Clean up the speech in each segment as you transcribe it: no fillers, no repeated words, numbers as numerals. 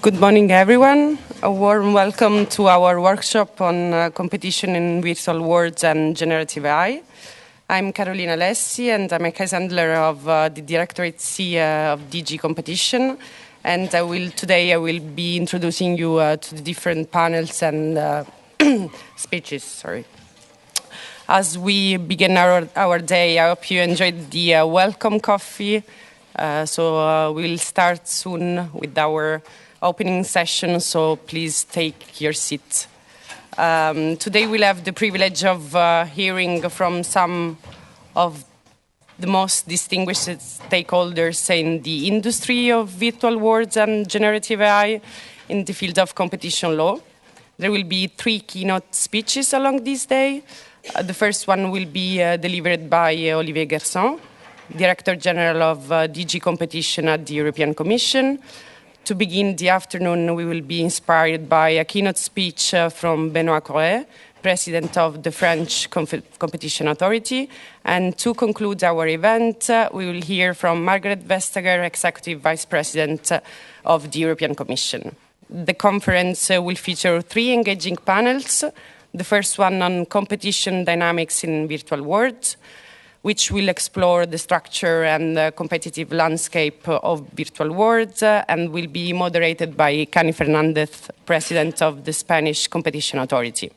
Good morning, everyone. A warm welcome to our workshop on competition in virtual worlds and generative AI. I'm Carolina Lessi, and I'm a case handler of the Directorate C of DG Competition. And today I will be introducing you to the different panels and speeches. Sorry. As we begin our day, I hope you enjoyed the welcome coffee. We'll start soon with our opening session, so please take your seat. Today we'll have the privilege of hearing from some of the most distinguished stakeholders in the industry of virtual worlds and generative AI in the field of competition law. There will be 3 keynote speeches along this day. The first one will be delivered by Olivier Guersent, Director General of DG Competition at the European Commission. To begin the afternoon, we will be inspired by a keynote speech from Benoît Cœuré, President of the French Competition Authority. And to conclude our event, we will hear from Margrethe Vestager, Executive Vice President of the European Commission. The conference will feature 3 engaging panels. The first one on competition dynamics in virtual worlds, which will explore the structure and the competitive landscape of virtual worlds and will be moderated by Cani Fernandez, President of the Spanish Competition Authority.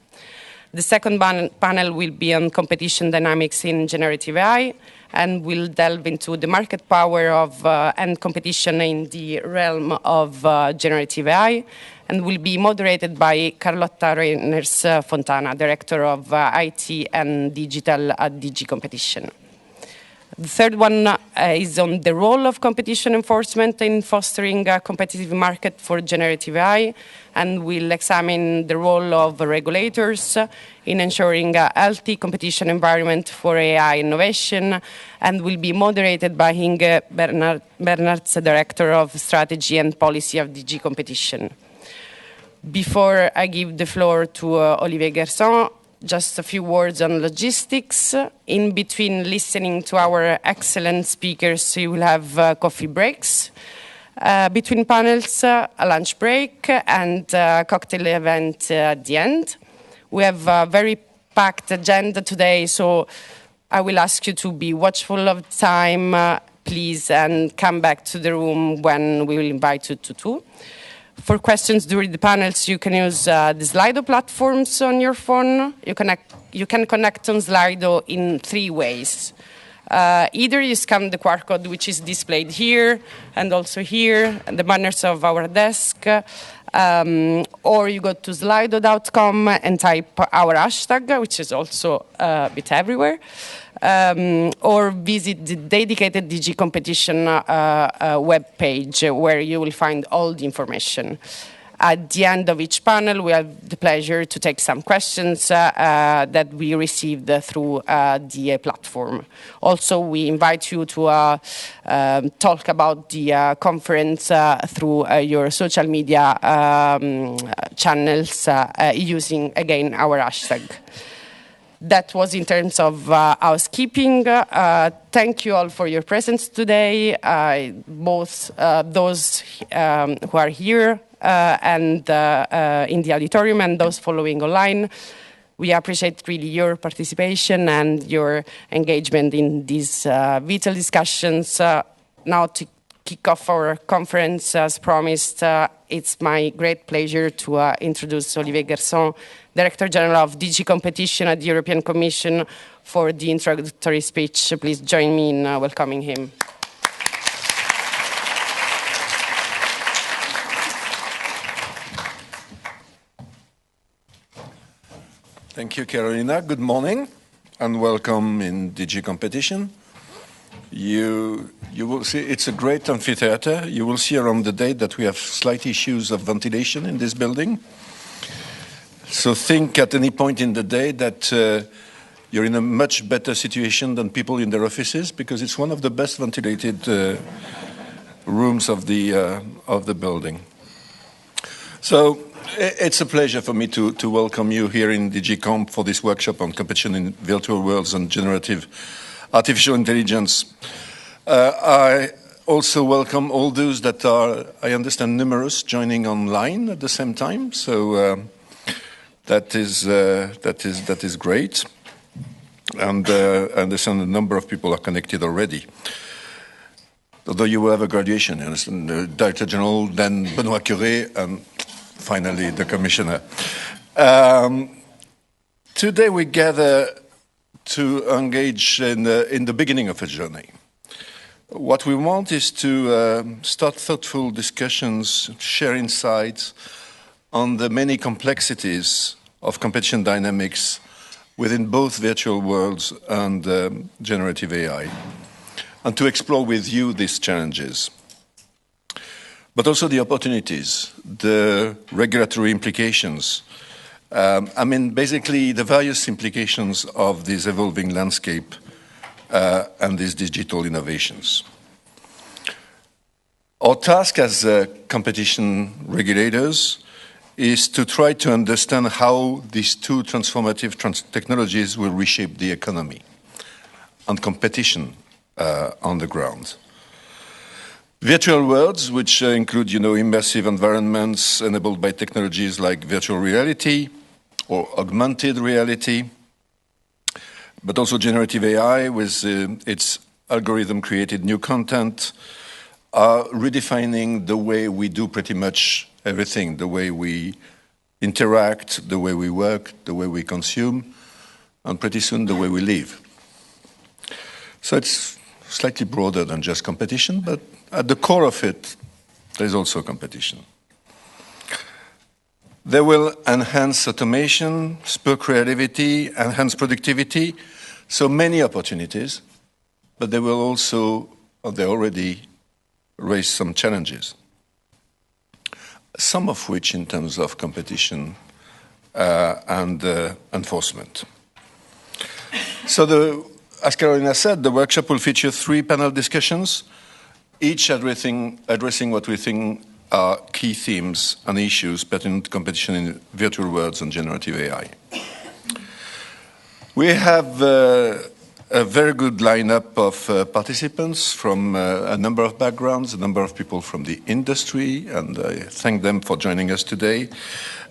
The second panel will be on competition dynamics in generative AI and will delve into the market power of and competition in the realm of generative AI and will be moderated by Carlotta Reiners Fontana, Director of IT and Digital at DG Competition. The third one is on the role of competition enforcement in fostering a competitive market for generative AI, and will examine the role of regulators in ensuring a healthy competition environment for AI innovation, and will be moderated by Inge Bernards, Director of Strategy and Policy of DG Competition. Before I give the floor to Olivier Guersent, just a few words on logistics. In between listening to our excellent speakers, you will have coffee breaks. Between panels, a lunch break and a cocktail event at the end. We have a very packed agenda today, so I will ask you to be watchful of time, please, and come back to the room when we will invite you to. For questions during the panels, you can use the Slido platforms on your phone. You can connect on Slido in 3 ways. Either you scan the QR code, which is displayed here and also here, and the banners of our desk, or you go to slido.com and type our hashtag, which is also a bit everywhere, or visit the dedicated DG Competition web page where you will find all the information. At the end of each panel, we have the pleasure to take some questions that we received through the platform. Also, we invite you to talk about the conference through your social media channels using, again, our hashtag. That was in terms of housekeeping. Thank you all for your presence today, both those who are here and in the auditorium and those following online. We appreciate really your participation and your engagement in these vital discussions. Now to kick off our conference, as promised, it's my great pleasure to introduce Olivier Guersent, Director General of DG Competition at the European Commission, for the introductory speech. Please join me in welcoming him. Thank you, Carolina. Good morning and welcome in DG Competition. You will see it's a great amphitheater. You will see around the day that we have slight issues of ventilation in this building. So think at any point in the day that you're in a much better situation than people in their offices, because it's one of the best ventilated rooms of the building. So it's a pleasure for me to welcome you here in DG Comp for this workshop on competition in virtual worlds and generative artificial intelligence. also welcome all those that are, I understand, numerous joining online at the same time. So that is great. And I understand a number of people are connected already. Although you will have a graduation, you understand, the Director General, then Benoît Cœuré, and finally the Commissioner. Today we gather to engage in the beginning of a journey. What we want is to start thoughtful discussions, share insights on the many complexities of competition dynamics within both virtual worlds and generative AI, and to explore with you these challenges, but also the opportunities, the regulatory implications, basically the various implications of this evolving landscape and these digital innovations. Our task as competition regulators is to try to understand how these two transformative technologies will reshape the economy and competition on the ground. Virtual worlds, which include, immersive environments enabled by technologies like virtual reality or augmented reality, but also generative AI with its algorithm-created new content, are redefining the way we do pretty much everything, the way we interact, the way we work, the way we consume, and pretty soon the way we live. So it's slightly broader than just competition, but at the core of it, there's also competition. They will enhance automation, spur creativity, enhance productivity, so many opportunities, but they will also, they already raise some challenges, some of which in terms of competition and enforcement. So as Carolina said, the workshop will feature 3 panel discussions, each addressing what we think are key themes and issues pertinent to competition in virtual worlds and generative AI. We have a very good lineup of participants from a number of backgrounds, a number of people from the industry, and I thank them for joining us today.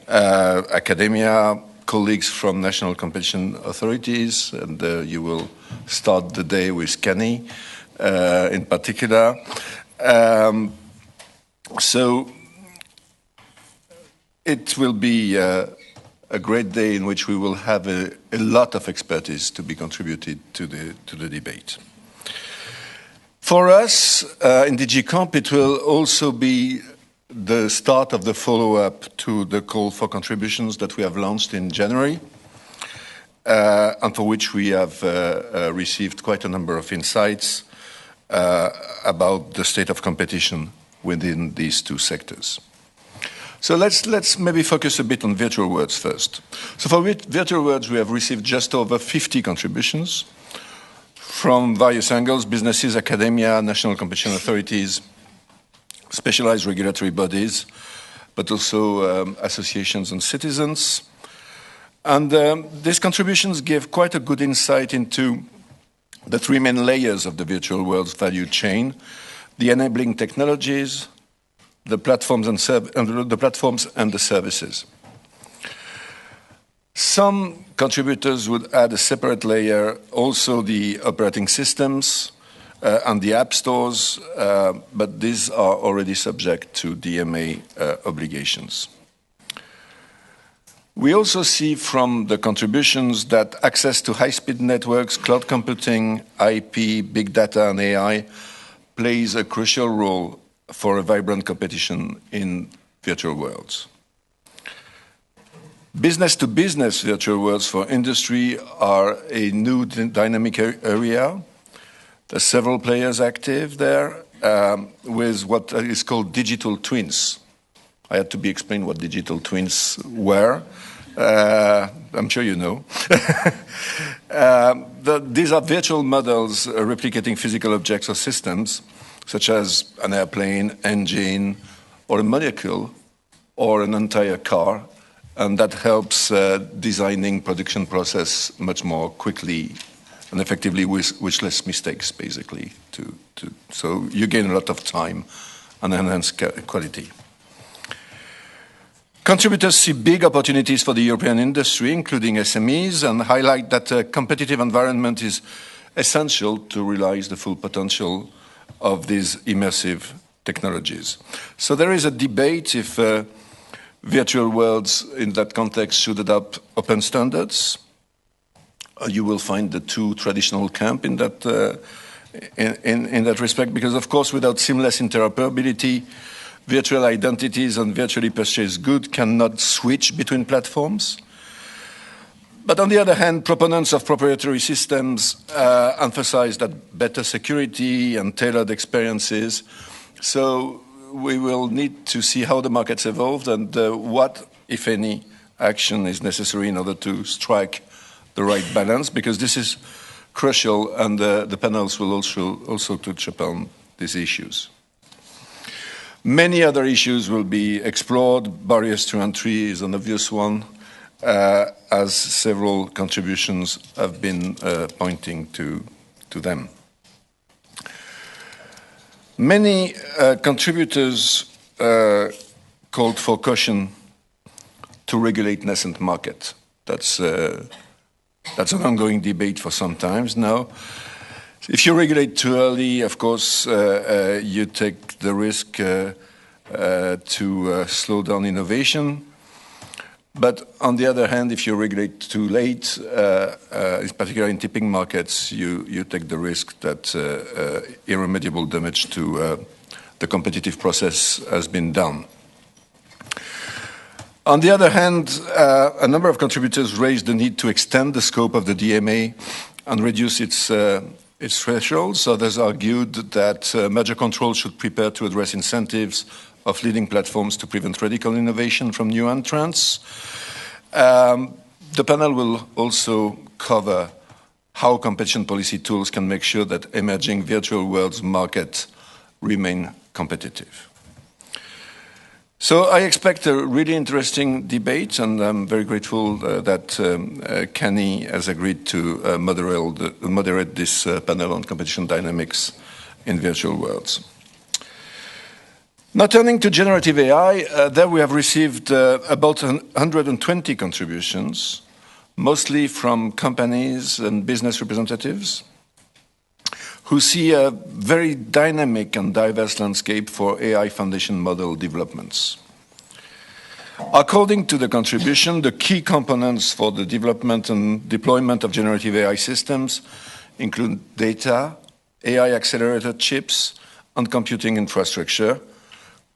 Academia, colleagues from national competition authorities, and you will start the day with Kenny in particular. So it will be a great day in which we will have a lot of expertise to be contributed to the debate. For us in DG Comp, it will also be the start of the follow-up to the call for contributions that we have launched in January, and for which we have received quite a number of insights about the state of competition within these 2 sectors. So let's maybe focus a bit on virtual worlds first. So for virtual worlds, we have received just over 50 contributions from various angles: businesses, academia, national competition authorities, specialized regulatory bodies, but also associations and citizens. And these contributions give quite a good insight into the 3 main layers of the virtual world's value chain: the enabling technologies, the platforms and the services. Some contributors would add a separate layer, also the operating systems and the app stores, but these are already subject to DMA obligations. We also see from the contributions that access to high-speed networks, cloud computing, IP, big data, and AI plays a crucial role for a vibrant competition in virtual worlds. Business-to-business virtual worlds for industry are a new dynamic area. There's several players active there with what is called digital twins. I had to be explained what digital twins were. I'm sure you know. These are virtual models replicating physical objects or systems, such as an airplane, engine, or a molecule, or an entire car, and that helps designing production process much more quickly and effectively with less mistakes, basically. So you gain a lot of time and enhance quality. Contributors see big opportunities for the European industry, including SMEs, and highlight that a competitive environment is essential to realize the full potential of these immersive technologies. So there is a debate if virtual worlds in that context should adopt open standards. You will find the two traditional camps in that respect, because of course without seamless interoperability, virtual identities and virtually purchased goods cannot switch between platforms. But on the other hand, proponents of proprietary systems emphasize that better security and tailored experiences. So we will need to see how the markets evolve and what, if any, action is necessary in order to strike the right balance, because this is crucial, and the panels will also touch upon these issues. Many other issues will be explored. Barriers to entry is an obvious one, as several contributions have been pointing to them. Many contributors called for caution to regulate nascent market. That's an ongoing debate for some time now. If you regulate too early, of course, you take the risk to slow down innovation. But on the other hand, if you regulate too late, in particular in tipping markets, you take the risk that irremediable damage to the competitive process has been done. On the other hand, a number of contributors raised the need to extend the scope of the DMA and reduce its thresholds. Others argued that merger control should prepare to address incentives of leading platforms to prevent radical innovation from new entrants. The panel will also cover how competition policy tools can make sure that emerging virtual worlds markets remain competitive. So I expect a really interesting debate, and I'm very grateful that Kenny has agreed to moderate this panel on competition dynamics in virtual worlds. Now turning to generative AI, there we have received about 120 contributions, mostly from companies and business representatives, who see a very dynamic and diverse landscape for AI foundation model developments. According to the contribution, the key components for the development and deployment of generative AI systems include data, AI-accelerated chips, and computing infrastructure,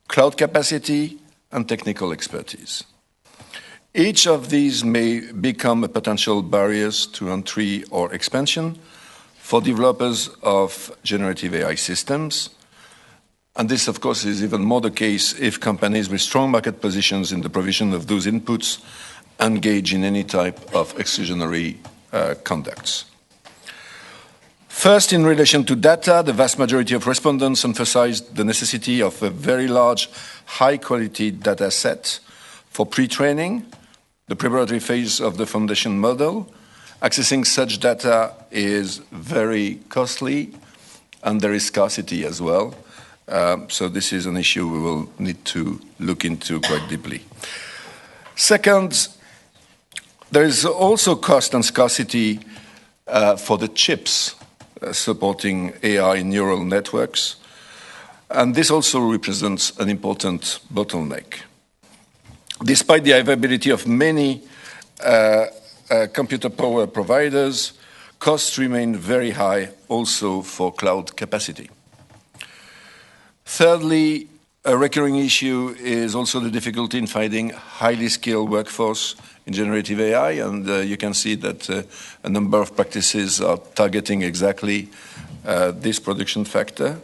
cloud capacity, and technical expertise. Each of these may become a potential barriers to entry or expansion for developers of generative AI systems. And this, of course, is even more the case if companies with strong market positions in the provision of those inputs engage in any type of exclusionary conducts. First, in relation to data, the vast majority of respondents emphasized the necessity of a very large, high-quality data set for pre-training, the preparatory phase of the foundation model. Accessing such data is very costly, and there is scarcity as well. So this is an issue we will need to look into quite deeply. Second, there is also cost and scarcity for the chips supporting AI neural networks, and this also represents an important bottleneck. Despite the availability of many computer power providers, costs remain very high also for cloud capacity. Thirdly, a recurring issue is also the difficulty in finding highly skilled workforce in generative AI, and you can see that a number of practices are targeting exactly this production factor.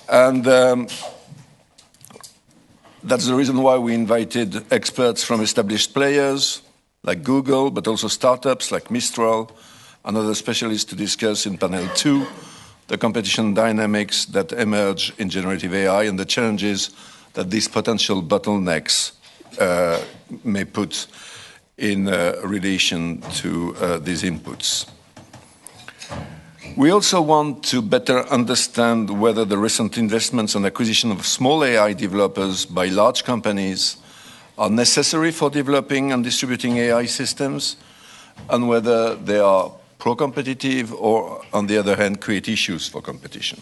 And that's the reason why we invited experts from established players like Google, but also startups like Mistral and other specialists to discuss in panel 2 the competition dynamics that emerge in generative AI and the challenges that these potential bottlenecks may put in relation to these inputs. We also want to better understand whether the recent investments and acquisition of small AI developers by large companies are necessary for developing and distributing AI systems, and whether they are pro-competitive or, on the other hand, create issues for competition.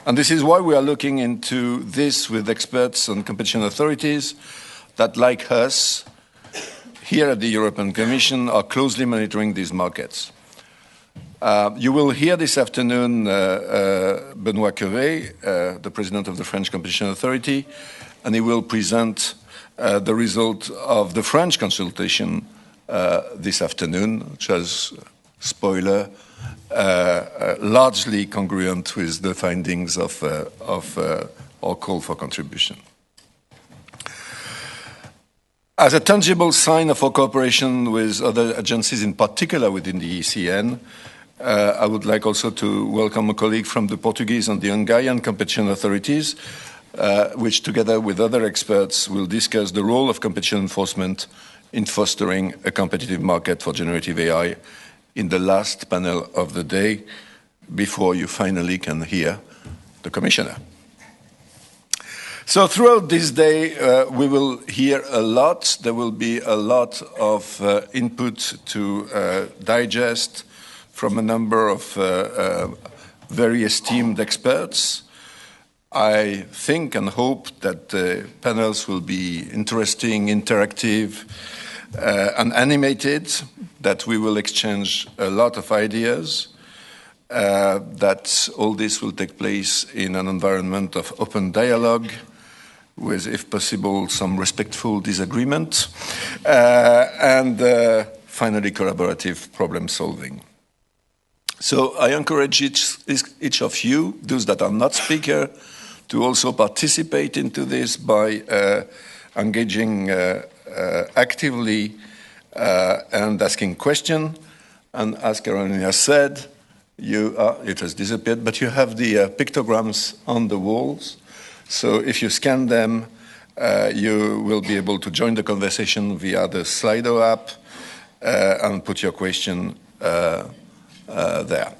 And this is why we are looking into this with experts and competition authorities that, like us, here at the European Commission, are closely monitoring these markets. You will hear this afternoon Benoît Cœuré, the President of the French Competition Authority, and he will present the result of the French consultation this afternoon, which was, spoiler, largely congruent with the findings of our call for contribution. As a tangible sign of our cooperation with other agencies, in particular within the ECN, I would like also to welcome a colleague from the Portuguese and the Hungarian competition authorities, which together with other experts will discuss the role of competition enforcement in fostering a competitive market for generative AI in the last panel of the day, before you finally can hear the Commissioner. So throughout this day, we will hear a lot. There will be a lot of input to digest from a number of very esteemed experts. I think and hope that the panels will be interesting, interactive, and animated, that we will exchange a lot of ideas, that all this will take place in an environment of open dialogue, with, if possible, some respectful disagreement, and finally, collaborative problem solving. So I encourage each of you, those that are not speakers, to also participate into this by engaging actively and asking questions. And as Carolina said, it has disappeared, but you have the pictograms on the walls. So if you scan them, you will be able to join the conversation via the Slido app and put your question there.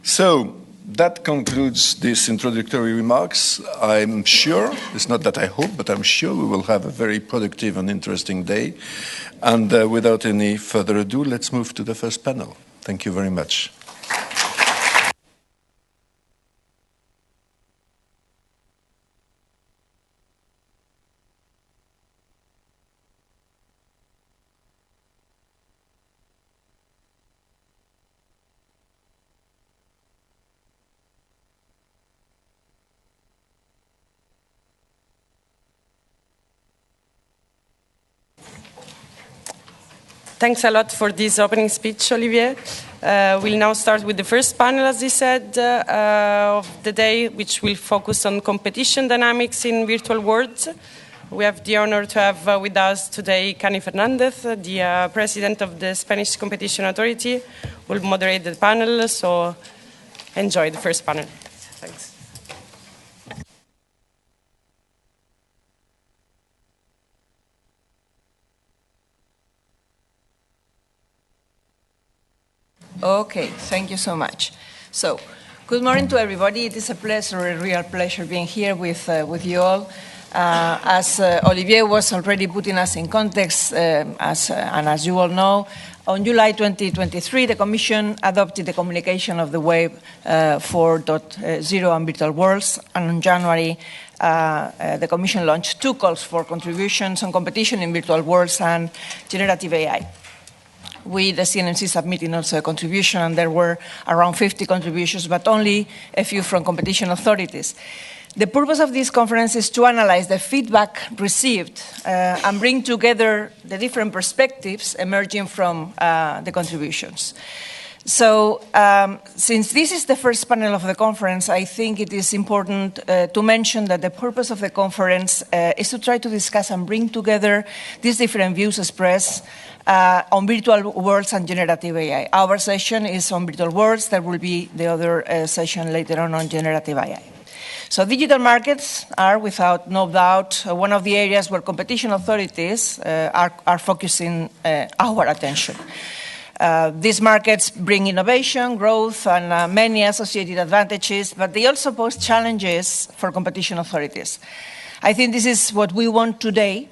So that concludes these introductory remarks. I'm sure, it's not that I hope, but I'm sure we will have a very productive and interesting day. And without any further ado, let's move to the first panel. Thank you very much. Thanks a lot for this opening speech, Olivier. We'll now start with the first panel, as he said, of the day, which will focus on competition dynamics in virtual worlds. We have the honor to have with us today Cani Fernandez, the president of the Spanish Competition Authority, who will moderate the panel. So enjoy the first panel. Thanks. Okay, thank you so much. So, good morning to everybody. It is a pleasure, a real pleasure being here with you all. As Olivier was already putting us in context, and as you all know, on July 2023, the Commission adopted the communication of the Web 4.0 and virtual worlds, and in January, the Commission launched 2 calls for contributions on competition in virtual worlds and generative AI. We, the CNMC, submitted also a contribution, and there were around 50 contributions, but only a few from competition authorities. The purpose of this conference is to analyze the feedback received and bring together the different perspectives emerging from the contributions. So, since this is the first panel of the conference, I think it is important to mention that the purpose of the conference is to try to discuss and bring together these different views expressed on virtual worlds and generative AI. Our session is on virtual worlds. There will be the other session later on generative AI. So digital markets are, without no doubt, one of the areas where competition authorities are focusing our attention. These markets bring innovation, growth, and many associated advantages, but they also pose challenges for competition authorities. I think this is what we want today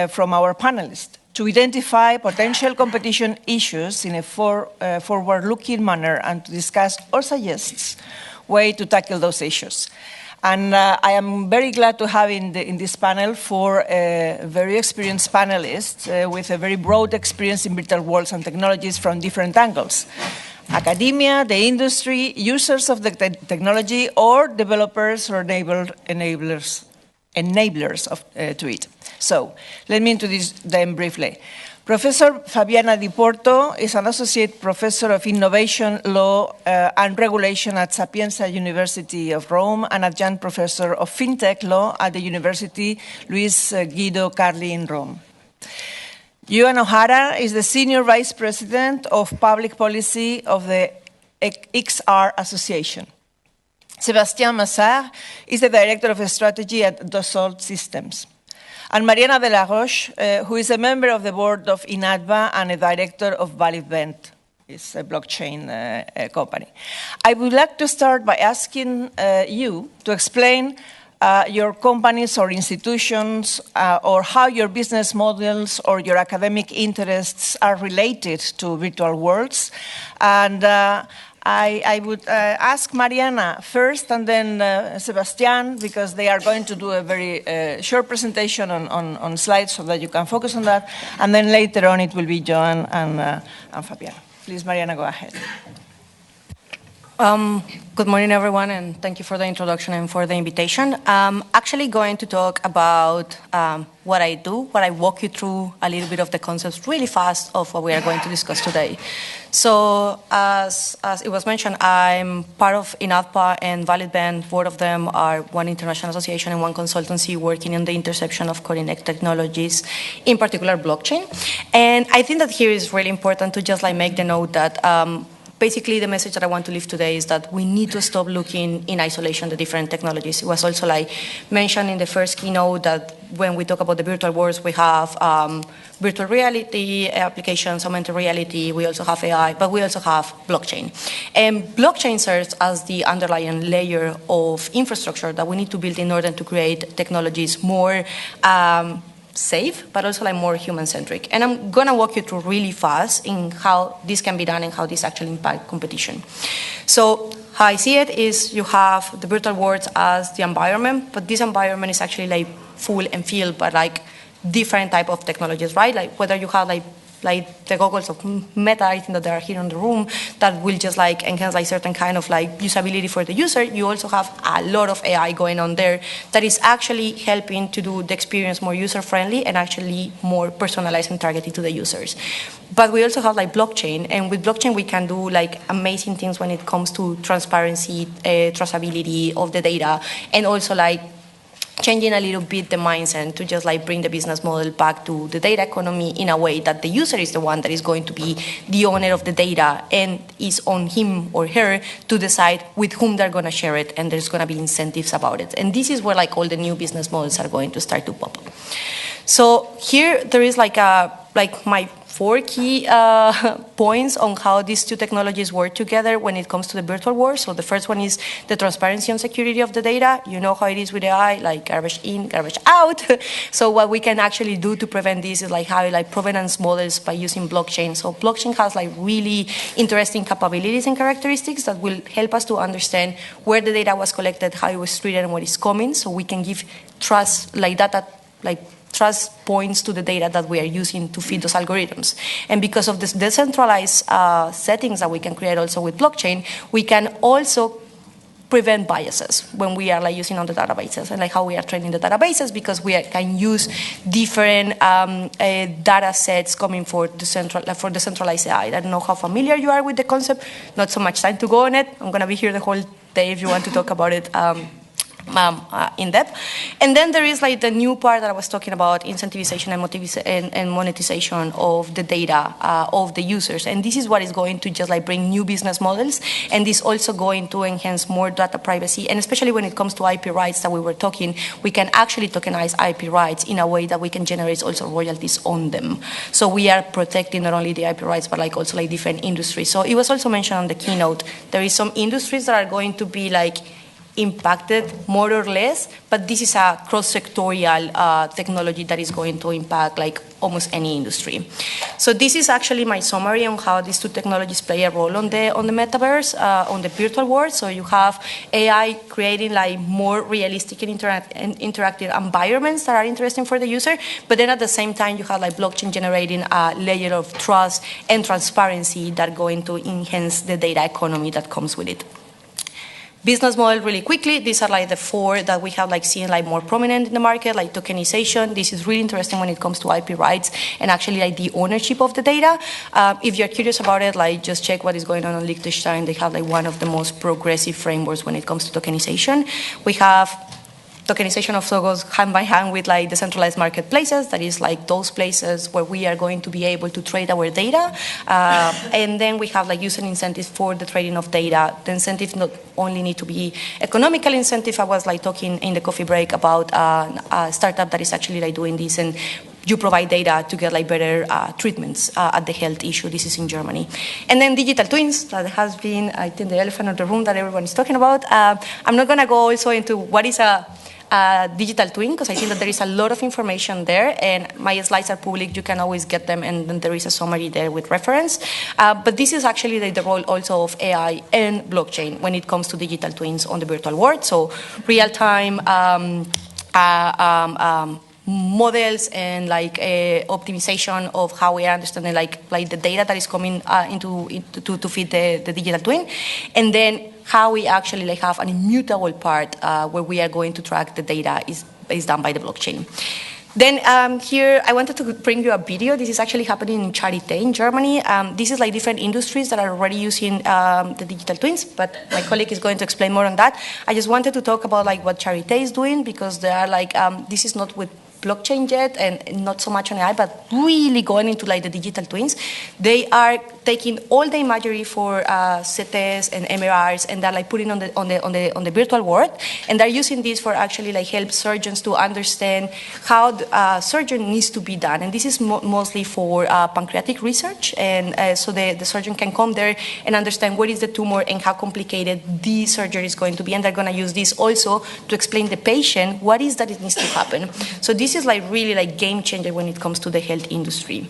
from our panelists, to identify potential competition issues in a forward-looking manner and to discuss or suggest ways to tackle those issues. And I am very glad to have in this panel four very experienced panelists with a very broad experience in virtual worlds and technologies from different angles. Academia, the industry, users of the technology, or developers or enablers to it. So let me introduce them briefly. Professor Fabiana Di Porto is an associate professor of innovation, law, and regulation at Sapienza University of Rome and adjunct professor of fintech law at the University Luis Guido Carli in Rome. Yuan O'Hara is the senior vice president of public policy of the XR Association. Sébastien Massard is the director of strategy at Dassault Systems. And Mariana de la Roche, who is a member of the board of INADVA and a director of Validvent, it's a blockchain company. I would like to start by asking you to explain your companies or institutions or how your business models or your academic interests are related to virtual worlds. And I would ask Mariana first and then Sebastián, because they are going to do a very short presentation on slides so that you can focus on that. And then later on it will be Joan and Fabiana. Please, Mariana, go ahead. Good morning, everyone, and thank you for the introduction and for the invitation. I'm actually going to talk about what I do, what I walk you through a little bit of the concepts really fast of what we are going to discuss today. So as it was mentioned, I'm part of INADPA and Validvent. Both of them are one international association and one consultancy working in the intersection of cutting-edge technologies, in particular blockchain. And I think that here is really important to just make the note that basically, the message that I want to leave today is that we need to stop looking in isolation the different technologies. It was also mentioned in the first keynote that when we talk about the virtual worlds, we have virtual reality applications, augmented reality, we also have AI, but we also have blockchain. And blockchain serves as the underlying layer of infrastructure that we need to build in order to create technologies more safe, but also more human-centric. And I'm going to walk you through really fast in how this can be done and how this actually impacts competition. So how I see it is you have the virtual worlds as the environment, but this environment is actually full and filled by different type of technologies, right? Whether you have the goggles of Meta, I think that they are here in the room, that will just enhance certain kind of usability for the user. You also have a lot of AI going on there that is actually helping to do the experience more user-friendly and actually more personalized and targeted to the users. But we also have blockchain, and with blockchain we can do amazing things when it comes to transparency, traceability of the data, and also changing a little bit the mindset to just bring the business model back to the data economy in a way that the user is the one that is going to be the owner of the data and is on him or her to decide with whom they're going to share it, and there's going to be incentives about it. And this is where all the new business models are going to start to pop up. So here there is my 4 key points on how these two technologies work together when it comes to the virtual world. So the first one is the transparency and security of the data. You know how it is with AI, garbage in, garbage out. So what we can actually do to prevent this is having provenance models by using blockchain. So blockchain has really interesting capabilities and characteristics that will help us to understand where the data was collected, how it was treated, and what is coming. So we can give trust trust points to the data that we are using to feed those algorithms. And because of this decentralized settings that we can create also with blockchain, we can also prevent biases when we are using on the databases and how we are training the databases, because we can use different data sets coming for the decentralized AI. I don't know how familiar you are with the concept, not so much time to go on it. I'm going to be here the whole day if you want to talk about it. in depth. And then there is like the new part that I was talking about, incentivization and monetization of the data of the users. And this is what is going to just like bring new business models, and this also going to enhance more data privacy. And especially when it comes to IP rights that we were talking, we can actually tokenize IP rights in a way that we can generate also royalties on them. So we are protecting not only the IP rights, but like also like different industries. So it was also mentioned on the keynote, there is some industries that are going to be like impacted more or less, but this is a cross-sectorial technology that is going to impact like almost any industry. So this is actually my summary on how these two technologies play a role on the metaverse, on the virtual world. So you have AI creating like more realistic and interactive environments that are interesting for the user, but then at the same time you have like blockchain generating a layer of trust and transparency that are going to enhance the data economy that comes with it. Business model really quickly, these are like the four that we have like seen like more prominent in the market, like tokenization. This is really interesting when it comes to IP rights and actually like the ownership of the data. If you're curious about it, like just check what is going on Liechtenstein. They have like one of the most progressive frameworks when it comes to tokenization. We have tokenization also goes hand by hand with like decentralized marketplaces. That is like those places where we are going to be able to trade our data. And then we have like user incentives for the trading of data. The incentives not only need to be economical incentive. I was like talking in the coffee break about a startup that is actually like doing this, and you provide data to get like better treatments at the health issue. This is in Germany. And then digital twins, that has been, I think, the elephant in the room that everyone is talking about. I'm not going to go also into what is a digital twin, because I think that there is a lot of information there, and my slides are public. You can always get them, and then there is a summary there with reference. But this is actually the role also of AI and blockchain when it comes to digital twins on the virtual world. So real-time models and like optimization of how we are understanding like the data that is coming to feed the digital twin, and then how we actually like have an immutable part where we are going to track the data is done by the blockchain. Then here I wanted to bring you a video. This is actually happening in Charité in Germany. This is like different industries that are already using the digital twins, but my colleague is going to explain more on that. I just wanted to talk about like what Charité is doing, because they are like this is not with blockchain yet and not so much on AI, but really going into like the digital twins. They are taking all the imagery for CTs and MRIs, and they're like putting on the virtual world, and they're using this for actually like help surgeons to understand how the surgery needs to be done. And this is mostly for pancreatic research, and so the surgeon can come there and understand what is the tumor and how complicated the surgery is going to be, and they're going to use this also to explain the patient what is that it needs to happen. So this is like really like game changer when it comes to the health industry.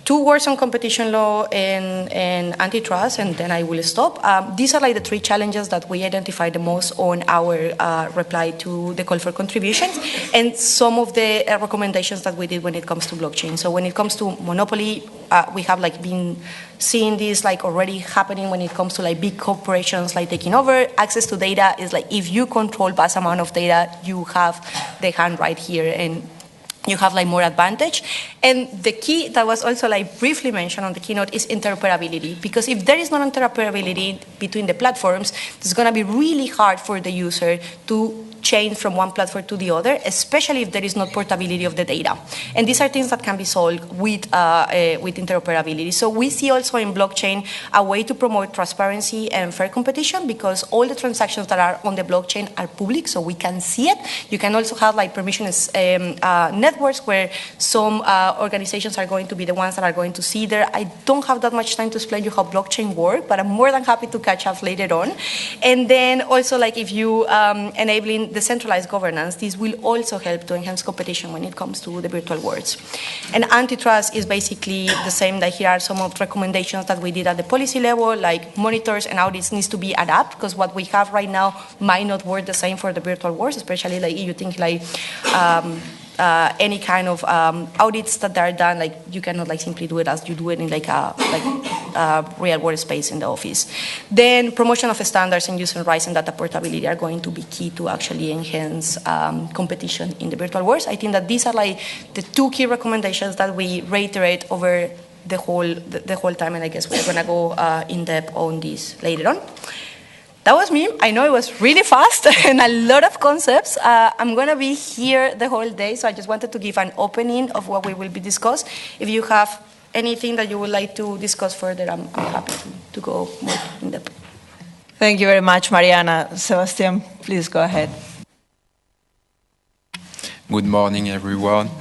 2 words on competition law and antitrust, and then I will stop. These are like the 3 challenges that we identified the most on our reply to the call for contributions, and some of the recommendations that we did when it comes to blockchain. So when it comes to monopoly, we have like been seeing this like already happening when it comes to like big corporations like taking over. Access to data is like if you control vast amount of data, you have the hand right here, and you have like more advantage. And the key that was also like briefly mentioned on the keynote is interoperability, because if there is no interoperability between the platforms, it's going to be really hard for the user to change from one platform to the other, especially if there is not portability of the data. And these are things that can be solved with interoperability. So we see also in blockchain a way to promote transparency and fair competition, because all the transactions that are on the blockchain are public, so we can see it. You can also have like permissionless networks where some organizations are going to be the ones that are going to see there. I don't have that much time to explain you how blockchain works, but I'm more than happy to catch up later on. And then also like if you enabling decentralized governance, this will also help to enhance competition when it comes to the virtual worlds. And antitrust is basically the same. That here are some of the recommendations that we did at the policy level, like monitors and audits needs to be adapted, because what we have right now might not work the same for the virtual worlds, especially like you think like any kind of audits that are done, like you cannot like simply do it as you do it in like a real world space in the office. Then promotion of standards and user rights and data portability are going to be key to actually enhance competition in the virtual worlds. I think that these are like the 2 key recommendations that we reiterate over the whole time, and I guess we're going to go in depth on this later on. that was me. I know it was really fast and a lot of concepts. I'm going to be here the whole day, so I just wanted to give an opening of what we will be discussing. If you have anything that you would like to discuss further, I'm happy to go more in depth. Thank you very much, Mariana. Sebastian, please go ahead. Good morning, everyone.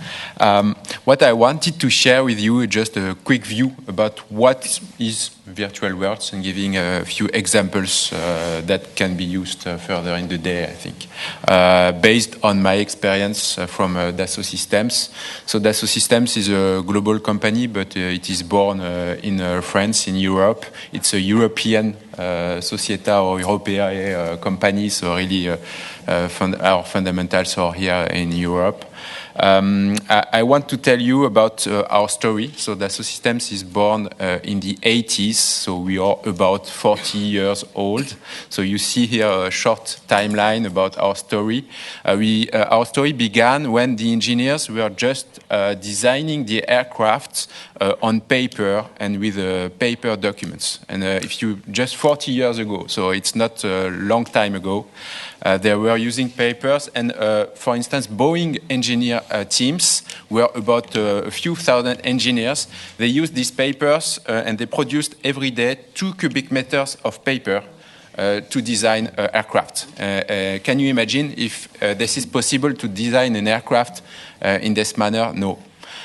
What I wanted to share with you is just a quick view about what is virtual worlds and giving a few examples that can be used further in the day, I think, based on my experience from Dassault Systems. So Dassault Systems is a global company, but it is born in France, in Europe. It's a European Società or Europea company, so really our fundamentals are here in Europe. I want to tell you about our story. So Dassault Systems is born in the 80s, so we are about 40 years old. So you see here a short timeline about our story. Our story began when the engineers were just designing the aircraft on paper and with paper documents. And if you just 40 years ago, so it's not a long time ago, they were using papers, and for instance, Boeing engineer teams were about a few thousand engineers. They used these papers and they produced every day 2 cubic meters of paper to design aircraft. Can you imagine if this is possible to design an aircraft in this manner? No.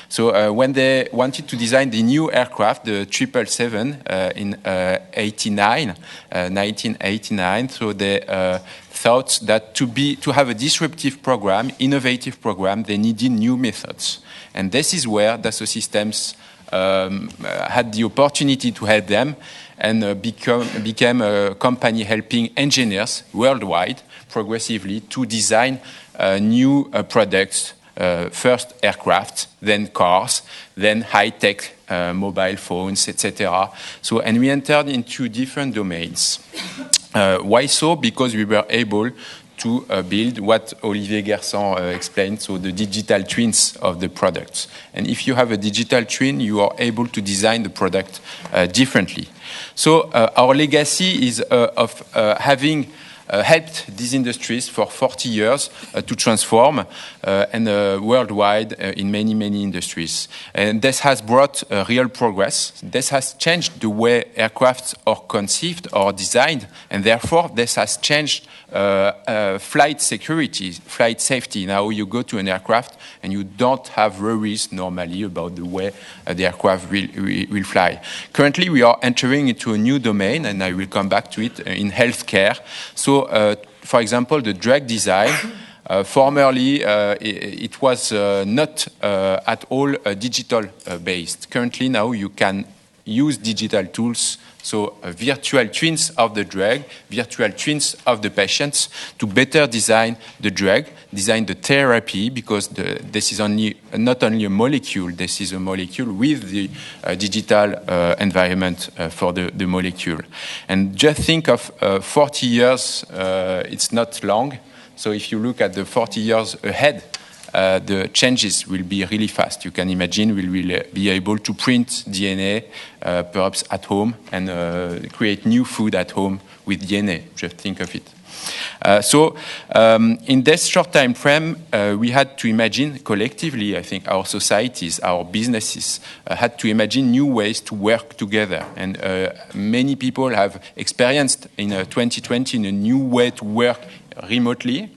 So when they wanted to design the new aircraft, the 777 in 1989, so they thought that to have a disruptive program, innovative program, they needed new methods. And this is where Dassault Systems had the opportunity to help them and became a company helping engineers worldwide progressively to design new products. First aircraft, then cars, then high-tech mobile phones, etc. So, and we entered into different domains. Why so? Because we were able to build what Olivier Guersent explained, so the digital twins of the products. And if you have a digital twin, you are able to design the product differently. So our legacy is of having helped these industries for 40 years to transform and worldwide in many, many industries. And this has brought real progress. This has changed the way aircrafts are conceived or designed, and therefore this has changed flight security, flight safety. Now you go to an aircraft and you don't have worries normally about the way the aircraft will fly. Currently we are entering into a new domain, and I will come back to it, in healthcare. So for example, the drug design, formerly it was not at all digital based. Currently now you can use digital tools, so virtual twins of the drug, virtual twins of the patients, to better design the drug, design the therapy, because this is not only a molecule, this is a molecule with the digital environment for the molecule. And just think of 40 years, it's not long. So if you look at the 40 years ahead, the changes will be really fast. You can imagine we will be able to print DNA perhaps at home and create new food at home with DNA. Just think of it. So in this short time frame, we had to imagine collectively, I think, our societies, our businesses had to imagine new ways to work together. And many people have experienced in 2020 a new way to work remotely.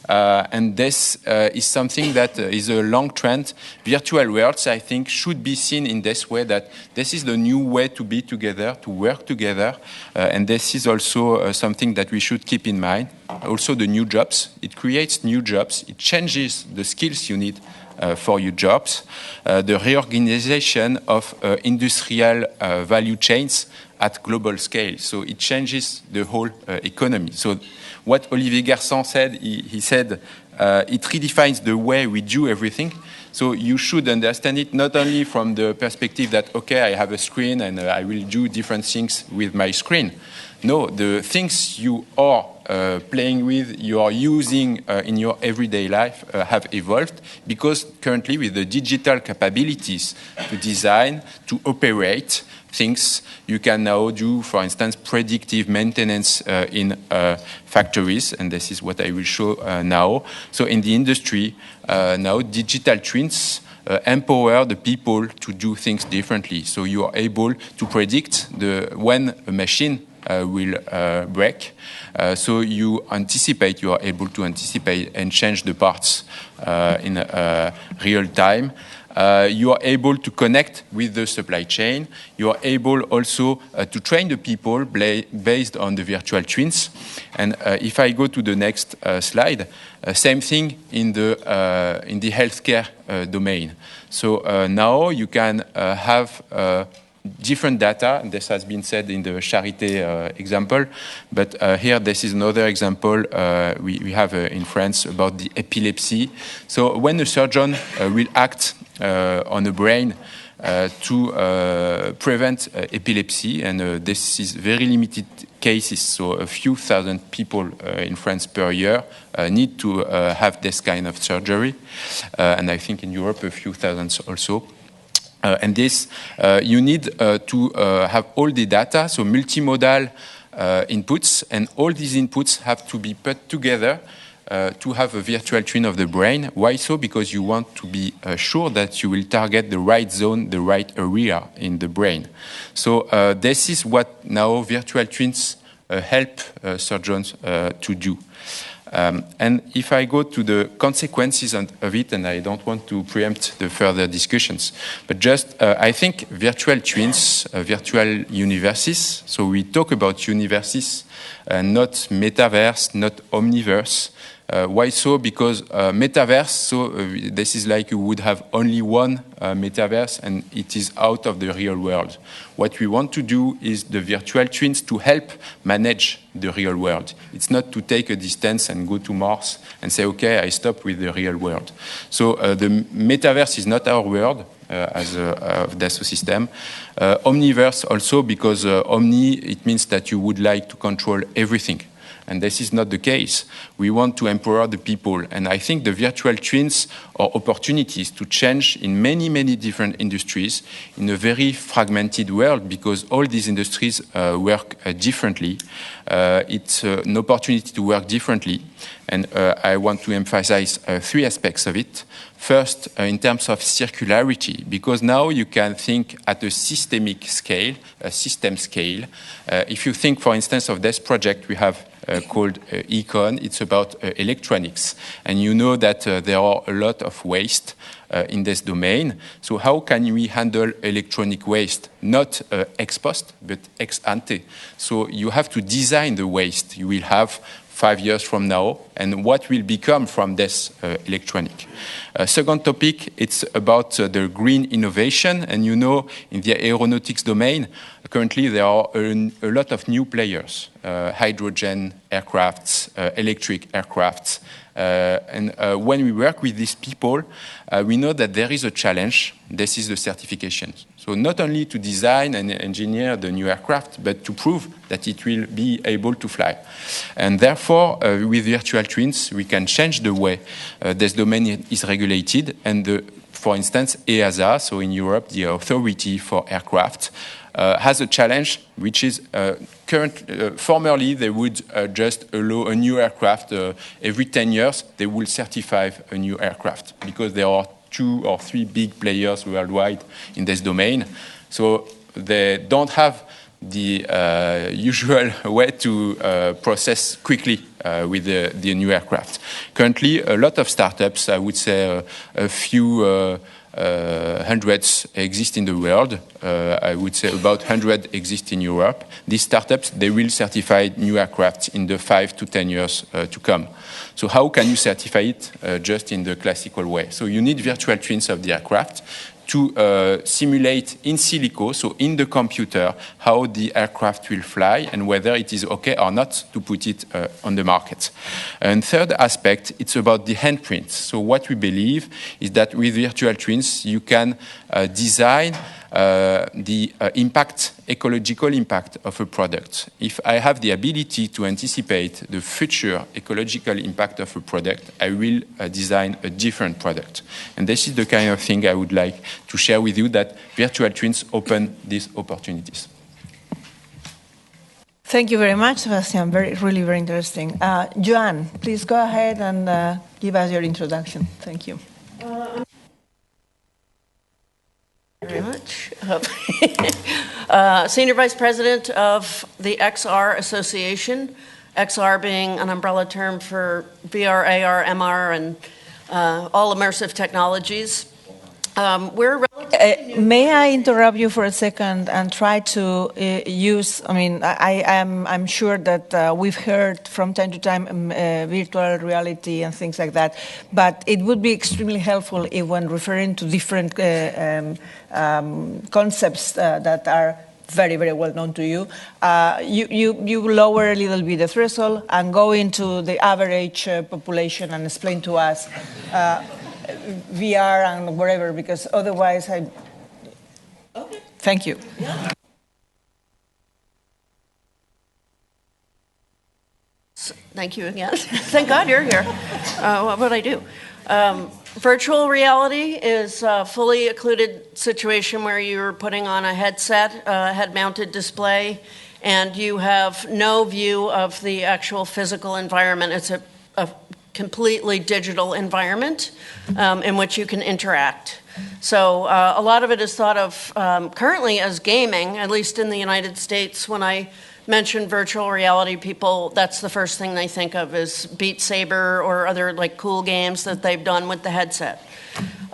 And this is something that is a long trend. Virtual worlds, I think, should be seen in this way, that this is the new way to be together, to work together. And this is also something that we should keep in mind. Also the new jobs. It creates new jobs. It changes the skills you need for your jobs. The reorganization of industrial value chains at global scale. So it changes the whole economy. So what Olivier Guersent said, he said, it redefines the way we do everything. So you should understand it not only from the perspective that, okay, I have a screen and I will do different things with my screen. No, the things you are playing with, you are using in your everyday life have evolved, because currently with the digital capabilities to design, to operate things, you can now do, for instance, predictive maintenance in factories, and this is what I will show now. So in the industry, now digital twins empower the people to do things differently. So you are able to predict when a machine will break. So you are able to anticipate and change the parts in real time. You are able to connect with the supply chain. You are able also to train the people based on the virtual twins. And if I go to the next slide, same thing in the healthcare domain. So now you can have different data, and this has been said in the Charité example, but here this is another example we have in France about the epilepsy. So when a surgeon will act on the brain to prevent epilepsy, and this is very limited cases, so a few thousand people in France per year need to have this kind of surgery, and I think in Europe a few thousands also. And this, you need to have all the data, so multimodal inputs, and all these inputs have to be put together to have a virtual twin of the brain. Why so? Because you want to be sure that you will target the right zone, the right area in the brain. So this is what now virtual twins help surgeons to do. And if I go to the consequences of it, and I don't want to preempt the further discussions, but just I think virtual twins, virtual universes, so we talk about universes, not metaverse, not omniverse. Why so? Because metaverse, so this is like you would have only one metaverse and it is out of the real world. What we want to do is the virtual twins to help manage the real world. It's not to take a distance and go to Mars and say, okay, I stop with the real world. So the metaverse is not our world as a Dassault system. Omniverse also, because omni, it means that you would like to control everything. And this is not the case. We want to empower the people. And I think the virtual twins are opportunities to change in many, many different industries in a very fragmented world, because all these industries work differently. It's an opportunity to work differently. And I want to emphasize three aspects of it. First, in terms of circularity, because now you can think at a systemic scale, a system scale. If you think, for instance, of this project we have called Econ, it's about electronics. And you know that there are a lot of waste in this domain. So how can we handle electronic waste? Not ex post, but ex ante. So you have to design the waste you will have 5 years from now, and what will become from this electronic. Second topic, it's about the green innovation. And you know, in the aeronautics domain, currently there are a lot of new players, hydrogen aircrafts, electric aircrafts. And when we work with these people, we know that there is a challenge. This is the certification. So not only to design and engineer the new aircraft, but to prove that it will be able to fly. And therefore, with virtual twins, we can change the way this domain is regulated. And for instance, EASA, so in Europe, the authority for aircraft, has a challenge, which is formerly they would just allow a new aircraft every 10 years. They will certify a new aircraft because there are 2 or 3 big players worldwide in this domain. So they don't have the usual way to process quickly with the new aircraft. Currently, a lot of startups, I would say a few hundreds exist in the world. I would say about 100 exist in Europe. These startups, they will certify new aircraft in the 5 to 10 years to come. So how can you certify it just in the classical way? So you need virtual twins of the aircraft to simulate in silico, so in the computer, how the aircraft will fly and whether it is okay or not to put it on the market. And third aspect, it's about the handprints. So what we believe is that with virtual twins, you can design the ecological impact of a product. If I have the ability to anticipate the future ecological impact of a product, I will design a different product. And this is the kind of thing I would like to share with you, that virtual twins open these opportunities. Thank you very much, Sebastian. Really very interesting. Joanne, please go ahead and give us your introduction. Thank you. Very much. Senior Vice President of the XR Association, XR being an umbrella term for VR, AR, MR, and all immersive technologies. May I interrupt you for a second and try to use, I'm sure that we've heard from time to time virtual reality and things like that, but it would be extremely helpful if, when referring to different concepts that are very, very well known to you, you lower a little bit the threshold and go into the average population and explain to us VR and whatever, because otherwise Okay. Thank you. Yeah. Thank you again. Thank God you're here. What would I do? Virtual reality is a fully occluded situation where you're putting on a headset, head-mounted display, and you have no view of the actual physical environment. It's a completely digital environment in which you can interact. So a lot of it is thought of currently as gaming, at least in the United States. When I mention virtual reality, people, that's the first thing they think of is Beat Saber or other like cool games that they've done with the headset.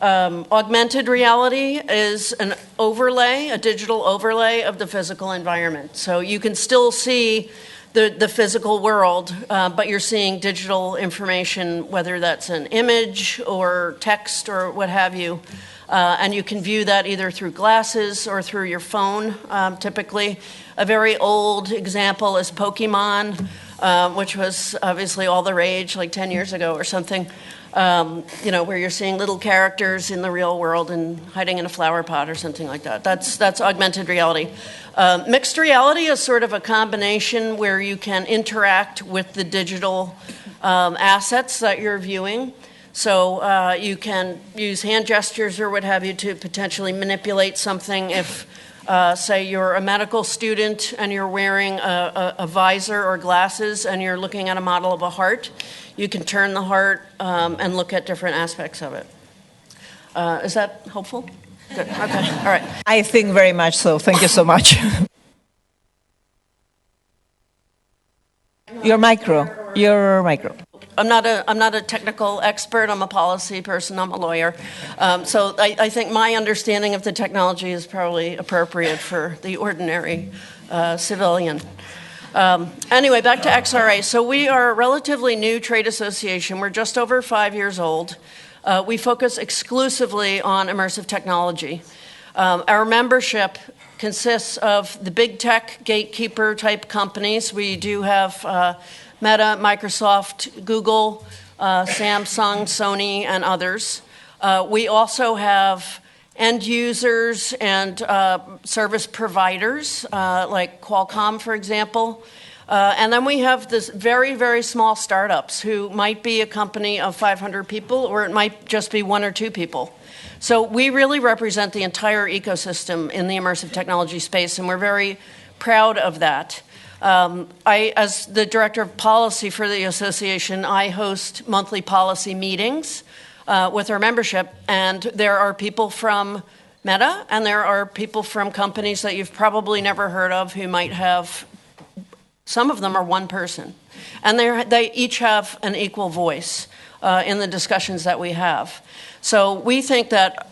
Augmented reality is an overlay, a digital overlay of the physical environment. So you can still see the physical world, but you're seeing digital information, whether that's an image or text or what have you. And you can view that either through glasses or through your phone, typically. A very old example is Pokemon, which was obviously all the rage like 10 years ago or something, where you're seeing little characters in the real world and hiding in a flower pot or something like that. That's augmented reality. Mixed reality is sort of a combination where you can interact with the digital assets that you're viewing. So you can use hand gestures or what have you to potentially manipulate something. If, say, you're a medical student and you're wearing a visor or glasses and you're looking at a model of a heart, you can turn the heart and look at different aspects of it. Is that helpful? Good. Okay. All right. I think very much so. Thank you so much. Your micro. I'm not a technical expert. I'm a policy person. I'm a lawyer. So I think my understanding of the technology is probably appropriate for the ordinary civilian. Anyway, back to XRA. So we are a relatively new trade association. We're just over 5 years old. We focus exclusively on immersive technology. Our membership consists of the big tech gatekeeper type companies. We do have Meta, Microsoft, Google, Samsung, Sony, and others. We also have end users and service providers like Qualcomm, for example. And then we have this very, very small startups who might be a company of 500 people, or it might just be 1 or 2 people. So we really represent the entire ecosystem in the immersive technology space, and we're very proud of that. As the director of policy for the association, I host monthly policy meetings with our membership, and there are people from Meta, and there are people from companies that you've probably never heard of who might have. Some of them are one person, and they each have an equal voice in the discussions that we have. So we think that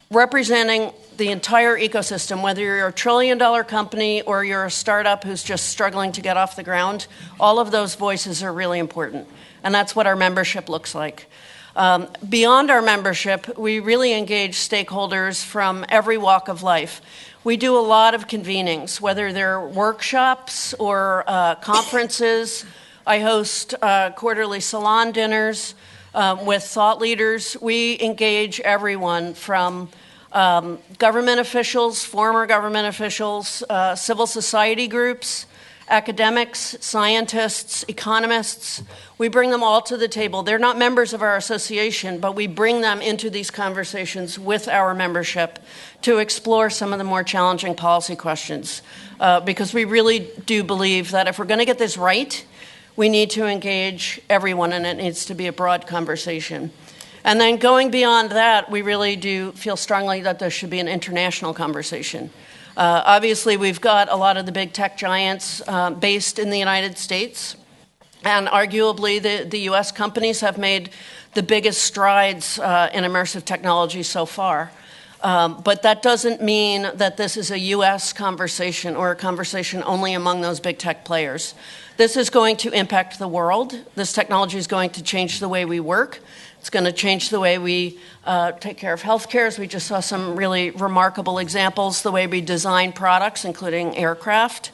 representing the entire ecosystem, whether you're a trillion-dollar company or you're a startup who's just struggling to get off the ground, all of those voices are really important, and that's what our membership looks like. Beyond our membership, we really engage stakeholders from every walk of life. We do a lot of convenings, whether they're workshops or conferences. I host quarterly salon dinners with thought leaders. We engage everyone from government officials, former government officials, civil society groups, academics, scientists, economists. We bring them all to the table. They're not members of our association, but we bring them into these conversations with our membership to explore some of the more challenging policy questions. Because we really do believe that if we're going to get this right, we need to engage everyone, and it needs to be a broad conversation. And then going beyond that, we really do feel strongly that there should be an international conversation. Obviously, we've got a lot of the big tech giants based in the United States, and arguably the US companies have made the biggest strides in immersive technology so far. But that doesn't mean that this is a US conversation or a conversation only among those big tech players. This is going to impact the world. This technology is going to change the way we work. It's going to change the way we take care of healthcare, as we just saw some really remarkable examples, the way we design products, including aircraft,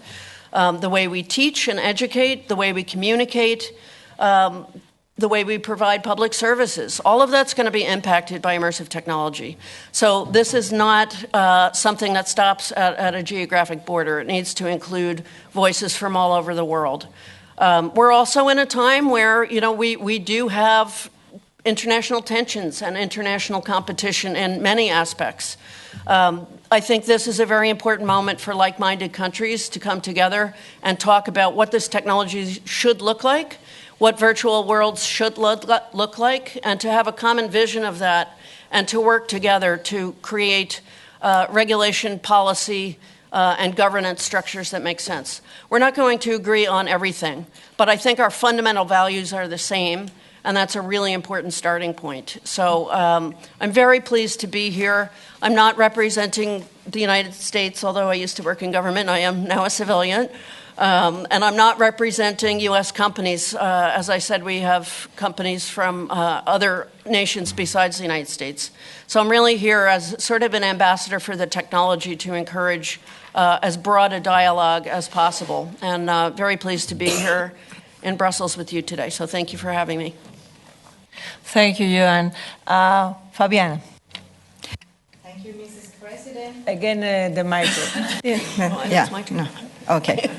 the way we teach and educate, the way we communicate, the way we provide public services. All of that's going to be impacted by immersive technology. So this is not something that stops at a geographic border. It needs to include voices from all over the world. We're also in a time where, we do have international tensions and international competition in many aspects. I think this is a very important moment for like-minded countries to come together and talk about what this technology should look like, what virtual worlds should look like, and to have a common vision of that, and to work together to create regulation, policy, and governance structures that make sense. We're not going to agree on everything, but I think our fundamental values are the same, and that's a really important starting point. So I'm very pleased to be here. I'm not representing the United States, although I used to work in government. I am now a civilian. And I'm not representing U.S. companies. As I said, we have companies from other nations besides the United States. So I'm really here as sort of an ambassador for the technology to encourage as broad a dialogue as possible. And very pleased to be here in Brussels with you today. So thank you for having me. Thank you, Johan. Fabiana. Thank you, Mrs. President. Again, the microphone. Yeah. No. Okay.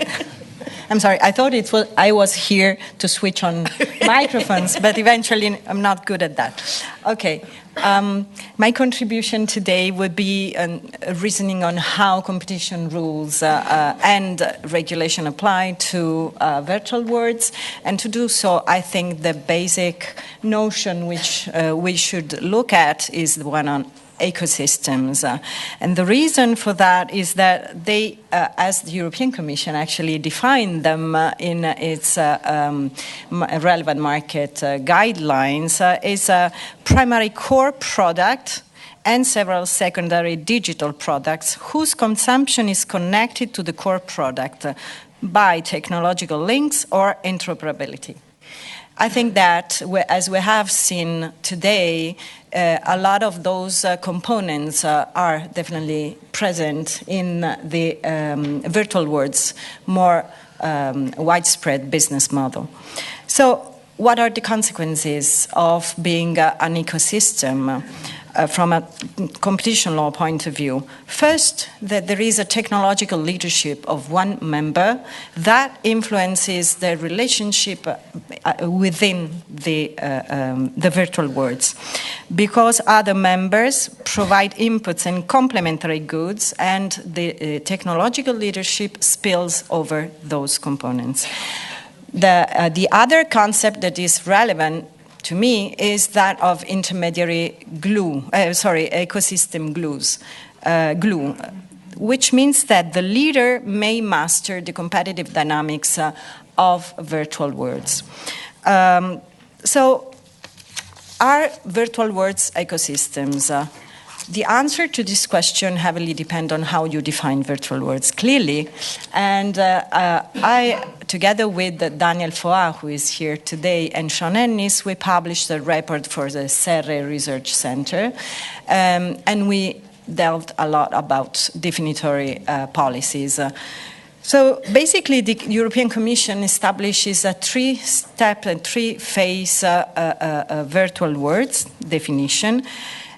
I'm sorry. I thought I was here to switch on microphones, but eventually I'm not good at that. Okay. My contribution today would be a reasoning on how competition rules and regulation apply to virtual worlds. And to do so, I think the basic notion which we should look at is the one on ecosystems. And the reason for that is that they, as the European Commission actually defined them in its relevant market guidelines, is a primary core product and several secondary digital products whose consumption is connected to the core product by technological links or interoperability. I think that, as we have seen today, a lot of those components are definitely present in the virtual world's more widespread business model. So what are the consequences of being an ecosystem from a competition law point of view? First, that there is a technological leadership of one member that influences the relationship within the virtual worlds, because other members provide inputs and complementary goods, and the technological leadership spills over those components. The other concept that is relevant to me is that of intermediary ecosystem glue, which means that the leader may master the competitive dynamics of virtual worlds. So, are virtual worlds ecosystems? The answer to this question heavily depends on how you define virtual worlds, clearly. And I, together with Daniel Foa, who is here today, and Sean Ennis, we published a report for the Cœuré Research Center. And we delved a lot about definitory policies. So basically, the European Commission establishes a three-step and three-phase virtual worlds definition.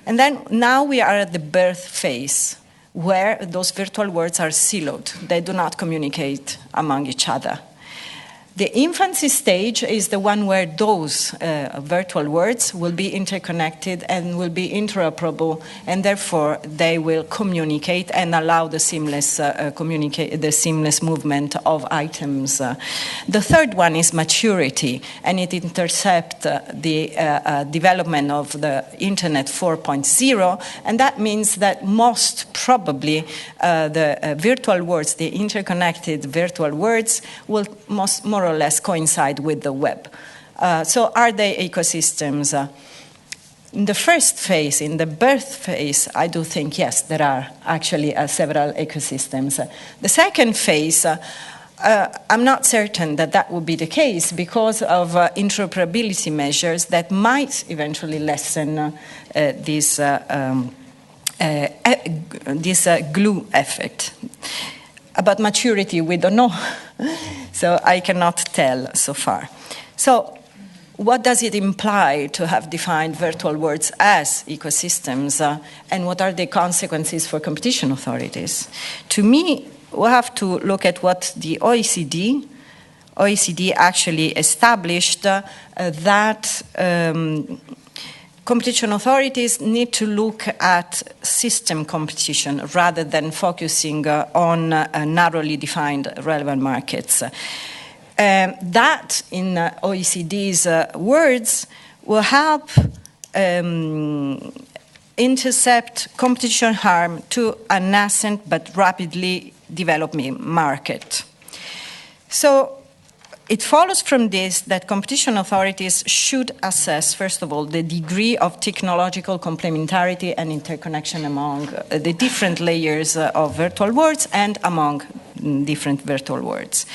And then now we are at the birth phase, where those virtual words are siloed. They do not communicate among each other. The infancy stage is the one where those virtual words will be interconnected and will be interoperable, and therefore they will communicate and allow the seamless movement of items. The third one is maturity, and it intercepts the development of the Internet 4.0, and that means that most probably the virtual words, the interconnected virtual words, will more or less coincide with the web. So are they ecosystems? In the first phase, in the birth phase, I do think, yes, there are actually several ecosystems. The second phase, I'm not certain that that would be the case because of interoperability measures that might eventually lessen this glue effect. About maturity, we don't know, so I cannot tell so far. So what does it imply to have defined virtual words as ecosystems, and what are the consequences for competition authorities? To me, we have to look at what the OECD actually established, that competition authorities need to look at system competition rather than focusing on narrowly defined relevant markets. That, in OECD's words, will help intercept competition harm to a nascent but rapidly developing market. So it follows from this that competition authorities should assess, first of all, the degree of technological complementarity and interconnection among the different layers of virtual words and among different virtual words.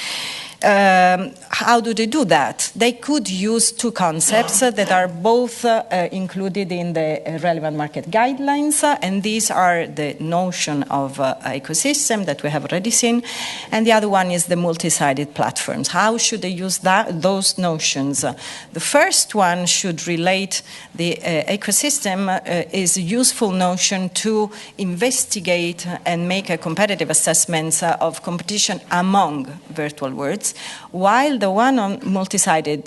How do they do that? They could use two concepts that are both included in the relevant market guidelines, and these are the notion of ecosystem that we have already seen, and the other one is the multi-sided platforms. How should they use those notions? The first one should relate the ecosystem is a useful notion to investigate and make a competitive assessment of competition among virtual words, while the one on multi-sided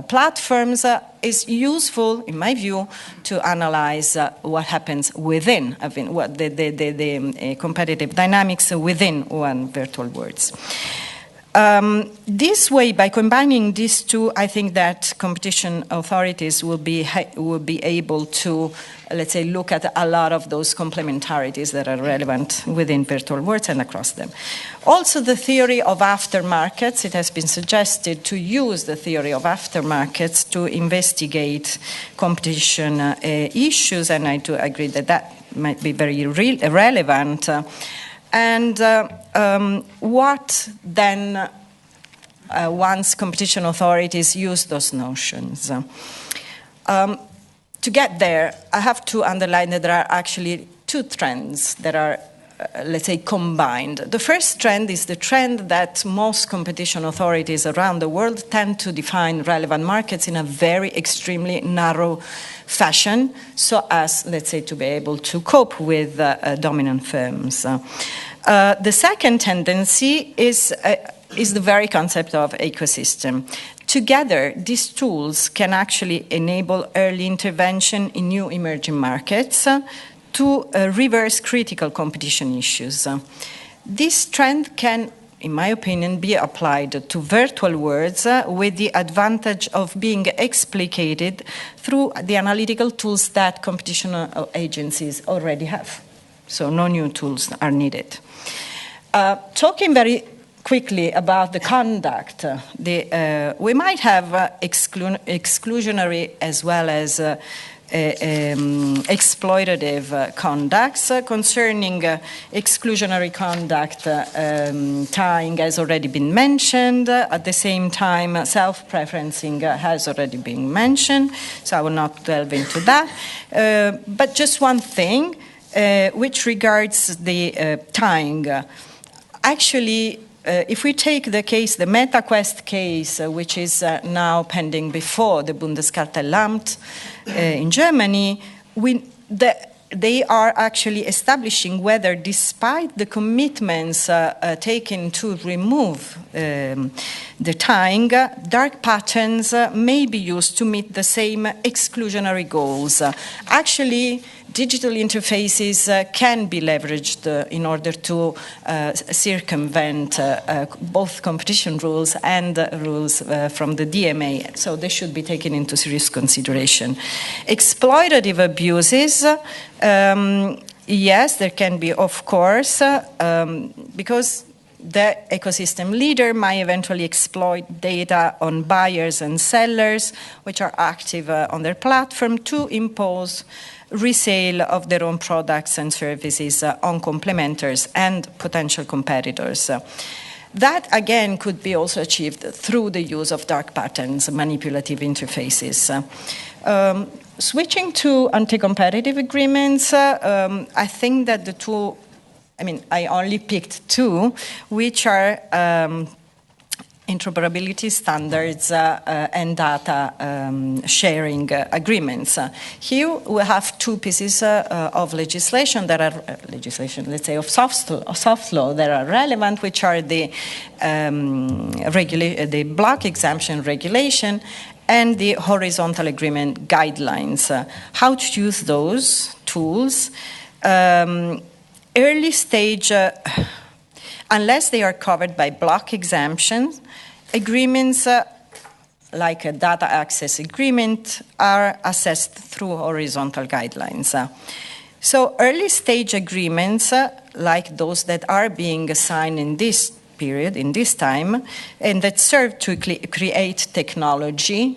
platforms is useful, in my view, to analyze what happens within, what the competitive dynamics within one virtual words. This way, by combining these two, I think that competition authorities will be able to, let's say, look at a lot of those complementarities that are relevant within virtual words and across them. Also, the theory of aftermarkets, it has been suggested to use the theory of aftermarkets to investigate competition issues, and I do agree that that might be very relevant. And what then, once competition authorities use those notions? To get there, I have to underline that there are actually two trends that are, let's say, combined. The first trend is the trend that most competition authorities around the world tend to define relevant markets in a very extremely narrow fashion, so as, let's say, to be able to cope with dominant firms. The second tendency is the very concept of ecosystem. Together, these tools can actually enable early intervention in new emerging markets to reverse critical competition issues. This trend can, in my opinion, be applied to virtual words with the advantage of being explicated through the analytical tools that competition agencies already have. So no new tools are needed. Talking very quickly about the conduct, we might have exclusionary as well as exploitative conducts. Concerning exclusionary conduct, tying has already been mentioned. At the same time, self-preferencing has already been mentioned, so I will not delve into that. But just one thing, which regards the tying. Actually, if we take the case, the MetaQuest case, which is now pending before the Bundeskartellamt in Germany, we they are actually establishing whether, despite the commitments taken to remove the tying, dark patterns may be used to meet the same exclusionary goals. Actually, digital interfaces can be leveraged in order to circumvent both competition rules and rules from the DMA, so they should be taken into serious consideration. Exploitative abuses, yes, there can be, of course, because the ecosystem leader might eventually exploit data on buyers and sellers, which are active on their platform, to impose resale of their own products and services on complementers and potential competitors. That, again, could be also achieved through the use of dark patterns, manipulative interfaces. Switching to anti-competitive agreements, I think that the two, I only picked two, which are interoperability standards and data sharing agreements. Here we have two pieces of legislation that are, let's say, of soft law that are relevant, which are the block exemption regulation and the horizontal agreement guidelines. How to use those tools? Early stage, unless they are covered by block exemptions, agreements like a data access agreement are assessed through horizontal guidelines. So early stage agreements, like those that are being signed in this period, in this time, and that serve to create technology,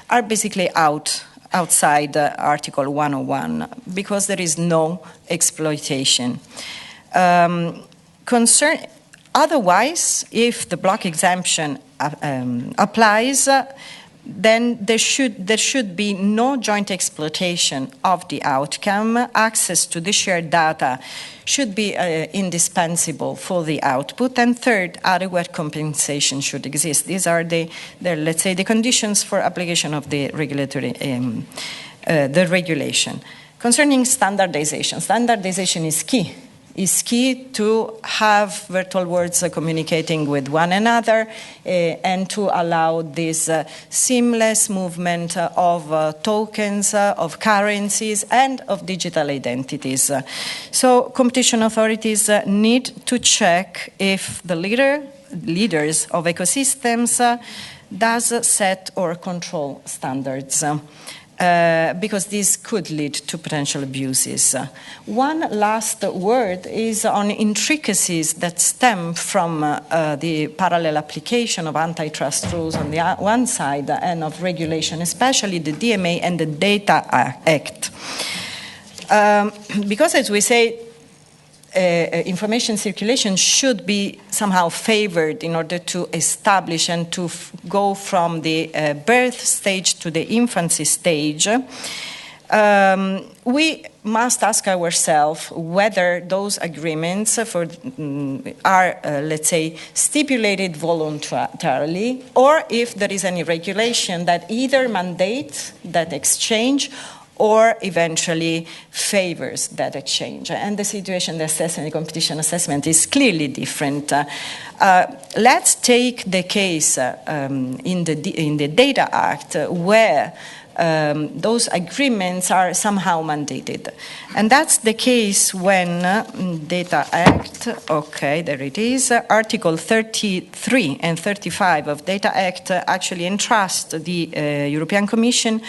are basically outside Article 101 because there is no exploitation. Otherwise, if the block exemption applies, then there should be no joint exploitation of the outcome. Access to the shared data should be indispensable for the output. And third, adequate compensation should exist. These are let's say, the conditions for application of the regulatory the regulation. Concerning standardization, standardization is key. Is key to have virtual worlds communicating with one another and to allow this seamless movement of tokens, of currencies, and of digital identities. So competition authorities need to check if the leaders of ecosystems does set or control standards. Because this could lead to potential abuses. One last word is on intricacies that stem from the parallel application of antitrust rules on the one side and of regulation, especially the DMA and the Data Act. Because, as we say, information circulation should be somehow favored in order to establish and to go from the birth stage to the infancy stage. We must ask ourselves whether those agreements are, let's say, stipulated voluntarily, or if there is any regulation that either mandates that exchange or eventually favors that exchange. And the situation, the assessment, the competition assessment is clearly different. Let's take the case in the Data Act where those agreements are somehow mandated. And that's the case when Data Act, okay, there it is, Article 33 and 35 of Data Act actually entrust the European Commission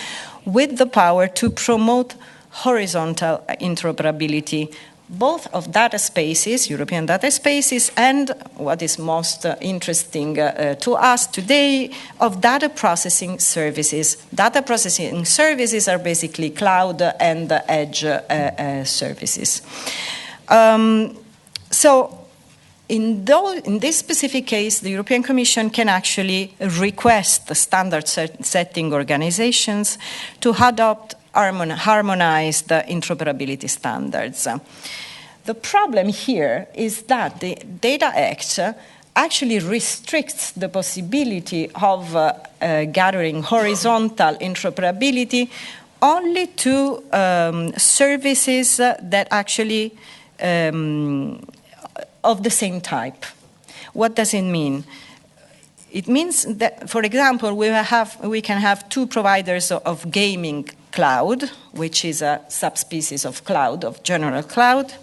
with the power to promote horizontal interoperability, both of data spaces, European data spaces, and what is most interesting to us today, of data processing services. Data processing services are basically cloud and edge services. So in this specific case, the European Commission can actually request the standard setting organizations to adopt harmonized interoperability standards. The problem here is that the Data Act actually restricts the possibility of gathering horizontal interoperability only to services that actually of the same type. What does it mean? It means that, for example, we can have two providers of gaming cloud, which is a subspecies of cloud, of general cloud,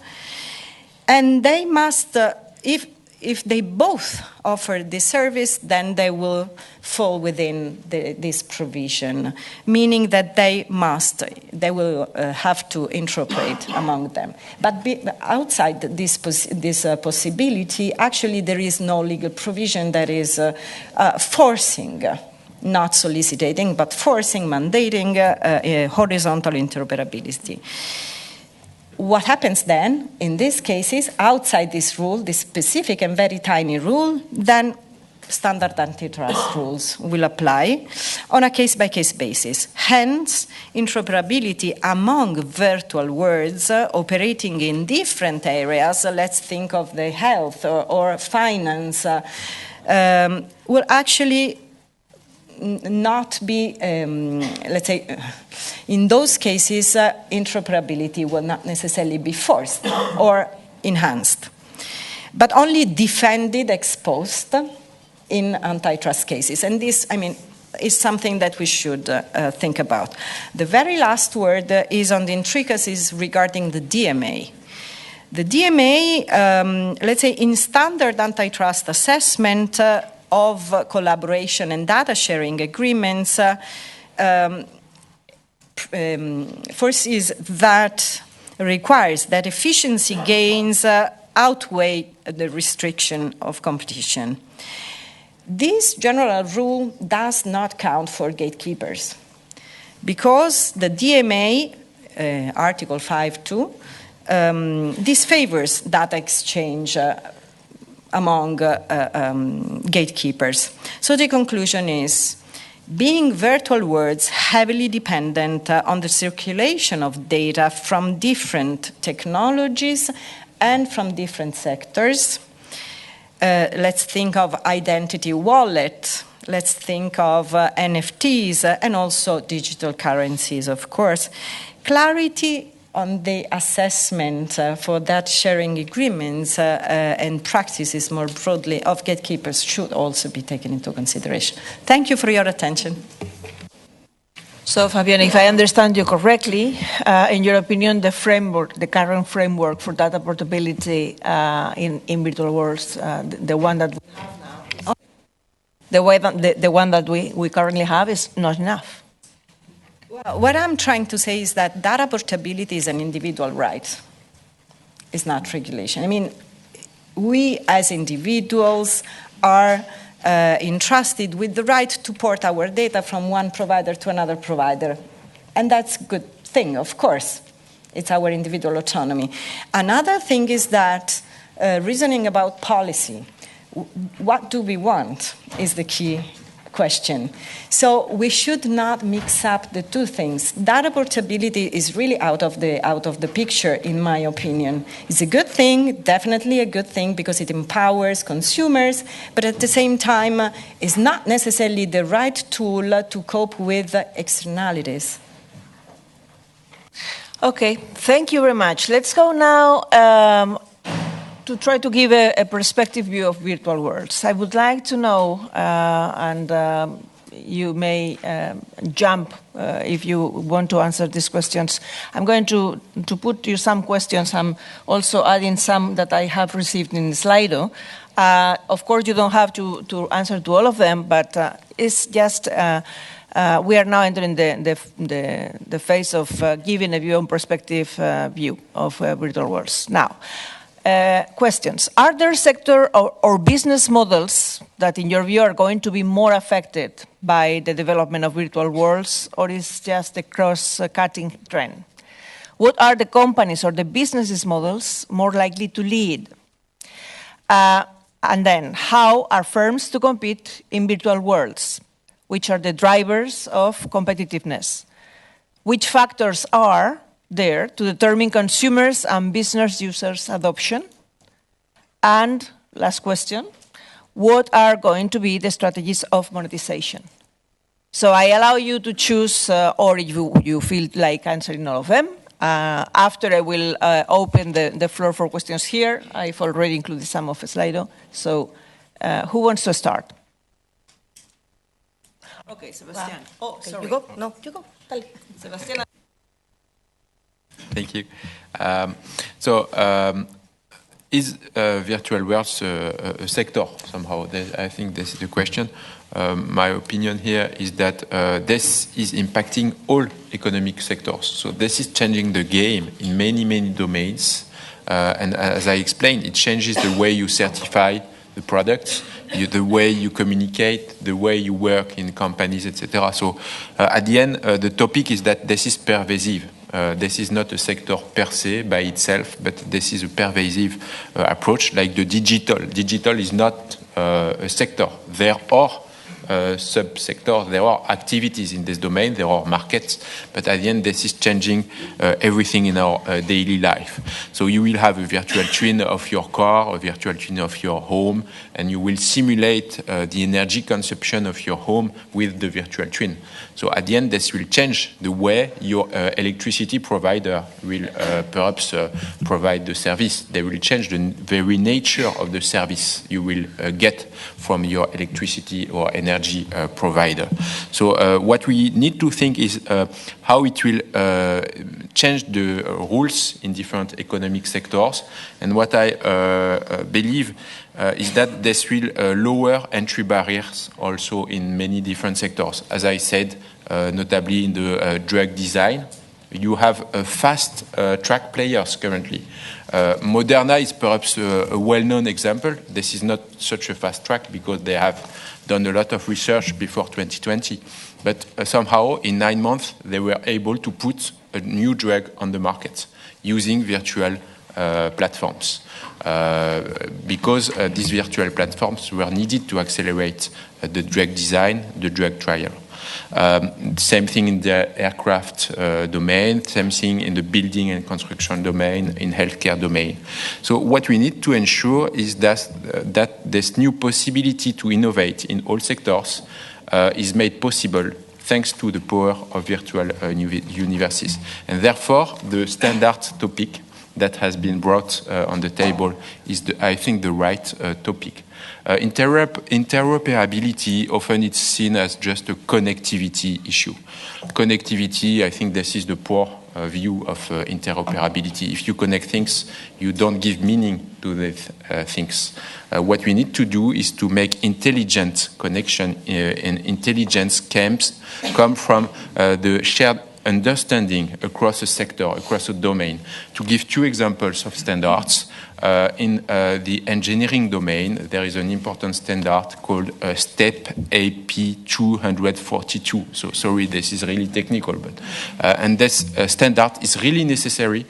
and they must, if they both offer this service, then they will fall within this provision, meaning that they will have to interoperate among them. But outside this possibility, actually there is no legal provision that is forcing, not soliciting, but forcing, mandating horizontal interoperability. What happens then, in these cases, outside this rule, this specific and very tiny rule, then standard antitrust rules will apply on a case-by-case basis. Hence, interoperability among virtual worlds operating in different areas, let's think of the health or finance, will actually not be, let's say, in those cases, interoperability will not necessarily be forced or enhanced, but only defended, exposed in antitrust cases. And this, I mean, is something that we should think about. The very last word is on the intricacies regarding the DMA. The DMA, let's say, in standard antitrust assessment of collaboration and data sharing agreements, foresees that, requires that efficiency gains outweigh the restriction of competition. This general rule does not count for gatekeepers, because the DMA, Article 5.2, disfavors data exchange among gatekeepers. So the conclusion is, being virtual worlds heavily dependent on the circulation of data from different technologies and from different sectors. Let's think of identity wallet, let's think of NFTs, and also digital currencies, of course. Clarity on the assessment for that sharing agreements and practices more broadly of gatekeepers should also be taken into consideration. Thank you for your attention. So, Fabienne, if I understand you correctly, in your opinion, the framework, the current framework for data portability in virtual worlds, the one that we have now, the one that we currently have is not enough. Well, what I'm trying to say is that data portability is an individual right. It's not regulation. I mean, we as individuals are entrusted with the right to port our data from one provider to another provider. And that's a good thing, of course. It's our individual autonomy. Another thing is that reasoning about policy, what do we want is the key question. So we should not mix up the two things. Data portability is really out of the picture, in my opinion. It's a good thing, definitely a good thing, because it empowers consumers, but at the same time is not necessarily the right tool to cope with externalities. Okay, thank you very much. Let's go now to try to give a perspective view of virtual worlds. I would like to know, and you may jump if you want to answer these questions. I'm going to put you some questions. I'm also adding some that I have received in Slido. Of course, you don't have to answer to all of them, but it's just we are now entering the phase of giving a view on perspective view of virtual worlds. Now, questions. Are there sector or business models that, in your view, are going to be more affected by the development of virtual worlds, or is just a cross-cutting trend? What are the companies or the business models more likely to lead? And then, how are firms to compete in virtual worlds? Which are the drivers of competitiveness? Which factors are there to determine consumers and business users' adoption? And last question, what are going to be the strategies of monetization? So I allow you to choose, or if you feel like answering all of them. After I will open the floor for questions here. I've already included some of Slido. So who wants to start? Okay, Sebastian. Okay, sorry. You go? No, you go. Dale. Sebastian. Thank you. Is virtual worlds a sector somehow? I think this is the question. My opinion here is that this is impacting all economic sectors. So this is changing the game in many, many domains. And as I explained, it changes the way you certify the products, the way you communicate, the way you work in companies, etc. So at the end, the topic is that this is pervasive. This is not a sector per se by itself, but this is a pervasive approach like the digital. Digital is not a sector. There are sub-sectors, there are activities in this domain, there are markets, but at the end this is changing everything in our daily life. So you will have a virtual twin of your car, a virtual twin of your home, and you will simulate the energy consumption of your home with the virtual twin. So at the end this will change the way your electricity provider will perhaps provide the service. They will change the very nature of the service you will get from your electricity or energy provider. So what we need to think is how it will change the rules in different economic sectors. And what I believe is that this will lower entry barriers also in many different sectors. As I said, notably in the drug design, you have fast track players currently. Moderna is perhaps a well-known example. This is not such a fast track because they have done a lot of research before 2020. But somehow, in 9 months, they were able to put a new drug on the market using virtual platforms. Because these virtual platforms were needed to accelerate the drug design, the drug trial. Same thing in the aircraft domain, same thing in the building and construction domain, in healthcare domain. So what we need to ensure is that this new possibility to innovate in all sectors is made possible thanks to the power of virtual universities. And therefore, the standard topic that has been brought on the table is, I think, the right topic. Interoperability, often it's seen as just a connectivity issue. Connectivity, I think this is the poor view of interoperability. If you connect things, you don't give meaning to these things. What we need to do is to make intelligent connection and intelligence camps come from the shared understanding across a sector, across a domain. To give 2 examples of standards, in the engineering domain, there is an important standard called STEP AP 242. So sorry, this is really technical, but and this standard is really necessary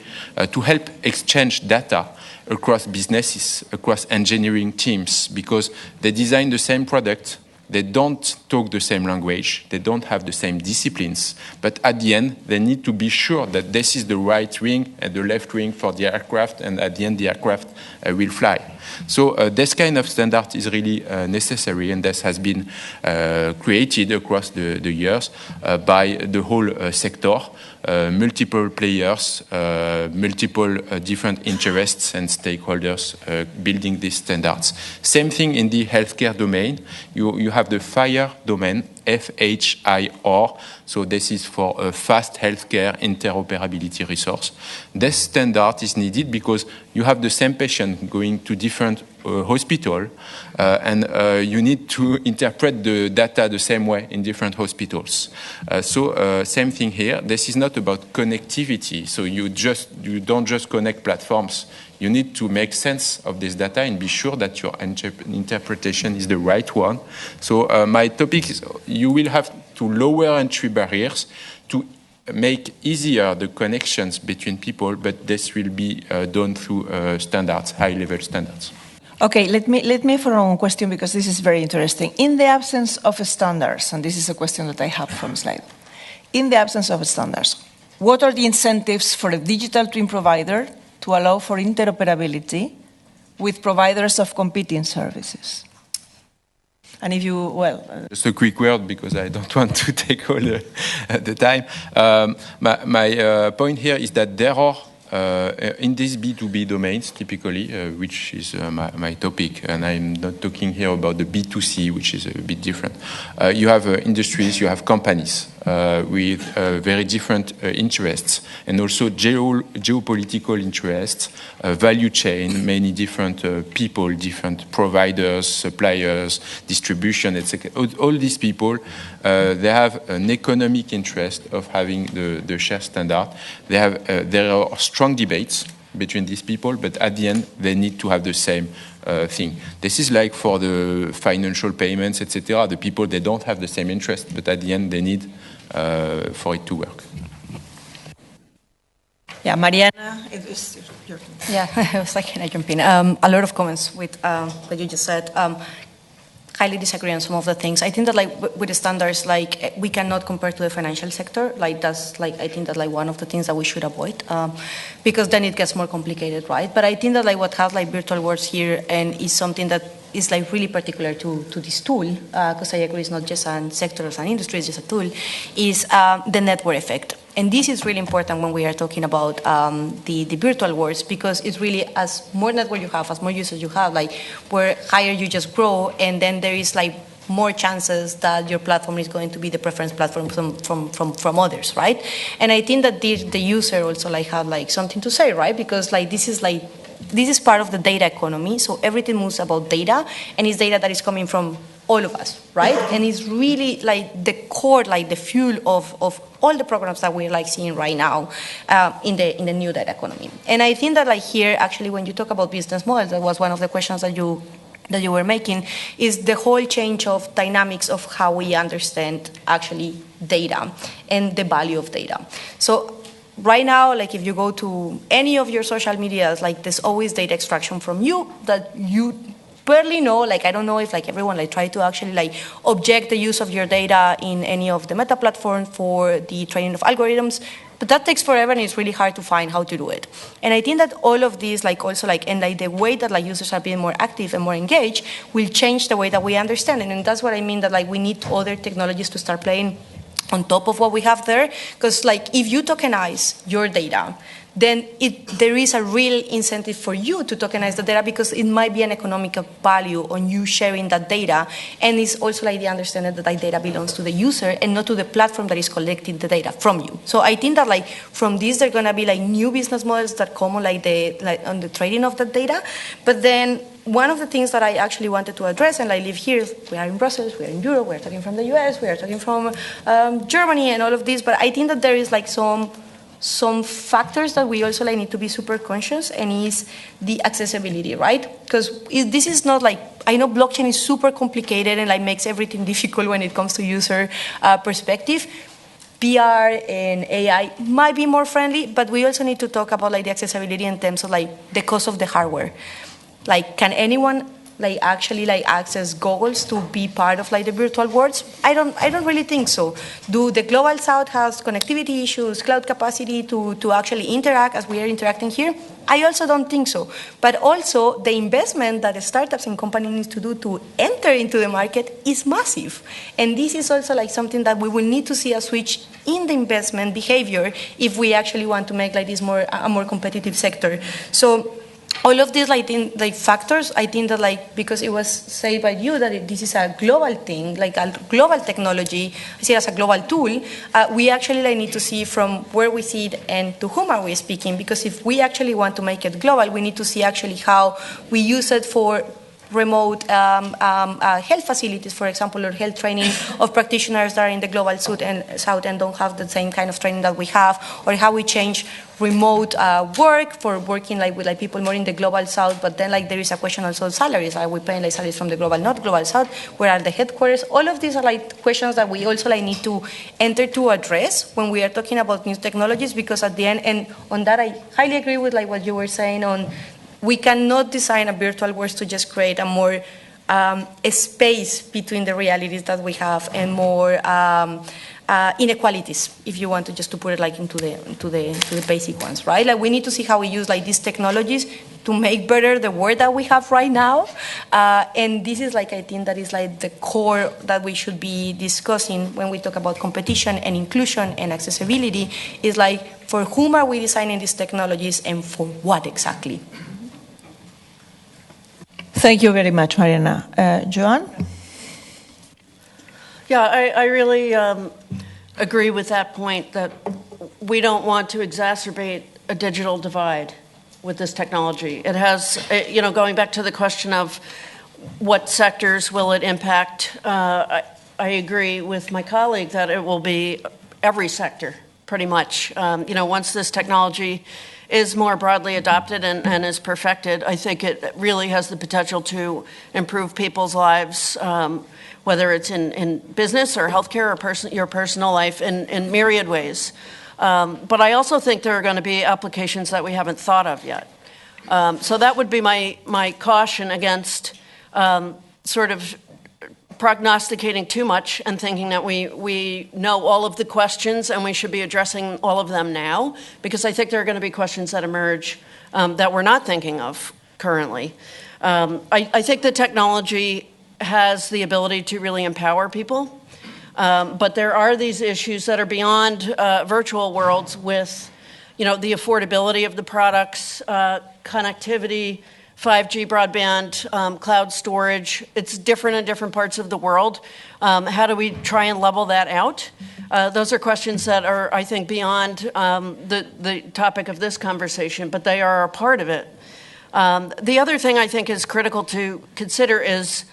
to help exchange data across businesses, across engineering teams, because they design the same product. They don't talk the same language, they don't have the same disciplines, but at the end, they need to be sure that this is the right wing and the left wing for the aircraft, and at the end, the aircraft will fly. So this kind of standard is really necessary, and this has been created across the years by the whole sector, multiple players, multiple different interests and stakeholders building these standards. Same thing in the healthcare domain. You have the FHIR domain, FHIR, so this is for a fast healthcare interoperability resource. This standard is needed because you have the same patient going to different hospital, and you need to interpret the data the same way in different hospitals. So same thing here. This is not about connectivity. So you don't just connect platforms. You need to make sense of this data and be sure that your interpretation is the right one. So my topic is you will have to lower entry barriers to make easier the connections between people, but this will be done through standards, high-level standards. Okay, let me follow on question because this is very interesting. In the absence of standards, and this is a question that I have from slide, in the absence of standards, what are the incentives for a digital twin provider to allow for interoperability with providers of competing services? And if you, well... Just a quick word, because I don't want to take all the time. My point here is that there are, in these B2B domains, typically, which is my topic, and I'm not talking here about the B2C, which is a bit different. You have industries, you have companies with very different interests, and also geopolitical interests, value chain, many different people, different providers, suppliers, distribution, etc. All these people, they have an economic interest of having the share standard. There are strong debates between these people, but at the end, they need to have the same thing. This is like for the financial payments, etc. The people, they don't have the same interest, but at the end, they need for it to work. Yeah, Mariana, it is your turn. Yeah, I was like, can I jump in? A lot of comments with what you just said. Highly disagree on some of the things. I think that like with the standards, like we cannot compare to the financial sector. Like that's like I think that like one of the things that we should avoid because then it gets more complicated, right? But I think that like what has like virtual worlds here and is something that is like really particular to this tool because I agree it's not just a sector or an industry, it's just a tool. Is the network effect. And this is really important when we are talking about the virtual worlds because it's really as more network you have, as more users you have, like where higher you just grow, and then there is like more chances that your platform is going to be the preference platform from others, right? And I think that the user also like have like something to say, right? Because like this is part of the data economy, so everything moves about data, and it's data that is coming from all of us, right? And it's really like the core, like the fuel of all the programs that we're like seeing right now in the new data economy. And I think that like here, actually, when you talk about business models, that was one of the questions that you were making, is the whole change of dynamics of how we understand actually data and the value of data. So right now, like if you go to any of your social medias, like there's always data extraction from you that you barely know. Like I don't know if like everyone like try to actually like object the use of your data in any of the meta platforms for the training of algorithms, but that takes forever and it's really hard to find how to do it. And I think that all of these like also like and like the way that like users are being more active and more engaged will change the way that we understand it. And that's what I mean that like we need other technologies to start playing on top of what we have there, because like if you tokenize your data, then there is a real incentive for you to tokenize the data because it might be an economic value on you sharing that data, and it's also like the understanding that that data belongs to the user and not to the platform that is collecting the data from you. So I think that like from this there are gonna be like new business models that come on like on the trading of that data, but then one of the things that I actually wanted to address, and I live here, we are in Brussels, we are in Europe, we are talking from the US, we are talking from Germany and all of this, but I think that there is like some factors that we also like need to be super conscious, and is the accessibility, right? Because this is not like, I know blockchain is super complicated and like makes everything difficult when it comes to user perspective. PR and AI might be more friendly, but we also need to talk about like the accessibility in terms of like the cost of the hardware. Like, can anyone like actually like access goggles to be part of like the virtual worlds? I don't really think so. Do the global south has connectivity issues, cloud capacity to actually interact as we are interacting here? I also don't think so. But also the investment that the startups and companies need to do to enter into the market is massive. And this is also like something that we will need to see a switch in the investment behavior if we actually want to make like this a more competitive sector. So all of these like factors, I think that like because it was said by you that this is a global thing, like a global technology, I see it as a global tool. We actually like need to see from where we see it and to whom are we speaking. Because if we actually want to make it global, we need to see actually how we use it for remote health facilities, for example, or health training of practitioners that are in the global south and don't have the same kind of training that we have, or how we change remote work for working like with like people more in the global south. But then like there is a question also of salaries. Are we paying like salaries from the global north, global south? Where are the headquarters? All of these are like questions that we also like need to enter to address when we are talking about new technologies, because at the end, and on that I highly agree with like what you were saying on, we cannot design a virtual world to just create a more a space between the realities that we have and more inequalities, if you want to just to put it like into the basic ones, right? Like we need to see how we use like these technologies to make better the world that we have right now. And this is like, I think that is like the core that we should be discussing when we talk about competition and inclusion and accessibility, is like, for whom are we designing these technologies and for what exactly? Thank you very much, Mariana. Joan? Yeah, I really agree with that point, that we don't want to exacerbate a digital divide with this technology. It has, going back to the question of what sectors will it impact, I agree with my colleague that it will be every sector, pretty much. Once this technology is more broadly adopted and is perfected, I think it really has the potential to improve people's lives, whether it's in business or healthcare or your personal life in myriad ways. But I also think there are going to be applications that we haven't thought of yet. So that would be my caution against sort of prognosticating too much and thinking that we know all of the questions and we should be addressing all of them now, because I think there are going to be questions that emerge that we're not thinking of currently. I think the technology has the ability to really empower people, but there are these issues that are beyond virtual worlds with, the affordability of the products, connectivity, 5G broadband, cloud storage. It's different in different parts of the world. How do we try and level that out? Those are questions that are, I think, beyond the topic of this conversation, but they are a part of it. The other thing I think is critical to consider is,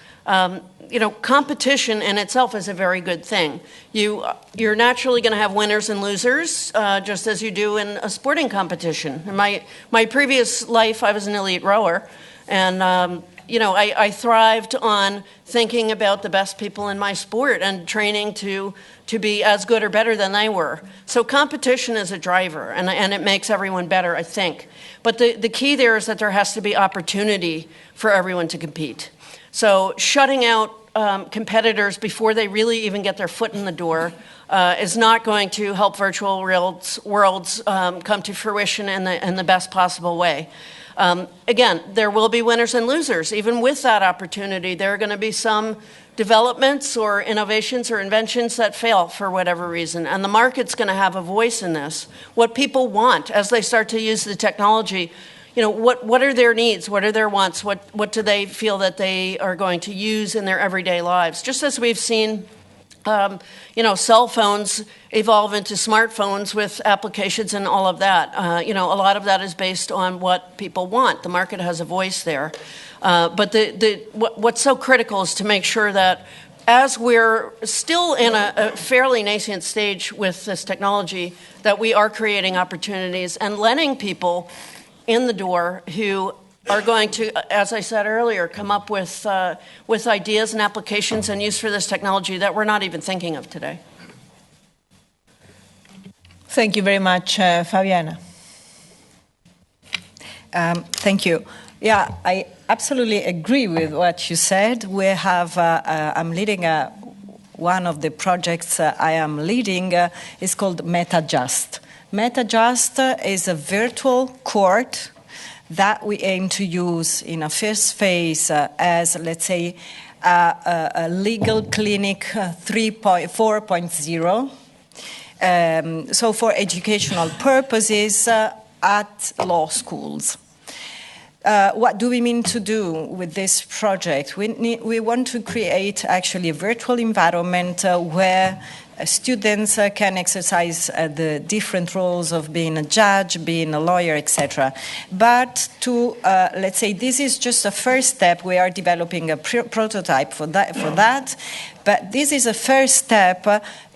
competition in itself is a very good thing. You're naturally going to have winners and losers, just as you do in a sporting competition. In my previous life, I was an elite rower, and I thrived on thinking about the best people in my sport and training to be as good or better than they were. So competition is a driver, and it makes everyone better, I think. But the key there is that there has to be opportunity for everyone to compete. So shutting out competitors before they really even get their foot in the door is not going to help virtual worlds come to fruition in the best possible way. Again, there will be winners and losers. Even with that opportunity, there are going to be some developments or innovations or inventions that fail for whatever reason. And the market's going to have a voice in this. What people want as they start to use the technology, what are their needs? What are their wants? What do they feel that they are going to use in their everyday lives? Just as we've seen, cell phones evolve into smartphones with applications and all of that. A lot of that is based on what people want. The market has a voice there. But what's so critical is to make sure that as we're still in a fairly nascent stage with this technology, that we are creating opportunities and letting people in the door who are going to, as I said earlier, come up with ideas and applications and use for this technology that we're not even thinking of today. Thank you very much, Fabiana. Thank you. Yeah, I absolutely agree with what you said. We have, I'm leading one of the projects I am leading is called MetaJust. MetaJust is a virtual court that we aim to use in a first phase as, let's say, a legal clinic 4.0. So for educational purposes at law schools. What do we mean to do with this project? We want to create actually a virtual environment where students can exercise the different roles of being a judge, being a lawyer, etc. But let's say this is just a first step. We are developing a prototype for that. But this is a first step,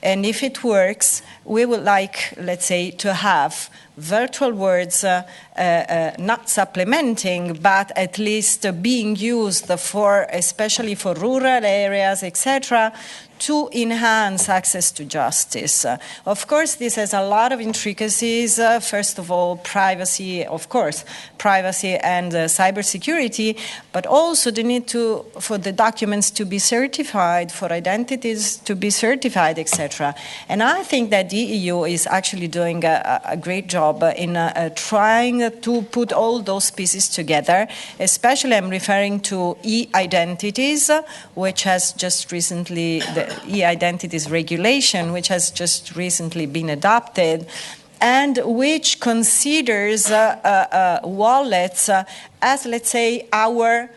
and if it works, we would like, let's say, to have virtual words not supplementing, but at least being used for, especially for rural areas, etc., to enhance access to justice. Of course, this has a lot of intricacies. First of all, privacy, of course, privacy and cybersecurity, but also the need for the documents to be certified, for identities to be certified, etc. And I think that the EU is actually doing a great job in trying to put all those pieces together. Especially, I'm referring to e-identities, which has just recently, the e-identities regulation, which has just recently been adopted, and which considers wallets as, let's say, our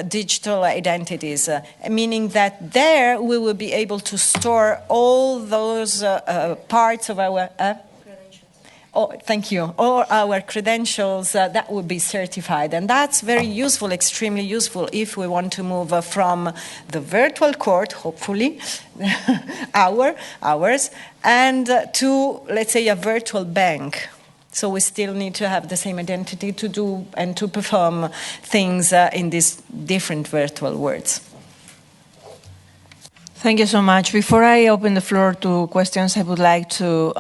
digital identities, meaning that there we will be able to store all those parts of our Oh, thank you. All our credentials that would be certified. And that's very useful, extremely useful, if we want to move from the virtual court, hopefully, ours, and to, let's say, a virtual bank. So we still need to have the same identity to do and to perform things in these different virtual worlds. Thank you so much. Before I open the floor to questions, I would like to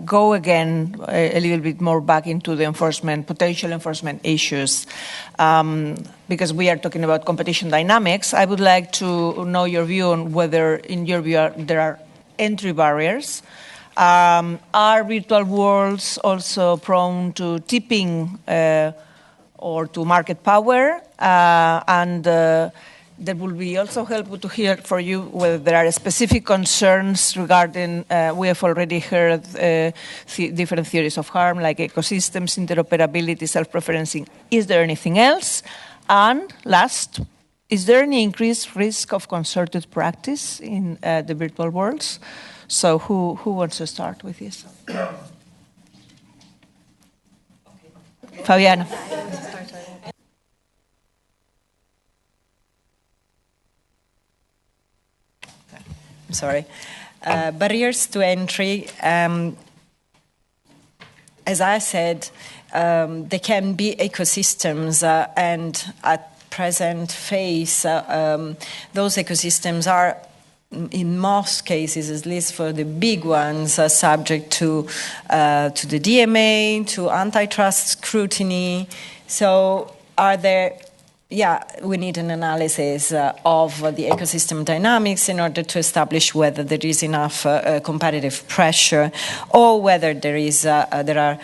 go again a little bit more back into the potential enforcement issues. Because we are talking about competition dynamics, I would like to know your view on whether, in your view, there are entry barriers. Are virtual worlds also prone to tipping or to market power? That will be also helpful to hear for you whether there are specific concerns regarding, we have already heard different theories of harm, like ecosystems, interoperability, self-preferencing. Is there anything else? And last, is there any increased risk of concerted practice in the virtual worlds? So who wants to start with this? Fabiana. Sorry. Barriers to entry, as I said, there can be ecosystems, and at present phase, those ecosystems are, in most cases, at least for the big ones, subject to the DMA, to antitrust scrutiny. So are there... Yeah, we need an analysis of the ecosystem dynamics in order to establish whether there is enough competitive pressure or whether there are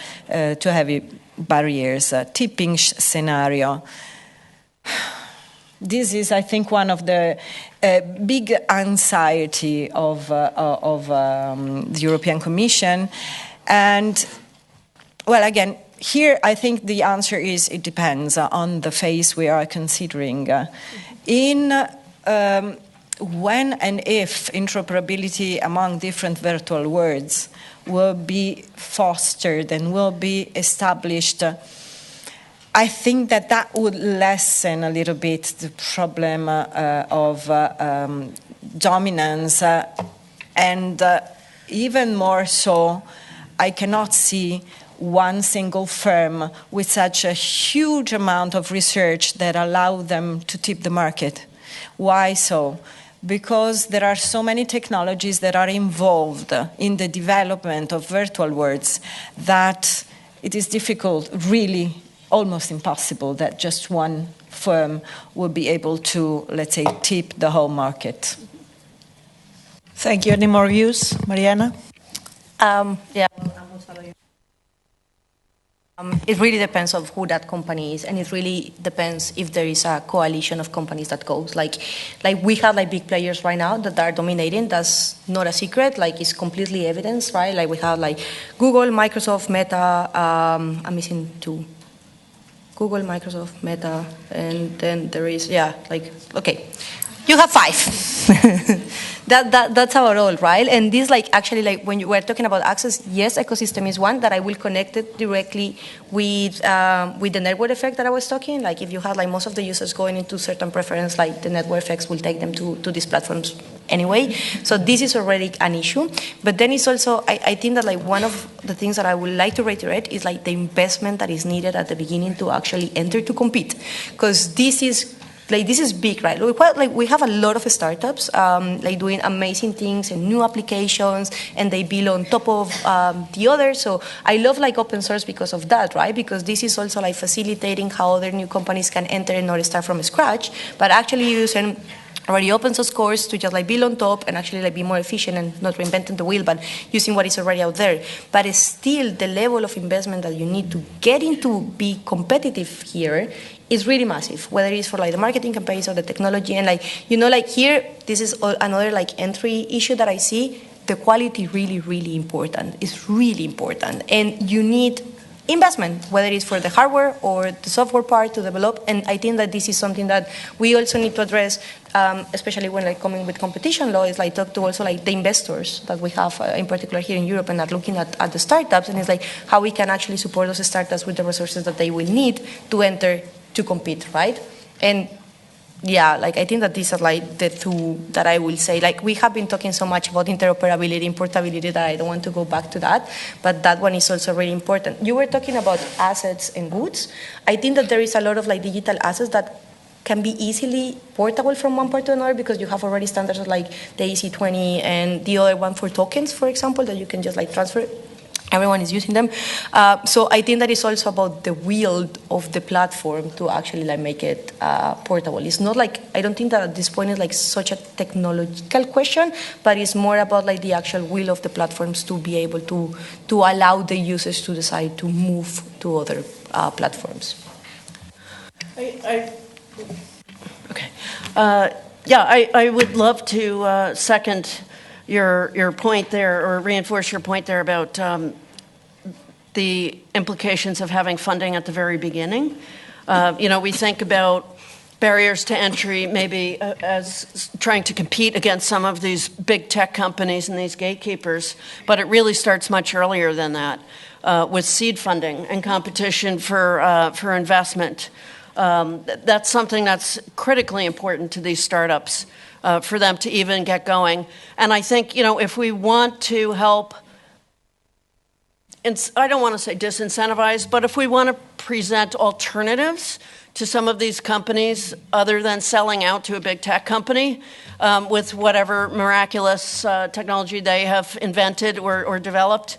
too heavy barriers, tipping scenario. This is, I think, one of the big anxiety of the European Commission. And, well, again, here, I think the answer is it depends on the phase we are considering. When and if interoperability among different virtual worlds will be fostered and will be established, I think that would lessen a little bit the problem of dominance. And even more so, I cannot see one single firm with such a huge amount of research that allow them to tip the market. Why so? Because there are so many technologies that are involved in the development of virtual worlds that it is difficult, really almost impossible, that just one firm will be able to, let's say, tip the whole market. Thank you. Any more views, Mariana? Yeah. It really depends on who that company is, and it really depends if there is a coalition of companies that goes. Like we have big players right now that are dominating. That's not a secret. It's completely evidenced, right? We have Google, Microsoft, Meta. I'm missing two. Google, Microsoft, Meta, and then there is okay. You have 5. That's our role, right? And this, actually, when you were talking about access, yes, ecosystem is one that I will connect it directly with the network effect that I was talking. If you have most of the users going into certain preference, the network effects will take them to these platforms anyway. So this is already an issue. But then it's also, I think that one of the things that I would like to reiterate is the investment that is needed at the beginning to actually enter to compete, because this is like this is big, right? We have a lot of startups like doing amazing things and new applications, and they build on top of the others. So I love like open source because of that, right? Because this is also like facilitating how other new companies can enter and not start from scratch, but actually using already open source course to just like build on top and actually like be more efficient and not reinventing the wheel, but using what is already out there. But still, the level of investment that you need to get into be competitive here is really massive, whether it's for like the marketing campaigns or the technology. And like, you know, like here, this is another like entry issue that I see. The quality really, really important. It's really important. And you need investment, whether it's for the hardware or the software part to develop. And I think that this is something that we also need to address, especially when like coming with competition law, is like talk to also like the investors that we have in particular here in Europe and are looking at the startups, and it's like how we can actually support those startups with the resources that they will need to enter to compete, right? And yeah, like I think that these are like the two that I will say. Like we have been talking so much about interoperability and portability that I don't want to go back to that, but that one is also really important. You were talking about assets and goods. I think that there is a lot of like digital assets that can be easily portable from one part to another because you have already standards like the EC20 and the other one for tokens, for example, that you can just like transfer. Everyone is using them. So I think that it's also about the will of the platform to actually like make it portable. It's not like, I don't think that at this point it's like such a technological question, but it's more about like the actual will of the platforms to be able to allow the users to decide to move to other platforms. Okay. I would love to second your point there, or reinforce your point there about the implications of having funding at the very beginning. We think about barriers to entry maybe as trying to compete against some of these big tech companies and these gatekeepers, but it really starts much earlier than that with seed funding and competition for investment. That's something that's critically important to these startups. For them to even get going. And I think, if we want to help, I don't want to say disincentivize, but if we want to present alternatives to some of these companies other than selling out to a big tech company with whatever miraculous technology they have invented or developed,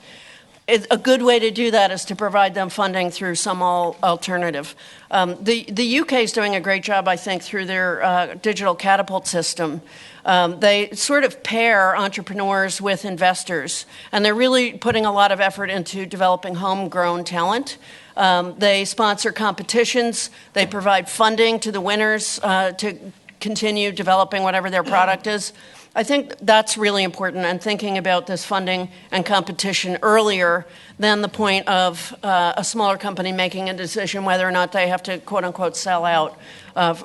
a good way to do that is to provide them funding through some alternative. The UK is doing a great job, I think, through their digital catapult system. They sort of pair entrepreneurs with investors, and they're really putting a lot of effort into developing homegrown talent. They sponsor competitions. They provide funding to the winners to continue developing whatever their product is. I think that's really important, and thinking about this funding and competition earlier than the point of a smaller company making a decision whether or not they have to quote unquote sell out,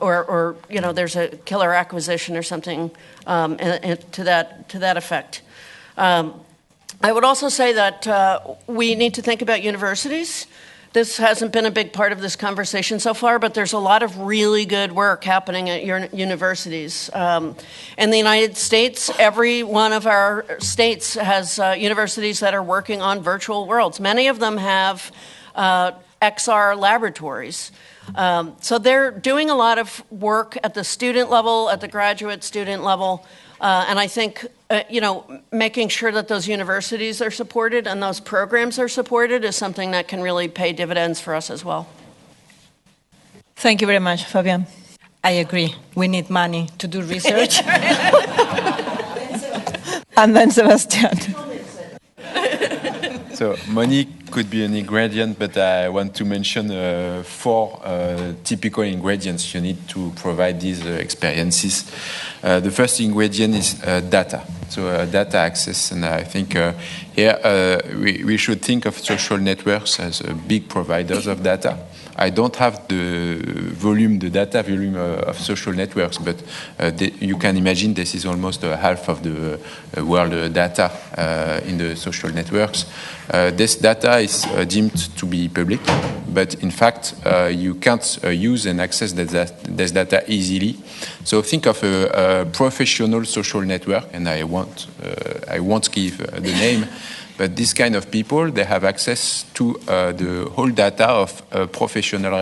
or there's a killer acquisition or something to that effect. I would also say that we need to think about universities. This hasn't been a big part of this conversation so far, but there's a lot of really good work happening at universities. In the United States, every one of our states has universities that are working on virtual worlds. Many of them have XR laboratories. So they're doing a lot of work at the student level, at the graduate student level, and I think making sure that those universities are supported and those programs are supported is something that can really pay dividends for us as well. Thank you very much, Fabian. I agree. We need money to do research. And then Sebastian. So money could be an ingredient, but I want to mention 4 typical ingredients you need to provide these experiences. The first ingredient is data, so data access. And I think here we should think of social networks as big providers of data. I don't have the data volume of social networks, but you can imagine this is almost half of the world data in the social networks. This data is deemed to be public, but in fact, you can't use and access this data easily. So think of a professional social network, and I won't give the name, But this kind of people, they have access to the whole data of a professional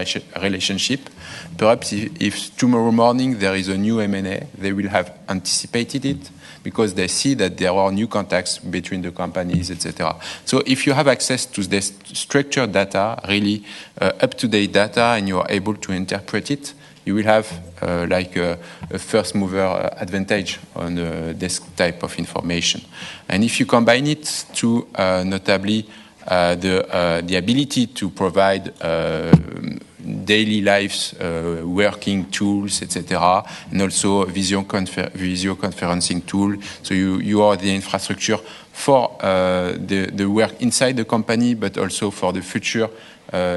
relationship. Perhaps if tomorrow morning there is a new M&A, they will have anticipated it because they see that there are new contacts between the companies, etc. So if you have access to this structured data, really up-to-date data, and you are able to interpret it, you will have like a first mover advantage on this type of information. And if you combine it to notably the ability to provide daily lives, working tools, etc., and also video conferencing tool. So you are the infrastructure for the work inside the company, but also for the future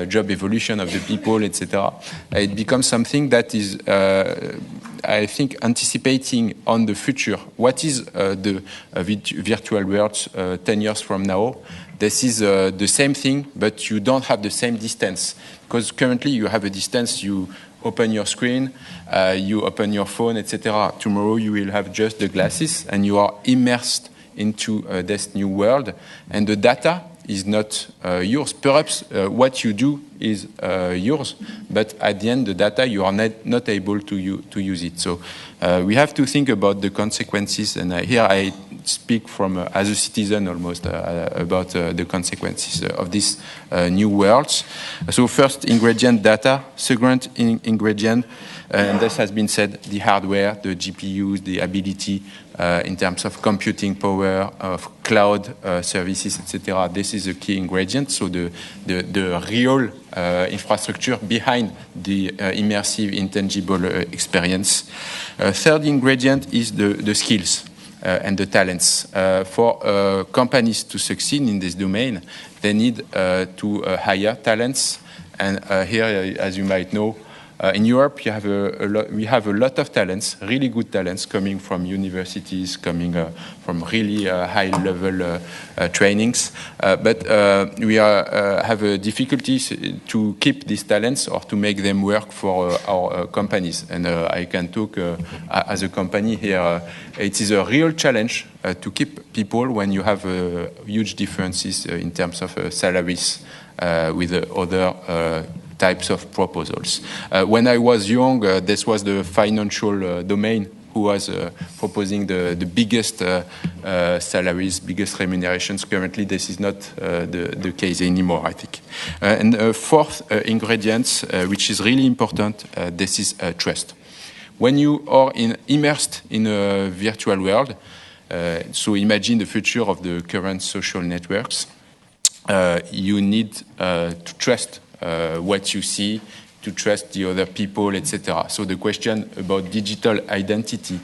job evolution of the people, etc. It becomes something that is, I think, anticipating on the future. What is the virtual world 10 years from now? This is the same thing, but you don't have the same distance. Because currently you have a distance, you open your screen, you open your phone, etc. Tomorrow you will have just the glasses and you are immersed into this new world. And the data is not yours. Perhaps what you do is yours, but at the end the data, you are not able to use it. So we have to think about the consequences, and here I speak from as a citizen almost about the consequences of this new world. So first ingredient, data. Second ingredient, and this has been said, the hardware, the GPUs, the ability in terms of computing power, of cloud services, etc. This is a key ingredient. So the real infrastructure behind the immersive, intangible experience. Third ingredient is the skills and the talents. For companies to succeed in this domain, they need to hire talents. And here, as you might know, in Europe, we have a lot of talents, really good talents, coming from universities, coming from really high-level trainings. But we have a difficulty to keep these talents or to make them work for our companies. And I can talk as a company here. It is a real challenge to keep people when you have huge differences in terms of salaries with other types of proposals. When I was young, this was the financial domain who was proposing the biggest salaries, biggest remunerations. Currently, this is not the case anymore, I think. And fourth ingredient, which is really important, this is trust. When you are immersed in a virtual world, so imagine the future of the current social networks, you need to trust what you see, to trust the other people, etc. So the question about digital identity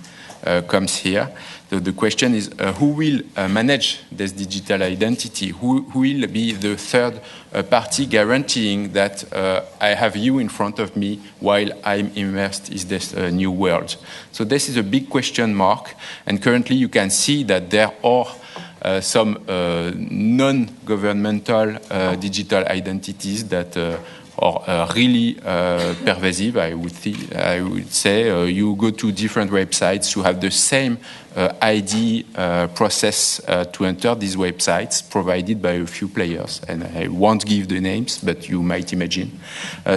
comes here. So the question is, who will manage this digital identity? Who will be the third party guaranteeing that I have you in front of me while I'm immersed in this new world? So this is a big question mark. And currently you can see that there are some non-governmental digital identities that are really pervasive, I would say. You go to different websites, you have the same ID process to enter these websites provided by a few players. And I won't give the names, but you might imagine.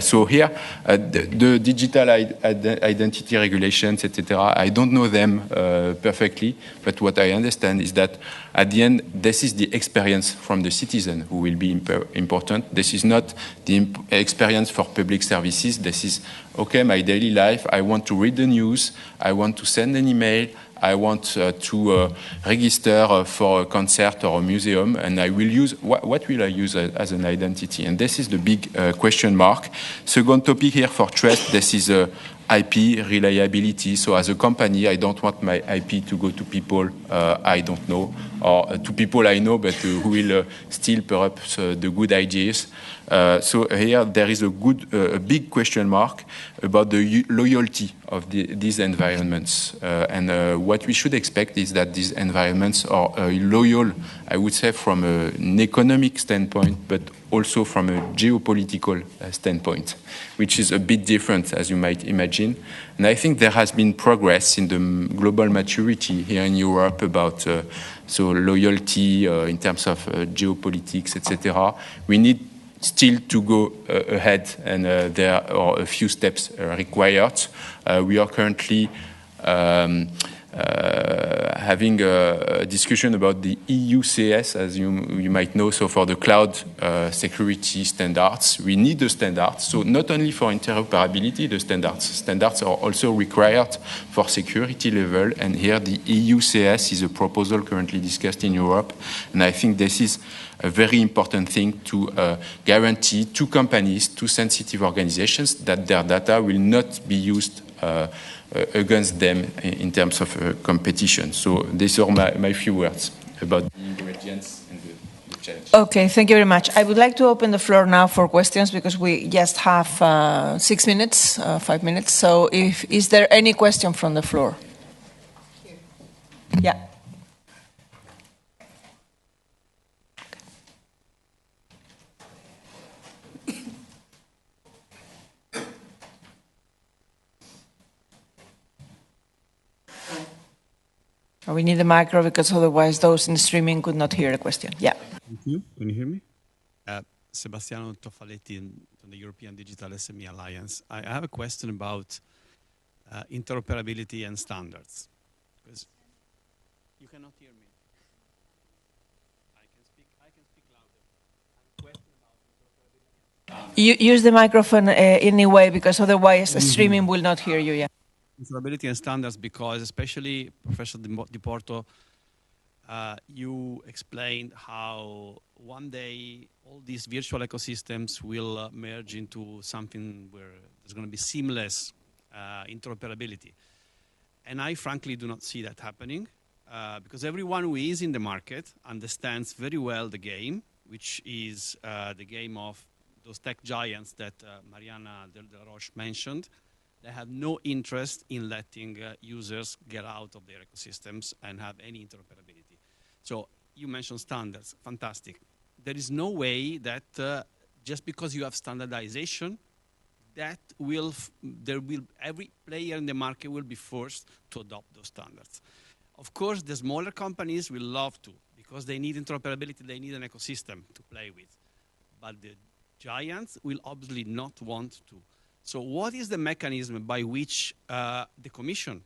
So here, the digital identity regulations, etc., I don't know them perfectly, but what I understand is that at the end, this is the experience from the citizen who will be important. This is not the experience for public services. This is, okay, my daily life, I want to read the news, I want to send an email, I want to register for a concert or a museum, and I will use, what will I use as an identity? And this is the big question mark. Second topic here for trust, this is IP reliability. So as a company, I don't want my IP to go to people I don't know, or to people I know, but who will steal perhaps the good ideas. So here there is a big question mark about the loyalty of these environments. And what we should expect is that these environments are loyal I would say, from an economic standpoint, but also from a geopolitical standpoint, which is a bit different, as you might imagine. And I think there has been progress in the global maturity here in Europe about so loyalty in terms of geopolitics, etc. We need still to go ahead, and there are a few steps required. We are currently having a discussion about the EU CS, as you might know, so for the cloud security standards. We need the standards, so not only for interoperability, the standards are also required for security level, and here the EU CS is a proposal currently discussed in Europe, and I think this is a very important thing to guarantee to companies, to sensitive organizations, that their data will not be used against them in terms of competition. So these are my few words about the ingredients and the challenge. Okay, thank you very much. I would like to open the floor now for questions because we just have 6 minutes, 5 minutes. So is there any question from the floor? Yeah. We need a micro because otherwise those in streaming could not hear the question. Yeah. Thank you. Can you hear me? Sebastiano Toffaletti from the European Digital SME Alliance. I have a question about interoperability and standards. Because you cannot hear me. I can speak louder. Use the microphone anyway because otherwise the streaming will not hear you. Yeah. Interoperability and standards, because especially Professor Di Porto, you explained how one day all these virtual ecosystems will merge into something where there's going to be seamless interoperability. And I frankly do not see that happening because everyone who is in the market understands very well the game, which is the game of those tech giants that Mariana Del Roche mentioned. They have no interest in letting users get out of their ecosystems and have any interoperability. So you mentioned standards, fantastic. There is no way that just because you have standardization, that every player in the market will be forced to adopt those standards. Of course, the smaller companies will love to because they need interoperability, they need an ecosystem to play with. But the giants will obviously not want to. So what is the mechanism by which the Commission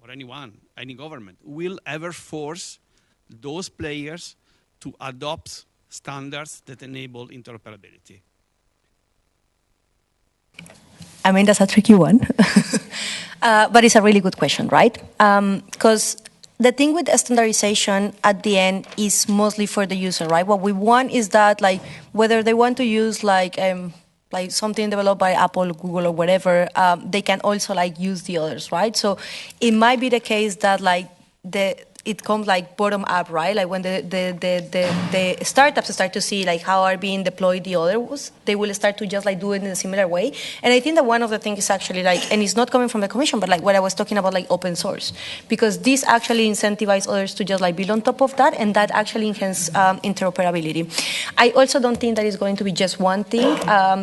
or anyone, any government, will ever force those players to adopt standards that enable interoperability? I mean, that's a tricky one. But it's a really good question, right? Because the thing with standardization at the end is mostly for the user, right? What we want is that, like, whether they want to use like something developed by Apple, Google, or whatever, they can also like use the others, right? So it might be the case that like it comes like bottom up, right? Like when the startups start to see like how are being deployed the others, they will start to just like do it in a similar way. And I think that one of the things is actually like, and it's not coming from the Commission, but like what I was talking about, like open source, because this actually incentivizes others to just like build on top of that, and that actually enhances interoperability. I also don't think that it's going to be just one thing,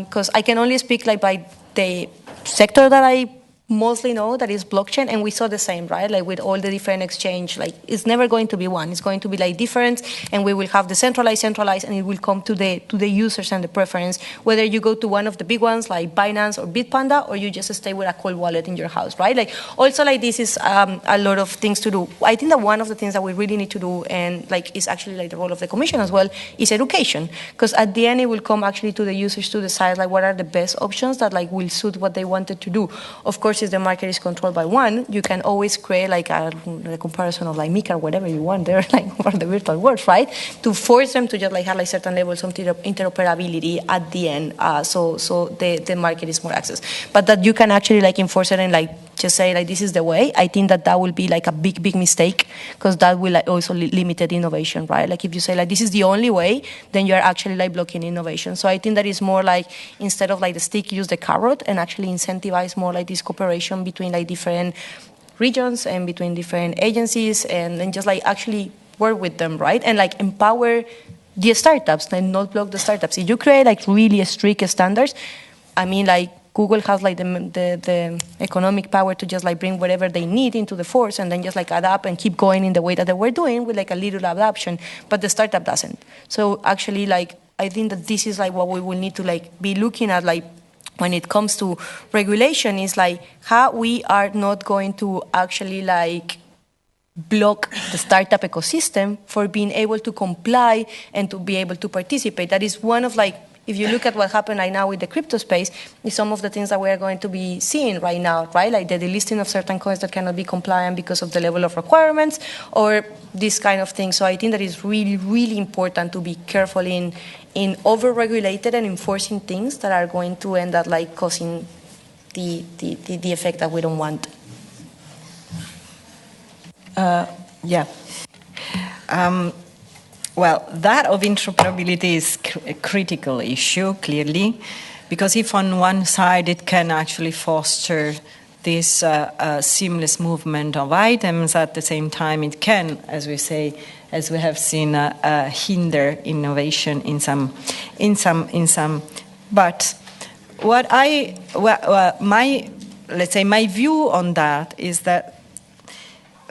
because I can only speak like by the sector that I mostly know, that is blockchain, and we saw the same, right? Like with all the different exchange, like it's never going to be one. It's going to be like different, and we will have the centralized, and it will come to the users and the preference, whether you go to one of the big ones like Binance or Bitpanda, or you just stay with a cold wallet in your house, right? Like also like this is a lot of things to do. I think that one of the things that we really need to do, and like is actually like the role of the Commission as well, is education, because at the end it will come actually to the users to decide like what are the best options that like will suit what they wanted to do. Of course, if the market is controlled by one, you can always create like a comparison of like Mika or whatever you want there, like for the virtual worlds, right? To force them to just like have like certain levels of interoperability at the end, so the market is more access. But that you can actually like enforce it and like just say like this is the way. I think that will be like a big mistake, because that will like also limit innovation, right? Like if you say like this is the only way, then you are actually like blocking innovation. So I think that is more like instead of like the stick, use the carrot and actually incentivize more like this cooperation between like different regions and between different agencies, and then just like actually work with them, right? And like empower the startups and not block the startups. If you create like really strict standards, I mean, like Google has like the economic power to just like bring whatever they need into the force and then just like adapt and keep going in the way that they were doing with like a little adaptation, but the startup doesn't. So actually, like, I think that this is like what we will need to like be looking at, like, when it comes to regulation, is like how we are not going to actually like block the startup ecosystem for being able to comply and to be able to participate. That is one of like, if you look at what happened right now with the crypto space, is some of the things that we are going to be seeing right now, right? Like the delisting of certain coins that cannot be compliant because of the level of requirements or this kind of thing. So I think that it's really, really important to be careful in over-regulated and enforcing things that are going to end up like causing the effect that we don't want. Yeah. Well, that of interoperability is a critical issue, clearly, because if on one side it can actually foster this seamless movement of items, at the same time it can, as we say, as we have seen, hinder innovation in some. But what my view on that is that,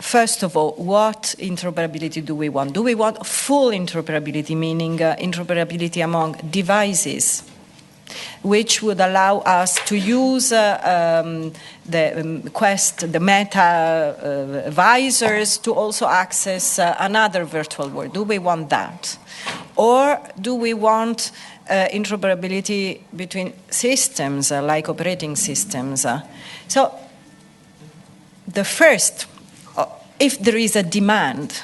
first of all, what interoperability do we want? Do we want full interoperability, meaning interoperability among devices, which would allow us to use the Quest, the Meta visors to also access another virtual world? Do we want that? Or do we want interoperability between systems, like operating systems? So the first, if there is a demand,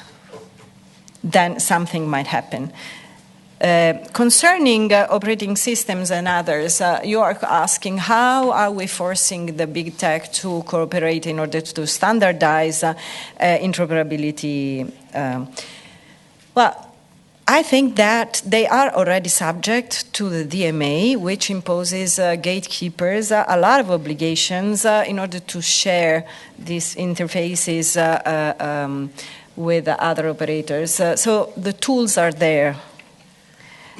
then something might happen. Concerning operating systems and others, you are asking how are we forcing the big tech to cooperate in order to standardize interoperability? Well, I think that they are already subject to the DMA, which imposes gatekeepers a lot of obligations in order to share these interfaces with other operators. So the tools are there.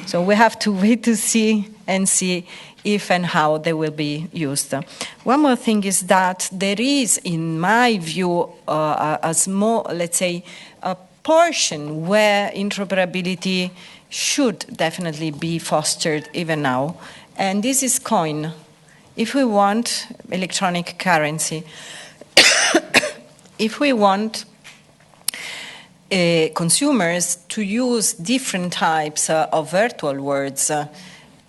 So we have to wait to see if and how they will be used. One more thing is that there is, in my view, a small, let's say, a portion where interoperability should definitely be fostered even now, and this is coin. If we want electronic currency, if we want consumers to use different types of virtual worlds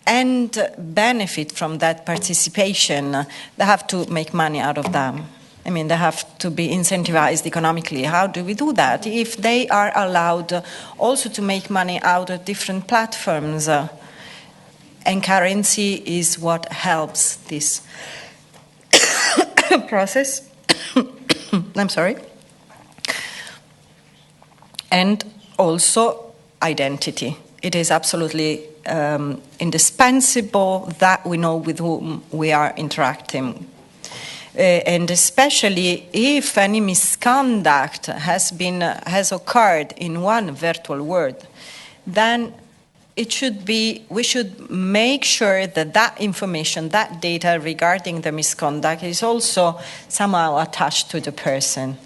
and benefit from that participation, they have to make money out of them. I mean, they have to be incentivized economically. How do we do that? If they are allowed also to make money out of different platforms, and currency is what helps this process. I'm sorry. And also identity. It is absolutely indispensable that we know with whom we are interacting. And especially if any misconduct has occurred in one virtual world, then we should make sure that that information, that data regarding the misconduct is also somehow attached to the person.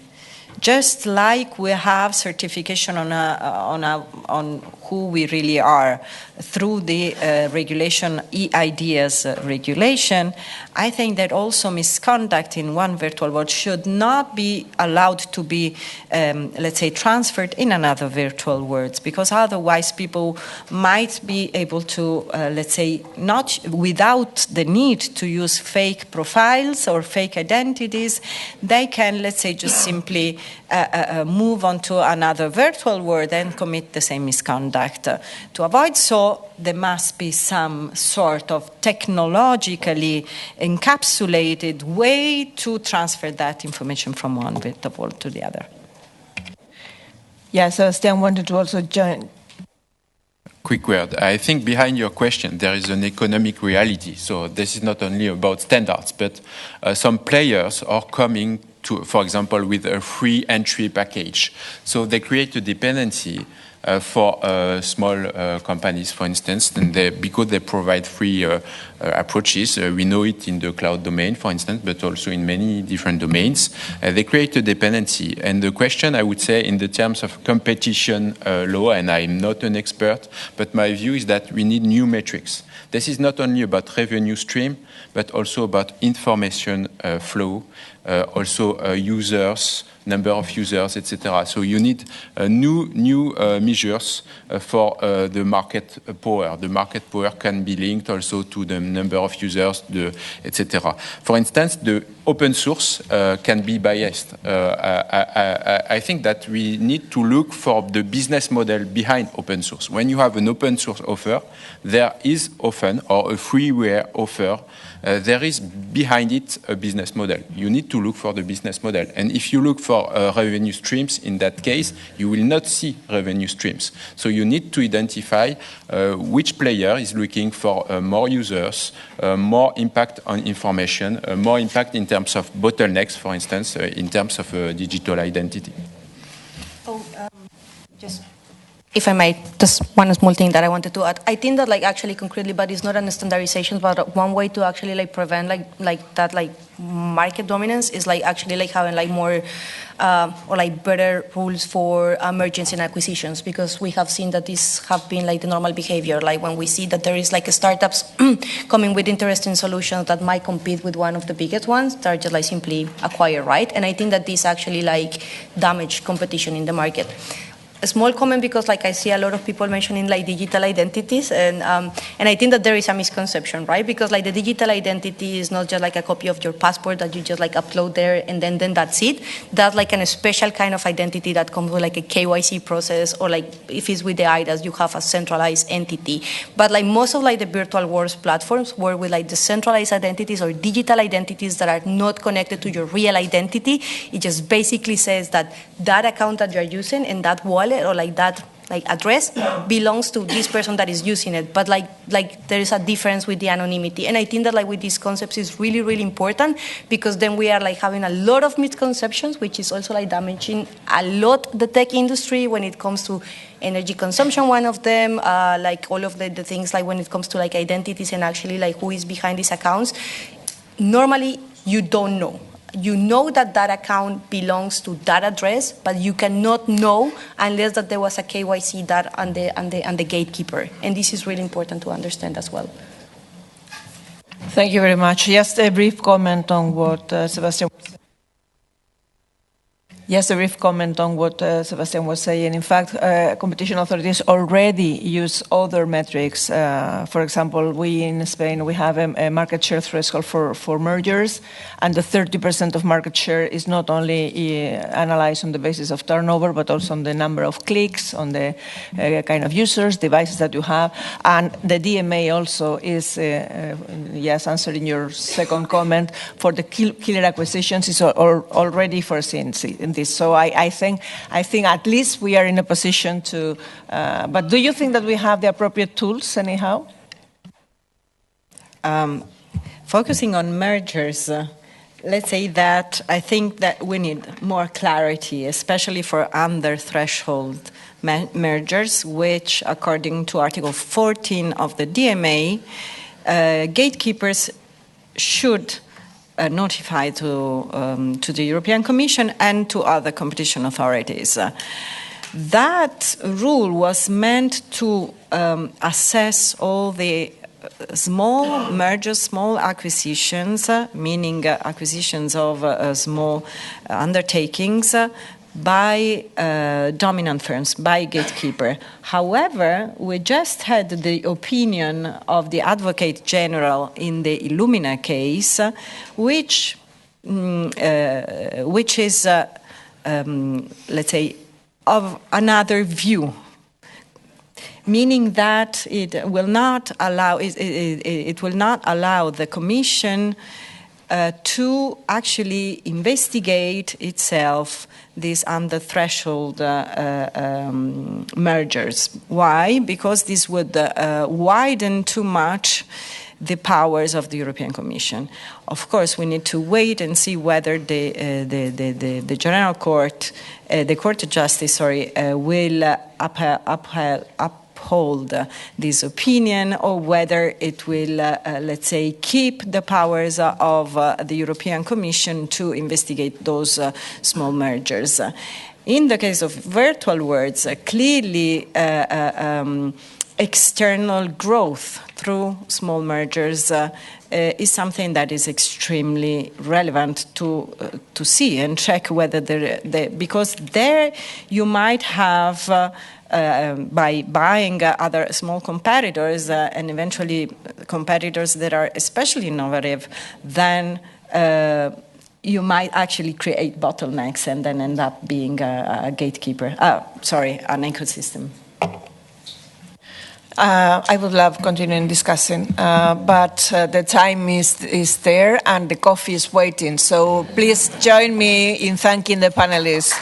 Just like we have certification on who we really are through the regulation, e-ideas regulation, I think that also misconduct in one virtual world should not be allowed to be, let's say, transferred in another virtual world, because otherwise people might be able to, let's say, not without the need to use fake profiles or fake identities, they can, let's say, just simply move on to another virtual world and commit the same misconduct. To avoid so, there must be some sort of technologically encapsulated way to transfer that information from one virtual world to the other. Yeah, Sebastian wanted to also join. Quick word. I think behind your question there is an economic reality. So this is not only about standards, but some players are coming for example, with a free entry package. So they create a dependency for small companies, for instance, and because they provide free approaches. We know it in the cloud domain, for instance, but also in many different domains. They create a dependency. And the question, I would say, in the terms of competition law, and I'm not an expert, but my view is that we need new metrics. This is not only about revenue stream, but also about information flow, also users, number of users, etc. So you need new measures for the market power. The market power can be linked also to the number of users, etc. For instance, the open source can be biased. I think that we need to look for the business model behind open source. When you have an open source offer, there is often, or a freeware offer, there is behind it a business model. You need to look for the business model. And if you look for revenue streams, in that case, you will not see revenue streams. So you need to identify which player is looking for more users, more impact on information, more impact in terms of bottlenecks, for instance, in terms of digital identity. Just if I might, just one small thing that I wanted to add. I think that actually concretely, but it's not a standardization, but one way to actually prevent that market dominance is actually having more or better rules for mergers and acquisitions, because we have seen that these have been the normal behavior. When we see that there is startups coming with interesting solutions that might compete with one of the biggest ones, they're just simply acquired, right? And I think that this actually damage competition in the market. A small comment, because I see a lot of people mentioning digital identities, and I think that there is a misconception, right? Because the digital identity is not just a copy of your passport that you just upload there and then that's it. That's a special kind of identity that comes with a KYC process, or if it's with the IDAS, you have a centralized entity. But most of the virtual worlds platforms work with the centralized identities or digital identities that are not connected to your real identity. It just basically says that account that you're using and that wallet or that address belongs to this person that is using it, but there is a difference with the anonymity. And I think that with these concepts is really, really important, because then we are having a lot of misconceptions, which is also damaging a lot the tech industry when it comes to energy consumption, one of them, all of the things when it comes to identities and actually who is behind these accounts. Normally you don't know. You know that account belongs to that address, but you cannot know unless that there was a KYC that and the gatekeeper. And this is really important to understand as well. Thank you very much. Just a brief comment on what Sebastian was saying. Yes, a brief comment on what Sebastian was saying. In fact, competition authorities already use other metrics. For example, we in Spain, we have a market share threshold for mergers, and the 30% of market share is not only analyzed on the basis of turnover, but also on the number of clicks, on the kind of users, devices that you have. And the DMA also is, yes, answering your second comment, for the killer acquisitions is already foreseen in this. So I think at least we are in a position to, but do you think that we have the appropriate tools anyhow? Focusing on mergers, let's say that I think that we need more clarity, especially for under-threshold mergers, which, according to Article 14 of the DMA, gatekeepers should notify to the European Commission and to other competition authorities. That rule was meant to assess all the small mergers, small acquisitions, meaning acquisitions of small undertakings by dominant firms, by gatekeeper. However, we just had the opinion of the Advocate General in the Illumina case, which is, let's say, of another view, meaning that it will not allow the Commission to actually investigate itself these under-threshold mergers. Why? Because this would widen too much the powers of the European Commission. Of course, we need to wait and see whether the General Court, the Court of Justice, will uphold this opinion, or whether it will, let's say, keep the powers of the European Commission to investigate those small mergers. In the case of virtual words, clearly external growth through small mergers is something that is extremely relevant to see and check whether because there you might have by buying other small competitors and eventually competitors that are especially innovative, then you might actually create bottlenecks and then end up being a gatekeeper. An ecosystem. I would love continuing discussing, but the time is there and the coffee is waiting. So please join me in thanking the panelists.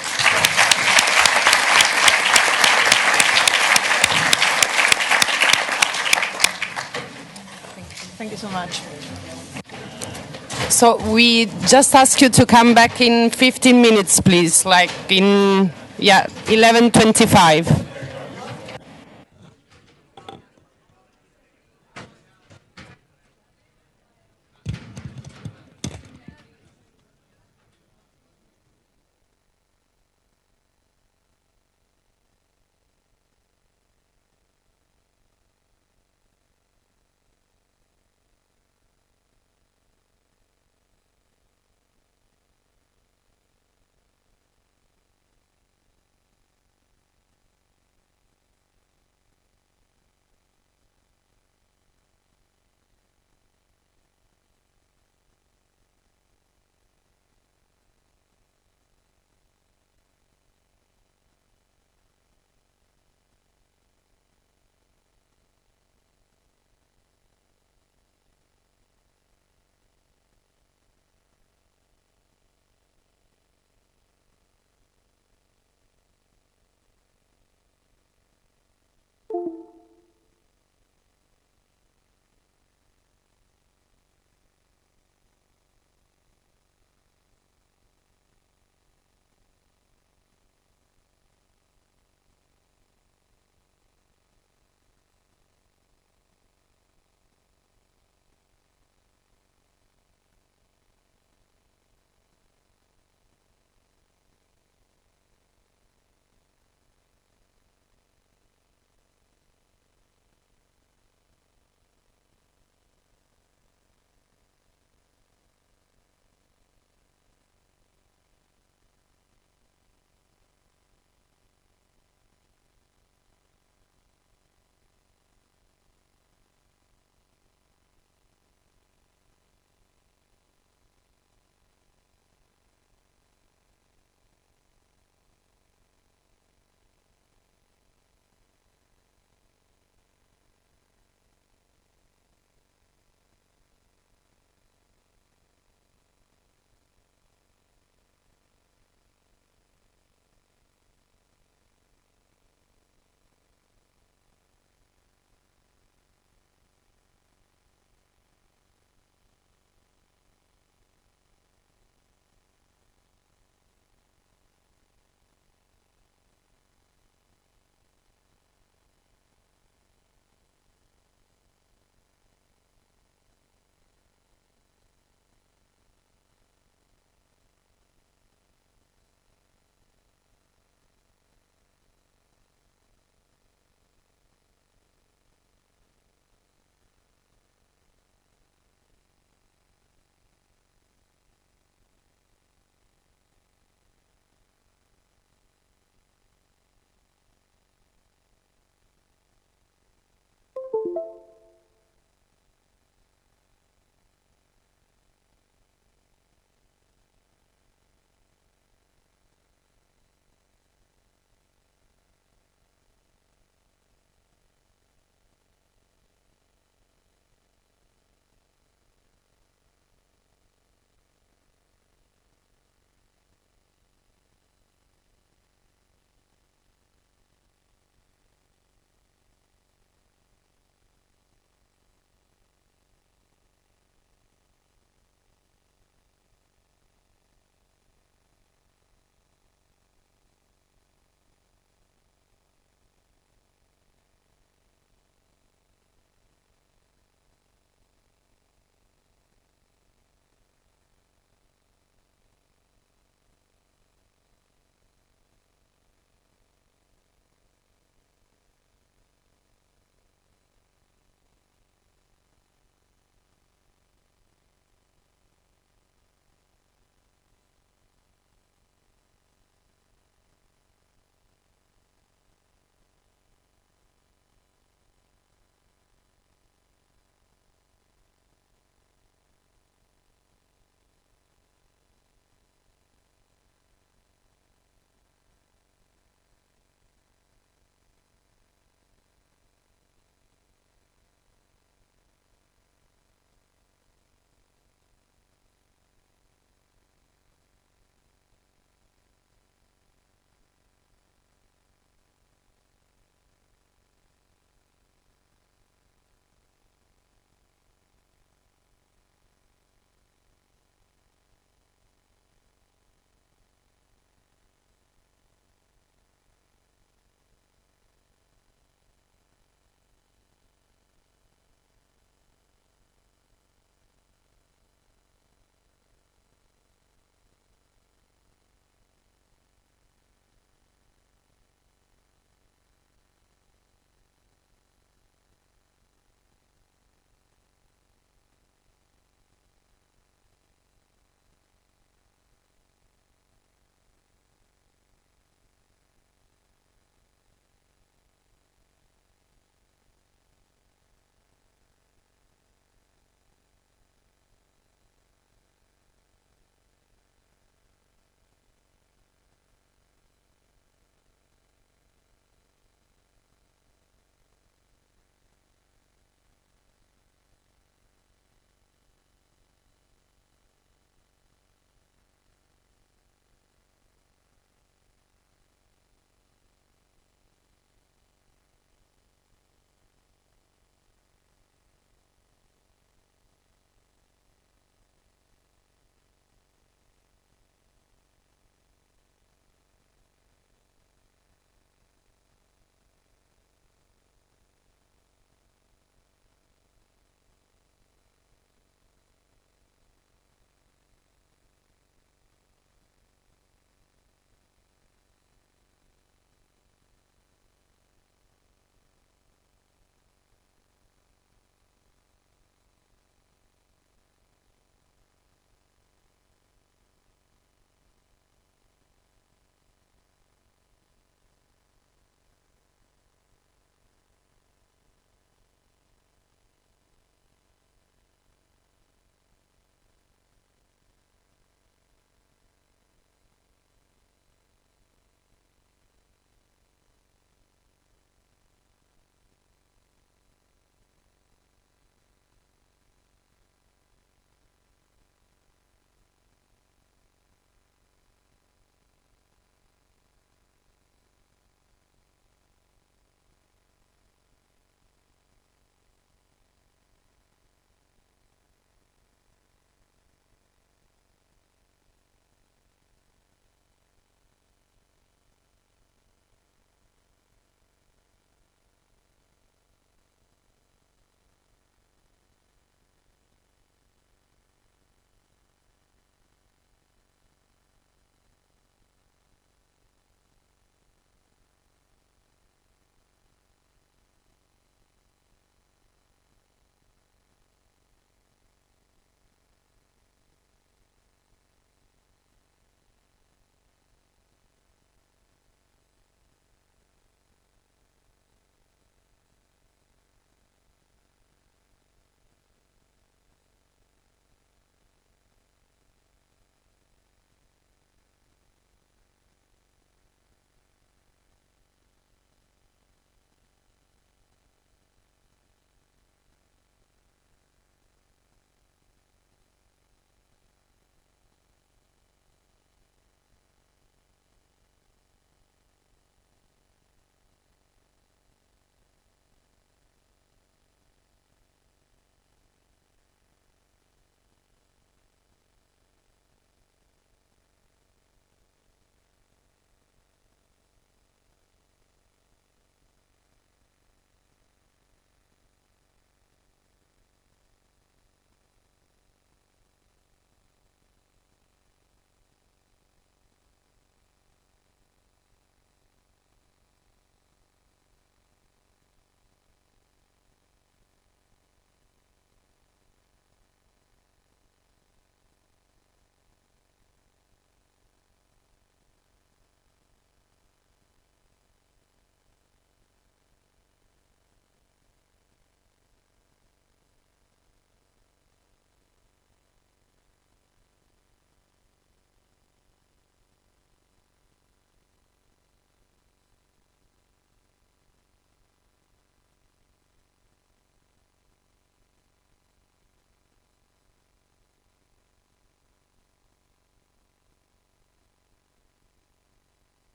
Thank you so much. So we just ask you to come back in 15 minutes, please, like in 11:25.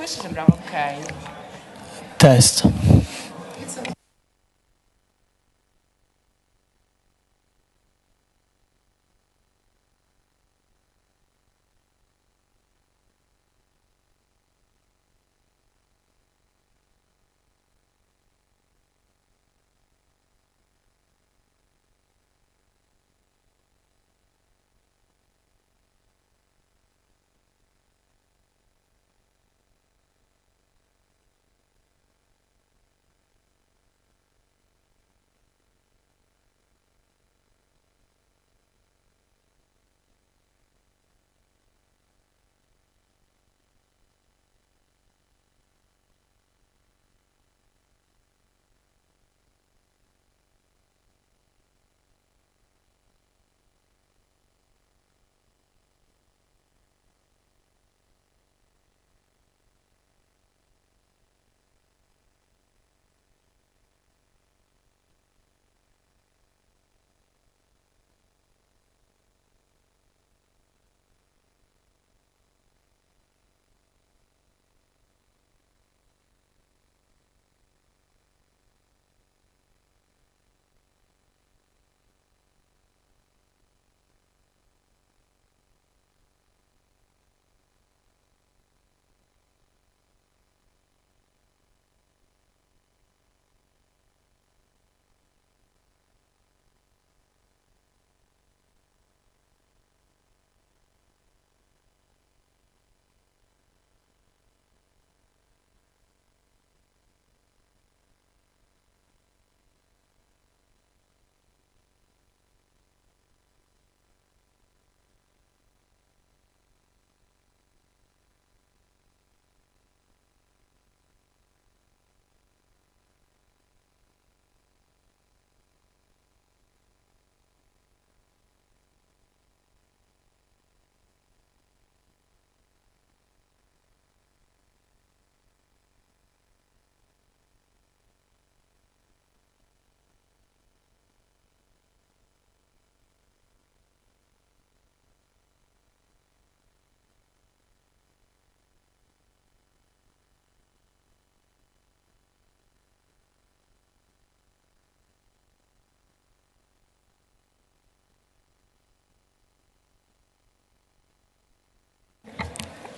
questo sembrava ok. Test.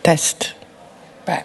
Test. Beh.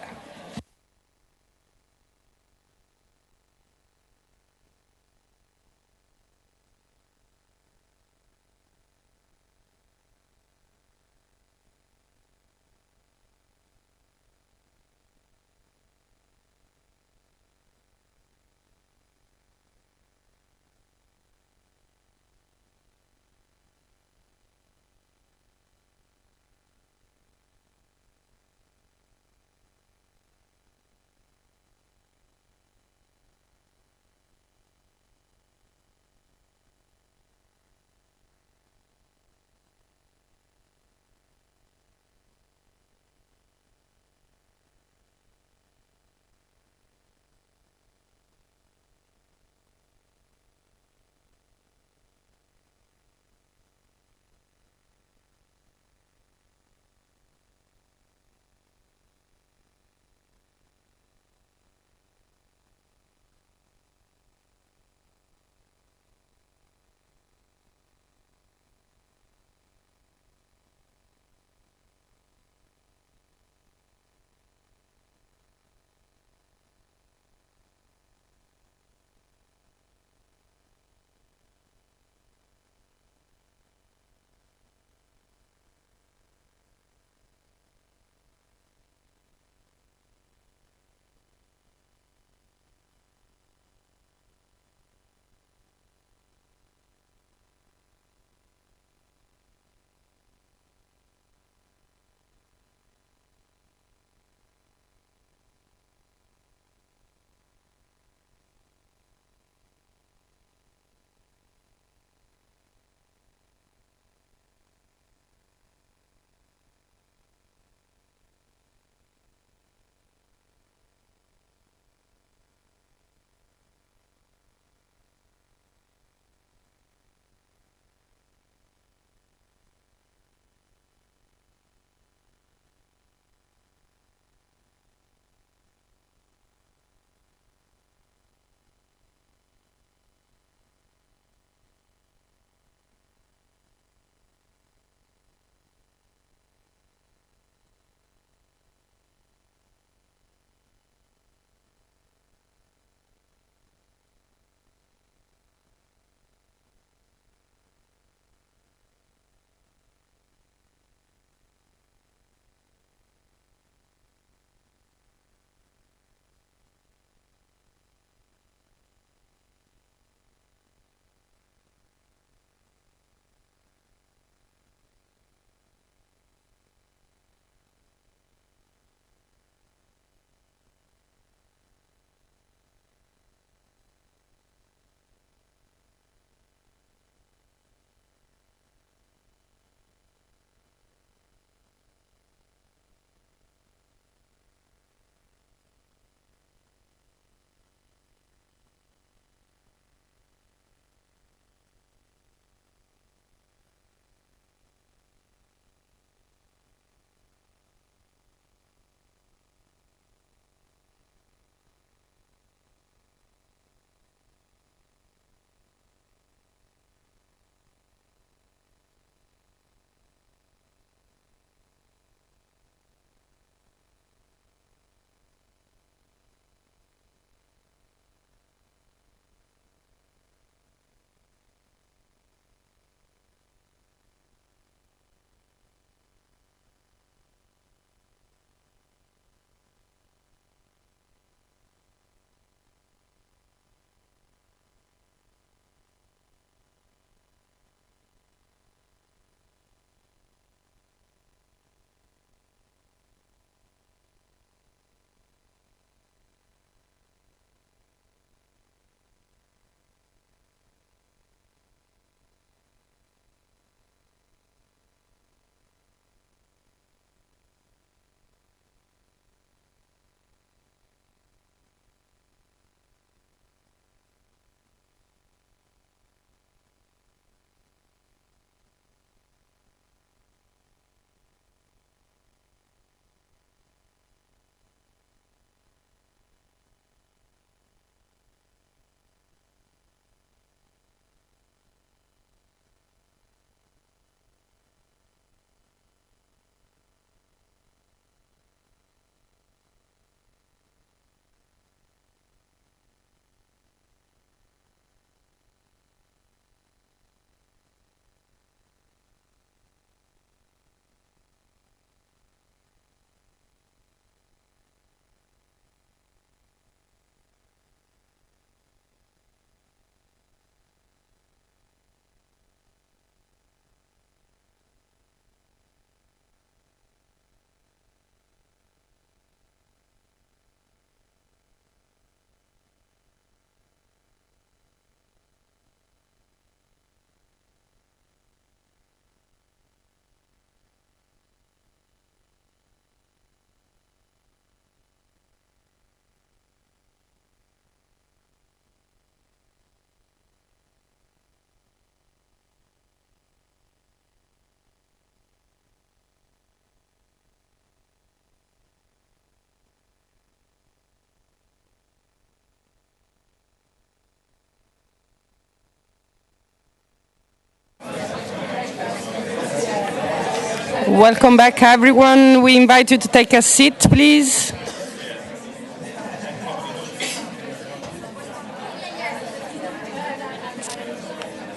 Welcome back, everyone. We invite you to take a seat, please.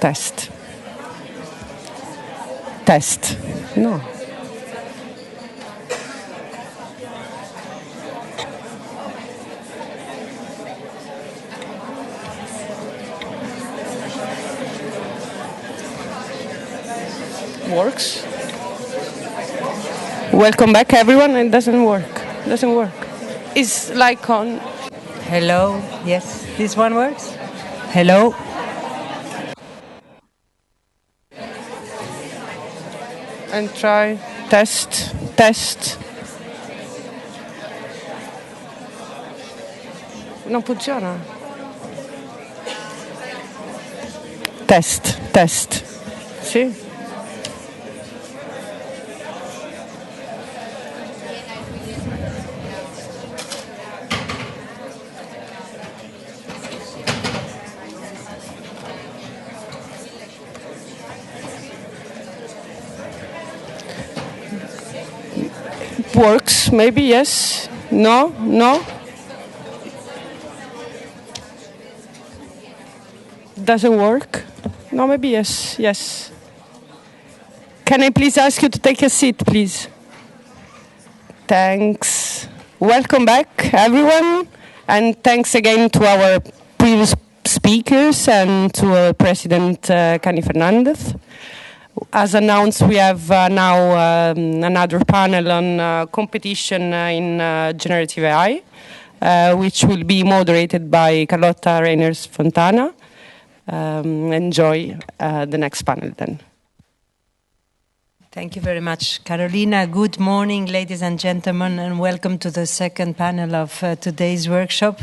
Test. Test. No. Works. Welcome back, everyone. It doesn't work. Doesn't work. It's like on. Hello. Yes, this one works. Hello. And try. Test. Test. Non funziona. Test. Test. Sì. Works, maybe, yes. No, no. Doesn't work. No, maybe yes, yes. Can I please ask you to take a seat, please? Thanks. Welcome back, everyone. And thanks again to our previous speakers and to our President, Cani Fernandez. As announced, we have now another panel on competition in generative AI, which will be moderated by Carlotta Reiners-Fontana. Enjoy the next panel then. Thank you very much, Carolina. Good morning, ladies and gentlemen, and welcome to the second panel of today's workshop.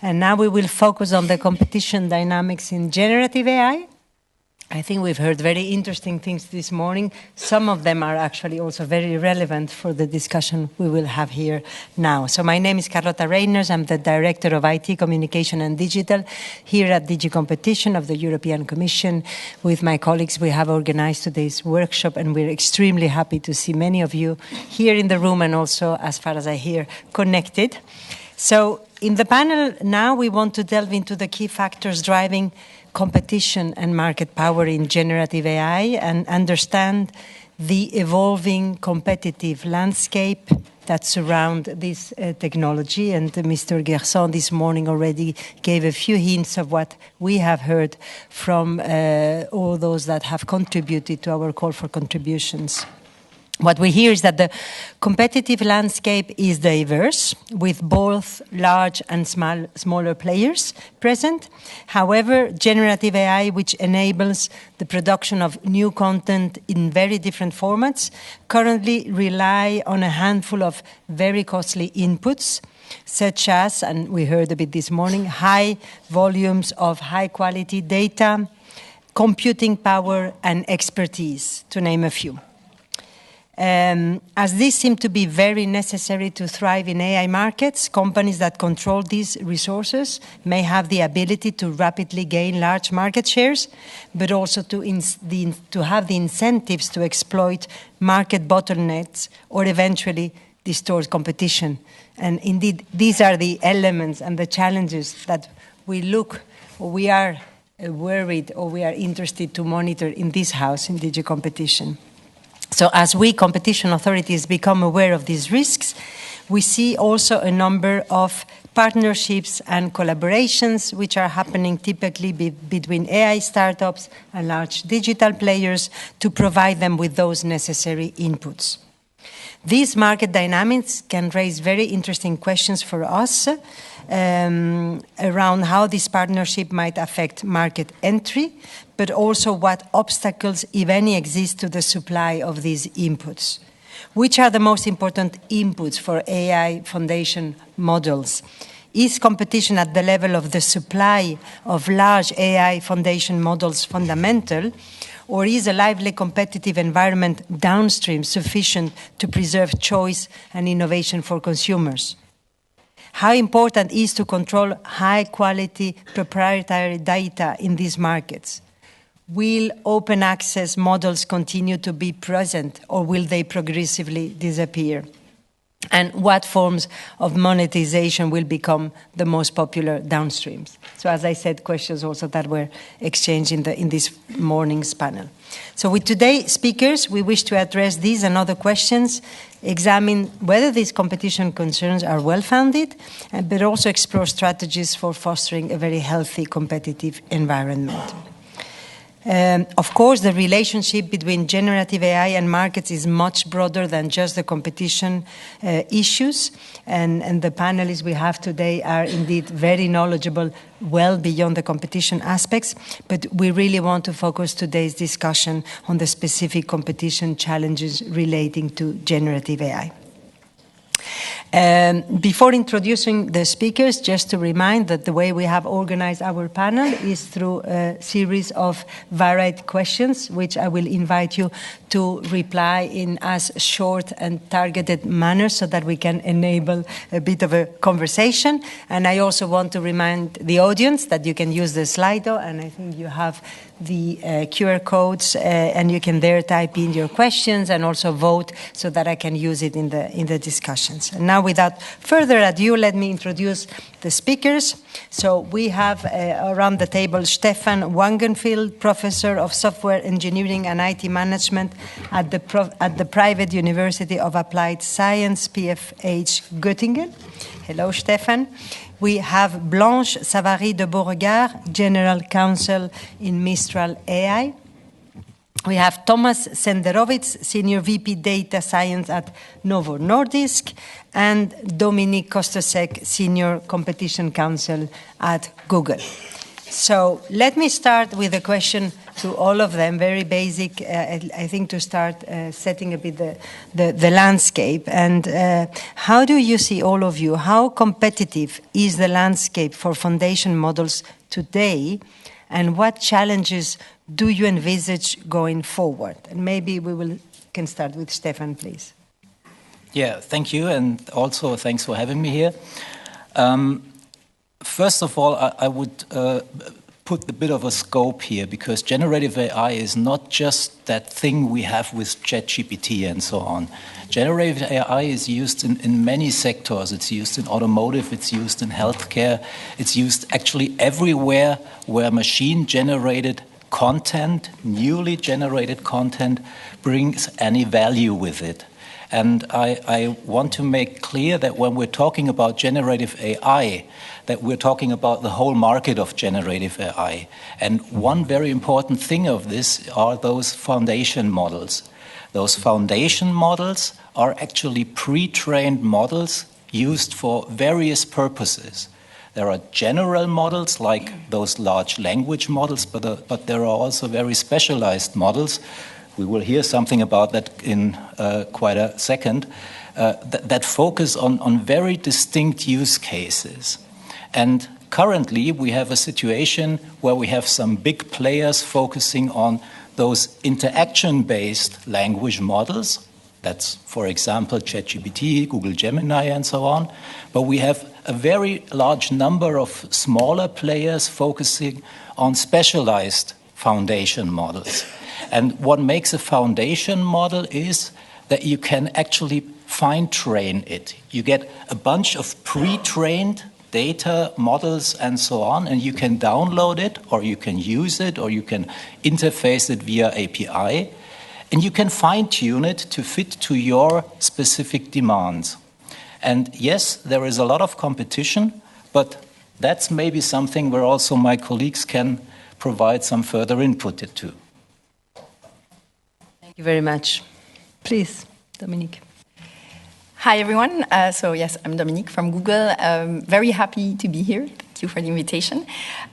And now we will focus on the competition dynamics in generative AI. I think we've heard very interesting things this morning. Some of them are actually also very relevant for the discussion we will have here now. So my name is Carlotta Reiners. I'm the Director of IT, Communication and Digital here at DG Competition of the European Commission. With my colleagues, we have organized today's workshop, and we're extremely happy to see many of you here in the room and also, as far as I hear, connected. So in the panel now, we want to delve into the key factors driving competition and market power in generative AI and understand the evolving competitive landscape that surround this technology. And Mr. Guersent this morning already gave a few hints of what we have heard from all those that have contributed to our call for contributions. What we hear is that the competitive landscape is diverse, with both large and smaller players present. However, generative AI, which enables the production of new content in very different formats, currently rely on a handful of very costly inputs, such as, and we heard a bit this morning, high volumes of high-quality data, computing power, and expertise, to name a few. As these seem to be very necessary to thrive in AI markets, companies that control these resources may have the ability to rapidly gain large market shares, but also to have the incentives to exploit market bottlenecks or eventually distort competition. And indeed, these are the elements and the challenges that we are worried or we are interested to monitor in this house in DG Competition. So as we competition authorities become aware of these risks, we see also a number of partnerships and collaborations which are happening typically between AI startups and large digital players to provide them with those necessary inputs. These market dynamics can raise very interesting questions for us around how this partnership might affect market entry, but also what obstacles, if any, exist to the supply of these inputs. Which are the most important inputs for AI foundation models? Is competition at the level of the supply of large AI foundation models fundamental, or is a lively competitive environment downstream sufficient to preserve choice and innovation for consumers? How important is to control high-quality proprietary data in these markets? Will open access models continue to be present, or will they progressively disappear? And what forms of monetization will become the most popular downstreams? So as I said, questions also that were exchanged in this morning's panel. So with today's speakers, we wish to address these and other questions, examine whether these competition concerns are well-founded, but also explore strategies for fostering a very healthy competitive environment. Of course, the relationship between generative AI and markets is much broader than just the competition issues, and the panelists we have today are indeed very knowledgeable, well beyond the competition aspects, but we really want to focus today's discussion on the specific competition challenges relating to generative AI. Before introducing the speakers, just to remind that the way we have organized our panel is through a series of varied questions, which I will invite you to reply in as short and targeted manner so that we can enable a bit of a conversation. And I also want to remind the audience that you can use the Slido, and I think you have the QR codes, and you can there type in your questions and also vote so that I can use it in the discussions. And now, without further ado, let me introduce the speakers. So we have around the table Stefan Wangenfeld, Professor of Software Engineering and IT Management at the Private University of Applied Science, PFH Göttingen. Hello, Stefan. We have Blanche Savary de Beauregard, General Counsel in Mistral AI. We have Thomas Senderovitz, Senior VP Data Science at Novo Nordisk, and Dominique Kostosek, Senior Competition Counsel at Google. So let me start with a question to all of them, very basic, I think, to start setting a bit the landscape. And how do you see, all of you, how competitive is the landscape for foundation models today, and what challenges do you envisage going forward? And maybe can start with Stefan, please. Yeah, thank you, and also thanks for having me here. First of all, I would put a bit of a scope here, because generative AI is not just that thing we have with ChatGPT and so on. Generative AI is used in many sectors. It's used in automotive, it's used in healthcare, it's used actually everywhere where machine-generated content, newly generated content, brings any value with it. And I want to make clear that when we're talking about generative AI, that we're talking about the whole market of generative AI. And one very important thing of this are those foundation models. Those foundation models are actually pre-trained models used for various purposes. There are general models like those large language models, but there are also very specialized models. We will hear something about that in quite a second, that focus on very distinct use cases. And currently, we have a situation where we have some big players focusing on those interaction-based language models. That's, for example, ChatGPT, Google Gemini, and so on. But we have a very large number of smaller players focusing on specialized foundation models. And what makes a foundation model is that you can actually fine-train it. You get a bunch of pre-trained data models and so on, and you can download it, or you can use it, or you can interface it via API, and you can fine-tune it to fit to your specific demands. And yes, there is a lot of competition, but that's maybe something where also my colleagues can provide some further input to. Thank you very much. Please, Dominique. Hi, everyone. So yes, I'm Dominique from Google. Very happy to be here. Thank you for the invitation.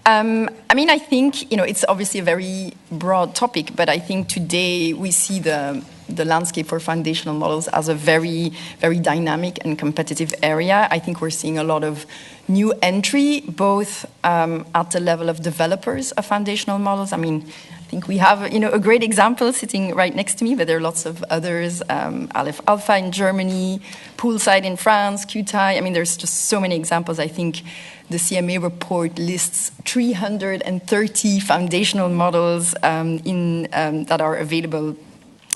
I think, it's obviously a very broad topic, but I think today we see the landscape for foundational models as a very, very dynamic and competitive area. I think we're seeing a lot of new entry, both at the level of developers of foundational models. I think think we have, a great example sitting right next to me, but there are lots of others. Aleph Alpha in Germany, Poolside in France, Qtai. I mean, there's just so many examples. I think the CMA report lists 330 foundational models that are available.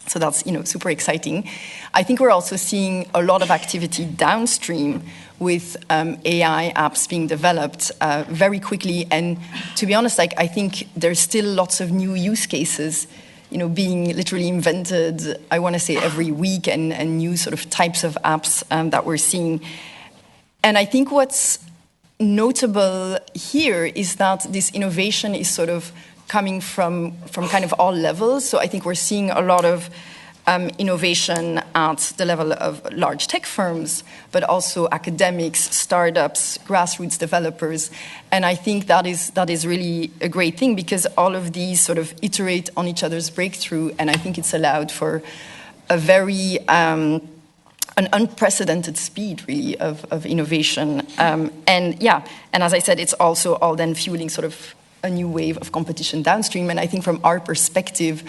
So that's, super exciting. I think we're also seeing a lot of activity downstream with AI apps being developed very quickly. And to be honest, I think there's still lots of new use cases, being literally invented, I want to say every week, and new sort of types of apps that we're seeing. And I think what's notable here is that this innovation is sort of coming from kind of all levels. So I think we're seeing a lot of innovation at the level of large tech firms, but also academics, startups, grassroots developers. And I think that is really a great thing, because all of these sort of iterate on each other's breakthrough, and I think it's allowed for a very an unprecedented speed, really, of innovation. And as I said, it's also all then fueling sort of a new wave of competition downstream. And I think from our perspective,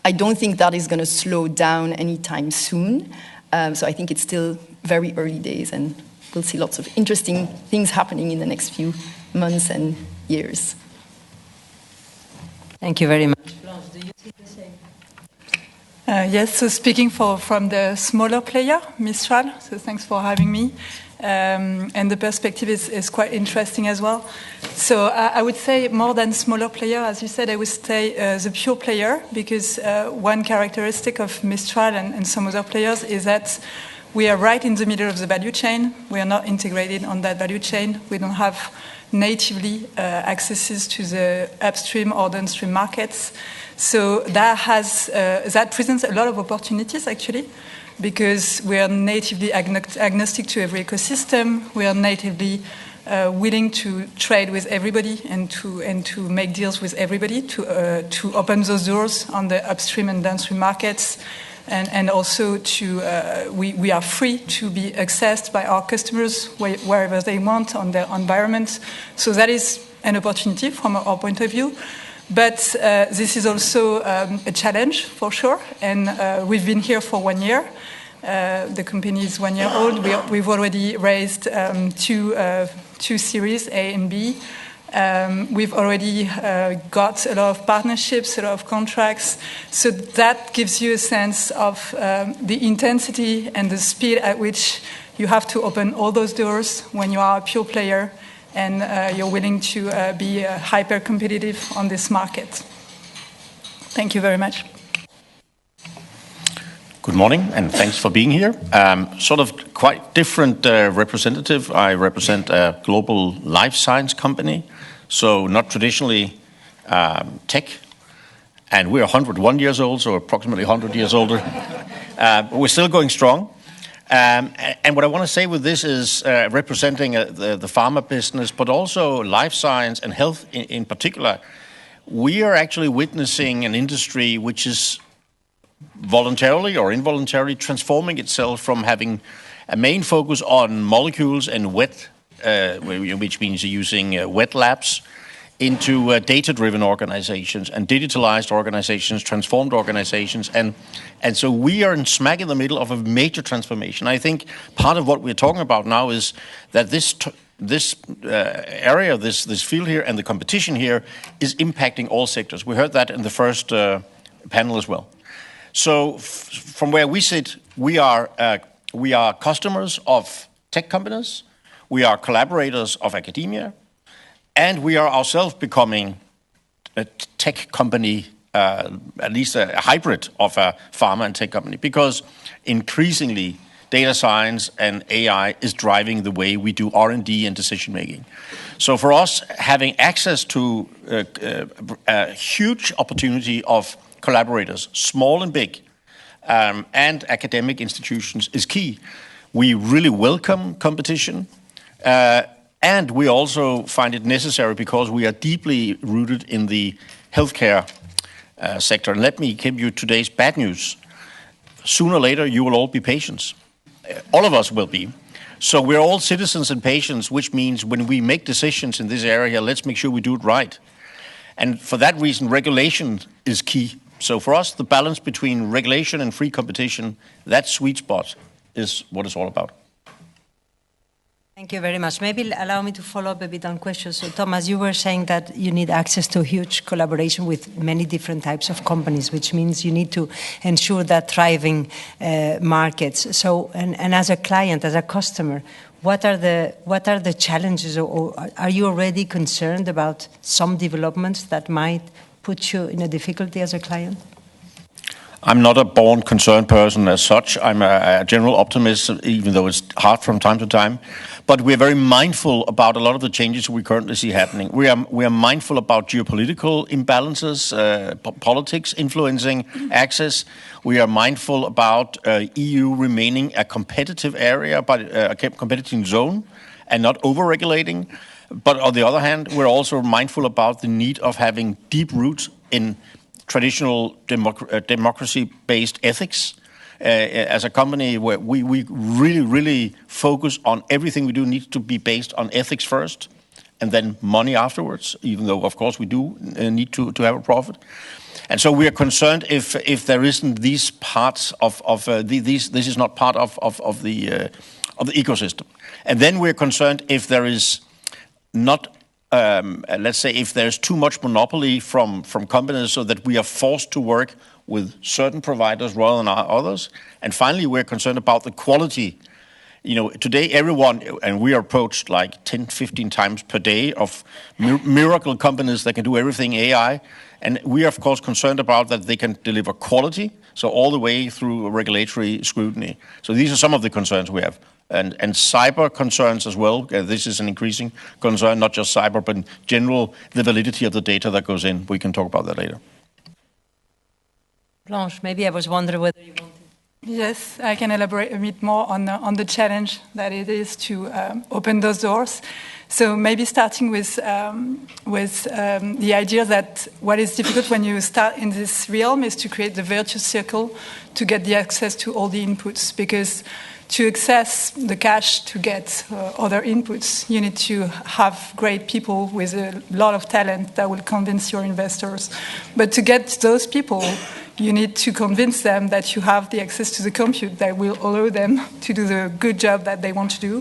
I don't think that is going to slow down anytime soon. So I think it's still very early days, and we'll see lots of interesting things happening in the next few months and years. Thank you very much. Do you see the same? Yes, so speaking from the smaller player, Mistral, so thanks for having me. And the perspective is quite interesting as well. So I would say more than smaller player, as you said, I would say the pure player, because one characteristic of Mistral and some other players is that we are right in the middle of the value chain. We are not integrated on that value chain. We don't have natively accesses to the upstream or downstream markets. So that presents a lot of opportunities, actually, because we are natively agnostic to every ecosystem. We are natively willing to trade with everybody and to make deals with everybody to open those doors on the upstream and downstream markets, and also we are free to be accessed by our customers wherever they want on their environment. So that is an opportunity from our point of view. But this is also a challenge, for sure, and we've been here for 1 year. The company is 1 year old. We've already raised two series, A and B. We've already got a lot of partnerships, a lot of contracts. So that gives you a sense of the intensity and the speed at which you have to open all those doors when you are a pure player and you're willing to be hyper competitive on this market. Thank you very much. Good morning, and thanks for being here. Sort of quite different representative. I represent a global life science company, so not traditionally tech. And we're 101 years old, so approximately 100 years older. But we're still going strong. And what I want to say with this is representing the pharma business, but also life science and health in particular. We are actually witnessing an industry which is voluntarily or involuntarily transforming itself from having a main focus on molecules and wet, which means using wet labs, into data-driven organizations and digitalized organizations, transformed organizations. And so we are smack in the middle of a major transformation. I think part of what we're talking about now is that this area, this field here and the competition here is impacting all sectors. We heard that in the first panel as well. So from where we sit, we are customers of tech companies, we are collaborators of academia, and we are ourselves becoming a tech company, at least a hybrid of a pharma and tech company, because increasingly data science and AI is driving the way we do R&D and decision making. So for us, having access to a huge opportunity of collaborators, small and big, and academic institutions is key. We really welcome competition, and we also find it necessary because we are deeply rooted in the healthcare sector. And let me give you today's bad news. Sooner or later, you will all be patients. All of us will be. So we're all citizens and patients, which means when we make decisions in this area, let's make sure we do it right. And for that reason, regulation is key. So for us, the balance between regulation and free competition, that sweet spot is what it's all about. Thank you very much. Maybe allow me to follow up a bit on questions. So, Thomas, you were saying that you need access to huge collaboration with many different types of companies, which means you need to ensure that thriving markets. So, and as a client, as a customer, what are the challenges, or are you already concerned about some developments that might put you in a difficulty as a client? I'm not a born concerned person as such. I'm a general optimist, even though it's hard from time to time. But we're very mindful about a lot of the changes we currently see happening. We are mindful about geopolitical imbalances, politics influencing access. We are mindful about EU remaining a competitive area, but a competitive zone, and not over-regulating. But on the other hand, we're also mindful about the need of having deep roots in traditional democracy-based ethics. As a company, where we really focus on everything we do needs to be based on ethics first, and then money afterwards, even though, of course, we do need to have a profit. And so we are concerned if there isn't these parts this is not part of the ecosystem. And then we're concerned if there is not let's say if there's too much monopoly from companies, so that we are forced to work with certain providers rather than others. And finally, we're concerned about the quality. You know, today everyone, and we are approached like 10, 15 times per day of miracle companies that can do everything AI. And we are, of course, concerned about that they can deliver quality, so all the way through regulatory scrutiny. So these are some of the concerns we have. And cyber concerns as well. This is an increasing concern, not just cyber, but in general, the validity of the data that goes in. We can talk about that later. Blanche, maybe I was wondering whether you wanted. Yes, I can elaborate a bit more on the challenge that it is to open those doors. So maybe starting with the idea that what is difficult when you start in this realm is to create the virtuous circle to get the access to all the inputs, because to access the cash to get other inputs, you need to have great people with a lot of talent that will convince your investors. But to get those people, you need to convince them that you have the access to the compute that will allow them to do the good job that they want to do.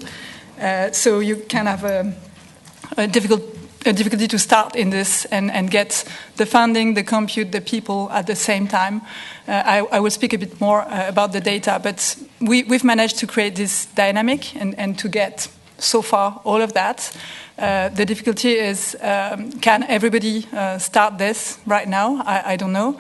So you can have a difficulty to start in this and get the funding, the compute, the people at the same time. I will speak a bit more about the data, but we've managed to create this dynamic and to get so far all of that. The difficulty is, can everybody start this right now? I don't know.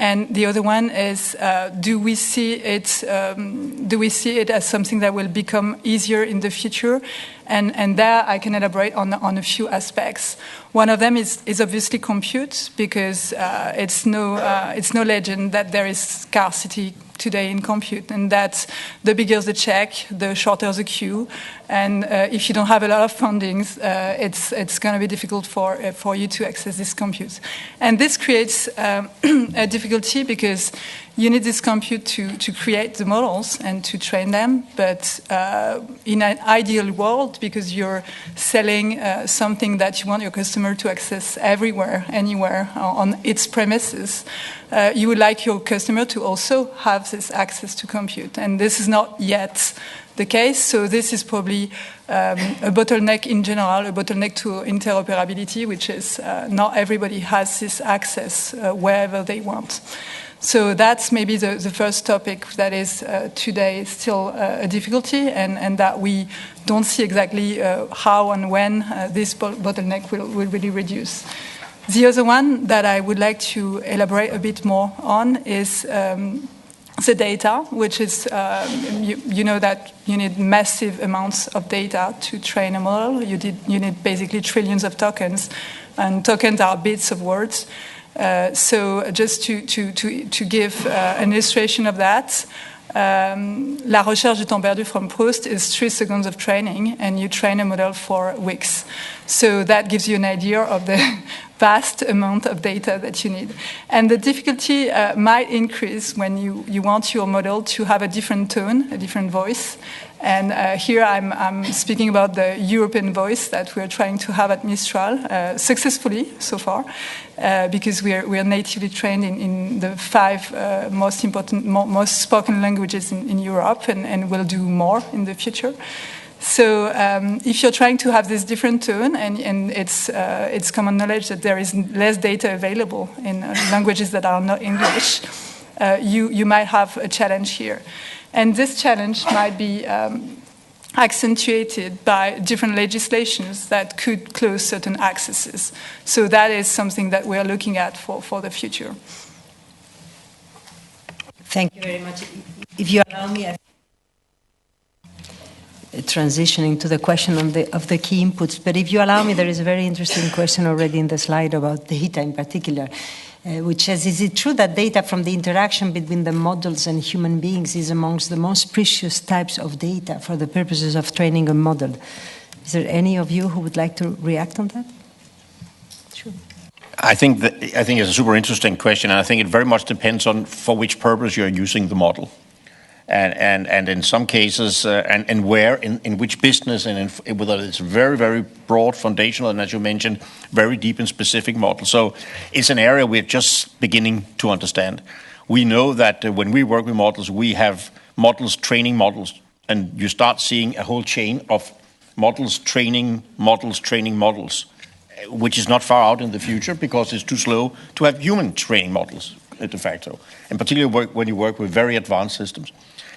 And the other one is, do we see it as something that will become easier in the future? And there I can elaborate on a few aspects. One of them is obviously compute, because it's no legend that there is scarcity today in compute, and that the bigger the check, the shorter the queue, and if you don't have a lot of fundings, it's going to be difficult for you to access this compute. And this creates a difficulty, because you need this compute to create the models and to train them, but in an ideal world, because you're selling something that you want your customer to access everywhere, anywhere, on its premises, you would like your customer to also have this access to compute. And this is not yet the case, so this is probably a bottleneck in general, a bottleneck to interoperability, which is not everybody has this access wherever they want. So that's maybe the first topic that is today still a difficulty, and that we don't see exactly how and when this bottleneck will really reduce. The other one that I would like to elaborate a bit more on is the data, which is, you know that you need massive amounts of data to train a model. You need basically trillions of tokens, and tokens are bits of words. So just to give an illustration of that, La recherche du temps perdu from Proust is 3 seconds of training, and you train a model for weeks. So that gives you an idea of the vast amount of data that you need. And the difficulty might increase when you want your model to have a different tone, a different voice, And here I'm speaking about the European voice that we're trying to have at Mistral, successfully so far, because we're natively trained in the 5 most important, most spoken languages in Europe, and we'll do more in the future. So if you're trying to have this different tone, and it's common knowledge that there is less data available in languages that are not English, you might have a challenge here. And this challenge might be accentuated by different legislations that could close certain accesses. So that is something that we're looking at for the future. Thank you very much. If you allow me, transitioning to the question of the key inputs, but if you allow me, there is a very interesting question already in the slide about data in particular, which says, is it true that data from the interaction between the models and human beings is amongst the most precious types of data for the purposes of training a model? Is there any of you who would like to react on that? Sure. I think it's a super interesting question, and I think it very much depends on for which purpose you're using the model. And in some cases, and where, in which business, and whether it's very, very broad, foundational, and as you mentioned, very deep and specific model. So it's an area we're just beginning to understand. We know that when we work with models, we have models training models, and you start seeing a whole chain of models training models, which is not far out in the future because it's too slow to have human training models de facto, and particularly when you work with very advanced systems.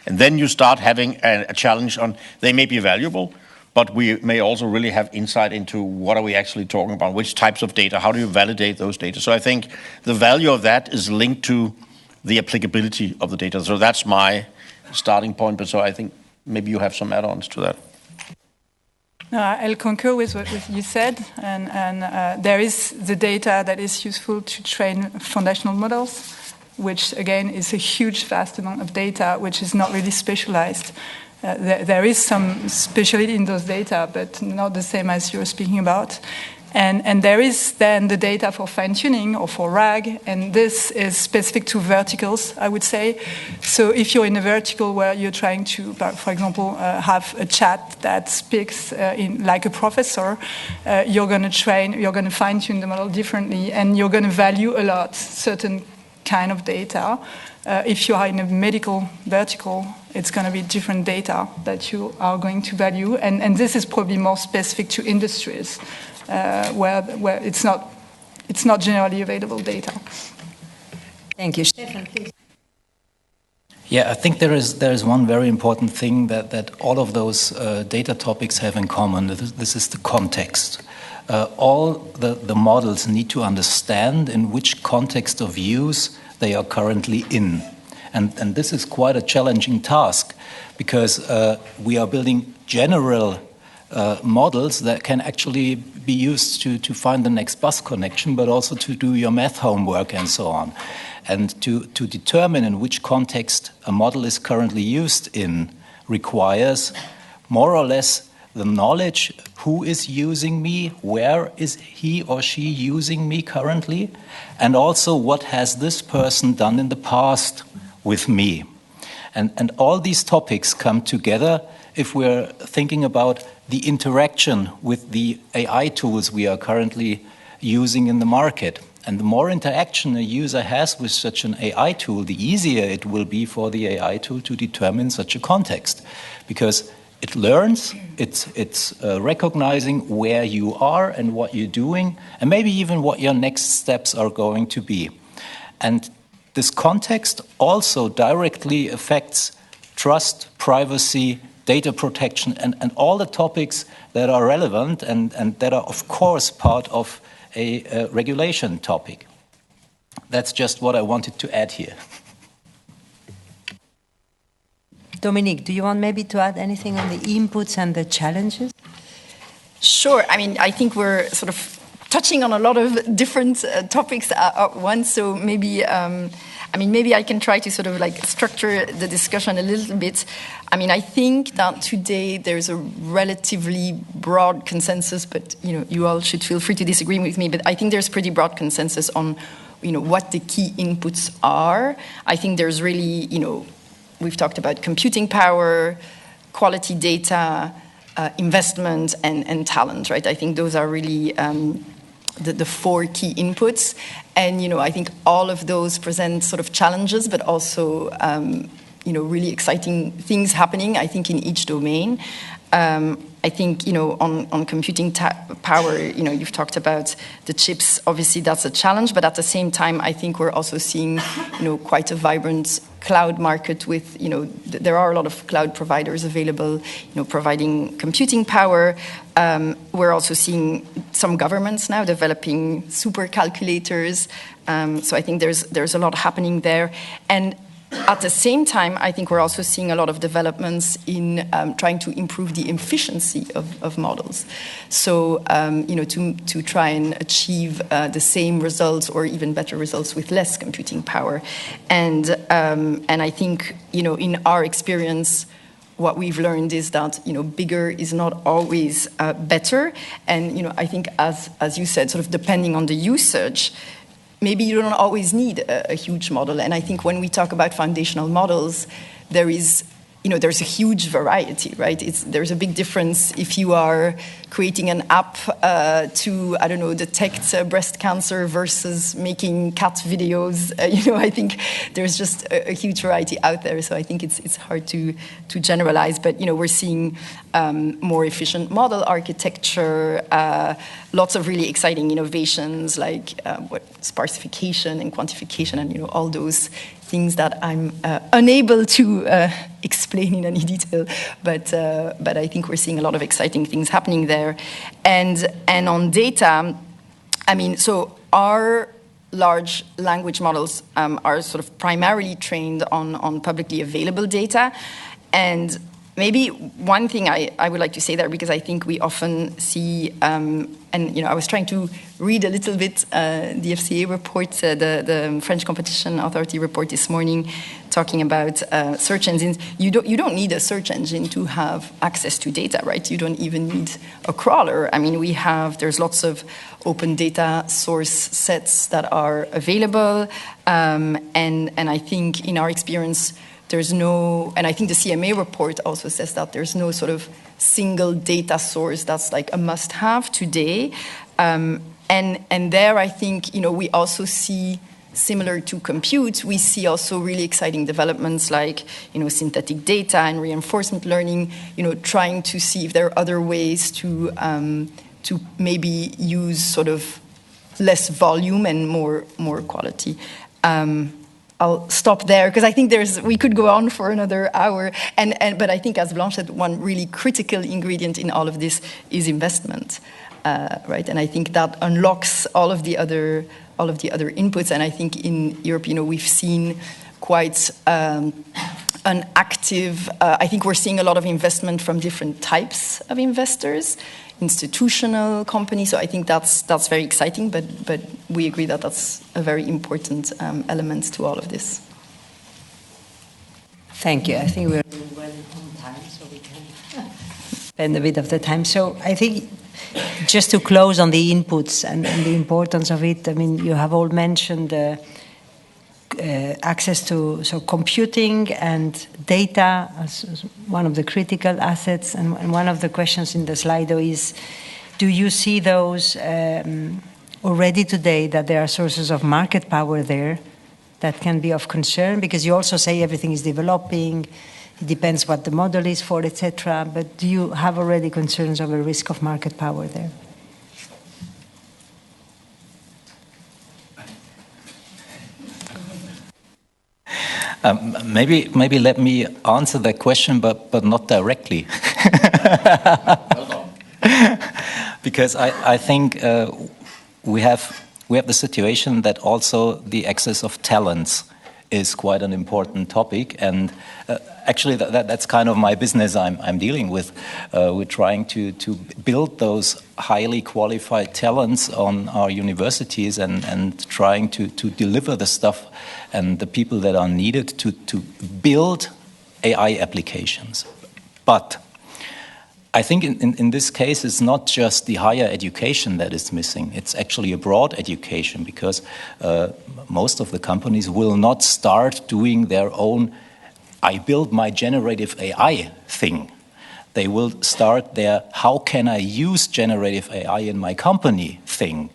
And then you start having a challenge on, they may be valuable, but we may also really have insight into what are we actually talking about, which types of data, how do you validate those data. So I think the value of that is linked to the applicability of the data. So that's my starting point, but so I think maybe you have some add-ons to that. No, I'll concur with what you said, and there is the data that is useful to train foundational models, which again is a huge, vast amount of data, which is not really specialized. There is some speciality in those data, but not the same as you're speaking about. And there is then the data for fine-tuning or for RAG, and this is specific to verticals, I would say. So if you're in a vertical where you're trying to, for example, have a chat that speaks like a professor, you're going to fine-tune the model differently, and you're going to value a lot certain kind of data. If you are in a medical vertical, it's going to be different data that you are going to value, and this is probably more specific to industries where it's not generally available data. Thank you, Stefan. Please. Yeah, I think there is one very important thing that all of those data topics have in common. This is the context. All the models need to understand in which context of use they are currently in. And this is quite a challenging task because we are building general models that can actually be used to find the next bus connection, but also to do your math homework and so on. And to determine in which context a model is currently used in requires more or less the knowledge who is using me, where is he or she using me currently, and also what has this person done in the past with me. And all these topics come together if we're thinking about the interaction with the AI tools we are currently using in the market. And the more interaction a user has with such an AI tool, the easier it will be for the AI tool to determine such a context. Because it learns, it's recognizing where you are and what you're doing, and maybe even what your next steps are going to be. And this context also directly affects trust, privacy, data protection, and all the topics that are relevant and that are, of course, part of a regulation topic. That's just what I wanted to add here. Dominique, do you want maybe to add anything on the inputs and the challenges? Sure. I mean, I think we're sort of touching on a lot of different topics at once. So maybe, maybe I can try to sort of like structure the discussion a little bit. I mean, I think that today there's a relatively broad consensus, but you all should feel free to disagree with me. But I think there's pretty broad consensus on, what the key inputs are. I think there's really, we've talked about computing power, quality data, investment, and talent, right? I think those are really the four key inputs. And, I think all of those present sort of challenges, but also, really exciting things happening, I think, in each domain. I think, on computing power, you've talked about the chips. Obviously, that's a challenge. But at the same time, I think we're also seeing, quite a vibrant cloud market with, there are a lot of cloud providers available, providing computing power. We're also seeing some governments now developing super calculators. So I think there's a lot happening there. And at the same time, I think we're also seeing a lot of developments in trying to improve the efficiency of models. So, to try and achieve the same results or even better results with less computing power. And I think, in our experience, what we've learned is that, bigger is not always better. And, I think, as you said, sort of depending on the usage, maybe you don't always need a huge model. And I think when we talk about foundational models, there's a huge variety, right? There's a big difference if you are creating an app to, detect breast cancer versus making cat videos. I think there's just a huge variety out there. So I think it's hard to generalize. But, we're seeing more efficient model architecture, lots of really exciting innovations like sparsification and quantification and, all those things that I'm unable to explain in any detail, but I think we're seeing a lot of exciting things happening there. And on data, so our large language models are sort of primarily trained on publicly available data. And maybe one thing I would like to say there, because I think we often see, I was trying to read a little bit the FCA report, the French Competition Authority report this morning, talking about search engines. You don't need a search engine to have access to data, right? You don't even need a crawler. There's lots of open data source sets that are available, and I think in our experience, and I think the CMA report also says that there's no sort of single data source that's like a must-have today. And there, I think, we also see, similar to compute, we see also really exciting developments like, synthetic data and reinforcement learning, trying to see if there are other ways to maybe use sort of less volume and more quality. I'll stop there because I think we could go on for another hour. But I think, as Blanche said, one really critical ingredient in all of this is investment, right? And I think that unlocks all of the other inputs. And I think in Europe, we've seen quite an active. I think we're seeing a lot of investment from different types of investors, institutional companies. So I think that's very exciting, but we agree that that's a very important element to all of this. Thank you. I think we're well on time, so we can spend a bit of the time. So I think just to close on the inputs and the importance of it, you have all mentioned access to computing and data as one of the critical assets. And one of the questions in the Slido is, do you see those already today, that there are sources of market power there that can be of concern? Because you also say everything is developing, it depends what the model is for, etc. But do you have already concerns of a risk of market power there? Maybe let me answer that question, but not directly. Because I think we have the situation that also the access of talents is quite an important topic, and actually that's kind of my business I'm dealing with. We're trying to build those highly qualified talents on our universities and trying to deliver the stuff and the people that are needed to build AI applications. But I think in this case, it's not just the higher education that is missing. It's actually a broad education, because most of the companies will not start doing their own, I build my generative AI thing. They will start their how can I use generative AI in my company thing.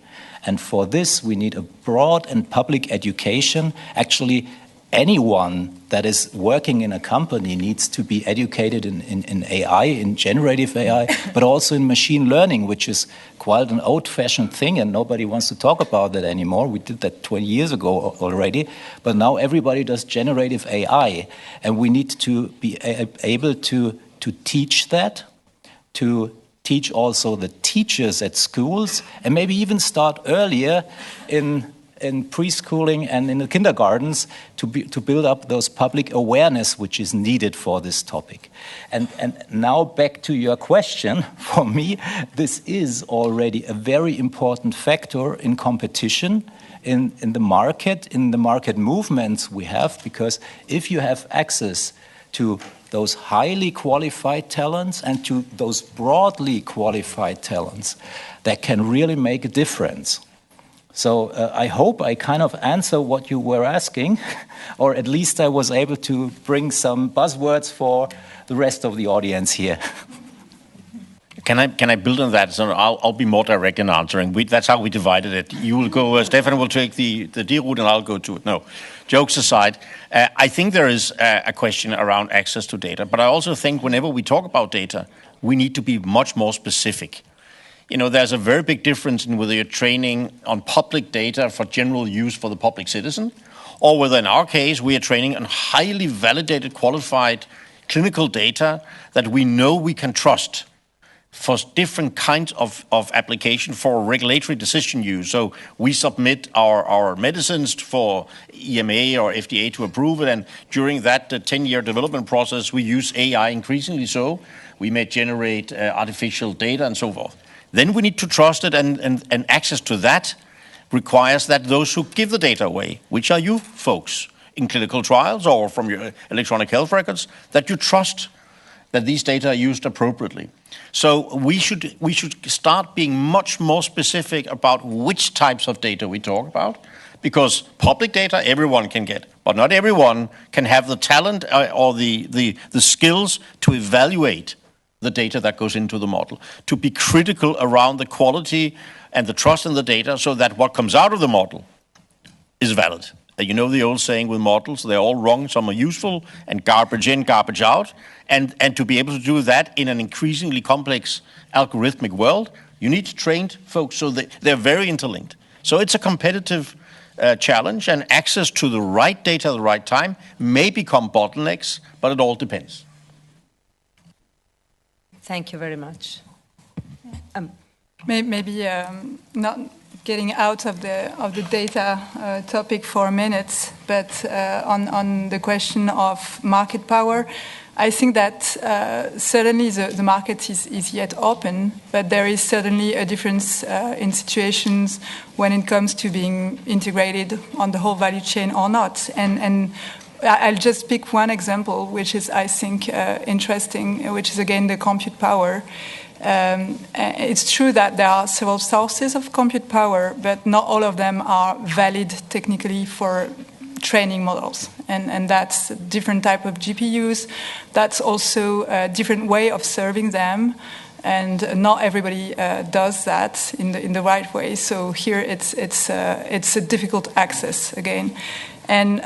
And for this, we need a broad and public education. Actually, anyone that is working in a company needs to be educated in AI, in generative AI, but also in machine learning, which is quite an old-fashioned thing, and nobody wants to talk about that anymore. We did that 20 years ago already, but now everybody does generative AI, and we need to be able to teach that, to teach also the teachers at schools, and maybe even start earlier in preschooling and in the kindergartens to build up those public awareness which is needed for this topic. And now back to your question, for me, this is already a very important factor in competition, in the market movements we have, because if you have access to those highly qualified talents and to those broadly qualified talents, that can really make a difference. So I hope I kind of answer what you were asking, or at least I was able to bring some buzzwords for the rest of the audience here. Can I build on that? So I'll be more direct in answering. That's how we divided it. You will go, Stefan will take the D route, and I'll go to it. No, jokes aside, I think there is a question around access to data. But I also think whenever we talk about data, we need to be much more specific. You know, there's a very big difference in whether you're training on public data for general use for the public citizen, or whether in our case we are training on highly validated, qualified clinical data that we know we can trust for different kinds of application for regulatory decision use. So we submit our medicines for EMA or FDA to approve it, and during that 10-year development process, we use AI increasingly so. We may generate artificial data and so forth. Then we need to trust it, and access to that requires that those who give the data away, which are you folks in clinical trials or from your electronic health records, that you trust that these data are used appropriately. So we should start being much more specific about which types of data we talk about, because public data everyone can get, but not everyone can have the talent or the skills to evaluate the data that goes into the model, to be critical around the quality and the trust in the data so that what comes out of the model is valid. You know the old saying with models, they're all wrong, some are useful, and garbage in, garbage out. And to be able to do that in an increasingly complex algorithmic world, you need trained folks, so they're very interlinked. So it's a competitive challenge, and access to the right data at the right time may become bottlenecks, but it all depends. Thank you very much. Maybe not getting out of the data topic for a minute, but on the question of market power, I think that certainly the market is yet open, but there is certainly a difference in situations when it comes to being integrated on the whole value chain or not. And I'll just pick one example, which is, I think, interesting, which is, again, the compute power. It's true that there are several sources of compute power, but not all of them are valid technically for training models. And that's a different type of GPUs. That's also a different way of serving them. And not everybody does that in the right way. So here it's a difficult access again. And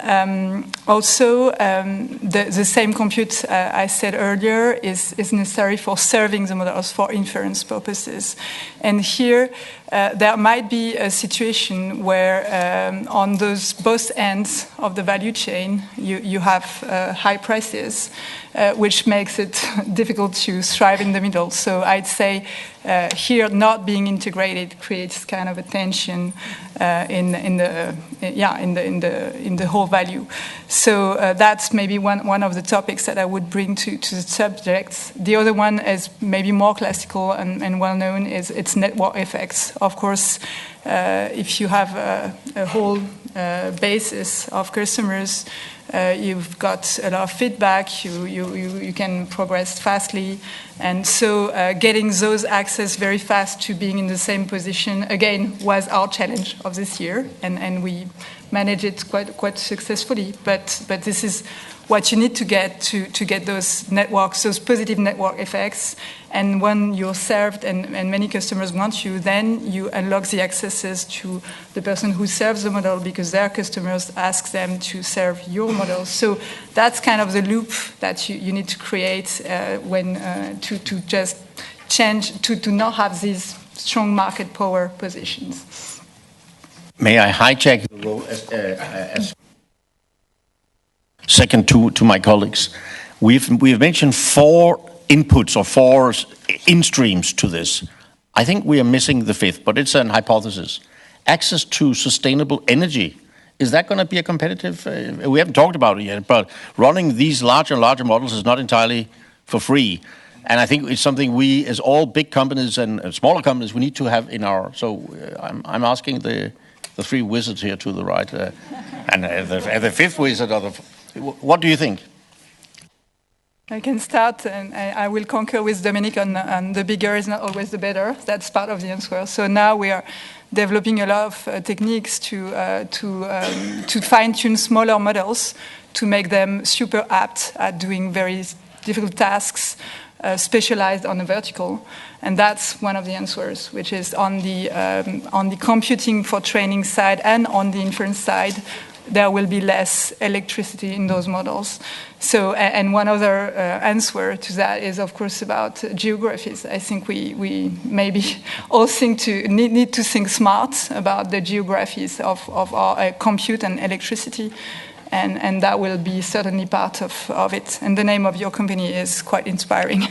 also, the same compute I said earlier is necessary for serving the models for inference purposes. And here, there might be a situation where on those both ends of the value chain, you have high prices, which makes it difficult to thrive in the middle. So I'd say here, not being integrated creates kind of a tension in the whole value. So that's maybe one of the topics that I would bring to the subject. The other one is maybe more classical and well known, is its network effects. Of course, if you have a whole basis of customers, you've got a lot of feedback, you can progress fastly. And so getting those access very fast to being in the same position, again, was our challenge of this year. And we manage it quite successfully. But this is what you need to get to get those networks, those positive network effects. And when you're served and many customers want you, then you unlock the accesses to the person who serves the model because their customers ask them to serve your model. So that's kind of the loop that you need to create when to just change, to not have these strong market power positions. May I hijack the role as second to my colleagues? We've mentioned 4 inputs or 4 in-streams to this. I think we are missing the 5th, but it's an hypothesis. Access to sustainable energy. Is that going to be a competitive? We haven't talked about it yet, but running these larger and larger models is not entirely for free. And I think it's something we, as all big companies and smaller companies, we need to have in our. So I'm asking the 3 wizards here to the right, and the 5th wizard. What do you think? I can start, and I will concur with Dominic on the bigger is not always the better. That's part of the answer. So now we are developing a lot of techniques to fine-tune smaller models to make them super apt at doing very difficult tasks, specialized on a vertical. And that's one of the answers, which is on the computing for training side and on the inference side, there will be less electricity in those models. So, and one other answer to that is, of course, about geographies. I think we maybe all need to think smart about the geographies of our compute and electricity. And that will be certainly part of it. And the name of your company is quite inspiring.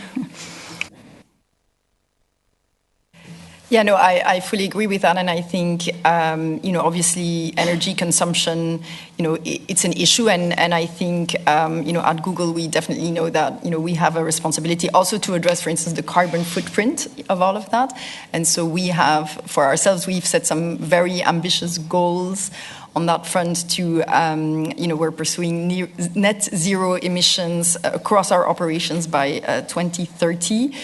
Yeah, no, I fully agree with that, and I think obviously energy consumption, it's an issue, and I think at Google we definitely know that we have a responsibility also to address, for instance, the carbon footprint of all of that, and so we have for ourselves we've set some very ambitious goals on that front to, we're pursuing net zero emissions across our operations by 2030.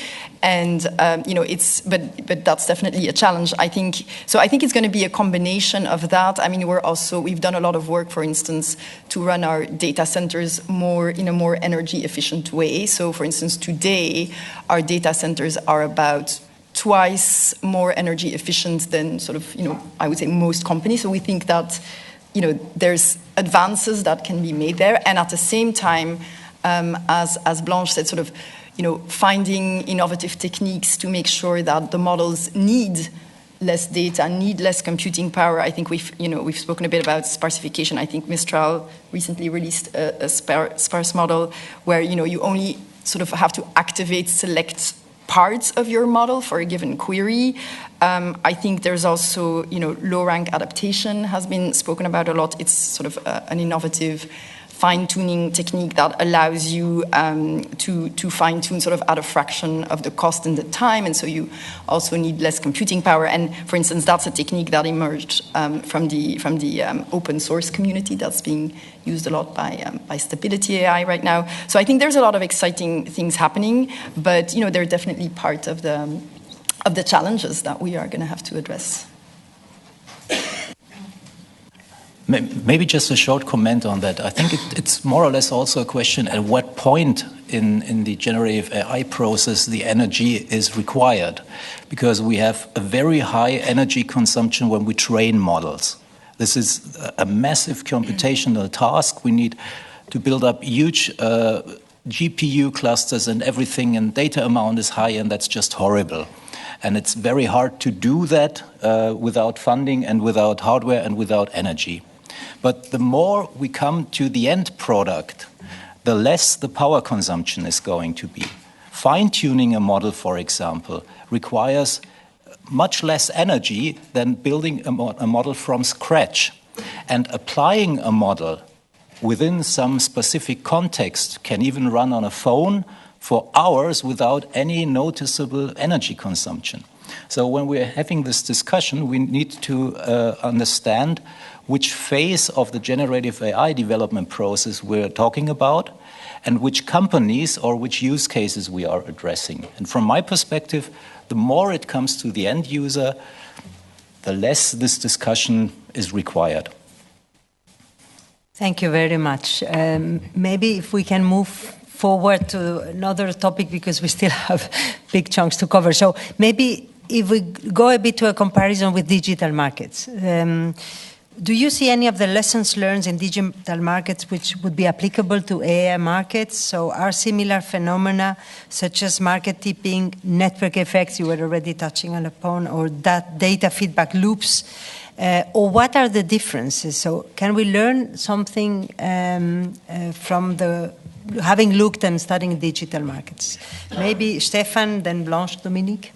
And, but that's definitely a challenge, I think. So I think it's going to be a combination of that. I mean, we've done a lot of work, for instance, to run our data centers in a more energy efficient way. So for instance, today, our data centers are about twice more energy efficient than sort of, I would say most companies. So we think that, there's advances that can be made there. And at the same time, as Blanche said, sort of, finding innovative techniques to make sure that the models need less data, need less computing power. I think we've spoken a bit about sparsification. I think Mistral recently released a sparse model where, you only sort of have to activate select parts of your model for a given query. I think there's also, low rank adaptation has been spoken about a lot. It's sort of an innovative fine-tuning technique that allows you to fine-tune sort of at a fraction of the cost and the time, and so you also need less computing power. And for instance, that's a technique that emerged from the open source community that's being used a lot by Stability AI right now. So I think there's a lot of exciting things happening, but they're definitely part of the challenges that we are going to have to address. Maybe just a short comment on that. I think it's more or less also a question at what point in the generative AI process the energy is required. Because we have a very high energy consumption when we train models. This is a massive computational task. We need to build up huge GPU clusters and everything, and data amount is high, and that's just horrible. And it's very hard to do that without funding and without hardware and without energy. But the more we come to the end product, the less the power consumption is going to be. Fine-tuning a model, for example, requires much less energy than building a model from scratch. And applying a model within some specific context can even run on a phone for hours without any noticeable energy consumption. So when we're having this discussion, we need to understand which phase of the generative AI development process we're talking about and which companies or which use cases we are addressing. And from my perspective, the more it comes to the end user, the less this discussion is required. Thank you very much. Maybe if we can move forward to another topic, because we still have big chunks to cover. So maybe if we go a bit to a comparison with digital markets, do you see any of the lessons learned in digital markets which would be applicable to AI markets? So are similar phenomena such as market tipping, network effects, you were already touching upon, or that data feedback loops, or what are the differences? So can we learn something from having looked and studying digital markets? Maybe Stefan, then Blanche, Dominique?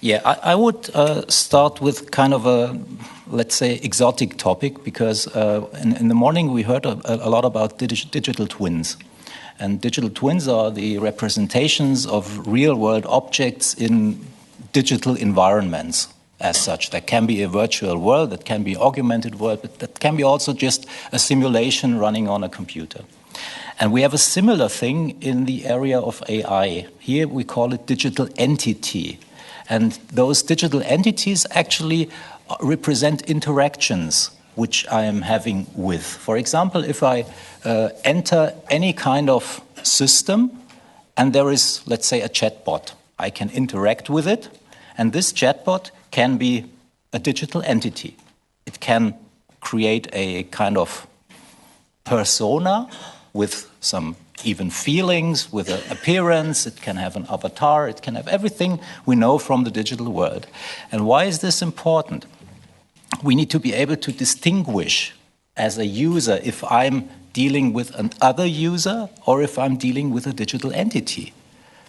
Yeah, I would start with kind of a, let's say, exotic topic, because in the morning we heard a lot about digital twins. And digital twins are the representations of real-world objects in digital environments as such. That can be a virtual world, that can be an augmented world, but that can be also just a simulation running on a computer. And we have a similar thing in the area of AI. Here we call it digital entity. And those digital entities actually represent interactions which I am having with. For example, if I enter any kind of system and there is, let's say, a chatbot, I can interact with it, and this chatbot can be a digital entity. It can create a kind of persona with some even feelings, with an appearance. It can have an avatar. It can have everything we know from the digital world. And why is this important? We need to be able to distinguish as a user if I'm dealing with another user or if I'm dealing with a digital entity.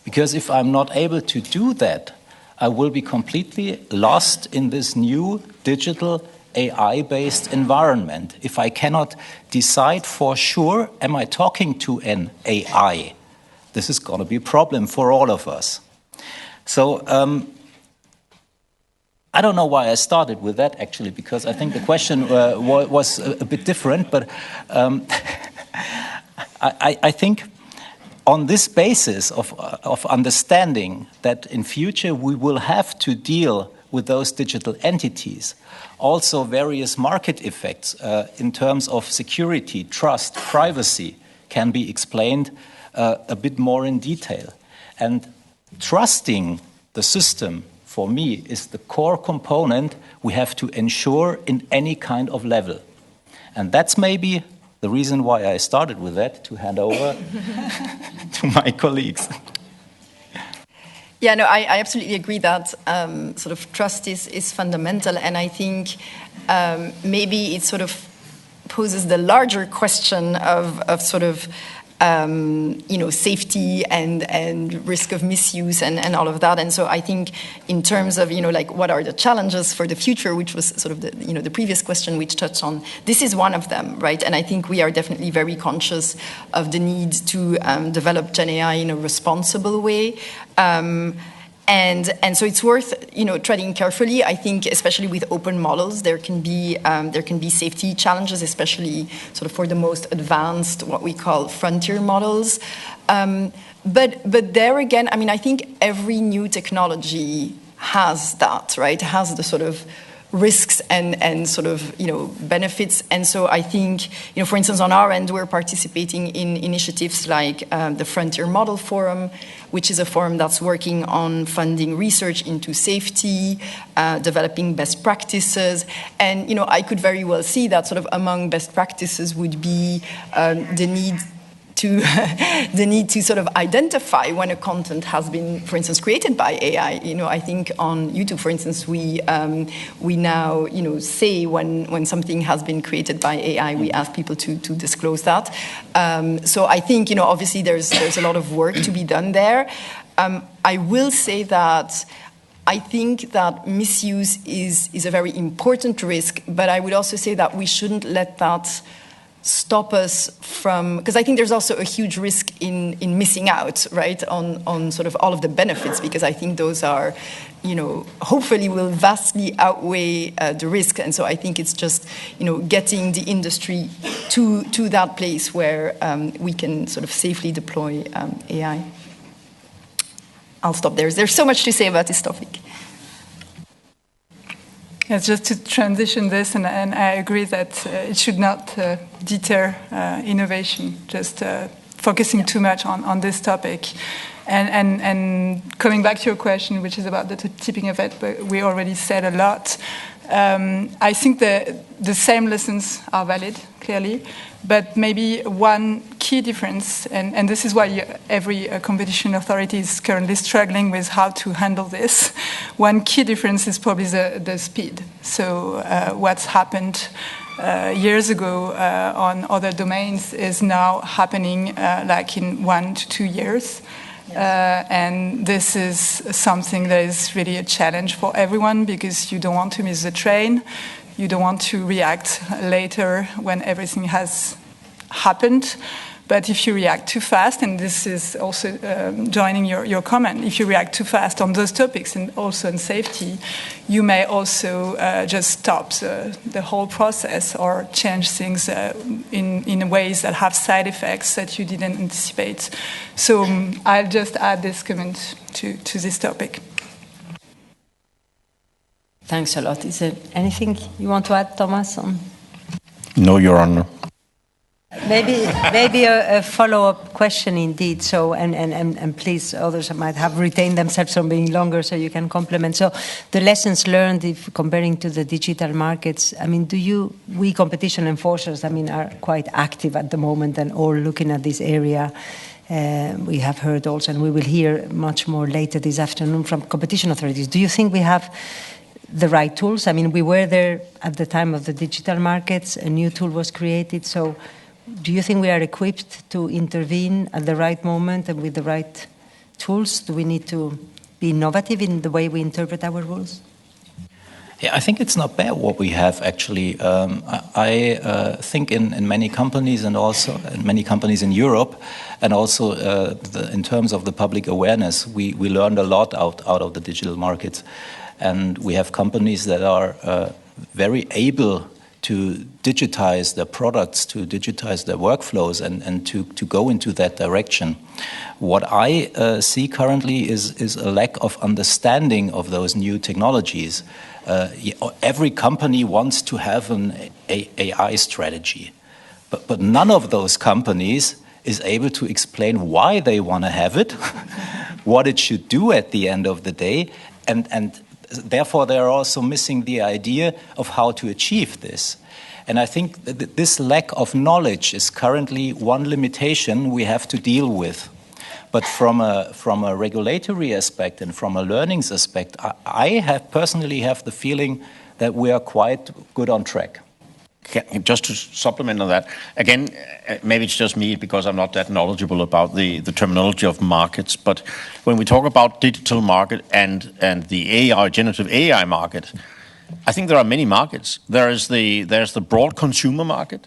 Because if I'm not able to do that, I will be completely lost in this new digital AI-based environment. If I cannot decide for sure, am I talking to an AI? This is going to be a problem for all of us. So I don't know why I started with that, actually, because I think the question was a bit different. But I think on this basis of understanding that in future we will have to deal with those digital entities, also various market effects in terms of security, trust, privacy can be explained a bit more in detail. And trusting the system, for me, is the core component we have to ensure in any kind of level. And that's maybe the reason why I started with that, to hand over to my colleagues. Yeah, no, I absolutely agree that sort of trust is fundamental, and I think maybe it sort of poses the larger question of sort of safety and risk of misuse and all of that. And so I think in terms of like what are the challenges for the future, which was sort of the previous question which touched on, this is one of them, right? And I think we are definitely very conscious of the need to develop Gen AI in a responsible way. And so it's worth treading carefully. I think especially with open models, there can be safety challenges, especially sort of for the most advanced, what we call frontier models. But there again, I mean, I think every new technology has that, right? Has the sort of risks and sort of benefits. And so I think for instance on our end we're participating in initiatives like the Frontier Model Forum, which is a forum that's working on funding research into safety, developing best practices. And I could very well see that sort of among best practices would be the need to sort of identify when a content has been, for instance, created by AI. I think on YouTube, for instance, we now say when something has been created by AI, we ask people to disclose that. So I think obviously there's a lot of work to be done there. I will say that I think that misuse is a very important risk, but I would also say that we shouldn't let that stop us from, because I think there's also a huge risk in missing out, right, on sort of all of the benefits, because I think those are, hopefully will vastly outweigh the risk. And so I think it's just, getting the industry to that place where we can sort of safely deploy AI. I'll stop there. There's so much to say about this topic. Yes, just to transition this, and I agree that it should not deter innovation, just focusing too much on this topic. And coming back to your question, which is about the tipping event, but we already said a lot. I think the same lessons are valid, clearly, but maybe one key difference, and this is why every competition authority is currently struggling with how to handle this. One key difference is probably the speed. So what's happened years ago on other domains is now happening like in 1 to 2 years. And this is something that is really a challenge for everyone because you don't want to miss the train. You don't want to react later when everything has happened. But if you react too fast, and this is also joining your comment, if you react too fast on those topics and also on safety, you may also just stop the whole process or change things in ways that have side effects that you didn't anticipate. So I'll just add this comment to this topic. Thanks a lot. Is there anything you want to add, Thomas? No, Your Honor. Maybe a follow-up question indeed. So, and please, others might have retained themselves from being longer, so you can complement. So, the lessons learned, if comparing to the digital markets, I mean, we competition enforcers, I mean, are quite active at the moment and all looking at this area. We have heard also, and we will hear much more later this afternoon from competition authorities. Do you think we have the right tools? I mean, we were there at the time of the digital markets. A new tool was created. So, do you think we are equipped to intervene at the right moment and with the right tools? Do we need to be innovative in the way we interpret our rules? Yeah, I think it's not bad what we have, actually. I think in many companies and also in many companies in Europe, and also in terms of the public awareness, we learned a lot out of the digital markets. And we have companies that are very able to digitize their products, to digitize their workflows, and to go into that direction. What I see currently is a lack of understanding of those new technologies. Every company wants to have an AI strategy, but none of those companies is able to explain why they want to have it, what it should do at the end of the day, and therefore, they are also missing the idea of how to achieve this. And I think that this lack of knowledge is currently one limitation we have to deal with. But from a regulatory aspect and from a learnings aspect, I personally have the feeling that we are quite good on track. Just to supplement on that, again, maybe it's just me because I'm not that knowledgeable about the terminology of markets, but when we talk about digital market and the AI, generative AI market, I think there are many markets. There's the broad consumer market,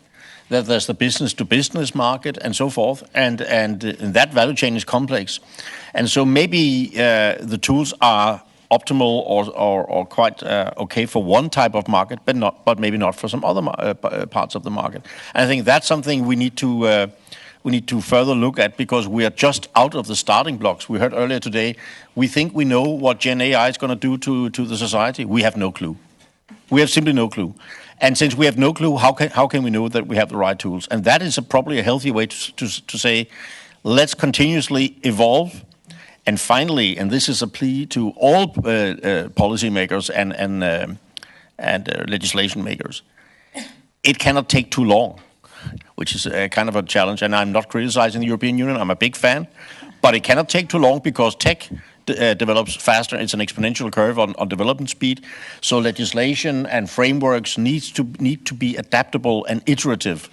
there's the business-to-business market, and so forth, and that value chain is complex. And so maybe the tools are optimal or quite okay for one type of market, but maybe not for some other parts of the market. And I think that's something we need to further look at because we are just out of the starting blocks. We heard earlier today, we think we know what Gen AI is going to do to the society. We have no clue. We have simply no clue. And since we have no clue, how can we know that we have the right tools? And that is probably a healthy way to say, let's continuously evolve. And finally, and this is a plea to all policymakers and legislation makers, it cannot take too long, which is kind of a challenge. And I'm not criticizing the European Union. I'm a big fan. But it cannot take too long because tech develops faster. It's an exponential curve on development speed. So legislation and frameworks need to be adaptable and iterative.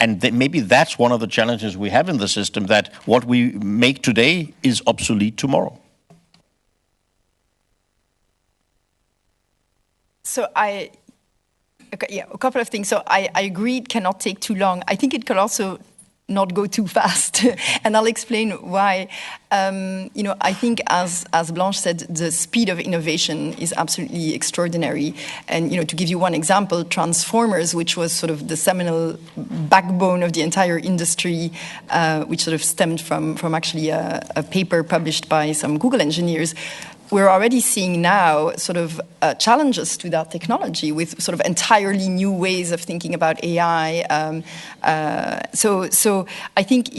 And maybe that's one of the challenges we have in the system, that what we make today is obsolete tomorrow. So a couple of things. So I agree it cannot take too long. I think it could also not go too fast. And I'll explain why. I think as Blanche said, the speed of innovation is absolutely extraordinary. And, to give you one example, Transformers, which was sort of the seminal backbone of the entire industry, which sort of stemmed from actually a paper published by some Google engineers, we're already seeing now sort of challenges to that technology with sort of entirely new ways of thinking about AI. So I think,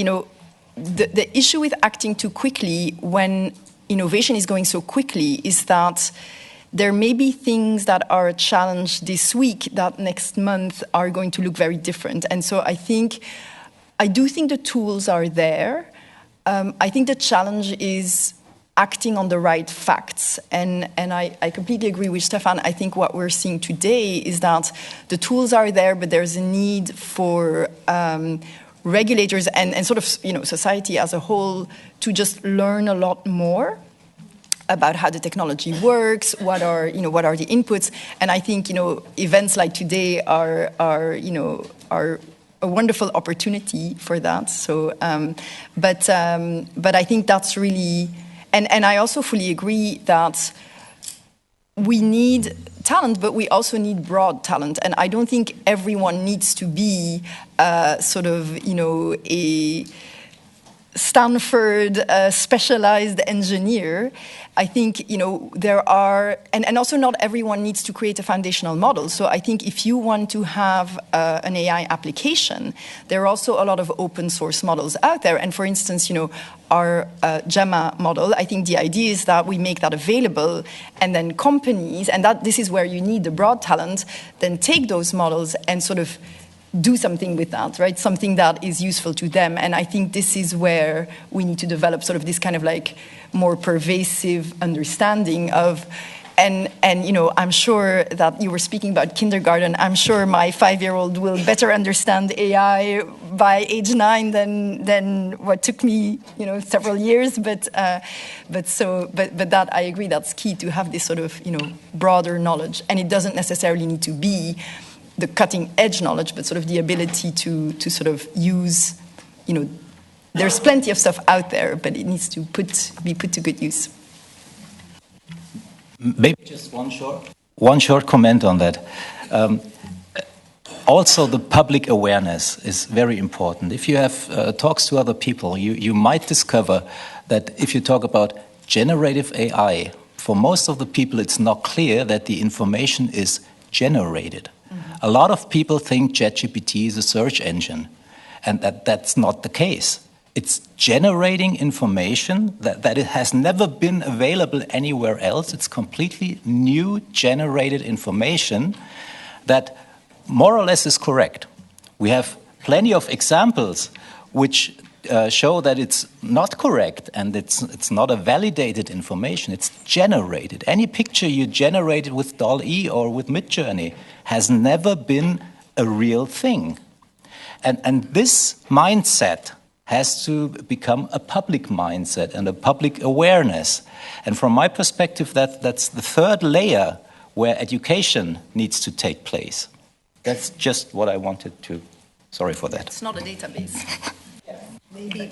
the issue with acting too quickly when innovation is going so quickly is that there may be things that are a challenge this week that next month are going to look very different. And so I do think the tools are there. I think the challenge is acting on the right facts. And I completely agree with Stefan. I think what we're seeing today is that the tools are there, but there's a need for regulators and sort of society as a whole to just learn a lot more about how the technology works, what are the inputs, and I think events like today are a wonderful opportunity for that. So, but I think that's really, and I also fully agree that we need talent, but we also need broad talent, and I don't think everyone needs to be sort of a Stanford specialized engineer. I think there are, and also not everyone needs to create a foundational model. So I think if you want to have an AI application, there are also a lot of open source models out there. And for instance, our Gemma model, I think the idea is that we make that available, and then companies, and this is where you need the broad talent, then take those models and sort of do something with that, right? Something that is useful to them. And I think this is where we need to develop sort of this kind of like more pervasive understanding of, and I'm sure that you were speaking about kindergarten. I'm sure my 5-year-old will better understand AI by age 9 than what took me, several years. But that I agree, that's key to have this sort of, broader knowledge. And it doesn't necessarily need to be the cutting edge knowledge, but sort of the ability to sort of use, there's plenty of stuff out there, but it needs to be put to good use. Maybe just one short comment on that. Also, the public awareness is very important. If you have talks to other people, you might discover that if you talk about generative AI, for most of the people, it's not clear that the information is generated. A lot of people think ChatGPT is a search engine, and that's not the case. It's generating information that it has never been available anywhere else. It's completely new generated information that more or less is correct. We have plenty of examples which show that it's not correct and it's not a validated information. It's generated. Any picture you generated with DALL-E or with Midjourney has never been a real thing. And this mindset has to become a public mindset and a public awareness. And from my perspective, that's the third layer where education needs to take place. That's just what I wanted to. Sorry for that. It's not a database. Maybe,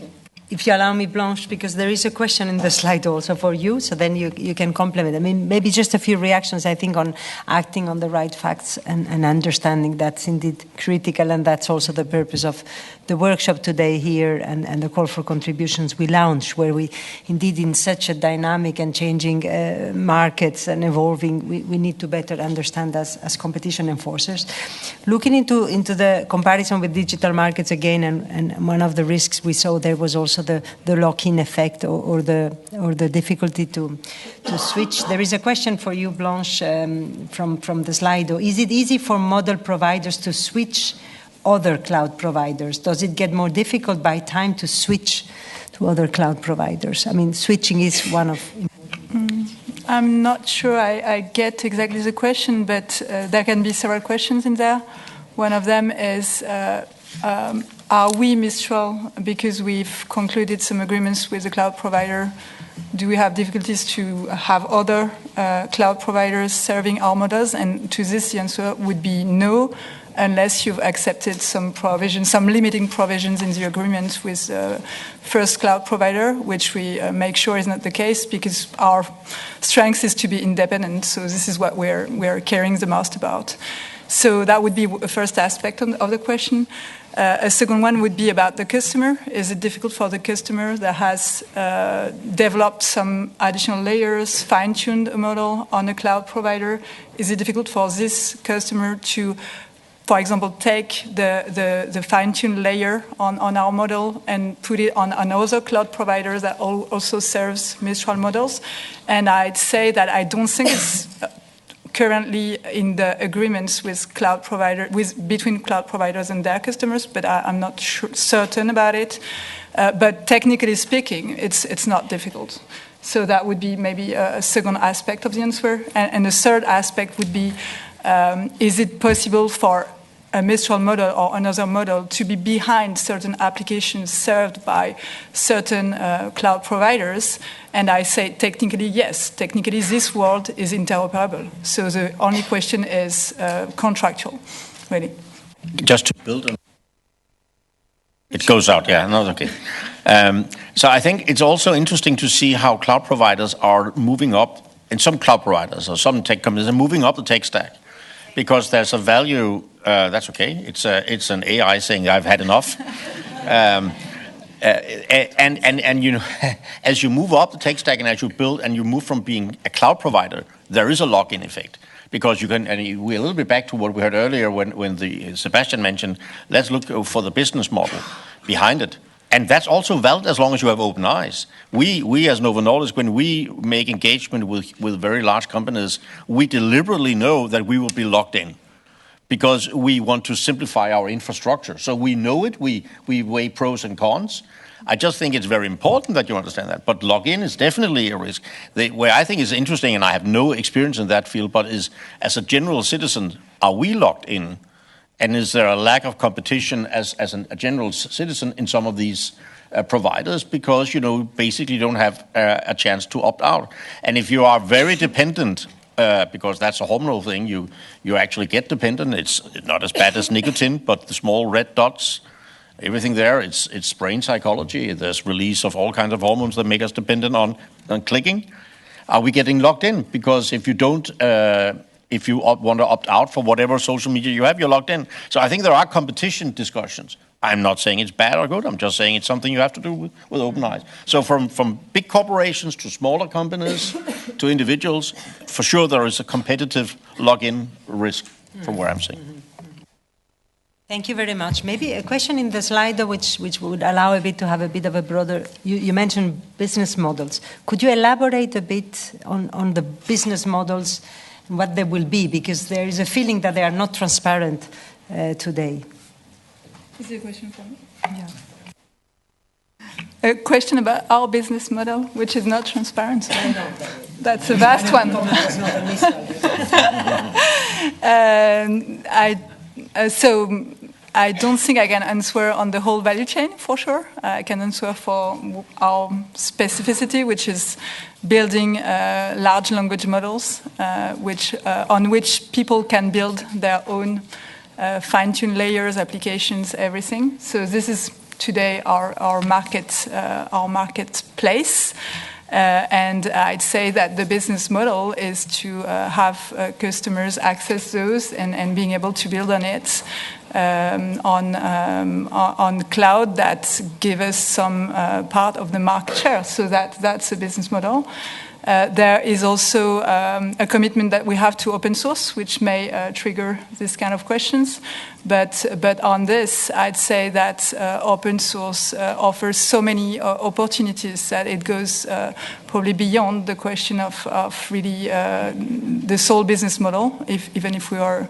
if you allow me, Blanche, because there is a question in the slide also for you, so then you can complement. I mean, maybe just a few reactions, I think, on acting on the right facts and understanding that's indeed critical, and that's also the purpose of the workshop today here and the call for contributions we launched, where we indeed, in such a dynamic and changing markets and evolving, we need to better understand as competition enforcers. Looking into the comparison with digital markets again, and one of the risks we saw there was also the lock-in effect or the difficulty to switch. There is a question for you, Blanche, from the slide. Is it easy for model providers to switch other cloud providers? Does it get more difficult by time to switch to other cloud providers? I mean, switching is one of... I'm not sure I get exactly the question, but there can be several questions in there. One of them is, are we Mistral because we've concluded some agreements with the cloud provider? Do we have difficulties to have other cloud providers serving our models? And to this, the answer would be no, unless you've accepted some provisions, some limiting provisions in the agreement with the first cloud provider, which we make sure is not the case, because our strength is to be independent. So this is what we're caring the most about. So that would be a first aspect of the question. A second one would be about the customer. Is it difficult for the customer that has developed some additional layers, fine-tuned a model on a cloud provider? Is it difficult for this customer to, for example, take the fine-tuned layer on our model and put it on another cloud provider that also serves Mistral models? And I'd say that I don't think it's currently in the agreements with between cloud providers and their customers, but I'm not certain about it. But technically speaking, it's not difficult. So that would be maybe a second aspect of the answer. And the third aspect would be, is it possible for a Mistral model or another model to be behind certain applications served by certain cloud providers? And I say technically yes. Technically this world is interoperable. So the only question is contractual, really. Just to build on it goes out, yeah, no, okay. So I think it's also interesting to see how cloud providers are moving up, and some cloud providers or some tech companies are moving up the tech stack, because there's a value. That's okay. It's an AI saying I've had enough. And you know, as you move up the tech stack and as you build and you move from being a cloud provider, there is a lock-in effect. Because you can, and we're a little bit back to what we heard earlier when Sebastian mentioned, let's look for the business model behind it. And that's also valid as long as you have open eyes. We as Novo Nordisk, when we make engagement with very large companies, we deliberately know that we will be locked in, because we want to simplify our infrastructure. So we know it, we weigh pros and cons. I just think it's very important that you understand that. But lock-in is definitely a risk. Where I think is interesting, and I have no experience in that field, but is as a general citizen, are we locked in? And is there a lack of competition as a general citizen in some of these providers, because you basically don't have a chance to opt out? And if you are very dependent, because that's a hormonal thing, you actually get dependent. It's not as bad as nicotine, but the small red dots, everything there, it's brain psychology. There's release of all kinds of hormones that make us dependent on clicking. Are we getting locked in? Because if you don't, if you want to opt out for whatever social media you have, you're locked in. So I think there are competition discussions. I'm not saying it's bad or good. I'm just saying it's something you have to do with open eyes. So from big corporations to smaller companies to individuals, for sure there is a competitive lock-in risk from where I'm saying. Thank you very much. Maybe a question in the slide which would allow a bit to have a bit of a broader, you mentioned business models. Could you elaborate a bit on the business models and what they will be? Because there is a feeling that they are not transparent today. Is it a question for me? Yeah. A question about our business model, which is not transparent. That's a vast one. So I don't think I can answer on the whole value chain, for sure. I can answer for our specificity, which is building large language models, on which people can build their own fine-tuned layers, applications, everything. So this is today our marketplace. And I'd say that the business model is to have customers access those and being able to build on it on cloud that give us some part of the market share. So that's a business model. There is also a commitment that we have to open source, which may trigger this kind of questions. But on this, I'd say that open source offers so many opportunities that it goes probably beyond the question of really the sole business model, even if we are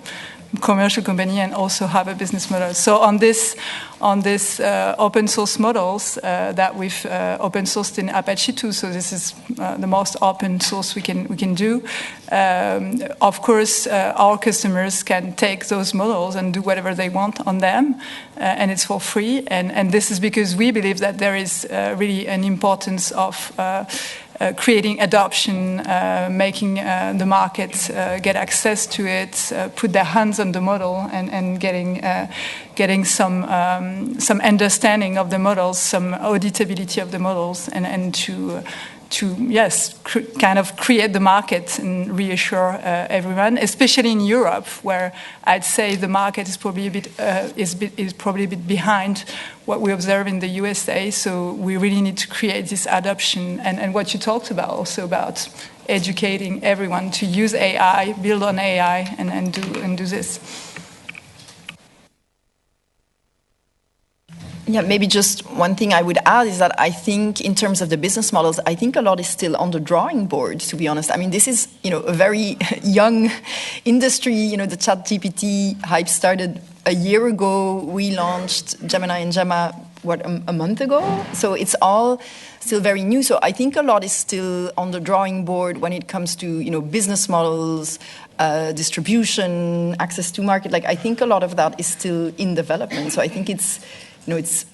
commercial company and also have a business model. So on this open source models that we've open sourced in Apache 2, so this is the most open source we can do. Of course, our customers can take those models and do whatever they want on them, and it's for free. And this is because we believe that there is really an importance of creating adoption, making the market get access to it, put their hands on the model, and getting some understanding of the models, some auditability of the models, and to kind of create the market and reassure everyone, especially in Europe, where I'd say the market is probably a bit behind what we observe in the USA. So we really need to create this adoption and what you talked about also about educating everyone to use AI, build on AI, and do this. Yeah, maybe just one thing I would add is that I think in terms of the business models, I think a lot is still on the drawing board, to be honest. I mean, this is, a very young industry. The ChatGPT hype started a year ago. We launched Gemini and Gemma, a month ago? So it's all still very new. So I think a lot is still on the drawing board when it comes to, business models, distribution, access to market. I think a lot of that is still in development. So I think it's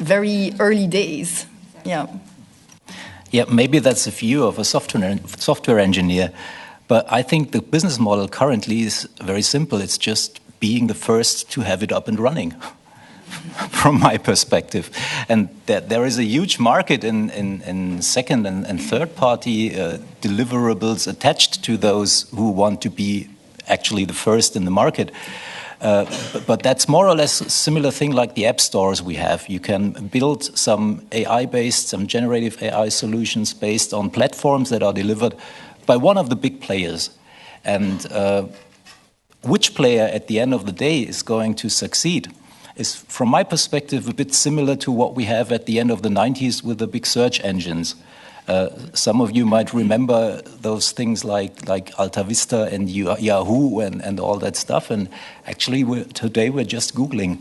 very early days. Yeah. Yeah, maybe that's a view of a software engineer, but I think the business model currently is very simple. It's just being the first to have it up and running, from my perspective. And that there is a huge market in second and third party deliverables attached to those who want to be actually the first in the market. But that's more or less a similar thing like the app stores we have. You can build some AI-based, some generative AI solutions based on platforms that are delivered by one of the big players. And which player at the end of the day is going to succeed is, from my perspective, a bit similar to what we have at the end of the 90s with the big search engines. Some of you might remember those things like Alta Vista and Yahoo and all that stuff. And actually, today we're just Googling.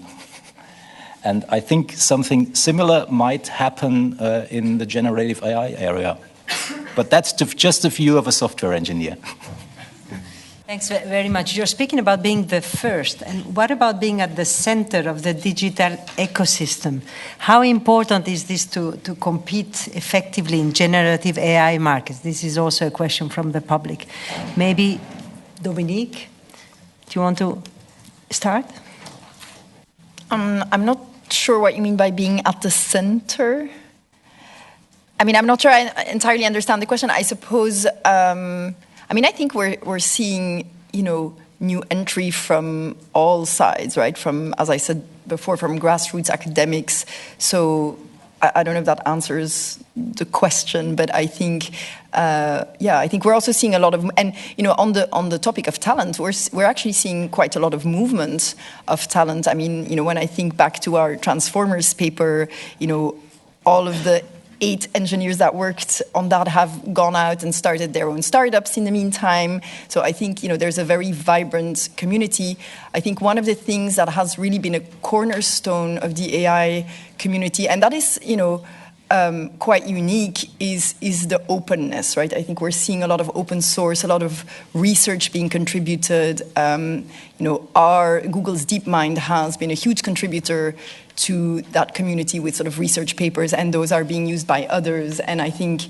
And I think something similar might happen in the generative AI area. But that's just a view of a software engineer. Thanks very much. You're speaking about being the first. And what about being at the center of the digital ecosystem? How important is this to compete effectively in generative AI markets? This is also a question from the public. Maybe, Dominique, do you want to start? I'm not sure what you mean by being at the center. I mean, I'm not sure I entirely understand the question. I suppose... I think we're seeing, new entry from all sides, right? From, as I said before, from grassroots academics. So I don't know if that answers the question, but I think, I think we're also seeing a lot of, and on the topic of talent, we're actually seeing quite a lot of movement of talent. I mean, when I think back to our Transformers paper, all of the 8 engineers that worked on that have gone out and started their own startups in the meantime. So I think, there's a very vibrant community. I think one of the things that has really been a cornerstone of the AI community, and that is, quite unique, is the openness, right? I think we're seeing a lot of open source, a lot of research being contributed. Our Google's DeepMind has been a huge contributor to that community with sort of research papers, and those are being used by others. And I think,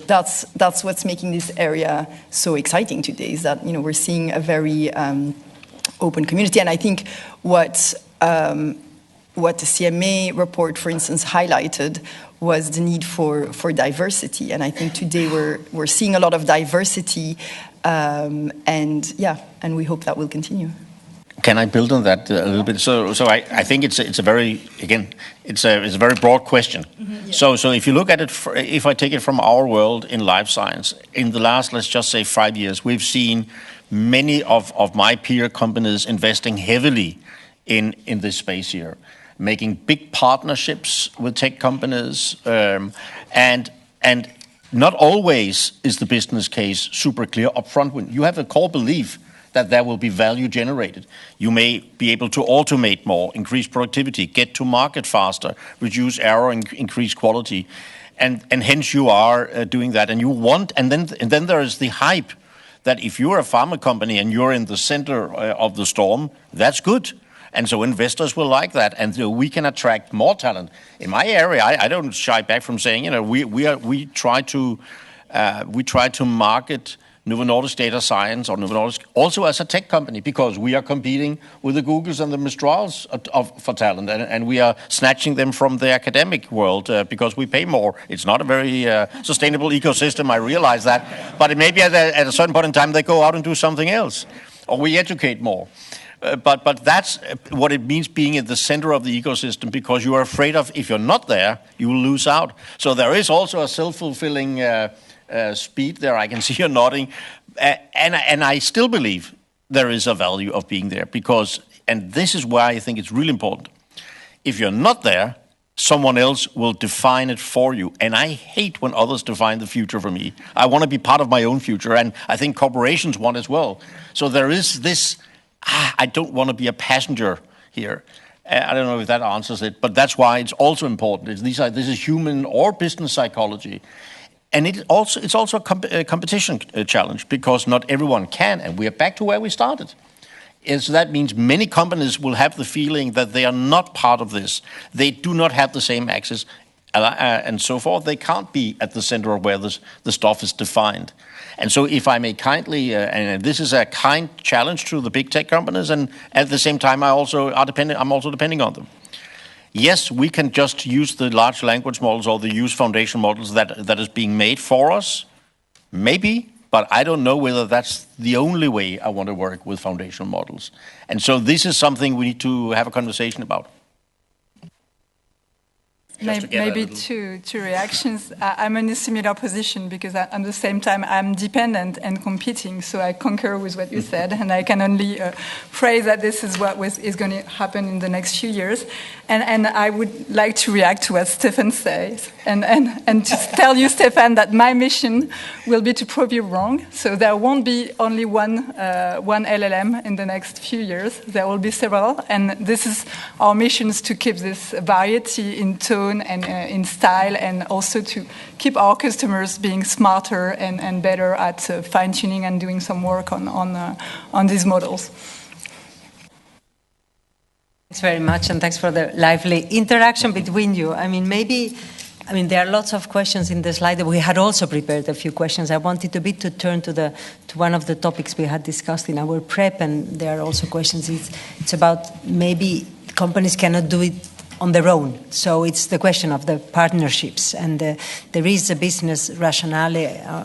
that's what's making this area so exciting today, is that, we're seeing a very open community. And I think what the CMA report, for instance, highlighted was the need for diversity. And I think today we're seeing a lot of diversity, and we hope that will continue. Can I build on that a little bit? So I think it's a very, again, it's a very broad question. Mm-hmm, yeah. So if you look at it, if I take it from our world in life science, in the last, let's just say 5 years, we've seen many of my peer companies investing heavily in this space here, making big partnerships with tech companies, and not always is the business case super clear upfront. When you have a core belief that there will be value generated. You may be able to automate more, increase productivity, get to market faster, reduce error, increase quality, and hence you are doing that. And you want, and then there is the hype that if you're a pharma company and you're in the center of the storm, that's good. And so investors will like that, and we can attract more talent. In my area, I don't shy back from saying, we try to market Novo Nordisk Data Science or Novo Nordisk also as a tech company, because we are competing with the Googles and the Mistrals for talent, and we are snatching them from the academic world because we pay more. It's not a very sustainable ecosystem, I realize that, but maybe at a certain point in time they go out and do something else, or we educate more. But that's what it means being at the center of the ecosystem, because you are afraid of, if you're not there, you will lose out. So there is also a self-fulfilling speed there. I can see you nodding. And I still believe there is a value of being there, because, and this is why I think it's really important, if you're not there, someone else will define it for you. And I hate when others define the future for me. I want to be part of my own future, and I think corporations want as well. So there is this, I don't want to be a passenger here. I don't know if that answers it, but that's why it's also important. This is human or business psychology. And it's also a competition challenge, because not everyone can, and we are back to where we started. And so that means many companies will have the feeling that they are not part of this. They do not have the same access, and so forth. They can't be at the center of where the stuff is defined. And so if I may kindly, and this is a kind challenge to the big tech companies, and at the same time I'm also depending on them. Yes, we can just use the large language models or the use foundation models that is being made for us. Maybe, but I don't know whether that's the only way I want to work with foundational models. And so this is something we need to have a conversation about. Maybe two reactions. I'm in a similar position, because at the same time I'm dependent and competing, so I concur with what you said, and I can only pray that this is what is going to happen in the next few years. And I would like to react to what Stefan says, and to tell you, Stefan, that my mission will be to prove you wrong. So there won't be only one LLM in the next few years. There will be several, and this is our mission, is to keep this variety in tone and in style, and also to keep our customers being smarter and better at fine-tuning and doing some work on these models. Thanks very much, and thanks for the lively interaction between you. There are lots of questions in the slide. We had also prepared a few questions. I wanted a bit to turn to one of the topics we had discussed in our prep, and there are also questions. It's about maybe companies cannot do it on their own. So it's the question of the partnerships, and there is a business rationale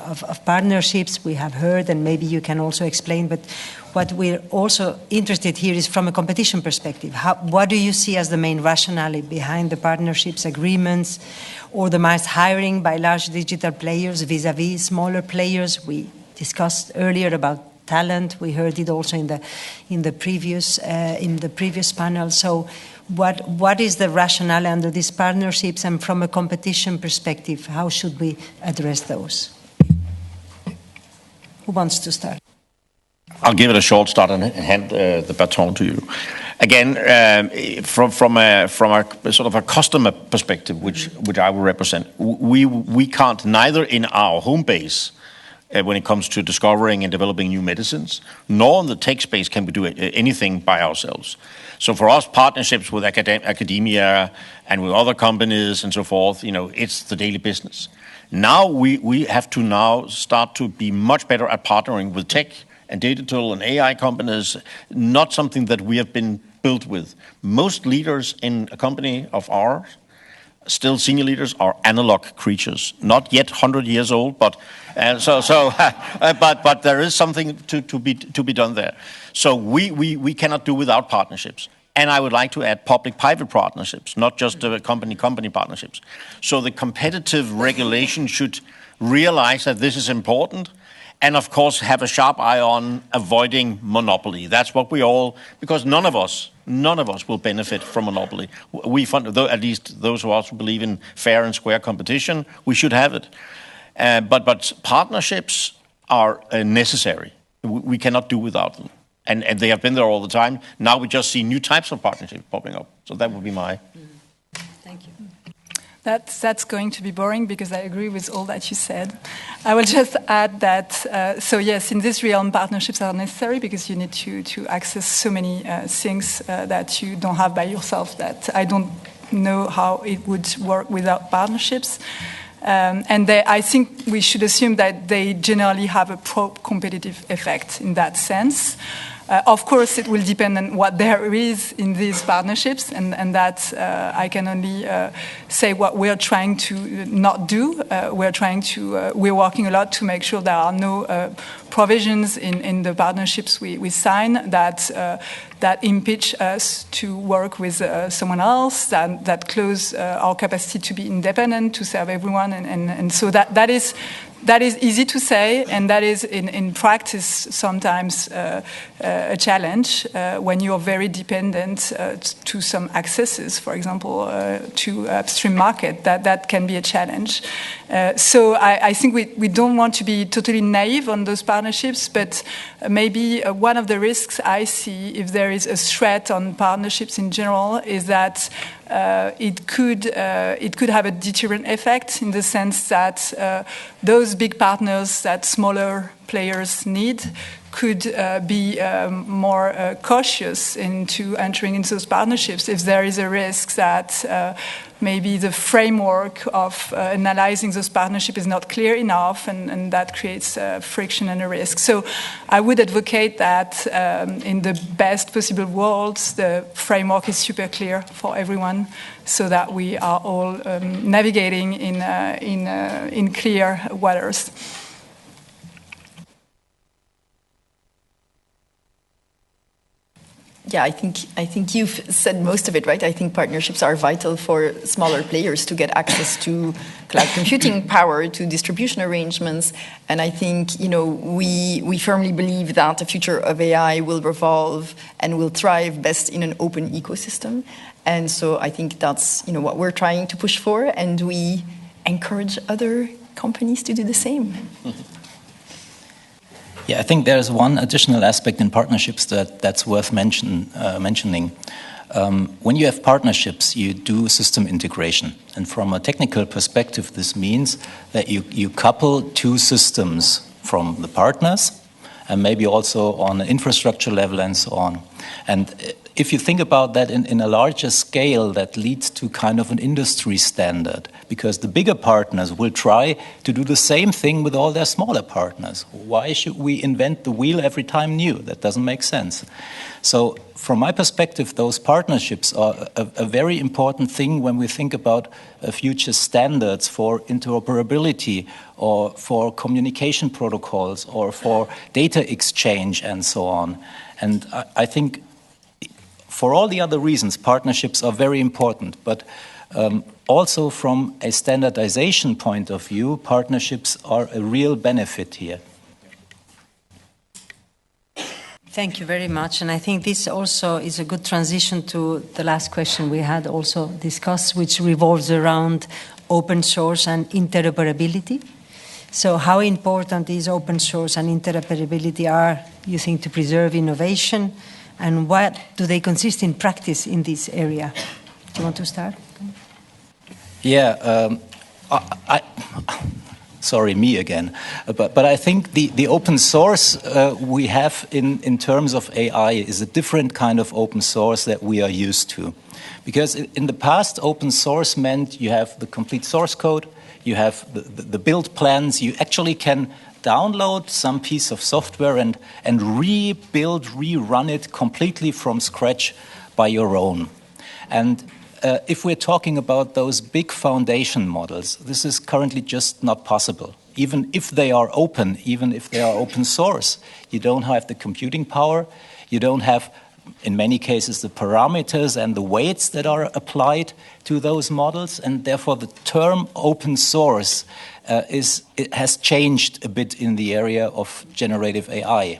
of partnerships we have heard, and maybe you can also explain. But what we're also interested here is from a competition perspective. What do you see as the main rationale behind the partnerships, agreements, or the mass hiring by large digital players vis-à-vis smaller players? We discussed earlier about talent. We heard it also in the previous panel. So what is the rationale under these partnerships, and from a competition perspective, how should we address those? Who wants to start? I'll give it a short start and hand the baton to you. Again, from a sort of a customer perspective, which I will represent, we can't, neither in our home base when it comes to discovering and developing new medicines, nor in the tech space can we do anything by ourselves. So for us, partnerships with academia and with other companies and so forth, it's the daily business. Now we have to now start to be much better at partnering with tech and digital and AI companies, not something that we have been built with. Most leaders in a company of ours, still senior leaders, are analog creatures, not yet 100 years old, but but there is something to be done there. So we cannot do without partnerships. And I would like to add public-private partnerships, not just company-company partnerships. So the competitive regulation should realize that this is important, and of course have a sharp eye on avoiding monopoly. That's what we all, because none of us will benefit from monopoly. At least those of us who believe in fair and square competition, we should have it. But partnerships are necessary. We cannot do without them. And they have been there all the time. Now we just see new types of partnerships popping up. So that would be my... Thank you. That's going to be boring, because I agree with all that you said. I will just add that, so yes, in this realm, partnerships are necessary, because you need to access so many things that you don't have by yourself, that I don't know how it would work without partnerships. And I think we should assume that they generally have a pro-competitive effect in that sense. Of course, it will depend on what there is in these partnerships, and that I can only say what we're trying to not do. We're working a lot to make sure there are no provisions in the partnerships we sign that impede us to work with someone else, that close our capacity to be independent, to serve everyone, and so that is easy to say, and that is in practice sometimes a challenge when you're very dependent to some accesses, for example, to upstream market. That can be a challenge. So I think we don't want to be totally naive on those partnerships, but maybe one of the risks I see if there is a threat on partnerships in general is that it could have a deterrent effect in the sense that those big partners that smaller players need could be more cautious into entering into those partnerships if there is a risk that maybe the framework of analyzing those partnerships is not clear enough, and that creates friction and a risk. So I would advocate that in the best possible worlds, the framework is super clear for everyone so that we are all navigating in clear waters. Yeah, I think you've said most of it, right? I think partnerships are vital for smaller players to get access to cloud computing power, to distribution arrangements, and I think we firmly believe that the future of AI will revolve and will thrive best in an open ecosystem, and so I think that's what we're trying to push for, and we encourage other companies to do the same. Yeah, I think there's one additional aspect in partnerships that's worth mentioning. When you have partnerships, you do system integration. And from a technical perspective, this means that you couple two systems from the partners, and maybe also on an infrastructure level and so on. And if you think about that in a larger scale, that leads to kind of an industry standard, because the bigger partners will try to do the same thing with all their smaller partners. Why should we invent the wheel every time new? That doesn't make sense. So from my perspective, those partnerships are a very important thing when we think about future standards for interoperability or for communication protocols or for data exchange and so on. And I think for all the other reasons, partnerships are very important, but also from a standardization point of view, partnerships are a real benefit here. Thank you very much. And I think this also is a good transition to the last question we had also discussed, which revolves around open source and interoperability. So how important is open source and interoperability are, you think, to preserve innovation? And what do they consist in practice in this area? Do you want to start? Yeah, sorry, me again. But I think the open source we have in terms of AI is a different kind of open source that we are used to. Because in the past, open source meant you have the complete source code, you have the build plans, you actually can download some piece of software and rebuild, rerun it completely from scratch by your own. And if we're talking about those big foundation models, this is currently just not possible. Even if they are open, even if they are open source, you don't have the computing power, you don't have, in many cases, the parameters and the weights that are applied to those models, and therefore the term open source it has changed a bit in the area of generative AI.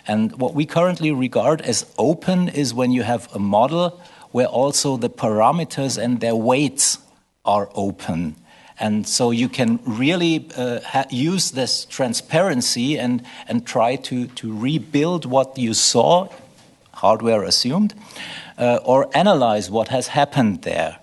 And what we currently regard as open is when you have a model where also the parameters and their weights are open. And so you can really use this transparency and try to rebuild what you saw, hardware assumed, or analyze what has happened there.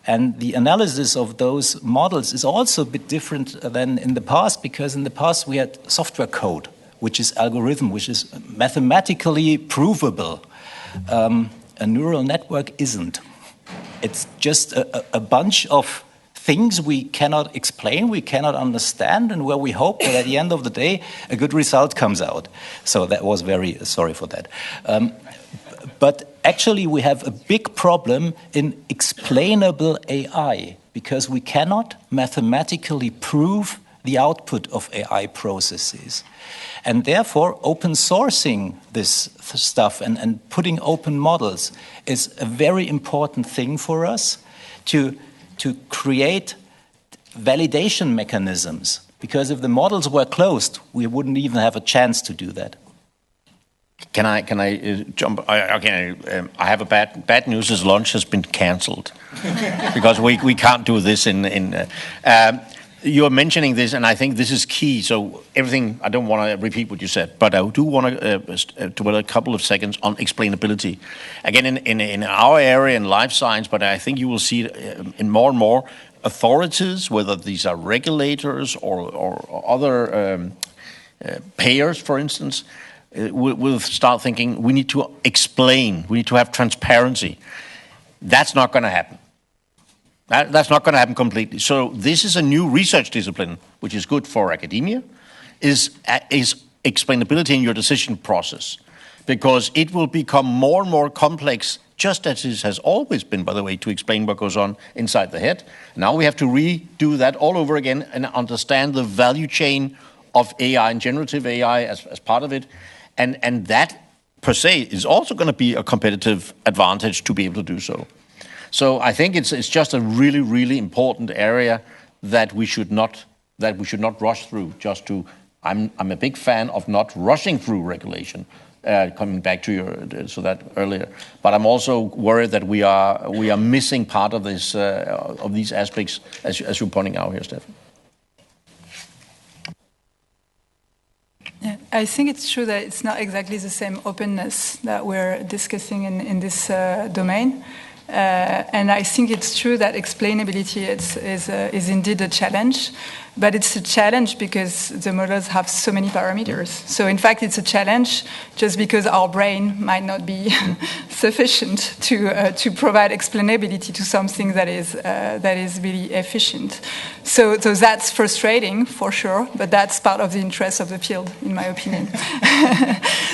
And the analysis of those models is also a bit different than in the past, because in the past we had software code, which is algorithm, which is mathematically provable. A neural network isn't. It's just a bunch of things we cannot explain, we cannot understand, and where we hope that at the end of the day a good result comes out. So that was very sorry for that. But actually we have a big problem in explainable AI, because we cannot mathematically prove the output of AI processes. And therefore, open sourcing this stuff and putting open models is a very important thing for us to create validation mechanisms. Because if the models were closed, we wouldn't even have a chance to do that. Can I jump? I have a bad news. His lunch has been cancelled because we can't do this you're mentioning this, and I think this is key. So everything, I don't want to repeat what you said, but I do want to dwell a couple of seconds on explainability. Again, in our area in life science, but I think you will see it in more and more authorities, whether these are regulators or other payers, for instance, will start thinking we need to explain, we need to have transparency. That's not going to happen. That's not going to happen completely. So this is a new research discipline, which is good for academia, is explainability in your decision process, because it will become more and more complex, just as it has always been, by the way, to explain what goes on inside the head. Now we have to redo that all over again and understand the value chain of AI and generative AI as part of it. And that, per se, is also going to be a competitive advantage to be able to do so. So I think it's just a really, really important area that we should not rush through. I'm a big fan of not rushing through regulation. Coming back to that earlier, but I'm also worried that we are missing part of this of these aspects as you're pointing out here, Stefan. Yeah, I think it's true that it's not exactly the same openness that we're discussing in this domain. And I think it's true that explainability is indeed a challenge, but it's a challenge because the models have so many parameters. So in fact, it's a challenge just because our brain might not be sufficient to provide explainability to something that is really efficient. So that's frustrating for sure, but that's part of the interest of the field, in my opinion.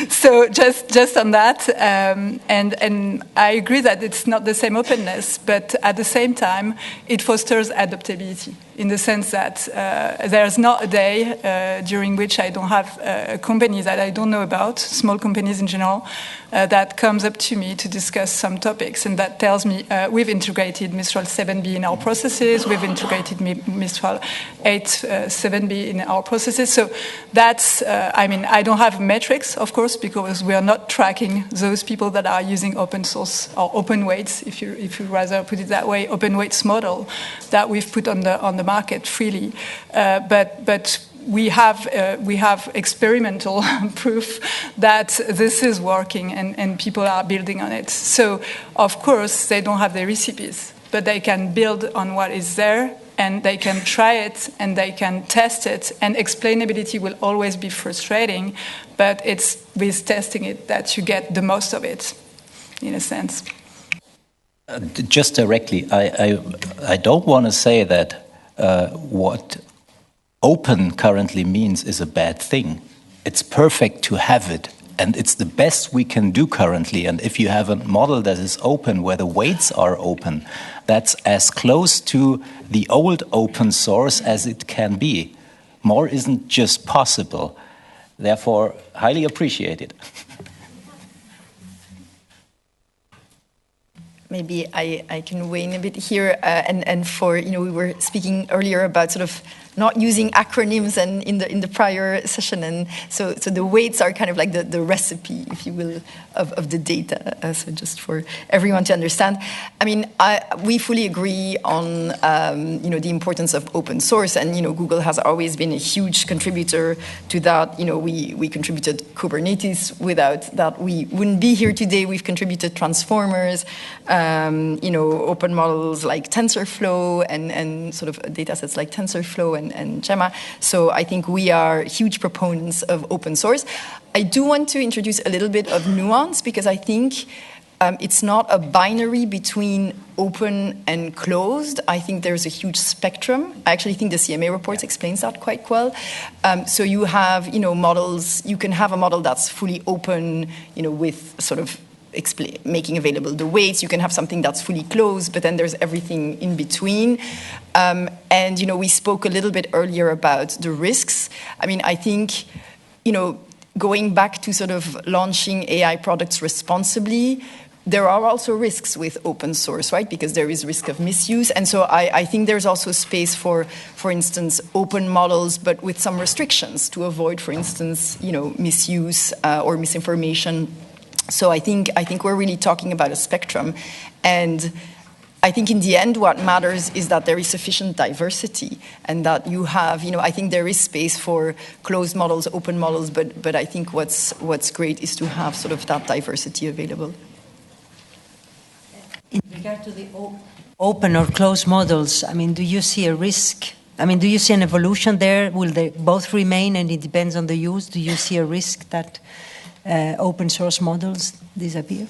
So just on that, and I agree that it's not the same openness, but at the same time, it fosters adaptability in the sense that there's not a day during which I don't have a company that I don't know about, small companies in general, that comes up to me to discuss some topics and that tells me we've integrated Mistral 7B in our processes, we've integrated Mistral 8.7B in our processes. So that's, I don't have metrics, of course, because we are not tracking those people that are using open source or open weights, if you rather put it that way, open weights model that we've put on the market freely. But we have experimental proof that this is working and people are building on it. So, of course, they don't have the recipes, but they can build on what is there and they can try it and they can test it. And explainability will always be frustrating, but it's with testing it that you get the most of it, in a sense. Just directly, I don't want to say that what open currently means is a bad thing. It's perfect to have it, and it's the best we can do currently. And if you have a model that is open, where the weights are open, that's as close to the old open source as it can be. More isn't just possible. Therefore, highly appreciated. Maybe I can weigh in a bit here, and for we were speaking earlier about sort of not using acronyms and in the prior session, and so the weights are kind of like the recipe, if you will, of the data. So just for everyone to understand, we fully agree on the importance of open source, and Google has always been a huge contributor to that. We contributed Kubernetes. Without that, we wouldn't be here today. We've contributed transformers, open models like TensorFlow and sort of data sets like TensorFlow and Gemma. So I think we are huge proponents of open source. I do want to introduce a little bit of nuance, because I think it's not a binary between open and closed. I think there's a huge spectrum. I actually think the CMA report explains that quite well. So you have, models. You can have a model that's fully open, with sort of making available the weights. You can have something that's fully closed, but then there's everything in between. And we spoke a little bit earlier about the risks. I mean, I think, going back to sort of launching AI products responsibly, there are also risks with open source, right? Because there is risk of misuse. And so I think there's also space for instance, open models, but with some restrictions to avoid, for instance, misuse or misinformation. So I think we're really talking about a spectrum. And I think in the end, what matters is that there is sufficient diversity and that you have, I think there is space for closed models, open models, but I think what's great is to have sort of that diversity available. In regard to the open or closed models, I mean, do you see a risk? I mean, do you see an evolution there? Will they both remain and it depends on the use? Do you see a risk that open source models disappear?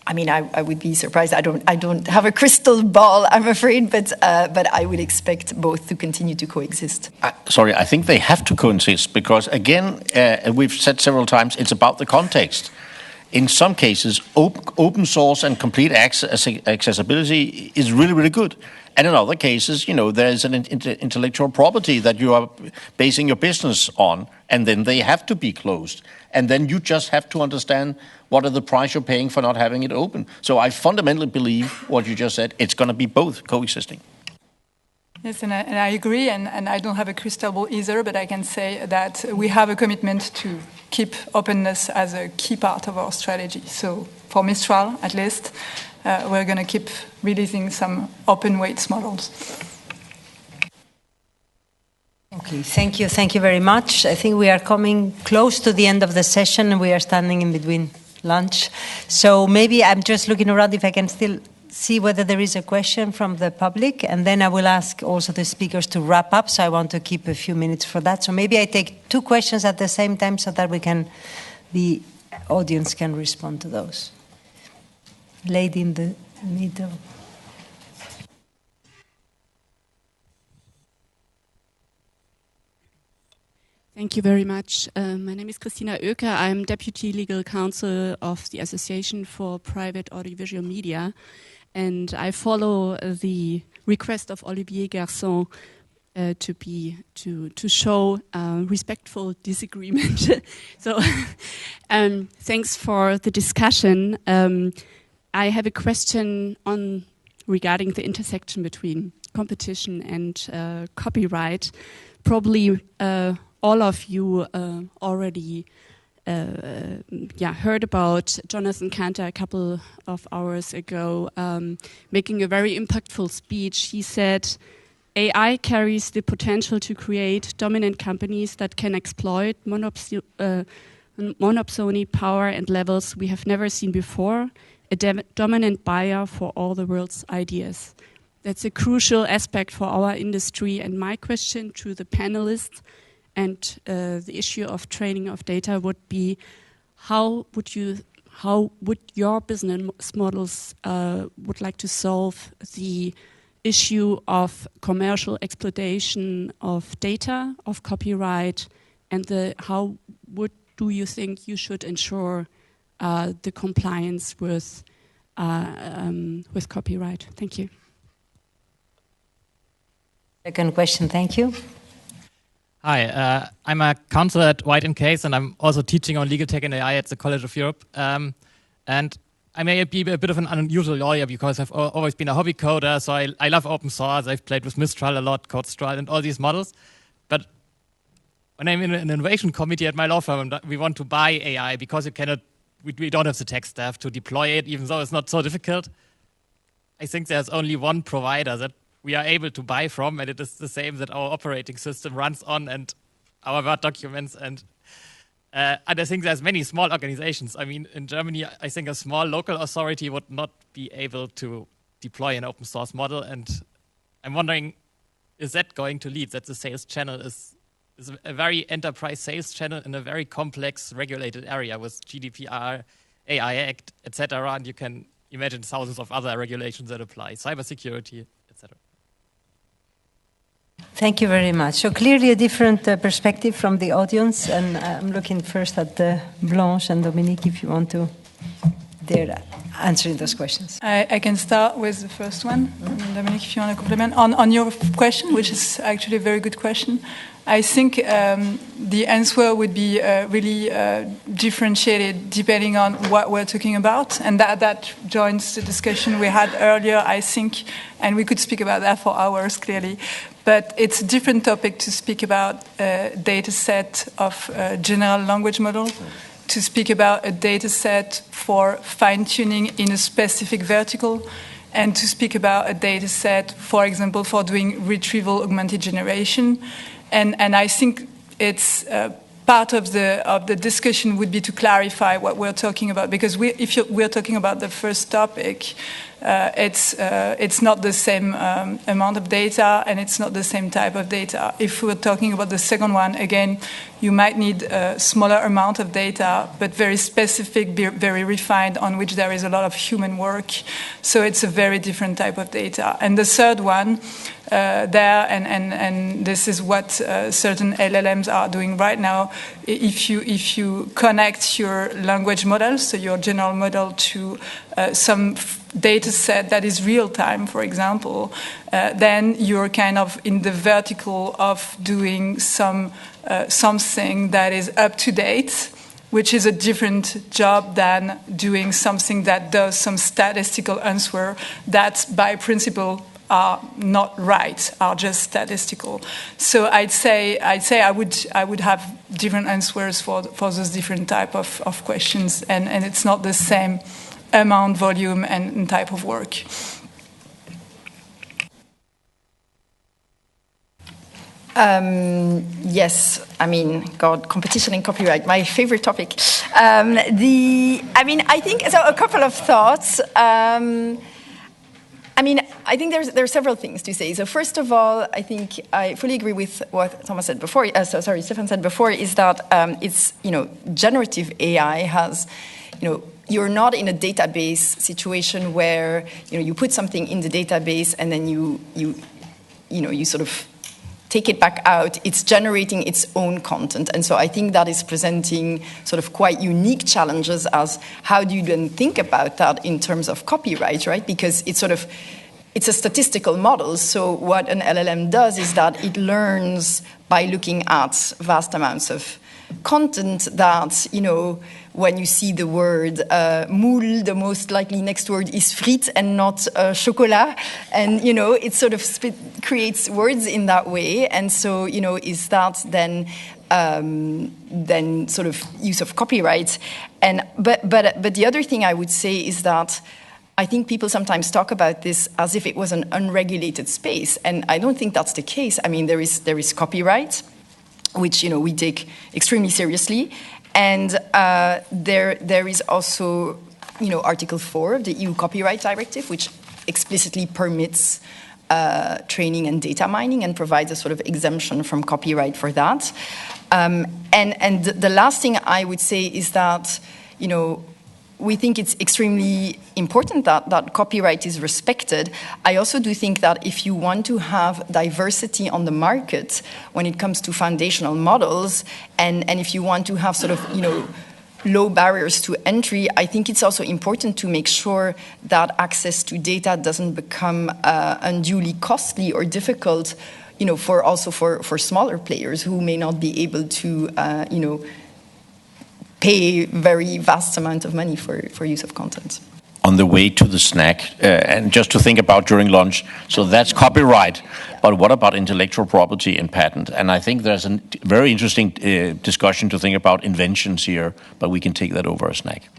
I mean, I would be surprised. I don't have a crystal ball, I'm afraid, but I would expect both to continue to coexist. Sorry, I think they have to coexist because, again, we've said several times, it's about the context. In some cases, open source and complete accessibility is really, really good. And in other cases, there's an intellectual property that you are basing your business on, and then they have to be closed. And then you just have to understand what are the price you're paying for not having it open. So I fundamentally believe what you just said, it's going to be both coexisting. Yes, and I agree, and I don't have a crystal ball either, but I can say that we have a commitment to keep openness as a key part of our strategy. So for Mistral, at least, we're going to keep releasing some open weights models. Okay, thank you. Thank you very much. I think we are coming close to the end of the session and we are standing in between lunch. So maybe I'm just looking around if I can still see whether there is a question from the public, and then I will ask also the speakers to wrap up, so I want to keep a few minutes for that. So maybe I take two questions at the same time so that the audience can respond to those. Lady in the middle. Thank you very much. My name is Christina Oeker. I'm Deputy Legal Counsel of the Association for Private Audiovisual Media. And I follow the request of Olivier Guersent to show respectful disagreement. So thanks for the discussion. I have a question regarding the intersection between competition and copyright. Probably all of you already heard about Jonathan Cantor a couple of hours ago making a very impactful speech. He said, AI carries the potential to create dominant companies that can exploit monopsony power and levels we have never seen before, a dominant buyer for all the world's ideas. That's a crucial aspect for our industry. And my question to the panelists and the issue of training of data would be, how would your business models would like to solve the issue of commercial exploitation of data, of copyright, and how do you think you should ensure the compliance with copyright? Thank you. Second question, thank you. Hi, I'm a counsel at White & Case, and I'm also teaching on legal tech and AI at the College of Europe. And I may be a bit of an unusual lawyer because I've always been a hobby coder, so I love open source. I've played with Mistral a lot, CodeStral, and all these models. But when I'm in an innovation committee at my law firm, we want to buy AI because we don't have the tech staff to deploy it, even though it's not so difficult. I think there's only one provider that we are able to buy from, and it is the same that our operating system runs on and our Word documents. And I think there's many small organizations. I mean, in Germany, I think a small local authority would not be able to deploy an open source model. And I'm wondering, is that going to lead that the sales channel is is a very enterprise sales channel in a very complex regulated area with GDPR, AI Act, etc. And you can imagine thousands of other regulations that apply, cybersecurity, etc. Thank you very much. So clearly a different perspective from the audience, and I'm looking first at Blanche and Dominique, if you want to dare answering those questions. I can start with the first one. Dominique, if you want to complement. On your question, which is actually a very good question, I think the answer would be really differentiated depending on what we're talking about. And that joins the discussion we had earlier, I think, and we could speak about that for hours, clearly. But it's a different topic to speak about a data set of general language model, to speak about a data set for fine-tuning in a specific vertical, and to speak about a data set, for example, for doing retrieval augmented generation. And I think it's part of the discussion would be to clarify what we're talking about, because if we're talking about the first topic, it's not the same amount of data, and it's not the same type of data. If we're talking about the second one, again, you might need a smaller amount of data, but very specific, very refined, on which there is a lot of human work. So it's a very different type of data. And the third one, and this is what certain LLMs are doing right now. If you connect your language model, so your general model, to some data set that is real time, for example, then you're kind of in the vertical of doing something that is up to date, which is a different job than doing something that does some statistical answer that by principle are not right, are just statistical. So I'd say I would have different answers for those different type of questions, and it's not the same amount, volume, and type of work. Yes, I mean, God, competition and copyright, my favorite topic. I think, so a couple of thoughts. I think there are several things to say. So first of all, I think I fully agree with what Stefan said before, is that it's, generative AI has, you're not in a database situation where, you put something in the database and then you sort of take it back out. It's generating its own content. And so I think that is presenting sort of quite unique challenges as how do you then think about that in terms of copyright, right? Because it's a statistical model. So what an LLM does is that it learns by looking at vast amounts of content that, when you see the word moule, the most likely next word is frites and not chocolat. And, it sort of creates words in that way. And so, is that then sort of use of copyright? But the other thing I would say is that I think people sometimes talk about this as if it was an unregulated space. And I don't think that's the case. I mean, there is copyright, which, we take extremely seriously. And there is also, Article 4 of the EU Copyright Directive, which explicitly permits training and data mining and provides a sort of exemption from copyright for that. And the last thing I would say is that, we think it's extremely important that copyright is respected. I also do think that if you want to have diversity on the market when it comes to foundational models, and if you want to have sort of, low barriers to entry, I think it's also important to make sure that access to data doesn't become unduly costly or difficult, for smaller players who may not be able to, pay very vast amount of money for use of content. On the way to the snack, and just to think about during lunch, so that's copyright, but what about intellectual property and patent? And I think there's a very interesting discussion to think about inventions here, but we can take that over a snack.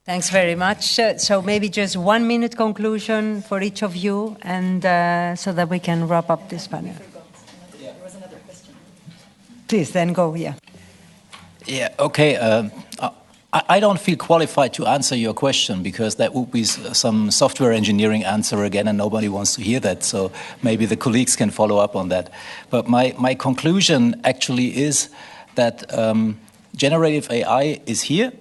Thanks very much. So maybe just 1 minute conclusion for each of you, and so that we can wrap up this panel. There was another question. Please, then go, yeah. Yeah, okay. I don't feel qualified to answer your question because that would be some software engineering answer again, and nobody wants to hear that. So maybe the colleagues can follow up on that. But my conclusion actually is that generative AI is here,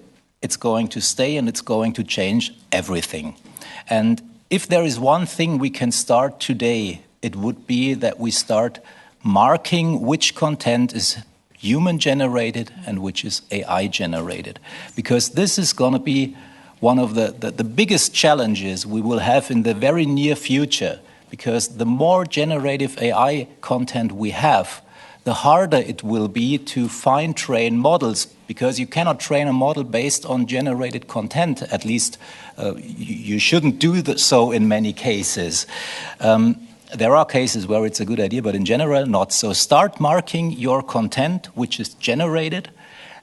it's going to stay, and it's going to change everything. And if there is one thing we can start today, it would be that we start marking which content is human-generated and which is AI-generated. Because this is going to be one of the biggest challenges we will have in the very near future. Because the more generative AI content we have, the harder it will be to fine-train models, because you cannot train a model based on generated content. At least you shouldn't do so in many cases. There are cases where it's a good idea, but in general, not. So start marking your content, which is generated,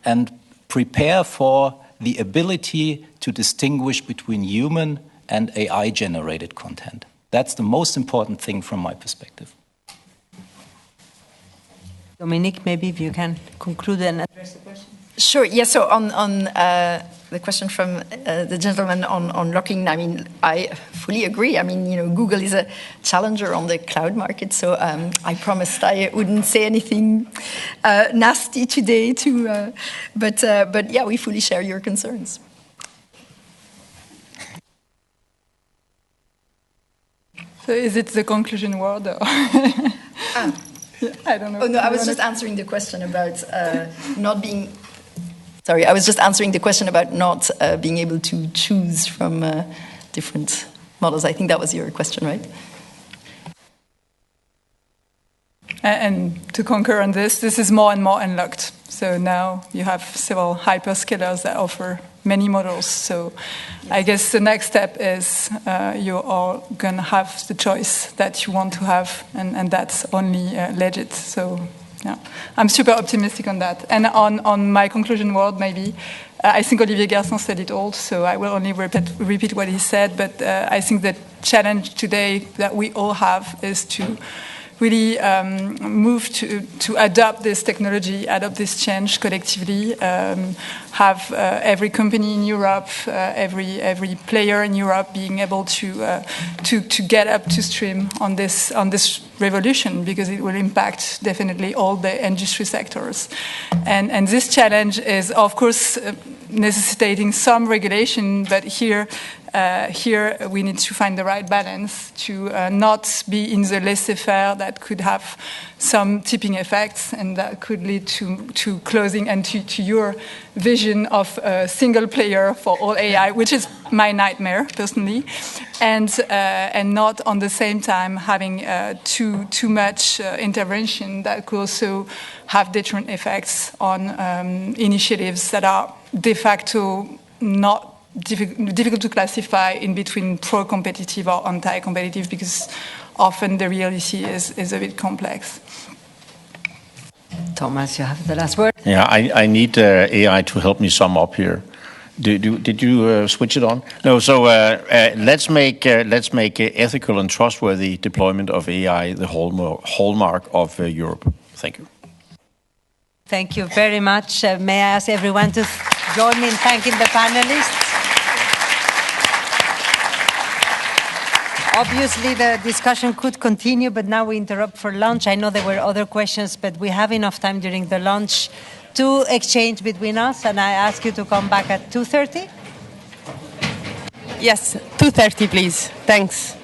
and prepare for the ability to distinguish between human and AI-generated content. That's the most important thing from my perspective. Dominique, maybe if you can conclude and address the question. Sure. Yeah. So on the question from the gentleman on locking, I mean, I fully agree. I mean, Google is a challenger on the cloud market, so I promised I wouldn't say anything nasty today. But yeah, we fully share your concerns. So is it the conclusion word? Or I don't know. Oh no, I was just answering the question about not being. Sorry, I was just answering the question about not being able to choose from different models. I think that was your question, right? And to concur on this is more and more unlocked. So now you have several hyperscalers that offer many models. So yes. I guess the next step is you're all going to have the choice that you want to have, and that's only legit. So yeah, I'm super optimistic on that. And on my conclusion word, maybe, I think Olivier Guersent said it all, so I will only repeat what he said, but I think the challenge today that we all have is to really move to adopt this technology, adopt this change collectively, have every company in Europe, every player in Europe being able to get up to stream on this revolution, because it will impact definitely all the industry sectors. And this challenge is, of course, necessitating some regulation, but here we need to find the right balance to not be in the laissez-faire that could have some tipping effects and that could lead to closing and to your vision of a single player for all AI, which is my nightmare personally, and not on the same time having too much intervention that could also have deterrent effects on initiatives that are de facto not difficult to classify in between pro-competitive or anti-competitive, because often the reality is a bit complex. Thomas, you have the last word. Yeah, I need AI to help me sum up here. Did you switch it on? No. So let's make ethical and trustworthy deployment of AI the hallmark of Europe. Thank you. Thank you very much. May I ask everyone to join me in thanking the panelists? Obviously, the discussion could continue, but now we interrupt for lunch. I know there were other questions, but we have enough time during the lunch to exchange between us, and I ask you to come back at 2:30. Yes, 2:30, please. Thanks.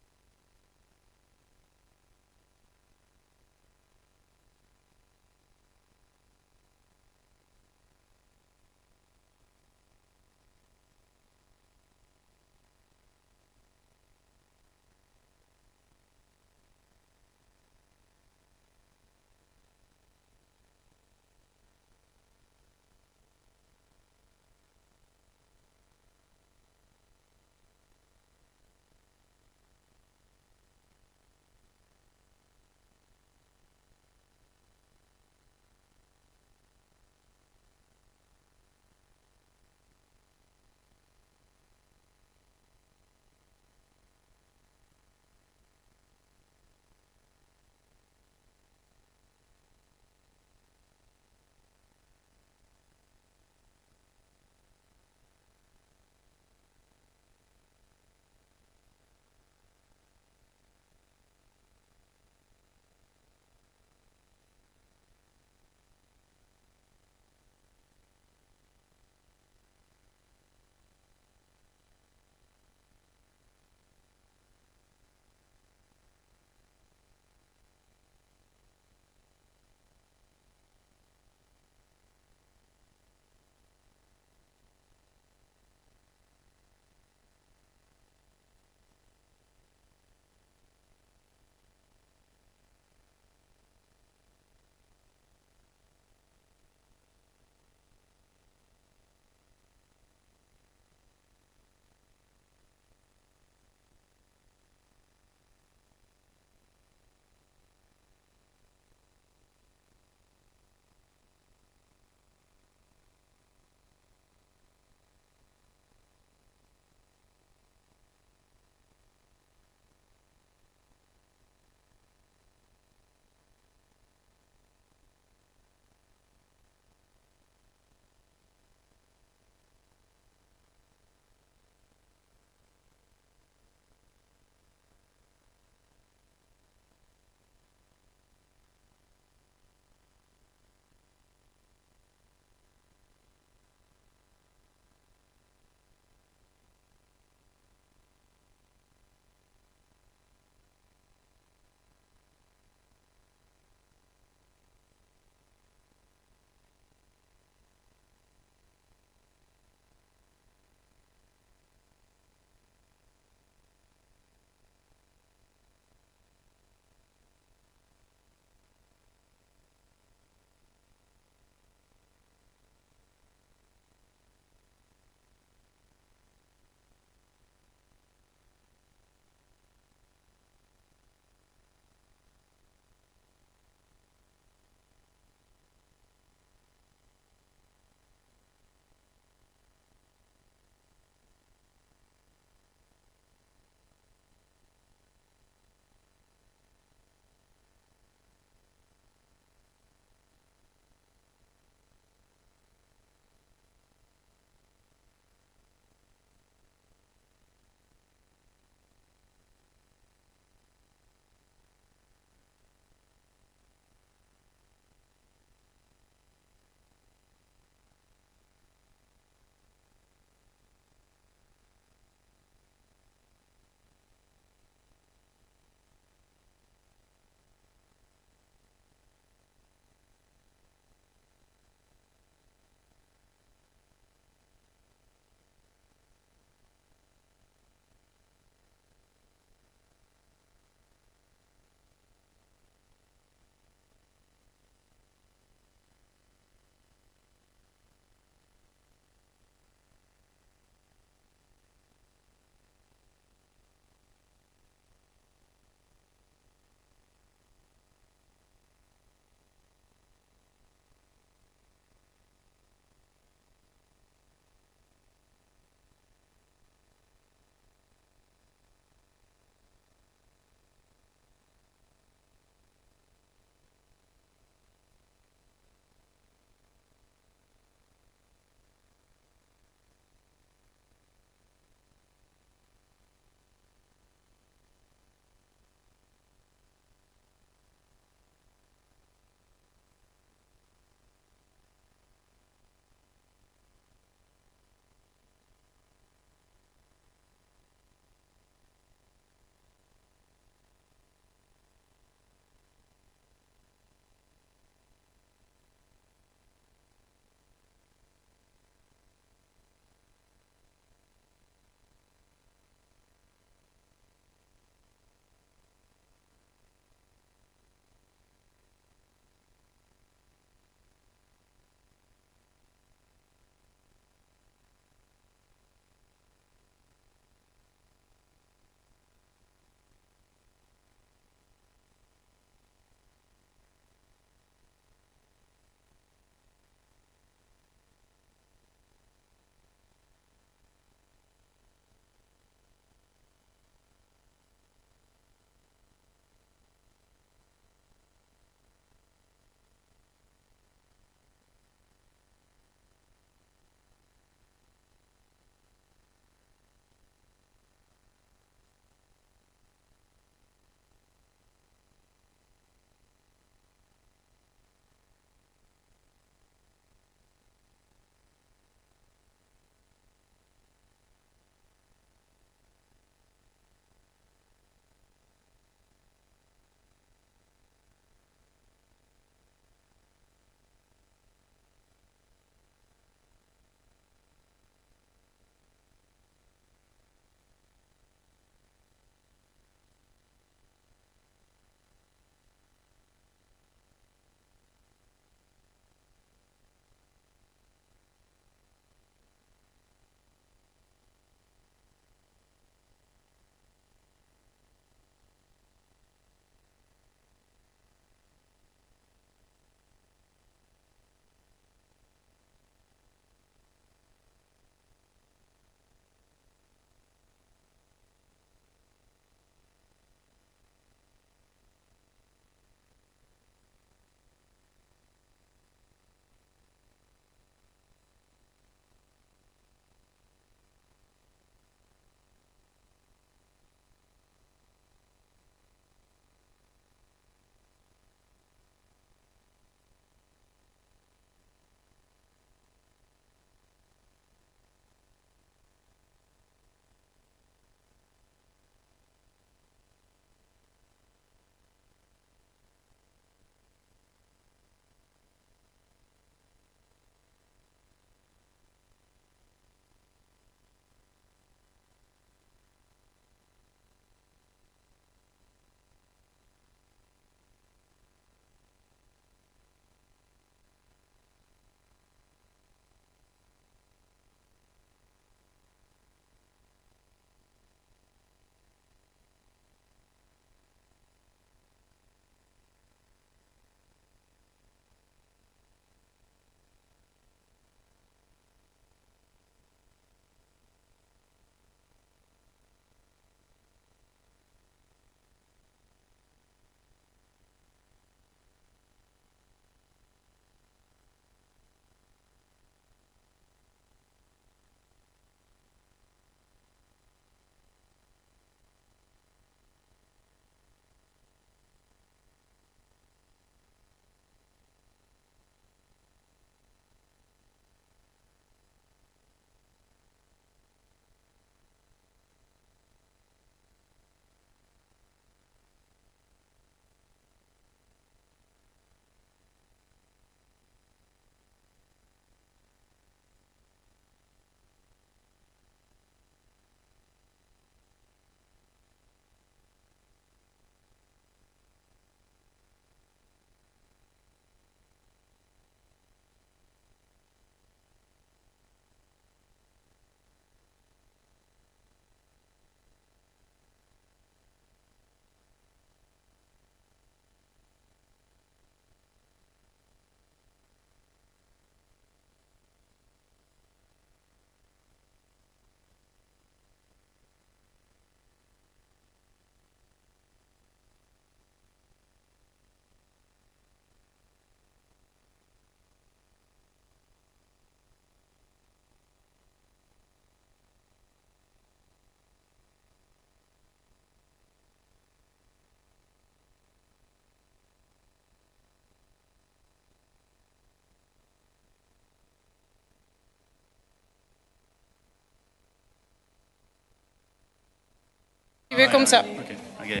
veux comme ça. Okay. Okay.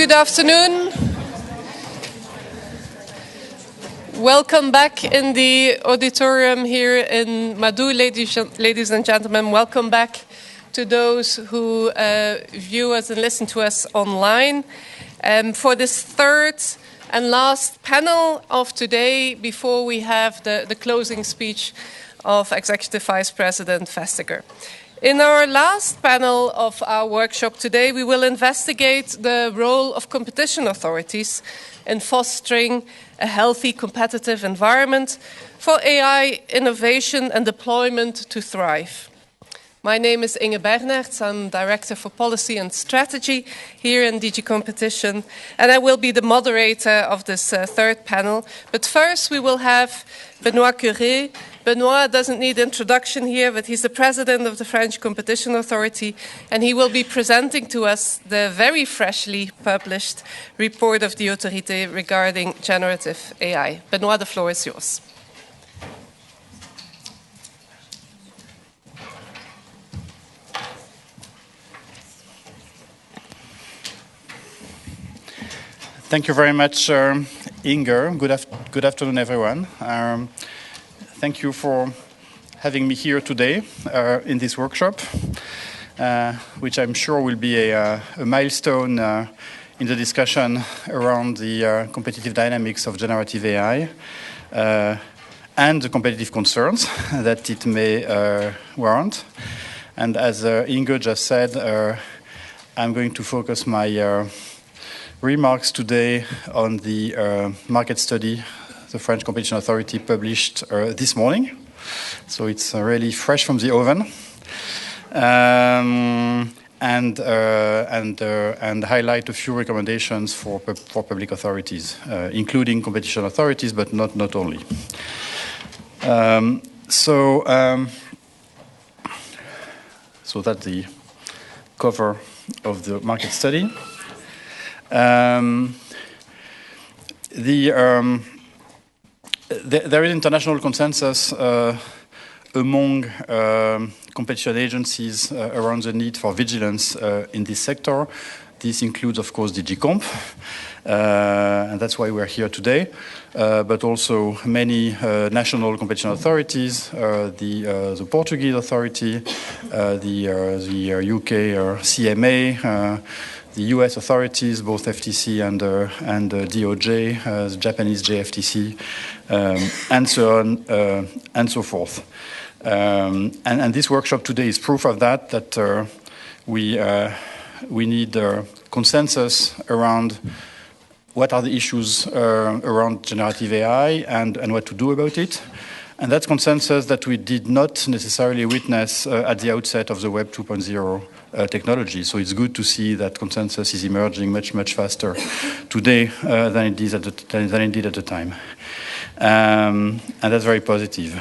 Good afternoon. Welcome back in the auditorium here in Madou, ladies and gentlemen. Welcome back to those who view us and listen to us online. For this third and last panel of today, before we have the closing speech of Executive Vice President Vestager. In our last panel of our workshop today, we will investigate the role of competition authorities in fostering a healthy, competitive environment for AI innovation and deployment to thrive. My name is Inge Bernerts. I'm Director for Policy and Strategy here in DG Competition, and I will be the moderator of this third panel. But first, we will have Benoît Cœuré. Benoît doesn't need introduction here, but he's the president of the French Competition Authority, and he will be presenting to us the very freshly published report of the Autorité regarding generative AI. Benoît, the floor is yours. Thank you very much, Inge. Good afternoon, everyone. Thank you for having me here today in this workshop, which I'm sure will be a milestone in the discussion around the competitive dynamics of generative AI and the competitive concerns that it may warrant. And as Inge just said, I'm going to focus my remarks today on the market study the French Competition Authority published this morning. So it's really fresh from the oven. And highlight a few recommendations for public authorities, including competition authorities, but not only. So that's the cover of the market study. There is international consensus among competition agencies around the need for vigilance in this sector. This includes, of course, DG Comp, and that's why we're here today, but also many national competition authorities, the Portuguese authority, the UK CMA, the US authorities, both FTC and DOJ, the Japanese JFTC, and so on and so forth. And this workshop today is proof of that we need consensus around what are the issues around generative AI and what to do about it. And that's consensus that we did not necessarily witness at the outset of the Web 2.0 technology. So it's good to see that consensus is emerging much faster today than it did at the time. And that's very positive.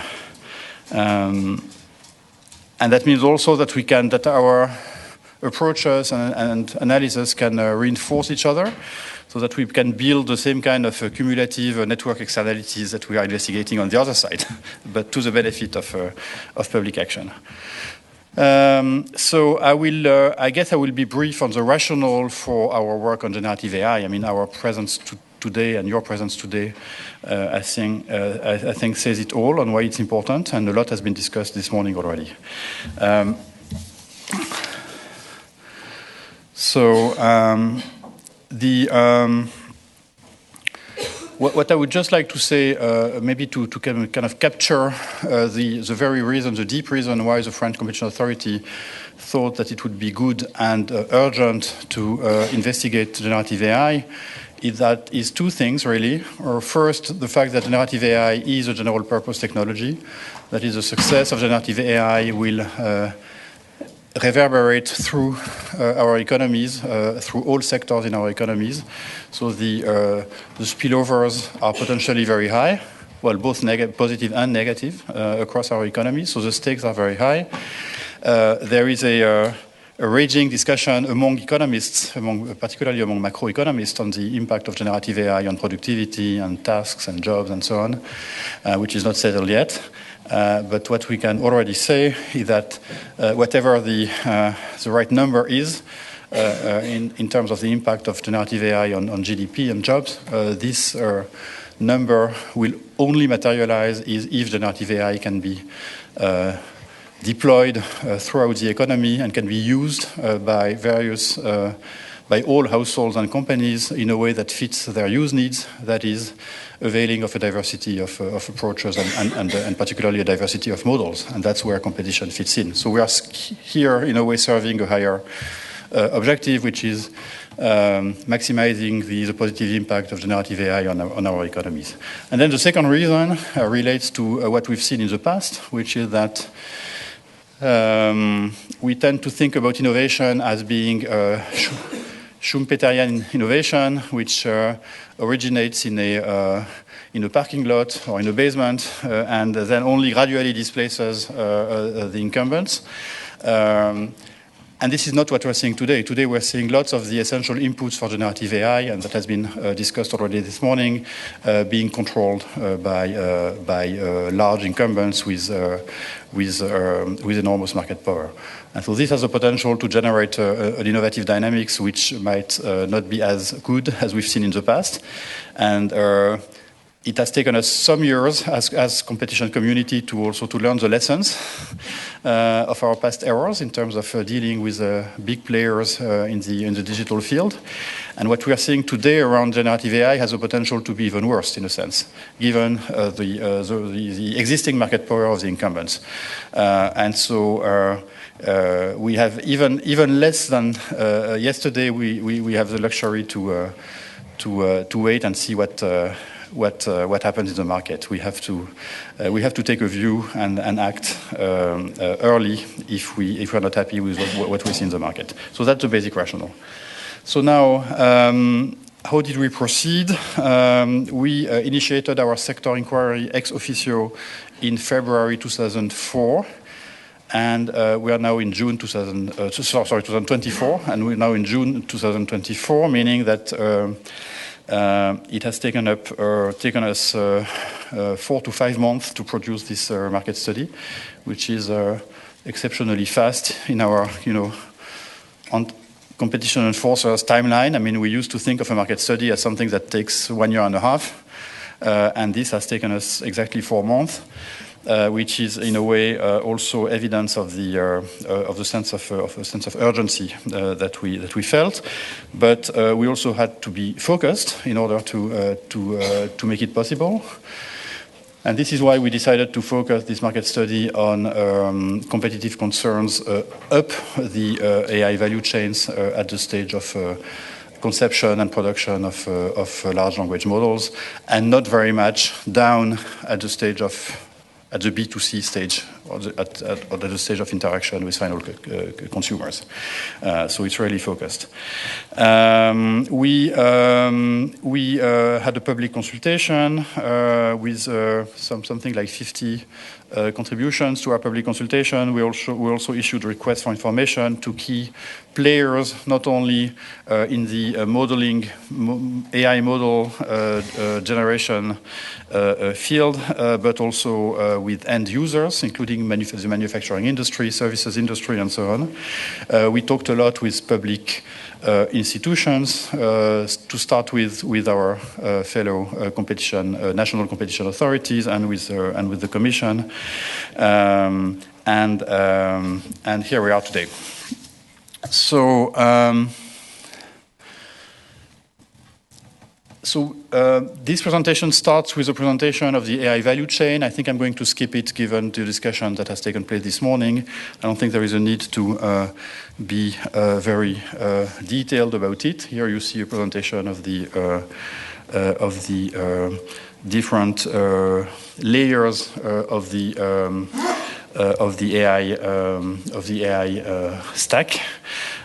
And that means also that our approaches and analysis can reinforce each other, so that we can build the same kind of cumulative network externalities that we are investigating on the other side, but to the benefit of public action. So I guess I will be brief on the rationale for our work on generative AI. I mean, our presence today and your presence today, I think says it all on why it's important, and a lot has been discussed this morning already. What I would just like to say, maybe to kind of capture the very reason, the deep reason why the French Competition Authority thought that it would be good and urgent to investigate generative AI, is two things, really. First, the fact that generative AI is a general purpose technology, that is, the success of generative AI will reverberate through our economies, through all sectors in our economies. So the spillovers are potentially very high, well, both positive and negative across our economy. So the stakes are very high. There is a raging discussion among economists, particularly among macroeconomists, on the impact of generative AI on productivity and tasks and jobs and so on, which is not settled yet. But what we can already say is that whatever the right number is, in terms of the impact of generative AI on GDP and jobs. This number will only materialize if generative AI can be deployed throughout the economy and can be used by various by all households and companies in a way that fits their use needs, that is, availing of a diversity of approaches and particularly a diversity of models. And that's where competition fits in. So we are here, in a way, serving a higher objective, which is maximizing the positive impact of generative AI on our economies. And then the second reason relates to what we've seen in the past, which is that we tend to think about innovation as being Schumpeterian innovation, which originates in a parking lot or in a basement, and then only gradually displaces the incumbents. And this is not what we're seeing today. Today we're seeing lots of the essential inputs for generative AI, and that has been discussed already this morning, being controlled by large incumbents with enormous market power. And so this has the potential to generate an innovative dynamics which might not be as good as we've seen in the past. And it has taken us some years as competition community to also to learn the lessons of our past errors in terms of dealing with big players in the digital field. And what we are seeing today around generative AI has the potential to be even worse, in a sense, given the existing market power of the incumbents. And so we have even less than yesterday. We have the luxury to wait and see what happens in the market. We have to take a view and act early if we're not happy with what we see in the market. So that's the basic rationale. So now, how did we proceed? We initiated our sector inquiry ex officio in February 2004. And we are now in June 2024, and we're now in June 2024, meaning that it has taken us 4 to 5 months to produce this market study, which is exceptionally fast in our, on competition enforcers timeline. I mean, we used to think of a market study as something that takes 1 year and a half, and this has taken us exactly 4 months. Which is in a way also evidence of the sense of urgency that we felt, but we also had to be focused in order to make it possible. And this is why we decided to focus this market study on competitive concerns up the AI value chains at the stage of conception and production of large language models, and not very much down at the stage at the B2C stage, or at the stage of interaction with final consumers. So it's really focused. We had a public consultation with something like 50 contributions to our public consultation. We also issued requests for information to key players, not only in the modeling, AI model generation field, but also with end users, including the manufacturing industry, services industry, and so on. We talked a lot with public institutions, to start with our fellow national competition authorities, and with the Commission, and here we are today. So this presentation starts with a presentation of the AI value chain. I think I'm going to skip it given the discussion that has taken place this morning. I don't think there is a need to be very detailed about it. Here you see a presentation of the different layers of the AI stack.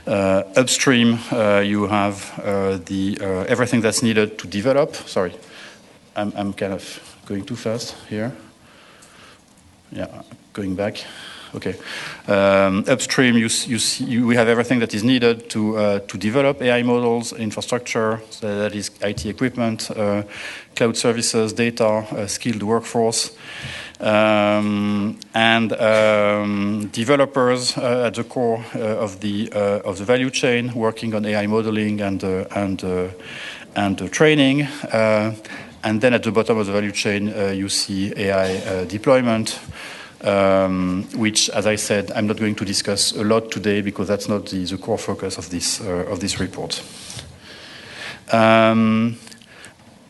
Upstream, you have everything that's needed to develop. Sorry, I'm kind of going too fast here. Yeah, going back. Okay. Upstream, we have everything that is needed to develop AI models, infrastructure, so that is IT equipment, cloud services, data, skilled workforce. and developers at the core of the value chain, working on AI modeling and training. And then at the bottom of the value chain, you see AI deployment, which, as I said, I'm not going to discuss a lot today because that's not the core focus of this report.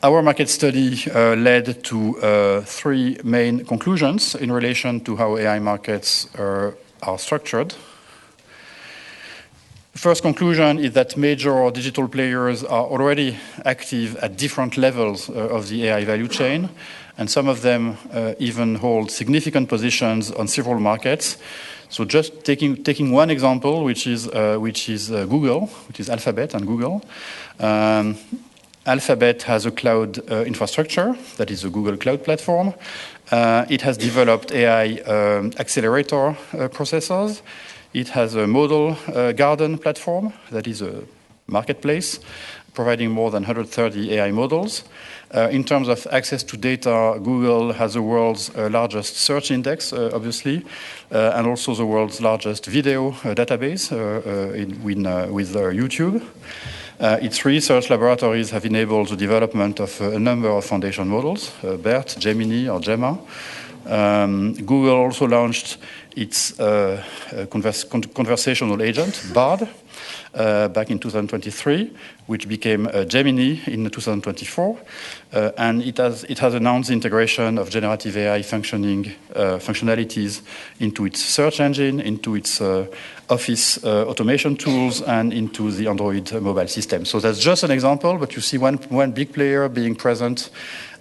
Our market study led to three main conclusions in relation to how AI markets are structured. The first conclusion is that major digital players are already active at different levels of the AI value chain, and some of them even hold significant positions on several markets. So just taking one example, which is Google, which is Alphabet and Google. Alphabet has a cloud infrastructure, that is a Google Cloud Platform. It has developed AI accelerator processors. It has a model garden platform, that is a marketplace, providing more than 130 AI models. In terms of access to data, Google has the world's largest search index, obviously, and also the world's largest video database with YouTube. Its research laboratories have enabled the development of a number of foundation models, BERT, Gemini, or Gemma. Google also launched its conversational agent, Bard, back in 2023, which became Gemini in 2024. And it has announced the integration of generative AI functionalities into its search engine, into its office automation tools, and into the Android mobile system. So that's just an example, but you see one big player being present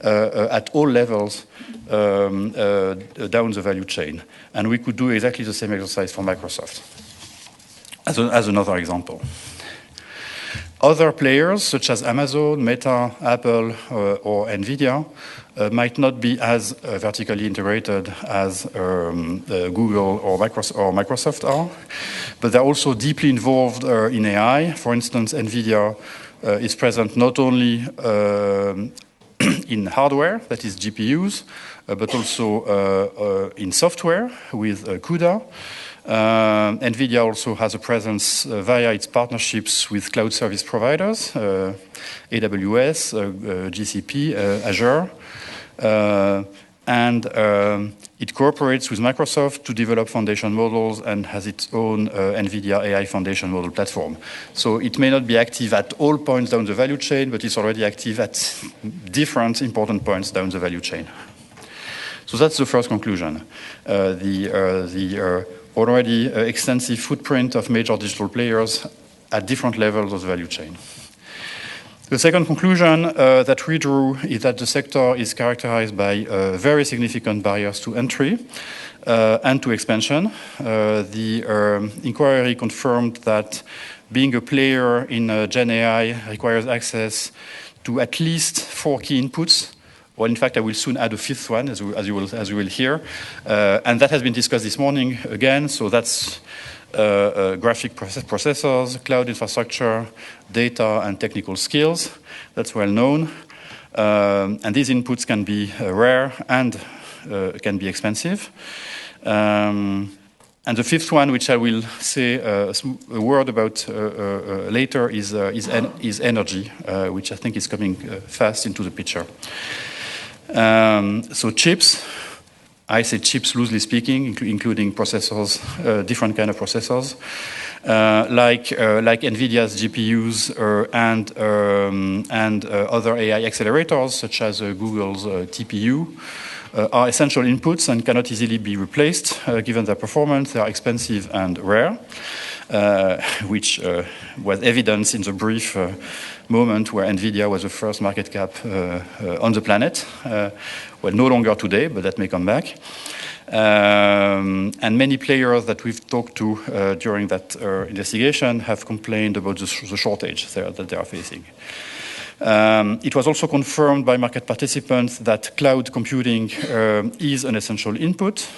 at all levels down the value chain. And we could do exactly the same exercise for Microsoft as another example. Other players, such as Amazon, Meta, Apple, or NVIDIA, might not be as vertically integrated as Google or Microsoft are, but they're also deeply involved in AI. For instance, NVIDIA is present not only in hardware, that is GPUs, but also in software with CUDA. NVIDIA also has a presence via its partnerships with cloud service providers, AWS, GCP, Azure. And it cooperates with Microsoft to develop foundation models and has its own NVIDIA AI foundation model platform. So it may not be active at all points down the value chain, but it's already active at different important points down the value chain. So that's the first conclusion. The already extensive footprint of major digital players at different levels of the value chain. The second conclusion that we drew is that the sector is characterized by very significant barriers to entry and to expansion. The inquiry confirmed that being a player in Gen AI requires access to at least 4 key inputs. Well, in fact, I will soon add a fifth one, as you will hear. And that has been discussed this morning again. So that's graphic processors, cloud infrastructure, data, and technical skills. That's well known. And these inputs can be rare and can be expensive. And the fifth one, which I will say a word about later, is energy, which I think is coming fast into the picture. So chips, I say chips loosely speaking, including processors, different kind of processors, like NVIDIA's GPUs and other AI accelerators, such as Google's TPU, are essential inputs and cannot easily be replaced, given their performance. They are expensive and rare, which was evident in the brief moment where NVIDIA was the first market cap on the planet. Well, no longer today, but that may come back. And many players that we've talked to during that investigation have complained about the shortage that they are facing. It was also confirmed by market participants that cloud computing is an essential input.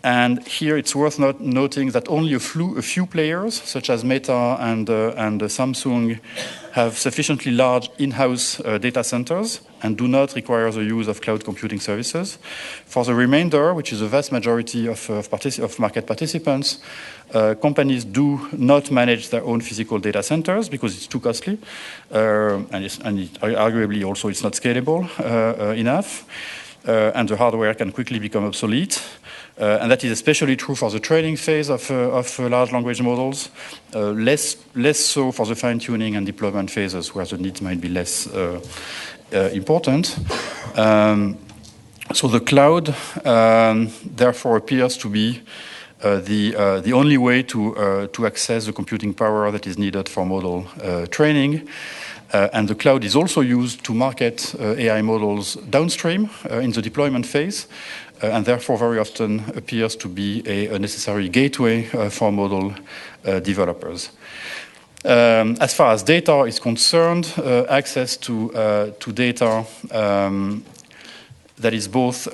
And here it's worth noting that only a few players, such as Meta and Samsung, have sufficiently large in-house data centers and do not require the use of cloud computing services. For the remainder, which is the vast majority of market participants, companies do not manage their own physical data centers because it's too costly, and arguably also it's not scalable enough, and the hardware can quickly become obsolete. And that is especially true for the training phase of large language models, less so for the fine-tuning and deployment phases where the needs might be less important. So the cloud, therefore, appears to be the only way to access the computing power that is needed for model training. And the cloud is also used to market AI models downstream in the deployment phase, and therefore very often appears to be a necessary gateway for model developers. As far as data is concerned, access to data that is both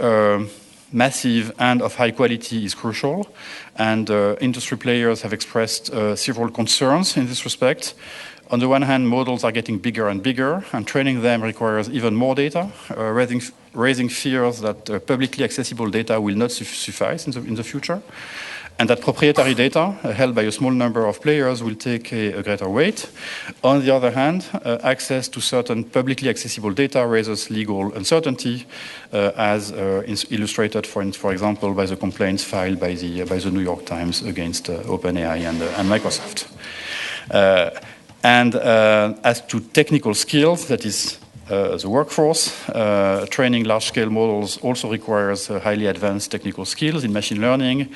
massive and of high quality is crucial, and industry players have expressed several concerns in this respect. On the one hand, models are getting bigger and bigger, and training them requires even more data, raising fears that publicly accessible data will not suffice in the future, and that proprietary data held by a small number of players will take a greater weight. On the other hand, access to certain publicly accessible data raises legal uncertainty, as illustrated, for example, by the complaints filed by the New York Times against OpenAI and Microsoft. And as to technical skills, that is the workforce, training large-scale models also requires highly advanced technical skills in machine learning,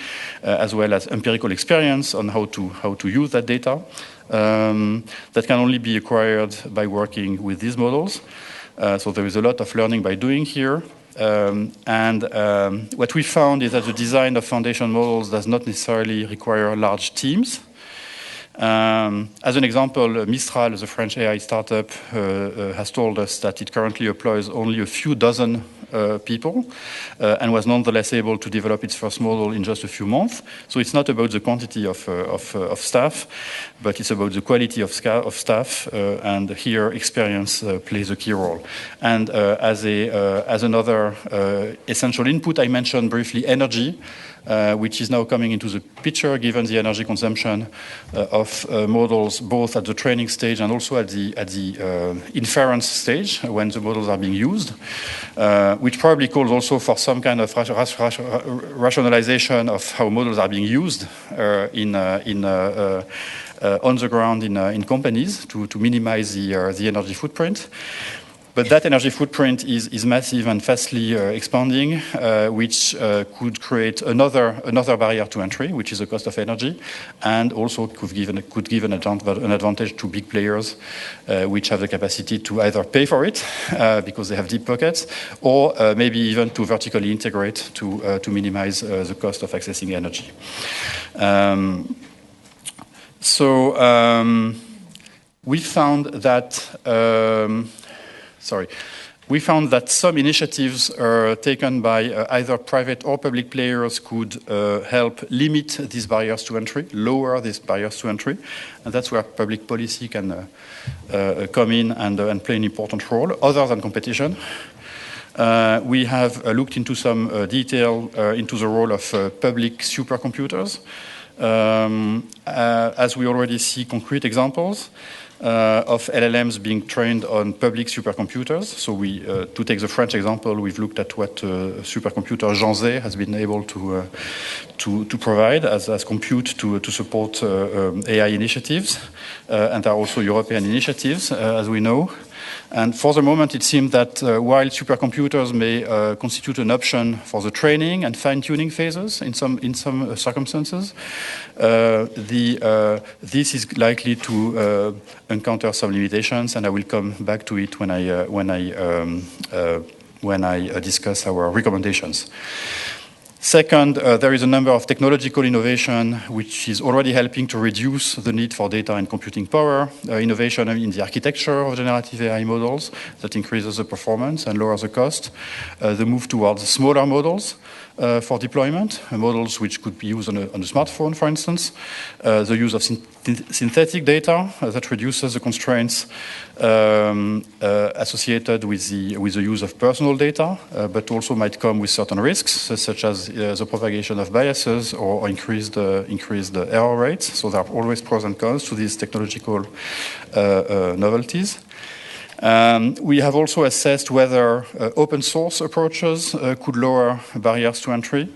as well as empirical experience on how to use that data. That can only be acquired by working with these models. So there is a lot of learning by doing here. And what we found is that the design of foundation models does not necessarily require large teams. As an example, Mistral, the French AI startup, has told us that it currently employs only a few dozen people and was nonetheless able to develop its first model in just a few months. So it's not about the quantity of staff, but it's about the quality of staff, and here experience plays a key role. And as another essential input, I mentioned briefly energy. Which is now coming into the picture given the energy consumption of models both at the training stage and also at the inference stage when the models are being used, which probably calls also for some kind of rationalization of how models are being used on the ground in companies to minimize the energy footprint. But that energy footprint is massive and fastly expanding, which could create another barrier to entry, which is the cost of energy, and also could give an advantage to big players, which have the capacity to either pay for it because they have deep pockets, or maybe even to vertically integrate to minimize the cost of accessing energy. We found that. We found that some initiatives taken by either private or public players could help limit these barriers to entry, lower these barriers to entry, and that's where public policy can come in and play an important role, other than competition. We have looked into some detail into the role of public supercomputers, as we already see concrete examples of LLMs being trained on public supercomputers. So to take the French example, we've looked at what supercomputer Generative has been able to provide as compute to support AI initiatives. And there are also European initiatives, as we know. And for the moment, it seems that while supercomputers may constitute an option for the training and fine-tuning phases in some circumstances, this is likely to encounter some limitations, and I will come back to it when I discuss our recommendations. Second, there is a number of technological innovation which is already helping to reduce the need for data and computing power. Innovation in the architecture of generative AI models that increases the performance and lowers the cost. The move towards smaller models for deployment, models which could be used on a smartphone, for instance. The use of synthetic data that reduces the constraints associated with the use of personal data, but also might come with certain risks, such as the propagation of biases or increased error rates. So there are always pros and cons to these technological novelties. We have also assessed whether open source approaches could lower barriers to entry.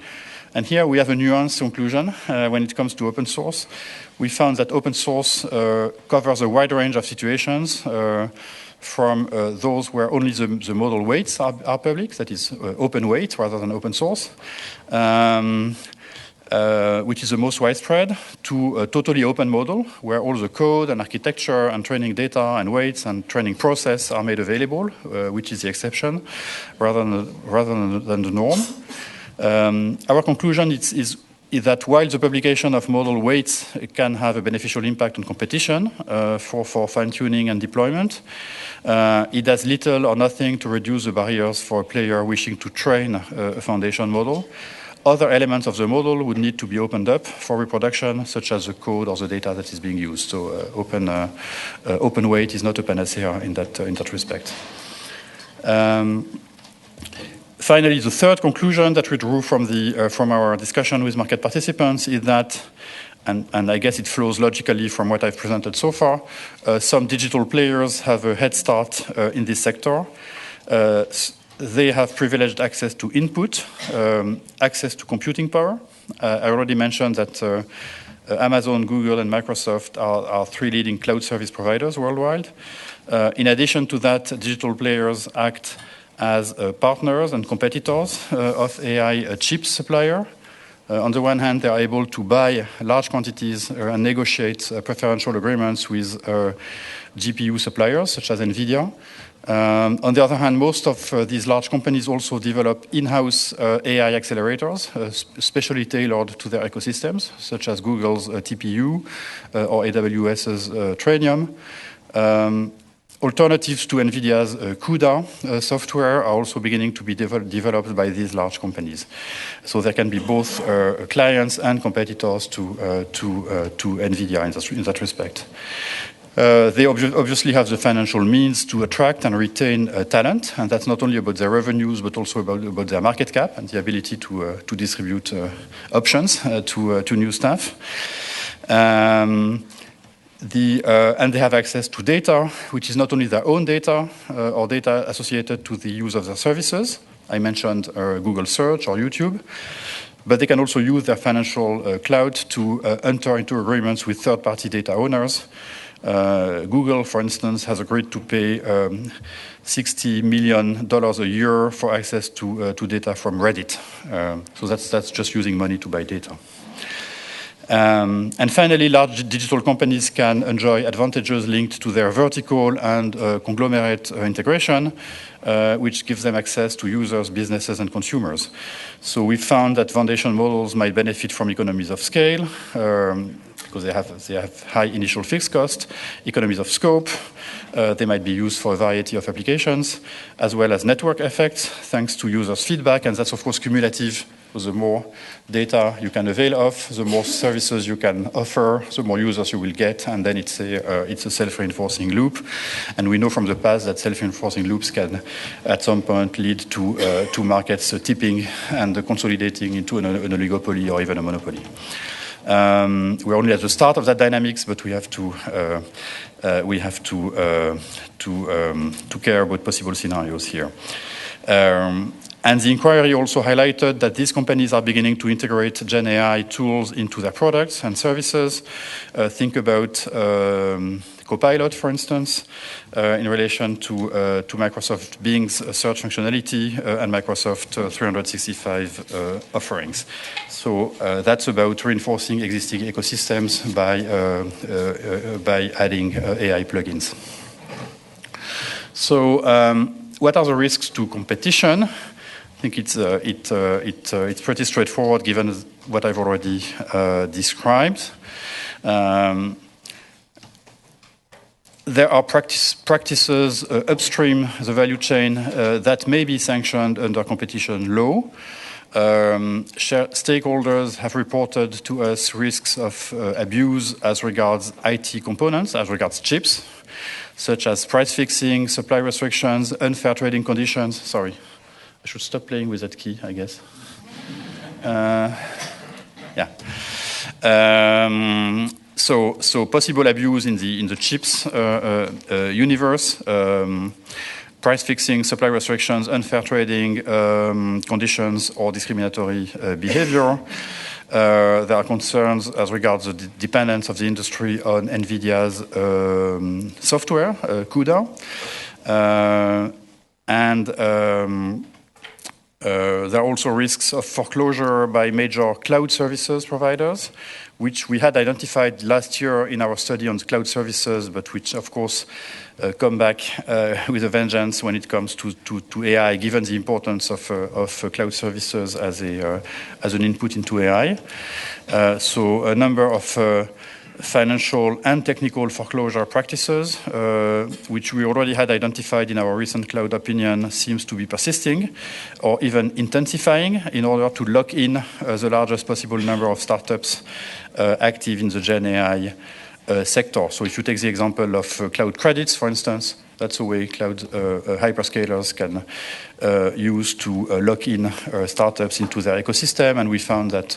And here we have a nuanced conclusion when it comes to open source. We found that open source covers a wide range of situations from those where only the model weights are public, that is open weight rather than open source, which is the most widespread, to a totally open model where all the code and architecture and training data and weights and training process are made available, which is the exception rather than the norm. Our conclusion is that while the publication of model weights can have a beneficial impact on competition for fine-tuning and deployment, it does little or nothing to reduce the barriers for a player wishing to train a foundation model. Other elements of the model would need to be opened up for reproduction, such as the code or the data that is being used. So open weight is not a panacea in that respect. Finally, the third conclusion that we drew from our discussion with market participants is that, and I guess it flows logically from what I've presented so far, some digital players have a head start in this sector. They have privileged access to input, access to computing power. I already mentioned that Amazon, Google, and Microsoft are three leading cloud service providers worldwide. In addition to that, digital players act as partners and competitors of AI chip supplier. On the one hand, they are able to buy large quantities and negotiate preferential agreements with GPU suppliers, such as NVIDIA. On the other hand, most of these large companies also develop in-house AI accelerators, specially tailored to their ecosystems, such as Google's TPU or AWS's Trainium. Alternatives to NVIDIA's CUDA software are also beginning to be developed by these large companies. So there can be both clients and competitors to NVIDIA in that respect. They obviously have the financial means to attract and retain talent, and that's not only about their revenues, but also about their market cap and the ability to distribute options to new staff. And they have access to data, which is not only their own data or data associated to the use of their services. I mentioned Google Search or YouTube. But they can also use their financial cloud to enter into agreements with third-party data owners. Google, for instance, has agreed to pay $60 million a year for access to data from Reddit. So that's just using money to buy data. And finally, large digital companies can enjoy advantages linked to their vertical and conglomerate integration, which gives them access to users, businesses, and consumers. So we found that foundation models might benefit from economies of scale, because they have high initial fixed cost, economies of scope. They might be used for a variety of applications, as well as network effects, thanks to users' feedback, and that's, of course, cumulative. So the more data you can avail of, the more services you can offer, the more users you will get, and then it's a self-reinforcing loop. And we know from the past that self-reinforcing loops can, at some point, lead to markets tipping and consolidating into an oligopoly or even a monopoly. We're only at the start of that dynamics, but we have to care about possible scenarios here. And the inquiry also highlighted that these companies are beginning to integrate Gen AI tools into their products and services. Think about Copilot, for instance, in relation to Microsoft Bing's search functionality and Microsoft 365 offerings. So that's about reinforcing existing ecosystems by adding AI plugins. So what are the risks to competition? I think it's pretty straightforward given what I've already described. There are practices upstream the value chain that may be sanctioned under competition law. Stakeholders have reported to us risks of abuse as regards IT components, as regards chips, such as price fixing, supply restrictions, unfair trading conditions. Sorry, I should stop playing with that key, I guess. Yeah. So possible abuse in the chips universe, price fixing, supply restrictions, unfair trading conditions, or discriminatory behavior. There are concerns as regards the dependence of the industry on NVIDIA's software, CUDA. And there are also risks of foreclosure by major cloud services providers, which we had identified last year in our study on cloud services, but which, of course, come back with a vengeance when it comes to AI, given the importance of cloud services as an input into AI. So a number of financial and technical foreclosure practices, which we already had identified in our recent cloud opinion, seems to be persisting or even intensifying in order to lock in the largest possible number of startups active in the Gen AI sector. So if you take the example of cloud credits, for instance, that's a way cloud hyperscalers can use to lock in startups into their ecosystem. And we found that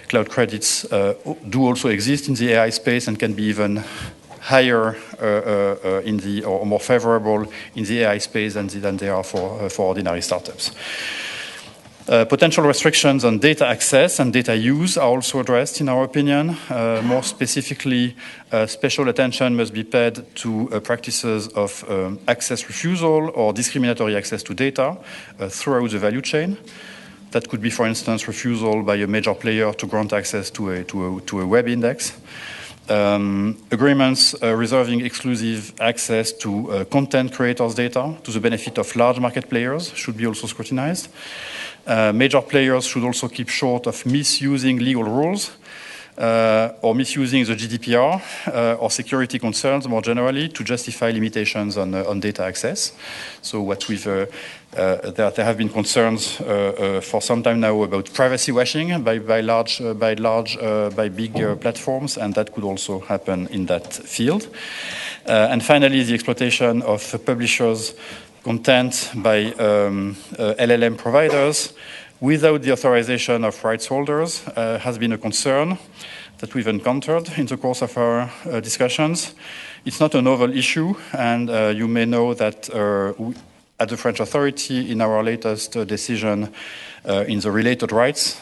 cloud credits do also exist in the AI space and can be even higher in the or more favorable in the AI space than they are for ordinary startups. Potential restrictions on data access and data use are also addressed in our opinion. More specifically, special attention must be paid to practices of access refusal or discriminatory access to data throughout the value chain. That could be, for instance, refusal by a major player to grant access to a web index. Agreements reserving exclusive access to content creators' data to the benefit of large market players should be also scrutinized. Major players should also keep short of misusing legal rules or misusing the GDPR or security concerns more generally to justify limitations on data access. So what we've there have been concerns for some time now about privacy washing by big platforms, and that could also happen in that field. And finally, the exploitation of publishers' content by LLM providers without the authorization of rights holders has been a concern that we've encountered in the course of our discussions. It's not a novel issue, and you may know that at the French authority in our latest decision in the related rights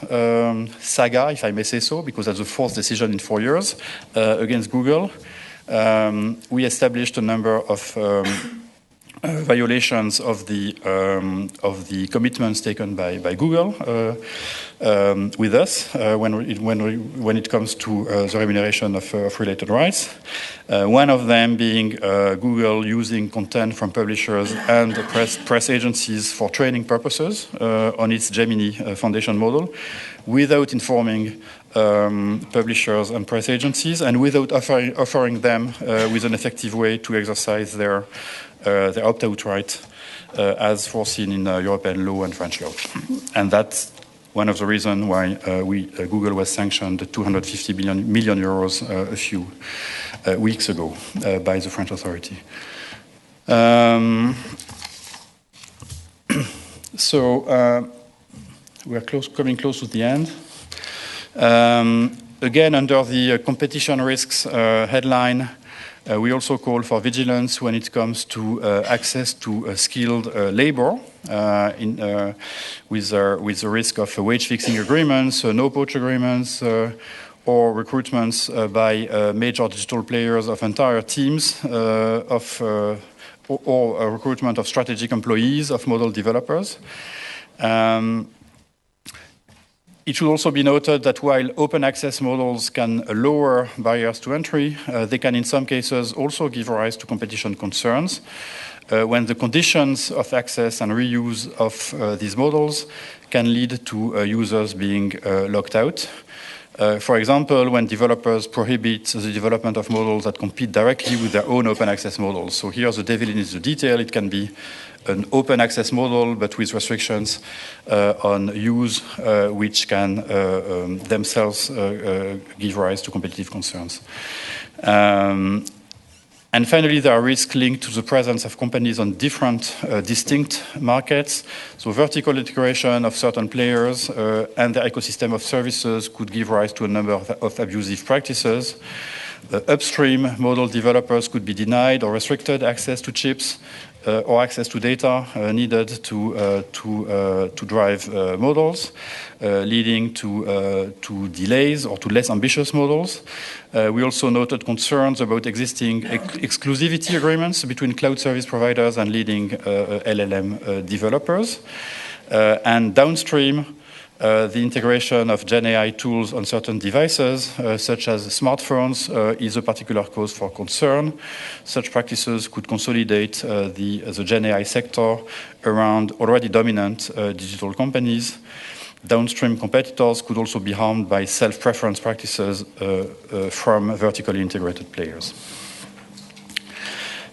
saga, if I may say so, because that's the fourth decision in 4 years against Google, we established a number of violations of the commitments taken by Google with us when it comes to the remuneration of related rights. One of them being Google using content from publishers and press agencies for training purposes on its Gemini foundation model, without informing publishers and press agencies, and without offering them with an effective way to exercise their opt-out right as foreseen in European law and French law. And that's one of the reasons why Google was sanctioned 250 million euros a few weeks ago by the French authority. So we're coming close to the end. Again, under the competition risks headline, we also call for vigilance when it comes to access to skilled labor, with the risk of wage-fixing agreements, no-poach agreements, or recruitments by major digital players of entire teams or recruitment of strategic employees of model developers. It should also be noted that while open access models can lower barriers to entry, they can in some cases also give rise to competition concerns when the conditions of access and reuse of these models can lead to users being locked out. For example, when developers prohibit the development of models that compete directly with their own open access models. So here the devil is the detail. It can be an open access model, but with restrictions on use, which can themselves give rise to competitive concerns. And finally, there are risks linked to the presence of companies on different distinct markets. So vertical integration of certain players and the ecosystem of services could give rise to a number of abusive practices. Upstream model developers could be denied or restricted access to chips or access to data needed to drive models, leading to delays or to less ambitious models. We also noted concerns about existing exclusivity agreements between cloud service providers and leading LLM developers. And downstream, the integration of Gen AI tools on certain devices, such as smartphones, is a particular cause for concern. Such practices could consolidate the Gen AI sector around already dominant digital companies. Downstream competitors could also be harmed by self-preference practices from vertically integrated players.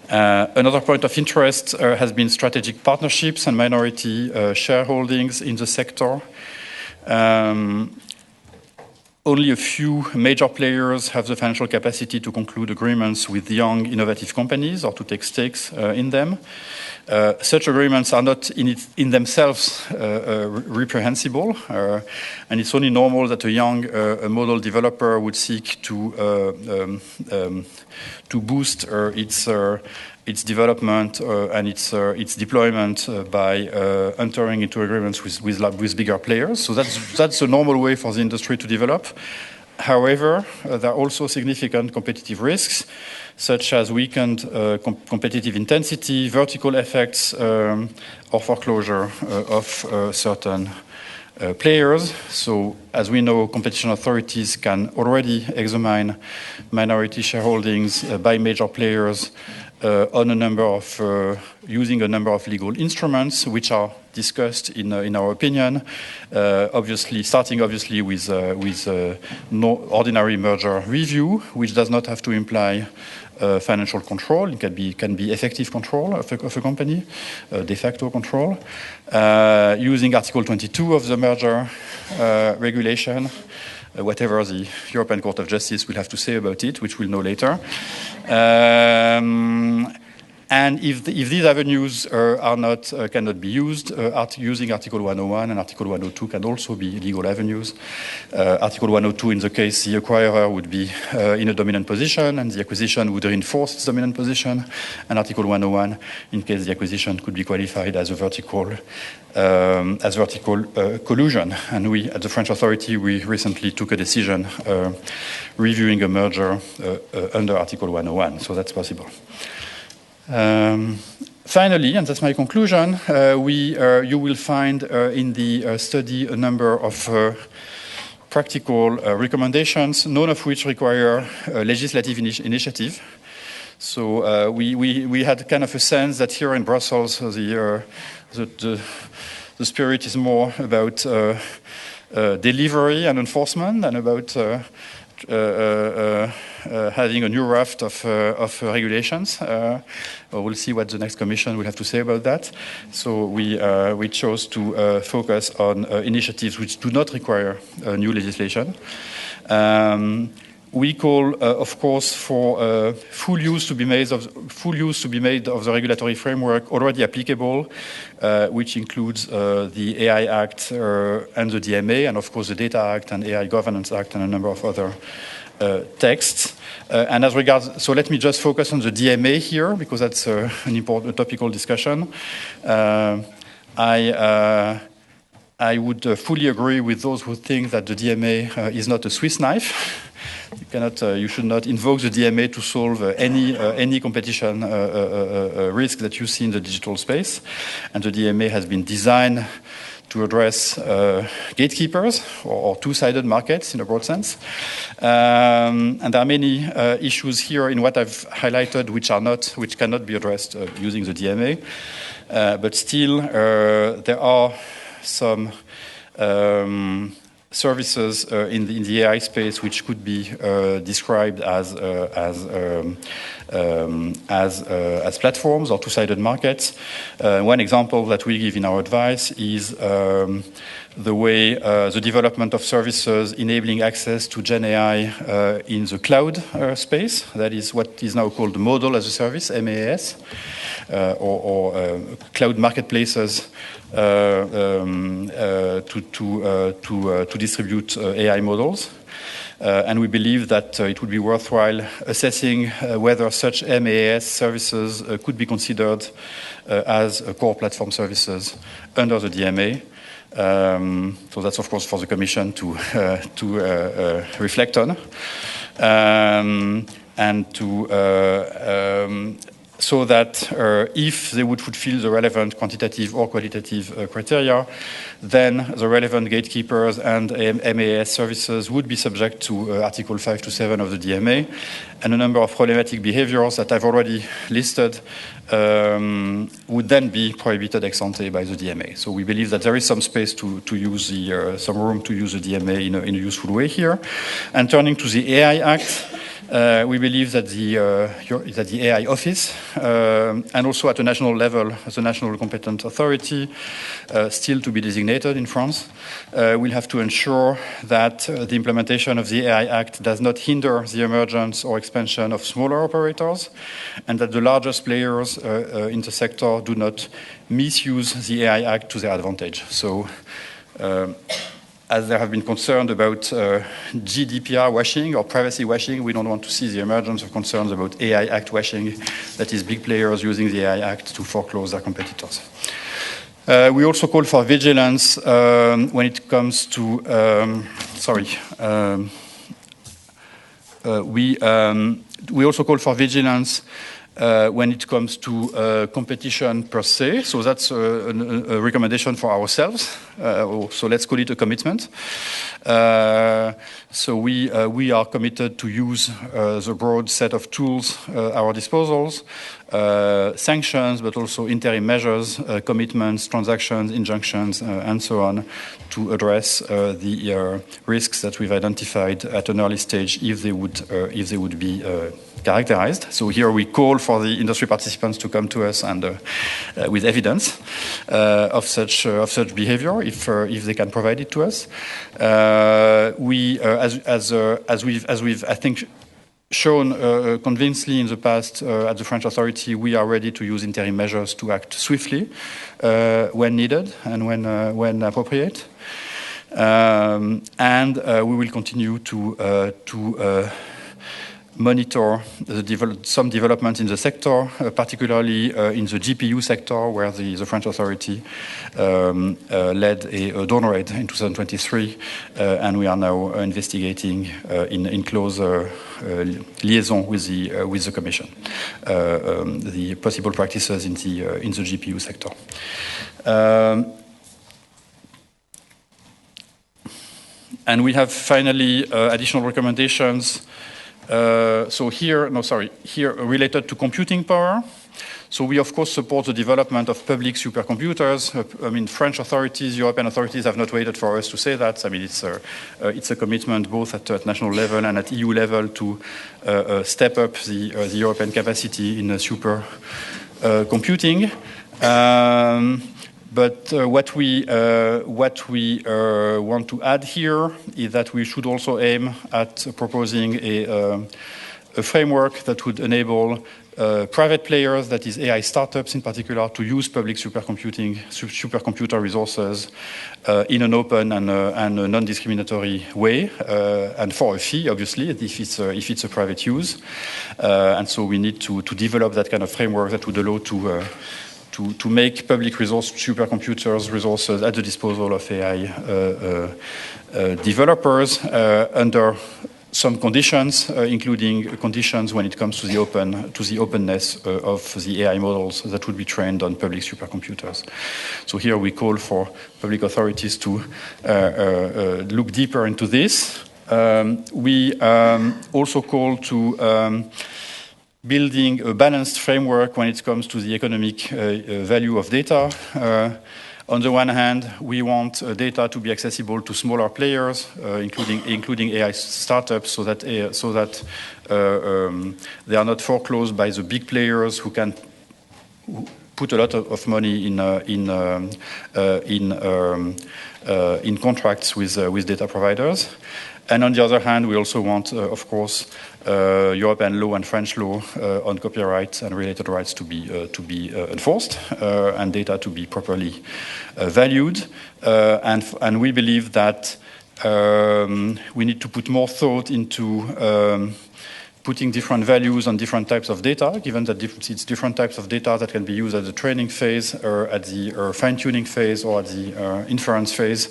Another point of interest has been strategic partnerships and minority shareholdings in the sector. Only a few major players have the financial capacity to conclude agreements with young, innovative companies or to take stakes in them. Such agreements are not in themselves reprehensible, and it's only normal that a young model developer would seek to boost its development and its deployment by entering into agreements with bigger players. So that's a normal way for the industry to develop. However, there are also significant competitive risks, such as weakened competitive intensity, vertical effects, or foreclosure of certain players. So, as we know, competition authorities can already examine minority shareholdings by major players on a number of using a number of legal instruments, which are discussed in our opinion. Starting with no ordinary merger review, which does not have to imply financial control. It can be effective control of a company, de facto control, using Article 22 of the merger regulation. Whatever the European Court of Justice will have to say about it, which we'll know later. And if these avenues cannot be used, using Article 101 and Article 102 can also be legal avenues. Article 102, in the case the acquirer would be in a dominant position and the acquisition would reinforce its dominant position. And Article 101, in case the acquisition could be qualified as a vertical collusion. And we, at the French authority, we recently took a decision reviewing a merger under Article 101, so that's possible. Finally, and that's my conclusion, you will find in the study a number of practical recommendations, none of which require legislative initiative. So we had kind of a sense that here in Brussels, the spirit is more about delivery and enforcement than about having a new raft of regulations. We'll see what the next Commission will have to say about that. So we chose to focus on initiatives which do not require new legislation. We call, of course, for full use to be made of the regulatory framework already applicable, which includes the AI Act and the DMA, and of course the Data Act and AI Governance Act and a number of other texts. And as regards, so let me just focus on the DMA here because that's an important topical discussion. I would fully agree with those who think that the DMA is not a Swiss knife. You should not invoke the DMA to solve any competition risk that you see in the digital space. And the DMA has been designed to address gatekeepers or two-sided markets in a broad sense. And there are many issues here in what I've highlighted which cannot be addressed using the DMA. But still, there are some services in the AI space which could be described as platforms or two-sided markets. One example that we give in our advice is the way the development of services enabling access to Gen AI in the cloud space. That is what is now called Model as a Service, MaaS, or cloud marketplaces to distribute AI models. And we believe that it would be worthwhile assessing whether such MaaS services could be considered as core platform services under the DMA. So that's, of course, for the Commission to reflect on. And to so that if they would fulfill the relevant quantitative or qualitative criteria, then the relevant gatekeepers and MaaS services would be subject to Article 5 to 7 of the DMA, and a number of problematic behaviors that I've already listed would then be prohibited ex ante by the DMA. So we believe that there is some space to use some room to use the DMA in a useful way here. And turning to the AI Act, we believe that the AI Office, and also at a national level, as a national competent authority, still to be designated in France, will have to ensure that the implementation of the AI Act does not hinder the emergence or expansion of smaller operators, and that the largest players in the sector do not misuse the AI Act to their advantage. So, as there have been concerns about GDPR washing or privacy washing, we don't want to see the emergence of concerns about AI Act washing, that is, big players using the AI Act to foreclose their competitors. We also call for vigilance when it comes to, we also call for vigilance when it comes to competition per se. So that's a recommendation for ourselves. So let's call it a commitment. So we are committed to use the broad set of tools at our disposals, sanctions, but also interim measures, commitments, transactions, injunctions, and so on, to address the risks that we've identified at an early stage if they would be characterized. So here we call for the industry participants to come to us and with evidence of such behavior, if they can provide it to us. As we've I think shown convincingly in the past at the French authority, we are ready to use interim measures to act swiftly when needed and when appropriate. And we will continue to monitor some development in the sector, particularly in the GPU sector, where the French authority led a donor raid in 2023, and we are now investigating in close liaison with the Commission the possible practices in the GPU sector. And we have finally additional recommendations. Here related to computing power. So we, of course, support the development of public supercomputers. I mean, French authorities, European authorities have not waited for us to say that. I mean, it's a commitment both at national level and at EU level to step up the European capacity in super computing. But what we want to add here is that we should also aim at proposing a framework that would enable private players, that is AI startups in particular, to use public supercomputer resources in an open and a non-discriminatory way, and for a fee, obviously, if it's a private use. And so we need to develop that kind of framework that would allow to make public supercomputers resources at the disposal of AI developers under some conditions, including conditions when it comes to the openness of the AI models that would be trained on public supercomputers. So here we call for public authorities to look deeper into this. We also call to building a balanced framework when it comes to the economic value of data. On the one hand, we want data to be accessible to smaller players, including AI startups, so that they are not foreclosed by the big players who can put a lot of money in contracts with data providers. And on the other hand, we also want, of course, European law and French law on copyright and related rights to be enforced and data to be properly valued. And we believe that we need to put more thought into putting different values on different types of data, given that it's different types of data that can be used at the training phase or at the fine-tuning phase or at the inference phase.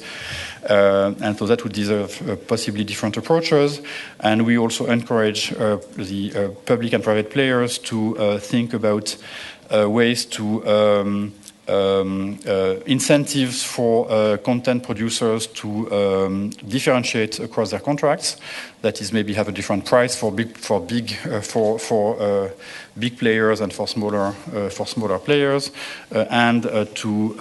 And so that would deserve possibly different approaches. And we also encourage the public and private players to think about ways to incentives for content producers to differentiate across their contracts. That is, maybe have a different price for big players and for smaller players, and to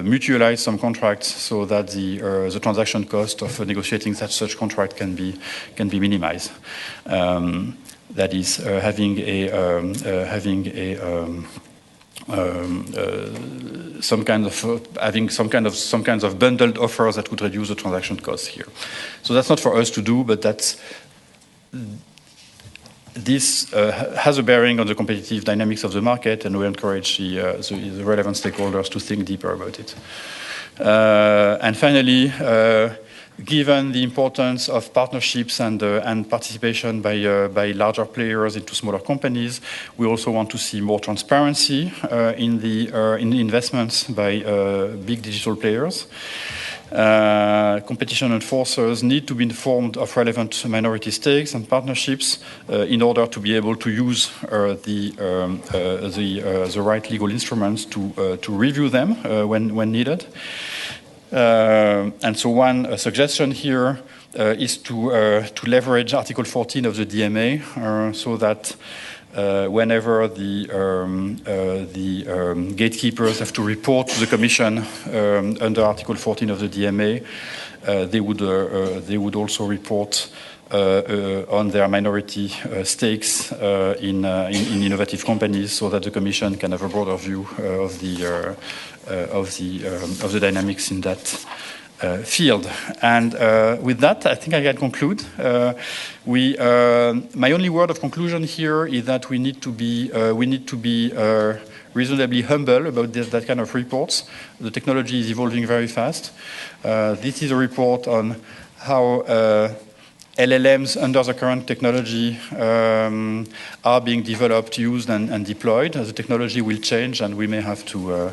mutualize some contracts so that the transaction cost of negotiating such contract can be minimized. That is having some kinds of bundled offers that would reduce the transaction costs here. So that's not for us to do, but this has a bearing on the competitive dynamics of the market, and we encourage the relevant stakeholders to think deeper about it. And finally, given the importance of partnerships and participation by larger players into smaller companies, we also want to see more transparency in the investments by big digital players. Competition enforcers need to be informed of relevant minority stakes and partnerships in order to be able to use the right legal instruments to review them when needed. And so one suggestion here is to leverage Article 14 of the DMA so that whenever the gatekeepers have to report to the Commission under Article 14 of the DMA, they would also report on their minority stakes in innovative companies, so that the Commission can have a broader view of the dynamics in that field. And with that, I think I can conclude. My only word of conclusion here is that we need to be reasonably humble about that kind of reports. The technology is evolving very fast. This is a report on how LLMs under the current technology are being developed, used, and deployed. The technology will change, and we may have to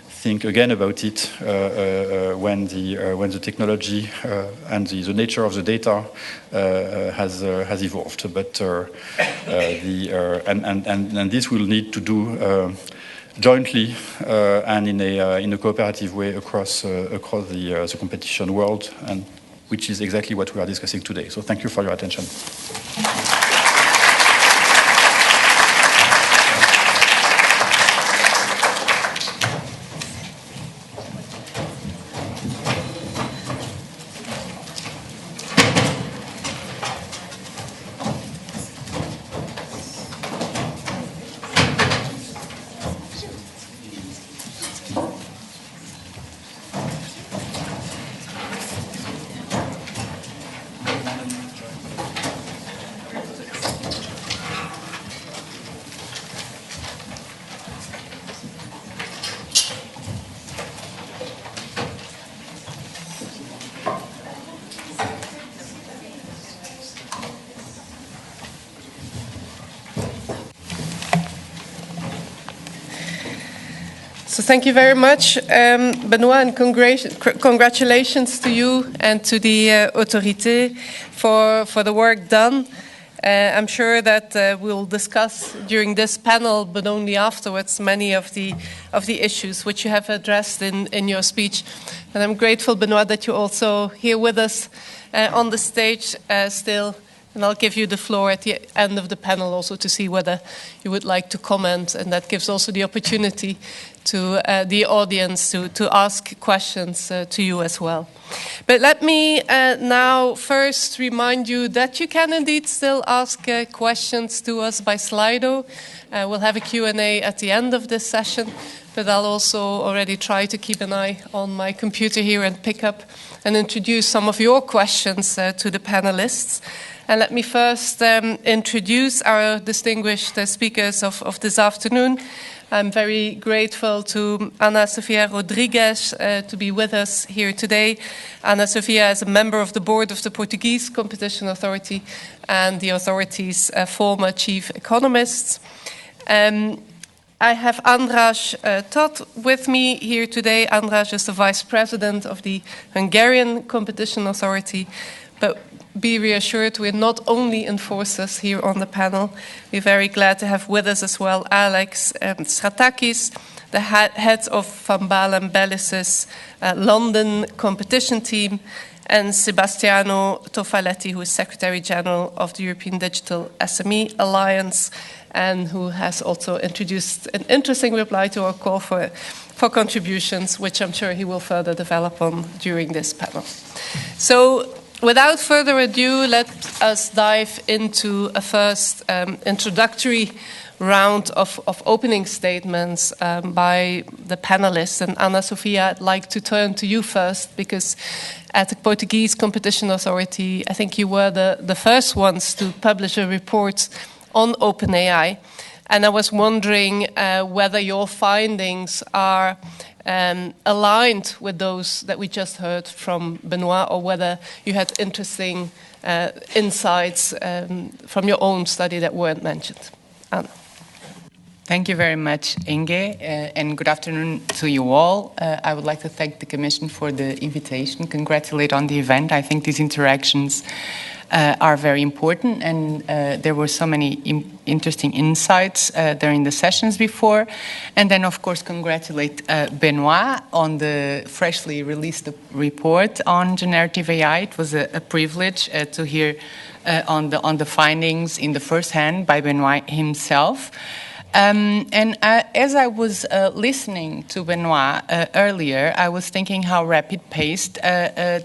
think again about it when the technology and the nature of the data has evolved. But and this will need to do jointly and in a cooperative way across the competition world, and which is exactly what we are discussing today. So thank you for your attention. So thank you very much, Benoît, and congratulations to you and to the autorité for the work done. I'm sure that we'll discuss during this panel, but only afterwards, many of the issues which you have addressed in your speech. And I'm grateful, Benoît, that you're also here with us on the stage still. And I'll give you the floor at the end of the panel also to see whether you would like to comment. And that gives also the opportunity to the audience to ask questions to you as well. But let me now first remind you that you can indeed still ask questions to us by Slido. We'll have a Q&A at the end of this session, but I'll also already try to keep an eye on my computer here and pick up and introduce some of your questions to the panelists. And let me first introduce our distinguished speakers of this afternoon. I'm very grateful to Ana Sofia Rodrigues to be with us here today. Ana Sofia is a member of the board of the Portuguese Competition Authority and the authority's former chief economist. I have András Todt with me here today. András is the vice president of the Hungarian Competition Authority. But be reassured, we're not only enforcers here on the panel. We're very glad to have with us as well Alex Stratakis, the head of Van Baalen Bellis's London competition team, and Sebastiano Tofaletti, who is Secretary General of the European Digital SME Alliance, and who has also introduced an interesting reply to our call for contributions, which I'm sure he will further develop on during this panel. So, without further ado, let us dive into a first introductory round of opening statements by the panelists. And Ana Sofia, I'd like to turn to you first, because at the Portuguese Competition Authority, I think you were the first ones to publish a report on OpenAI. And I was wondering whether your findings are aligned with those that we just heard from Benoît, or whether you had interesting insights from your own study that weren't mentioned. Anna. Thank you very much, Inge, and good afternoon to you all. I would like to thank the Commission for the invitation, congratulate on the event. I think these interactions are very important, and there were so many interesting insights during the sessions before. And then, of course, congratulate Benoît on the freshly released report on generative AI. It was a privilege to hear on the findings in the first hand by Benoît himself. As I was listening to Benoît earlier, I was thinking how rapid-paced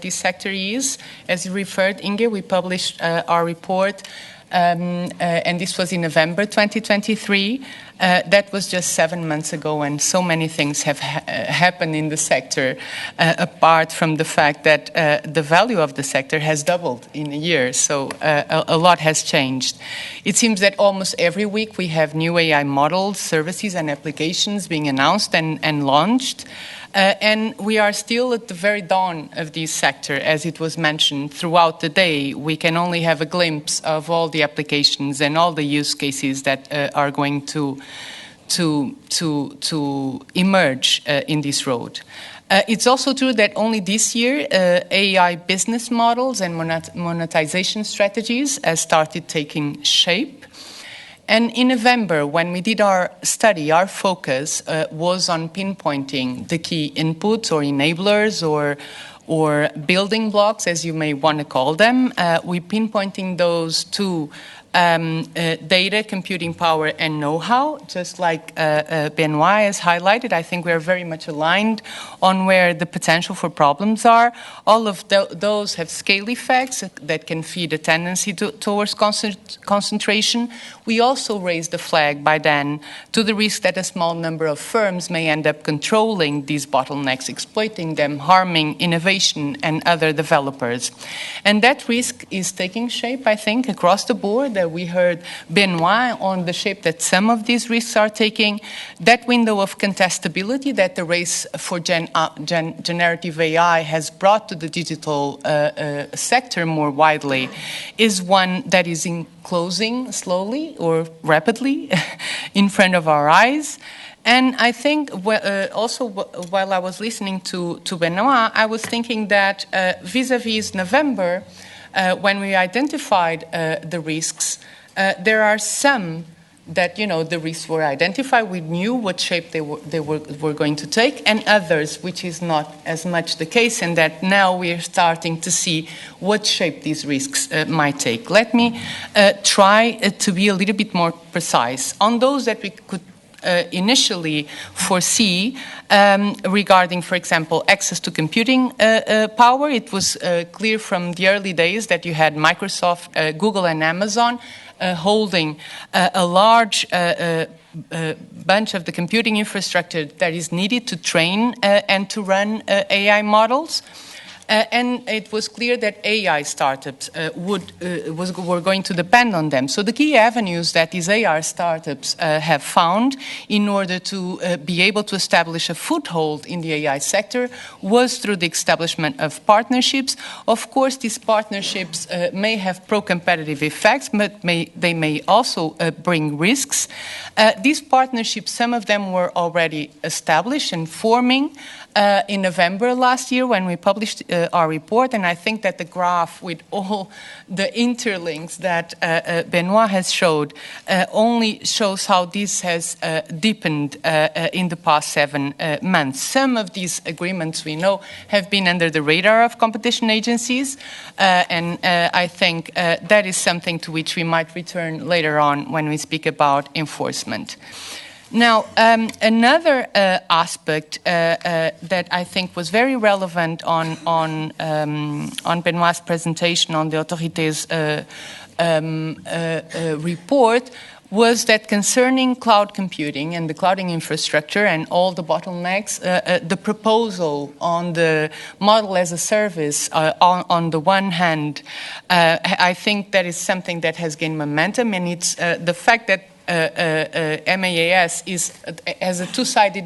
this sector is. As you referred, Inge, we published our report, and this was in November 2023. That was just 7 months ago, and so many things have happened in the sector, apart from the fact that the value of the sector has doubled in a year. So a lot has changed. It seems that almost every week we have new AI models, services, and applications being announced and launched. And we are still at the very dawn of this sector, as it was mentioned. Throughout the day, we can only have a glimpse of all the applications and all the use cases that are going to emerge in this road. It's also true that only this year, AI business models and monetization strategies have started taking shape. And in November, when we did our study, our focus was on pinpointing the key inputs or enablers or building blocks, as you may want to call them. We're pinpointing those to data, computing power, and know-how, just like Benoît has highlighted. I think we're very much aligned on where the potential for problems are. All of those have scale effects that can feed a tendency towards concentration. We also raised the flag by then to the risk that a small number of firms may end up controlling these bottlenecks, exploiting them, harming innovation and other developers. And that risk is taking shape, I think, across the board. We heard Benoît on the shape that some of these risks are taking. That window of contestability that the race for generative AI has brought to the digital sector more widely is one that is closing slowly or rapidly in front of our eyes. And I think also while I was listening to Benoît, I was thinking that vis-à-vis November, when we identified the risks, there are some that, the risks were identified. We knew what shape they were going to take, and others, which is not as much the case, and that now we are starting to see what shape these risks might take. Let me try to be a little bit more precise. On those that we could initially foresee regarding, for example, access to computing power, it was clear from the early days that you had Microsoft, Google, and Amazon holding a large bunch of the computing infrastructure that is needed to train and to run AI models. And it was clear that AI startups were going to depend on them. So the key avenues that these AI startups have found in order to be able to establish a foothold in the AI sector was through the establishment of partnerships. Of course, these partnerships may have pro-competitive effects, but they may also bring risks. These partnerships, some of them were already established and forming in November last year when we published our report, and I think that the graph with all the interlinks that Benoît has showed only shows how this has deepened in the past 7 months. Some of these agreements we know have been under the radar of competition agencies, and I think that is something to which we might return later on when we speak about enforcement. Now, another aspect that I think was very relevant on Benoît's presentation on the authorities' report was that concerning cloud computing and the clouding infrastructure and all the bottlenecks, the proposal on the model as a service on the one hand, I think that is something that has gained momentum, and it's the fact that MAAS has a two-sided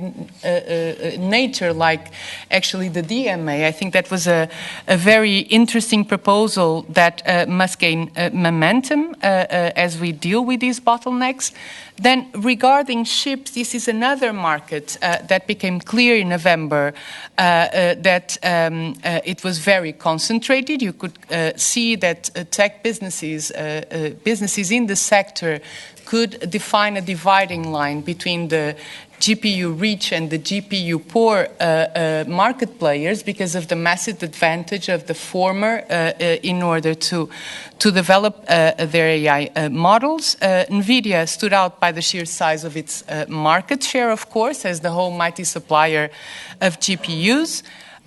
nature, like actually the DMA. I think that was a very interesting proposal that must gain momentum as we deal with these bottlenecks. Then regarding ships, this is another market that became clear in November that it was very concentrated. You could see that tech businesses in the sector could define a dividing line between the GPU rich and the GPU poor market players because of the massive advantage of the former in order to develop their AI models. NVIDIA stood out by the sheer size of its market share, of course, as the whole mighty supplier of GPUs.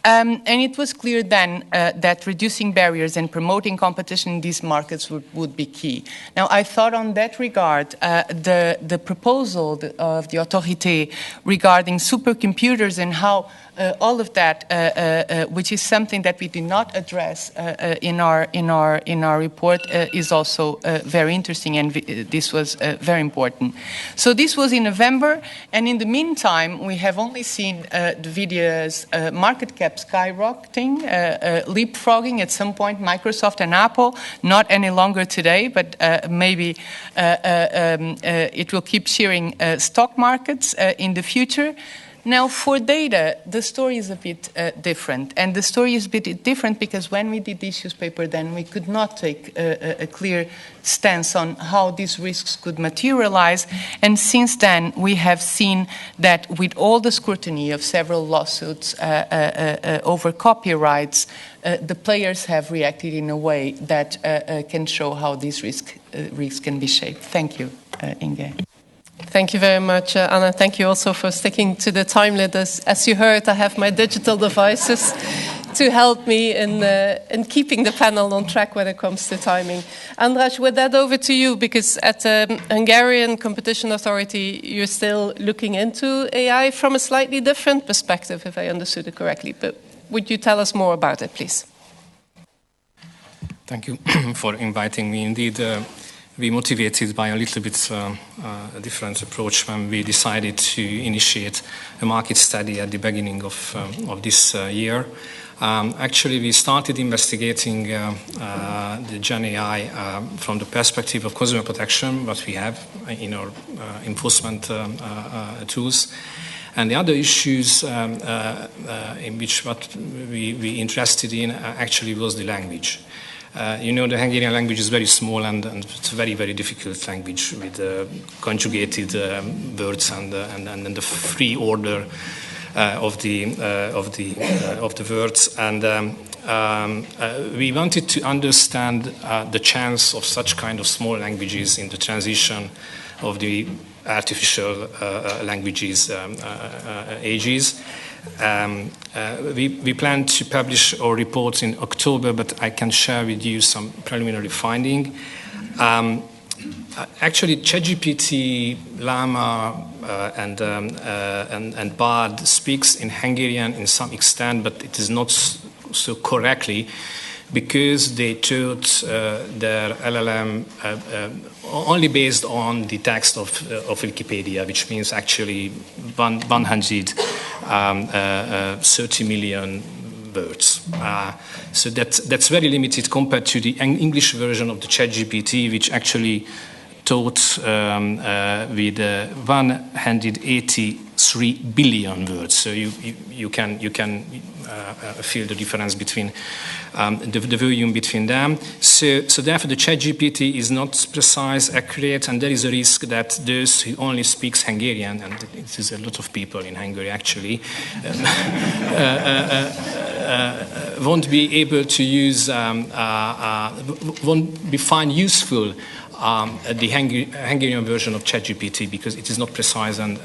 And it was clear then that reducing barriers and promoting competition in these markets would be key. Now, I thought on that regard, the proposal of the authorité regarding supercomputers and how all of that, which is something that we did not address in our report, is also very interesting, and this was very important. So this was in November, and in the meantime, we have only seen NVIDIA's market cap skyrocketing, leapfrogging at some point Microsoft and Apple, not any longer today, but maybe it will keep cheering stock markets in the future. Now, for data, the story is a bit different. And the story is a bit different because when we did the issues paper, then we could not take a clear stance on how these risks could materialize. And since then, we have seen that with all the scrutiny of several lawsuits over copyrights, the players have reacted in a way that can show how these risks can be shaped. Thank you, Inge. Thank you very much, Anna. Thank you also for sticking to the time limit. As you heard, I have my digital devices to help me in keeping the panel on track when it comes to timing. Andras, with that over to you, because at the Hungarian Competition Authority, you're still looking into AI from a slightly different perspective, if I understood it correctly. But would you tell us more about it, please? Thank you for inviting me. Indeed, we motivated by a little bit a different approach when we decided to initiate a market study at the beginning of this year. Actually, we started investigating the Gen AI from the perspective of consumer protection, what we have in our enforcement tools. And the other issues in which what we interested in actually was the language. You know, the Hungarian language is very small and it's a very, very difficult language with conjugated words and the free order of the words. And we wanted to understand the chance of such kind of small languages in the transition of the artificial languages ages. We plan to publish our report in October, but I can share with you some preliminary finding. Actually, ChatGPT, Llama, and Bard speaks in Hungarian in some extent, but it is not so correctly, because they taught their LLM only based on the text of Wikipedia, which means actually 130 million words. So that's very limited compared to the English version of the ChatGPT, which actually taught with 183 billion words. So you can feel the difference between the volume between them. So therefore the ChatGPT is not precise, accurate, and there is a risk that those who only speak Hungarian, and it is a lot of people in Hungary actually, won't be able to use, won't be find useful the Hungarian version of ChatGPT, because it is not precise and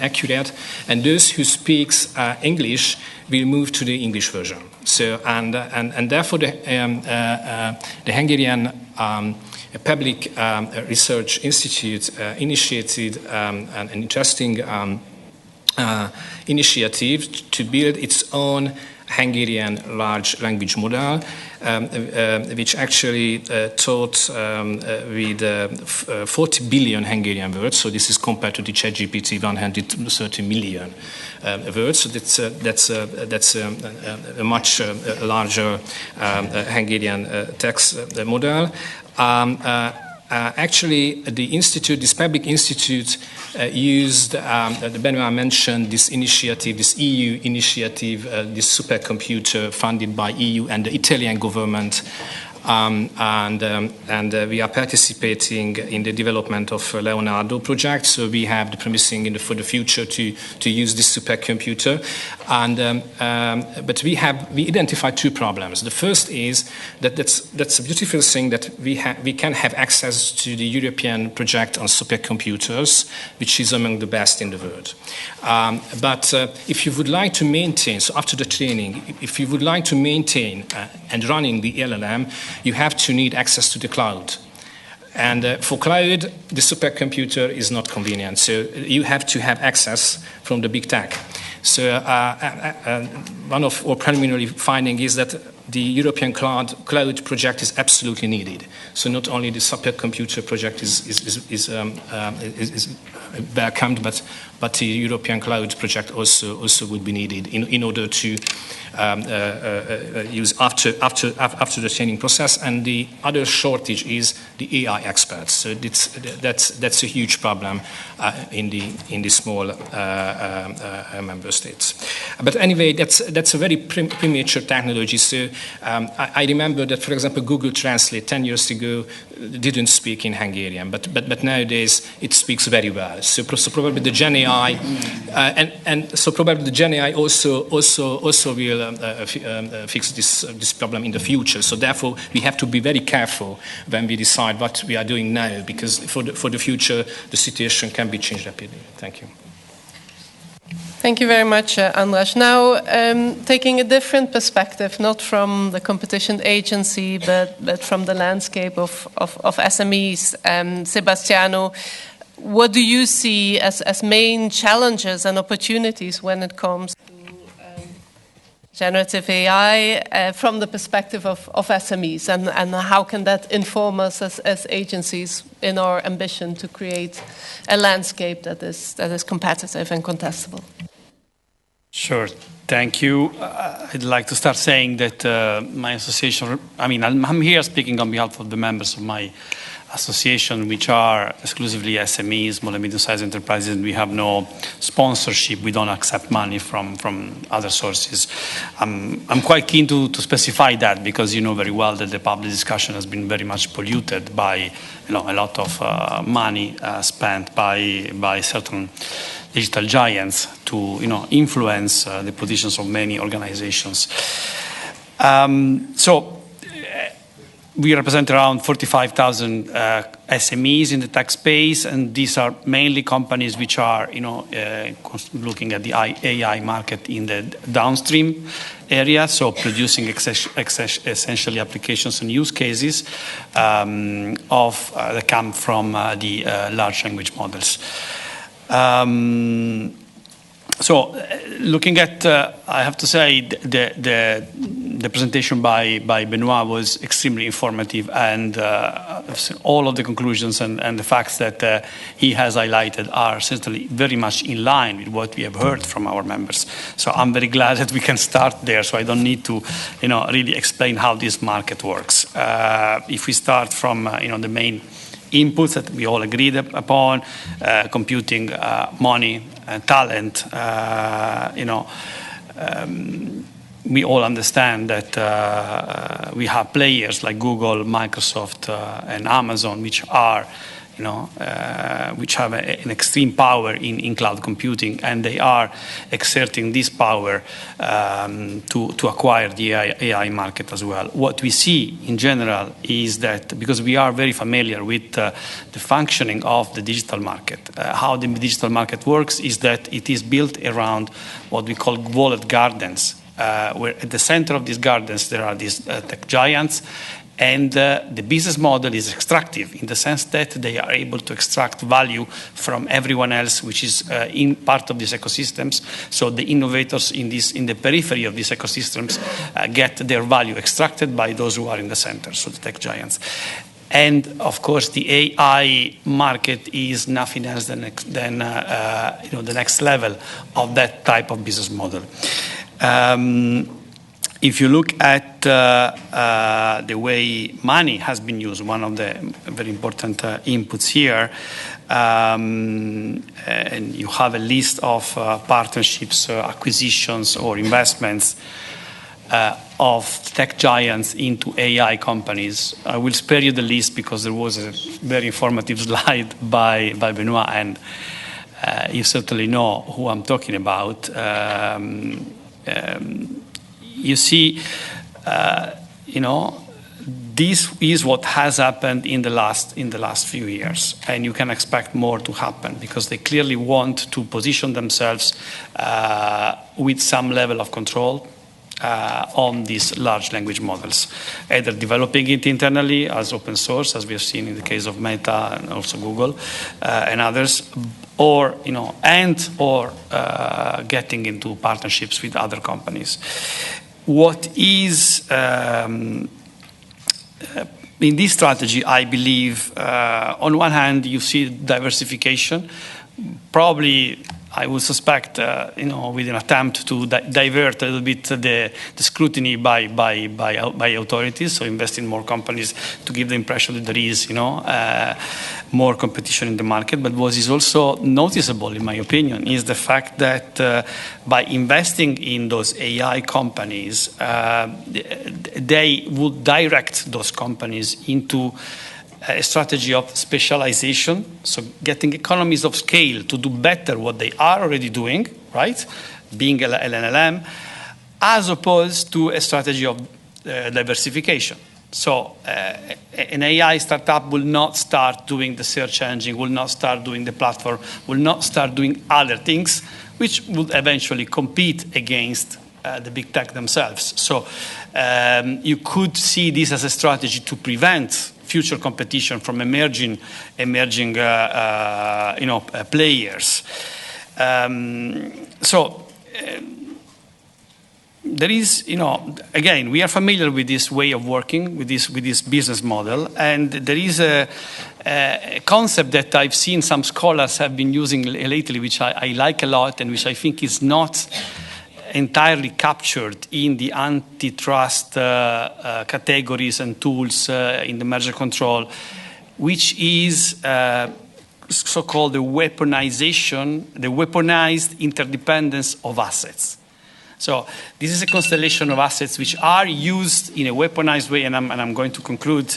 accurate, and those who speak English will move to the English version. So and therefore the Hungarian Public Research Institute initiated an interesting initiative to build its own Hungarian large language model, which actually taught with 40 billion Hungarian words. So this is compared to the ChatGPT 130 million words. So that's a much larger Hungarian text model. Actually, the institute, this public institute, used, Benoît mentioned this initiative, this EU initiative, this supercomputer funded by EU and the Italian government. And we are participating in the development of Leonardo project. So we have the promising for the future to use this supercomputer. And but we identified two problems. The first is that that's a beautiful thing that we can have access to the European project on supercomputers, which is among the best in the world. But if you would like to maintain, so after the training, if you would like to maintain and running the LLM, you have to need access to the cloud. And for cloud, the supercomputer is not convenient. So you have to have access from the big tech. So one of our preliminary findings is that the European cloud project is absolutely needed. So not only the supercomputer project is welcomed, but the European cloud project also would be needed in order to use after the training process. And the other shortage is the AI experts. So that's a huge problem in the small member states. But anyway, that's a very premature technology. So I remember that, for example, Google Translate 10 years ago didn't speak in Hungarian, but nowadays it speaks very well. So probably the Gen AI, and so probably the Gen AI also will fix this problem in the future. So therefore, we have to be very careful when we decide what we are doing now, because for the future, the situation can be changed rapidly. Thank you. Thank you very much, András. Now, taking a different perspective, not from the competition agency, but from the landscape of SMEs, Sebastiano, what do you see as main challenges and opportunities when it comes generative AI from the perspective of SMEs, and how can that inform us as agencies in our ambition to create a landscape that is competitive and contestable? Sure, thank you. I'd like to start saying that my association, I'm here speaking on behalf of the members of my association, which are exclusively SMEs, small and medium-sized enterprises, and we have no sponsorship. We don't accept money from other sources. I'm quite keen to specify that, because you know very well that the public discussion has been very much polluted by a lot of money spent by certain digital giants to influence the positions of many organizations. We represent around 45,000 SMEs in the tech space, and these are mainly companies which are, looking at the AI market in the downstream area, so producing essentially applications and use cases that come from the large language models. Looking at, I have to say, the presentation by Benoît was extremely informative, and all of the conclusions and the facts that he has highlighted are certainly very much in line with what we have heard from our members. So I'm very glad that we can start there, so I don't need to really explain how this market works. If we start from the main inputs that we all agreed upon, computing, money, talent, we all understand that we have players like Google, Microsoft, and Amazon, which are, which have an extreme power in cloud computing, and they are exerting this power to acquire the AI market as well. What we see in general is that, because we are very familiar with the functioning of the digital market, how the digital market works is that it is built around what we call walled gardens, where at the center of these gardens there are these tech giants. And the business model is extractive in the sense that they are able to extract value from everyone else, which is in part of these ecosystems. So the innovators in the periphery of these ecosystems get their value extracted by those who are in the center, so the tech giants. And of course, the AI market is nothing else than the next level of that type of business model. If you look at the way money has been used, one of the very important inputs here, and you have a list of partnerships, acquisitions, or investments of tech giants into AI companies. I will spare you the list because there was a very informative slide by Benoît, and you certainly know who I'm talking about. You see, this is what has happened in the last few years, and you can expect more to happen because they clearly want to position themselves with some level of control on these large language models, either developing it internally as open source, as we have seen in the case of Meta and also Google and others, or getting into partnerships with other companies. What is in this strategy, I believe, on one hand, you see diversification. Probably, I would suspect, with an attempt to divert a little bit the scrutiny by authorities, so invest in more companies to give the impression that there is, more competition in the market. But what is also noticeable, in my opinion, is the fact that by investing in those AI companies, they would direct those companies into a strategy of specialization, so getting economies of scale to do better what they are already doing, right, being an LLM, as opposed to a strategy of diversification. So an AI startup will not start doing the search engine, will not start doing the platform, will not start doing other things, which would eventually compete against the big tech themselves. So you could see this as a strategy to prevent future competition from emerging players. there is, again, we are familiar with this way of working, with this business model, and there is a concept that I've seen some scholars have been using lately, which I like a lot, and which I think is not entirely captured in the antitrust categories and tools in the merger control, which is so-called the weaponized interdependence of assets. So this is a constellation of assets which are used in a weaponized way, and I'm going to conclude,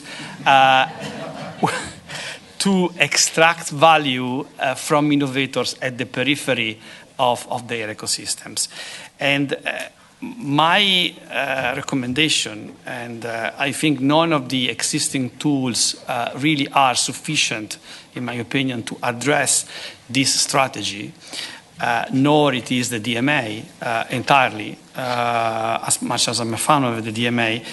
to extract value from innovators at the periphery of their ecosystems. And my recommendation, and I think none of the existing tools really are sufficient, in my opinion, to address this strategy, nor it is the DMA entirely, as much as I'm a fan of the DMA.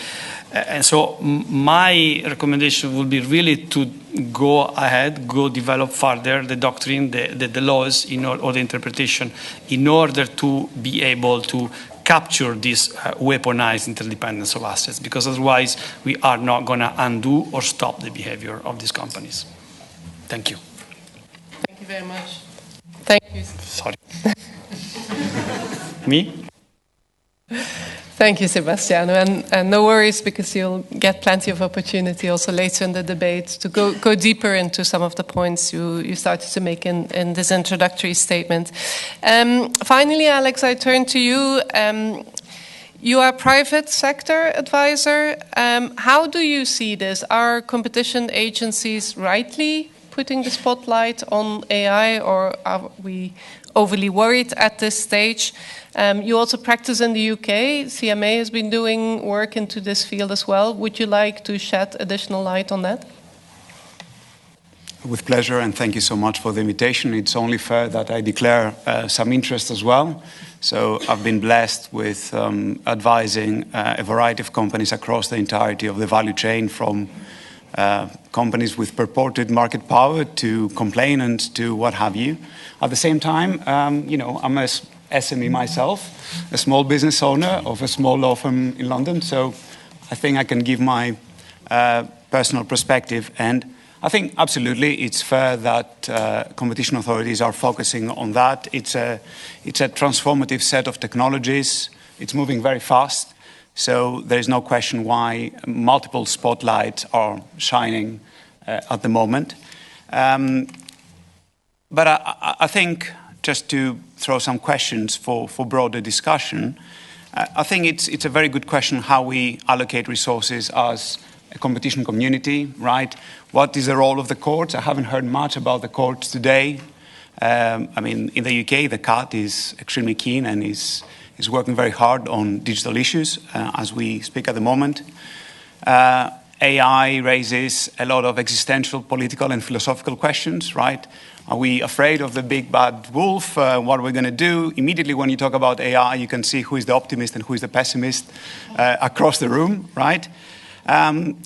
And so my recommendation would be really to go ahead, go develop further the doctrine, the laws, or the interpretation, in order to be able to capture this weaponized interdependence of assets, because otherwise we are not going to undo or stop the behavior of these companies. Thank you. Thank you very much. Thank you. Sorry. Me? Thank you, Sebastiano, and no worries, because you'll get plenty of opportunity also later in the debate to go deeper into some of the points you started to make in this introductory statement. Finally, Alex, I turn to you. You are a private sector advisor. How do you see this? Are competition agencies rightly putting the spotlight on AI, or are we overly worried at this stage? You also practice in the UK. CMA has been doing work into this field as well. Would you like to shed additional light on that? With pleasure, and thank you so much for the invitation. It's only fair that I declare some interest as well. So I've been blessed with advising a variety of companies across the entirety of the value chain, from companies with purported market power to complainants to what have you. At the same time, I'm a SME myself, a small business owner of a small law firm in London, so I think I can give my personal perspective, and I think absolutely it's fair that competition authorities are focusing on that. It's a transformative set of technologies. It's moving very fast, so there is no question why multiple spotlights are shining at the moment. But I think, just to throw some questions for broader discussion, I think it's a very good question how we allocate resources as a competition community, right? What is the role of the courts? I haven't heard much about the courts today. In the UK, the CAT is extremely keen and is working very hard on digital issues as we speak at the moment. AI raises a lot of existential, political, and philosophical questions, right? Are we afraid of the big bad wolf? What are we going to do? Immediately when you talk about AI, you can see who is the optimist and who is the pessimist across the room, right?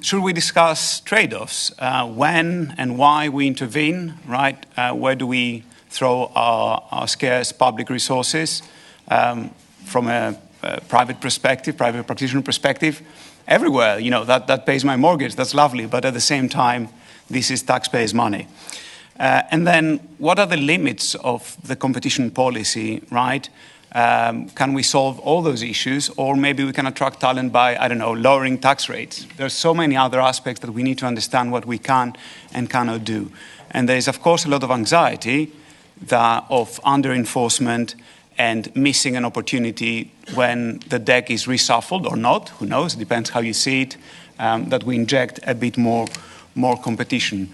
Should we discuss trade-offs? When and why we intervene, right? Where do we throw our scarce public resources from a private perspective, private practitioner perspective? Everywhere, that pays my mortgage, that's lovely, but at the same time, this is taxpayers' money. And then, what are the limits of the competition policy, right? Can we solve all those issues, or maybe we can attract talent by, lowering tax rates? There's so many other aspects that we need to understand what we can and cannot do. And there's, of course, a lot of anxiety of under-enforcement and missing an opportunity when the deck is reshuffled or not, who knows, it depends how you see it, that we inject a bit more competition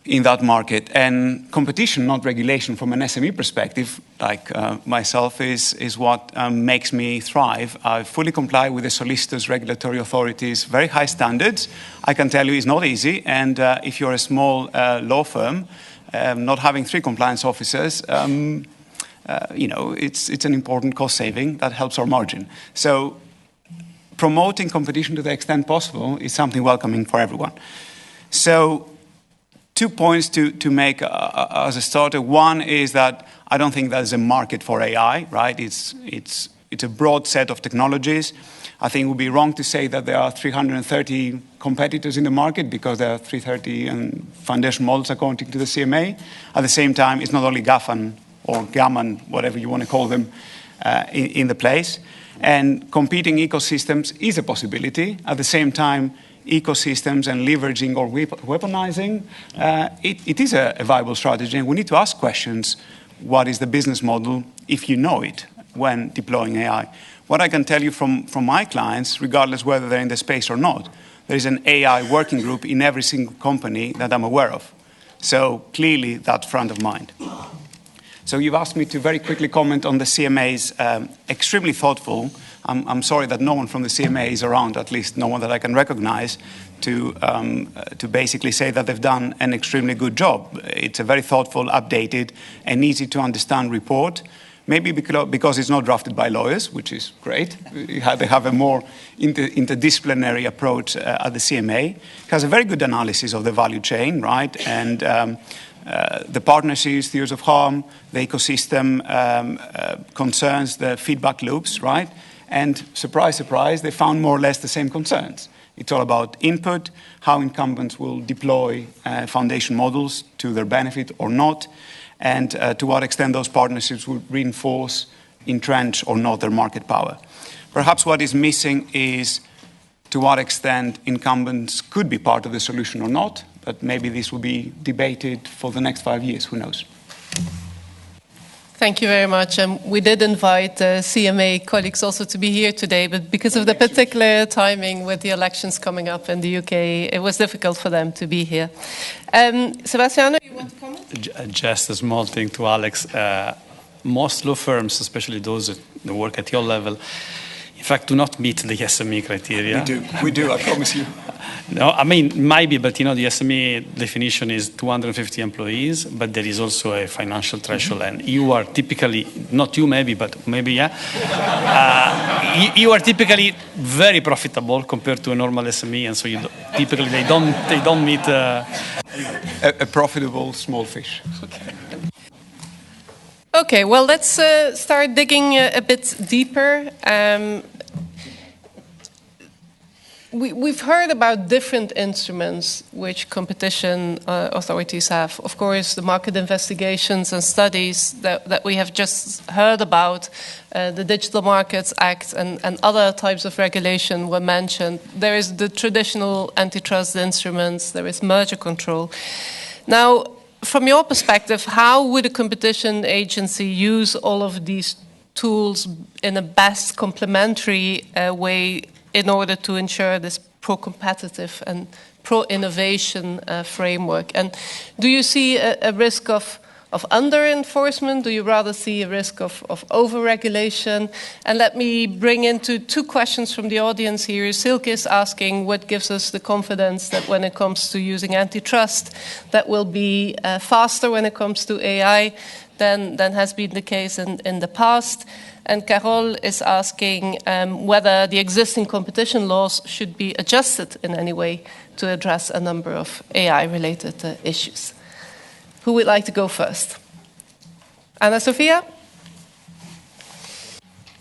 in that market. And competition, not regulation, from an SME perspective, like myself, is what makes me thrive. I fully comply with the solicitors, regulatory authorities, very high standards. I can tell you it's not easy, and if you're a small law firm, not having 3 compliance officers, it's an important cost saving that helps our margin. So promoting competition to the extent possible is something welcoming for everyone. So 2 points to make as a starter. One is that I don't think there's a market for AI, right? It's it's a broad set of technologies. I think it would be wrong to say that there are 330 competitors in the market because there are 330 foundation models according to the CMA. At the same time, it's not only GAFAN or GAMAN, whatever you want to call them, in the place. And competing ecosystems is a possibility. At the same time, ecosystems and leveraging or weaponizing, it is a viable strategy. And we need to ask questions. What is the business model if you know it when deploying AI? What I can tell you from my clients, regardless whether they're in the space or not, there is an AI working group in every single company that I'm aware of. So clearly that's front of mind. So you've asked me to very quickly comment on the CMA's extremely thoughtful. I'm sorry that no one from the CMA is around, at least no one that I can recognize, to basically say that they've done an extremely good job. It's a very thoughtful, updated, and easy to understand report. Maybe because it's not drafted by lawyers, which is great. They have a more interdisciplinary approach at the CMA. It has a very good analysis of the value chain, right? And the partnerships, theories of harm, the ecosystem concerns, the feedback loops, right? And surprise, surprise, they found more or less the same concerns. It's all about input, how incumbents will deploy foundation models to their benefit or not, and to what extent those partnerships will reinforce, entrench, or not their market power. Perhaps what is missing is to what extent incumbents could be part of the solution or not, but maybe this will be debated for the next 5 years, who knows. Thank you very much. We did invite CMA colleagues also to be here today, but because of the particular timing with the elections coming up in the UK, it was difficult for them to be here. Sebastiano, you want to comment? Just a small thing to Alex. Most law firms, especially those that work at your level, in fact, do not meet the SME criteria. We do, I promise you. No, I mean, maybe, but the SME definition is 250 employees, but there is also a financial threshold, and you are typically, not you maybe, but maybe, yeah, you are typically very profitable compared to a normal SME, and so typically they don't meet a profitable small fish. Okay, well, let's start digging a bit deeper. We've heard about different instruments which competition authorities have. Of course, the market investigations and studies that we have just heard about, the Digital Markets Act and other types of regulation were mentioned. There is the traditional antitrust instruments, there is merger control. Now, from your perspective, how would a competition agency use all of these tools in a best complementary way in order to ensure this pro-competitive and pro-innovation framework? And do you see a risk of under-enforcement? Do you rather see a risk of over-regulation? And let me bring into two questions from the audience here. Silke is asking what gives us the confidence that when it comes to using antitrust, that will be faster when it comes to AI than has been the case in the past. And Carol is asking whether the existing competition laws should be adjusted in any way to address a number of AI-related issues. Who would like to go first? Anna Sophia?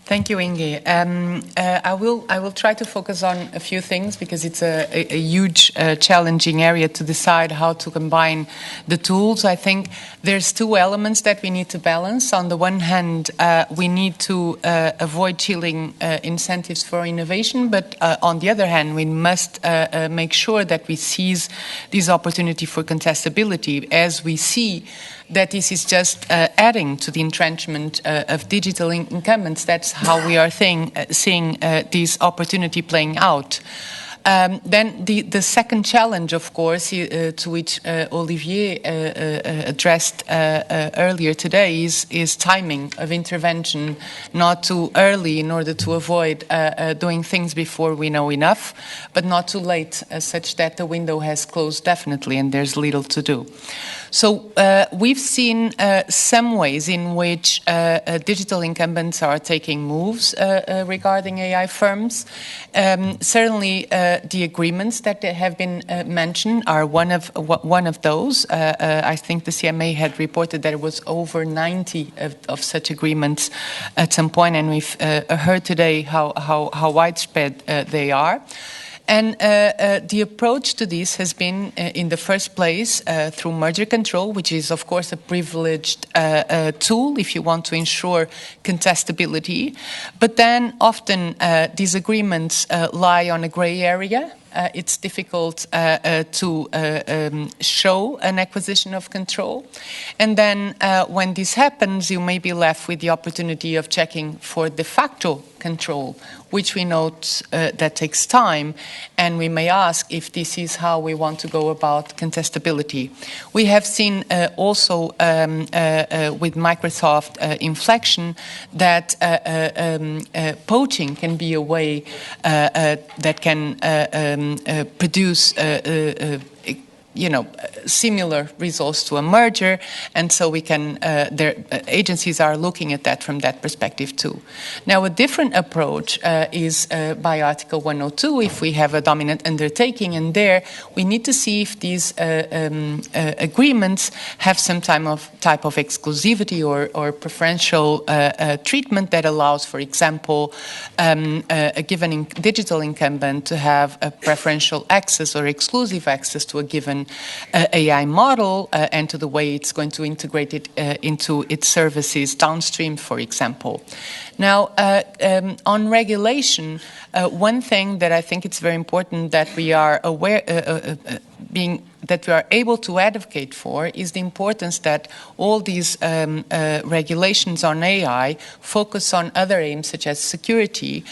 Thank you, Inge. I will try to focus on a few things because it's a huge, challenging area to decide how to combine the tools. I think there's two elements that we need to balance. On the one hand, we need to avoid chilling incentives for innovation, but on the other hand, we must make sure that we seize this opportunity for contestability as we see that this is just adding to the entrenchment of digital incumbents. That's how we are seeing this opportunity playing out. Then the second challenge, of course, to which Olivier addressed earlier today is timing of intervention, not too early in order to avoid doing things before we know enough, but not too late such that the window has closed definitely and there's little to do. So we've seen some ways in which digital incumbents are taking moves regarding AI firms. Certainly the agreements that have been mentioned are one of those. I think the CMA had reported that it was over 90 of such agreements at some point, and we've heard today how widespread they are. And the approach to this has been, in the first place, through merger control, which is, of course, a privileged tool if you want to ensure contestability. But then often these agreements lie on a gray area. It's difficult to show an acquisition of control. And then when this happens, you may be left with the opportunity of checking for de facto control, which we note that takes time, and we may ask if this is how we want to go about contestability. We have seen also with Microsoft inflection that poaching can be a way that can produce similar results to a merger, and so we can. Their agencies are looking at that from that perspective too. Now, a different approach is by Article 102. If we have a dominant undertaking, and there we need to see if these agreements have some type of exclusivity or preferential treatment that allows, for example, a given digital incumbent to have a preferential access or exclusive access to a given AI model and to the way it's going to integrate it into its services downstream, for example. Now, on regulation, one thing that I think it's very important that we are aware, that we are able to advocate for is the importance that all these regulations on AI focus on other aims such as security,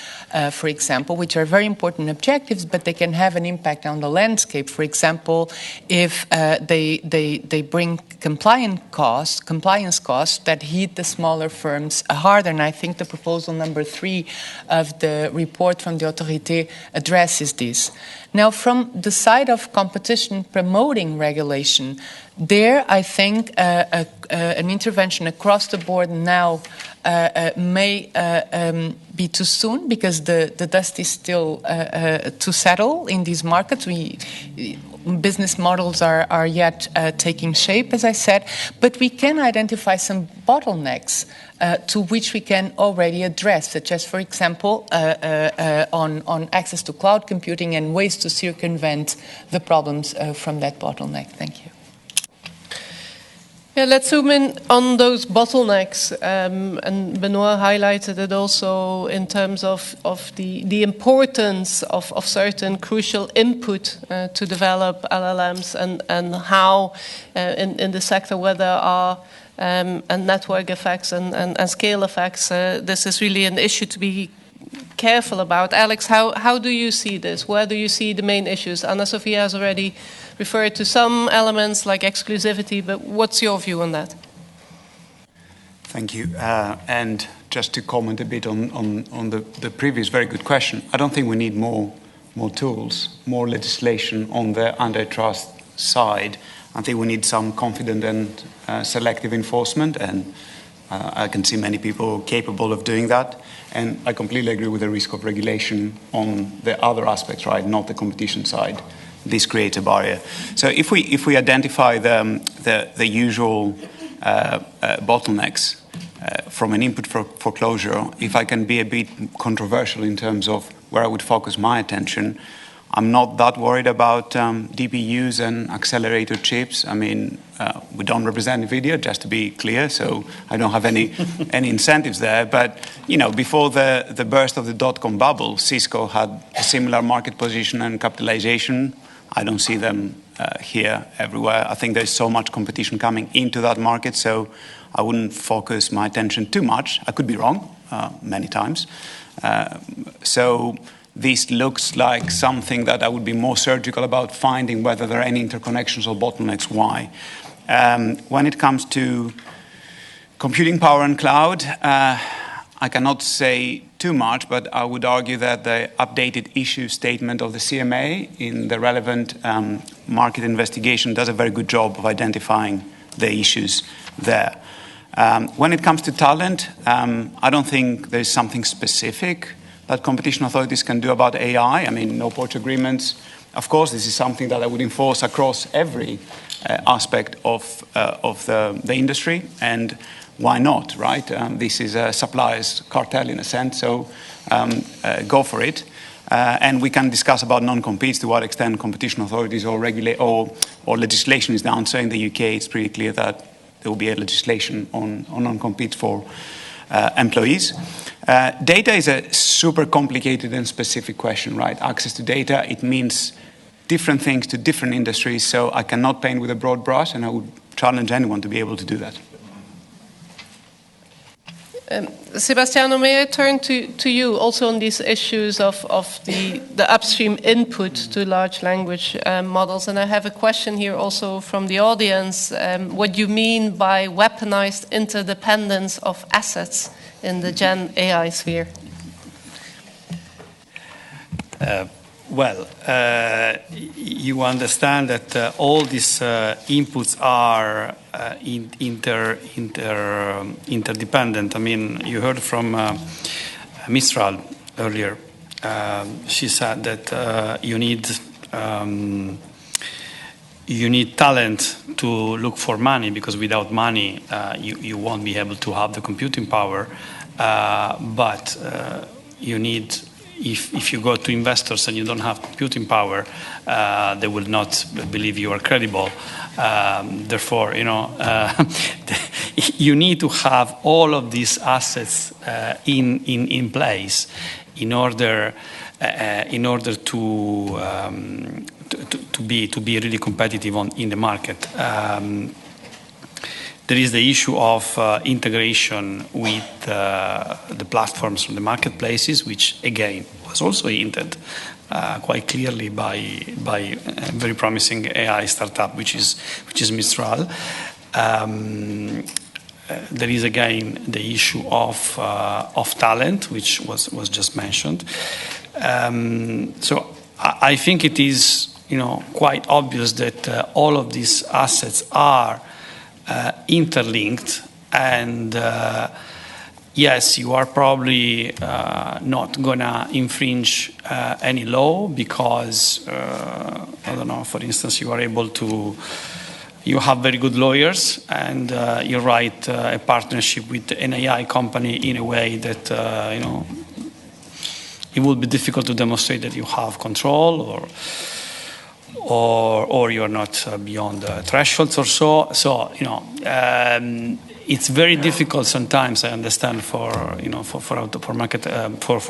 for example, which are very important objectives, but they can have an impact on the landscape. For example, if they bring compliance costs that hit the smaller firms harder, and I think the proposal number 3 of the report from the Autorité addresses this. Now, from the side of competition promoting regulation, there I think an intervention across the board now may be too soon, because the dust is still to settle in these markets. Business models are yet taking shape, as I said, but we can identify some bottlenecks to which we can already address, such as, for example, on access to cloud computing and ways to circumvent the problems from that bottleneck. Thank you. Yeah, let's zoom in on those bottlenecks, and Benoît highlighted it also in terms of the importance of certain crucial input to develop LLMs and how in the sector where there are and network effects and scale effects, this is really an issue to be careful about. Alex, how do you see this? Where do you see the main issues? Anna-Sophia has already referred to some elements like exclusivity, but what's your view on that? Thank you. And just to comment a bit on the previous very good question, I don't think we need more tools, more legislation on the antitrust side. I think we need some confident and selective enforcement, and I can see many people capable of doing that. And I completely agree with the risk of regulation on the other aspects, right, not the competition side. This creates a barrier. So if we identify the usual bottlenecks from an input foreclosure, if I can be a bit controversial in terms of where I would focus my attention, I'm not that worried about DPUs and accelerator chips. I mean, we don't represent NVIDIA, just to be clear, so I don't have any incentives there. But, before the burst of the dot-com bubble, Cisco had a similar market position and capitalization. I don't see them here everywhere. I think there's so much competition coming into that market, so I wouldn't focus my attention too much. I could be wrong many times. So this looks like something that I would be more surgical about finding whether there are any interconnections or bottlenecks. Why? When it comes to computing power and cloud, I cannot say too much, but I would argue that the updated issue statement of the CMA in the relevant market investigation does a very good job of identifying the issues there. When it comes to talent, I don't think there's something specific that competition authorities can do about AI. I mean, no poach agreements. Of course, this is something that I would enforce across every aspect of the industry, and why not, right? This is a supplier's cartel in a sense, so go for it. And we can discuss about non-competes, to what extent competition authorities or legislation is down. So in the UK, it's pretty clear that there will be a legislation on non-compete for employees. Data is a super complicated and specific question, right? Access to data, it means different things to different industries, so I cannot paint with a broad brush, and I would challenge anyone to be able to do that. Sebastiano, may I turn to you also on these issues of the upstream input to large language models? And I have a question here also from the audience. What you mean by weaponized interdependence of assets in the Gen AI sphere? You understand that all these inputs are interdependent. I mean, you heard from Mistral earlier. She said that you need talent to look for money, because without money you won't be able to have the computing power. But you need, if you go to investors and you don't have computing power, they will not believe you are credible. Therefore, you need to have all of these assets in place in order to be really competitive in the market. There is the issue of integration with the platforms from the marketplaces, which again was also hinted quite clearly by a very promising AI startup, which is Mistral. There is again the issue of talent, which was just mentioned. So I think it is quite obvious that all of these assets are interlinked, and yes, you are probably not gonna infringe any law, because I don't know, for instance, you have very good lawyers, and you write a partnership with an AI company in a way that it will be difficult to demonstrate that you have control, or you're not beyond the thresholds or so. So it's very difficult sometimes, I understand, for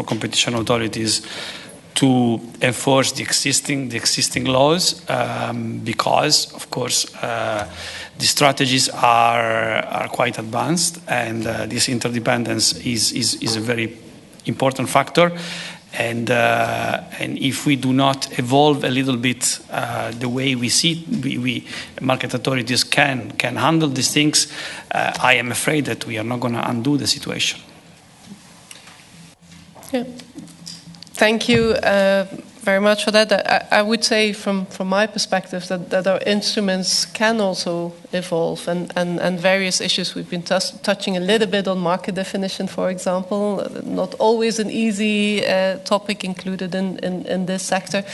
competition authorities to enforce the existing laws, because of course the strategies are quite advanced, and this interdependence is a very important factor. And if we do not evolve a little bit the way we see market authorities can handle these things, I am afraid that we are not going to undo the situation. Yeah. Thank you very much for that. I would say from my perspective that our instruments can also evolve, and various issues. We've been touching a little bit on market definition, for example, not always an easy topic included in this sector,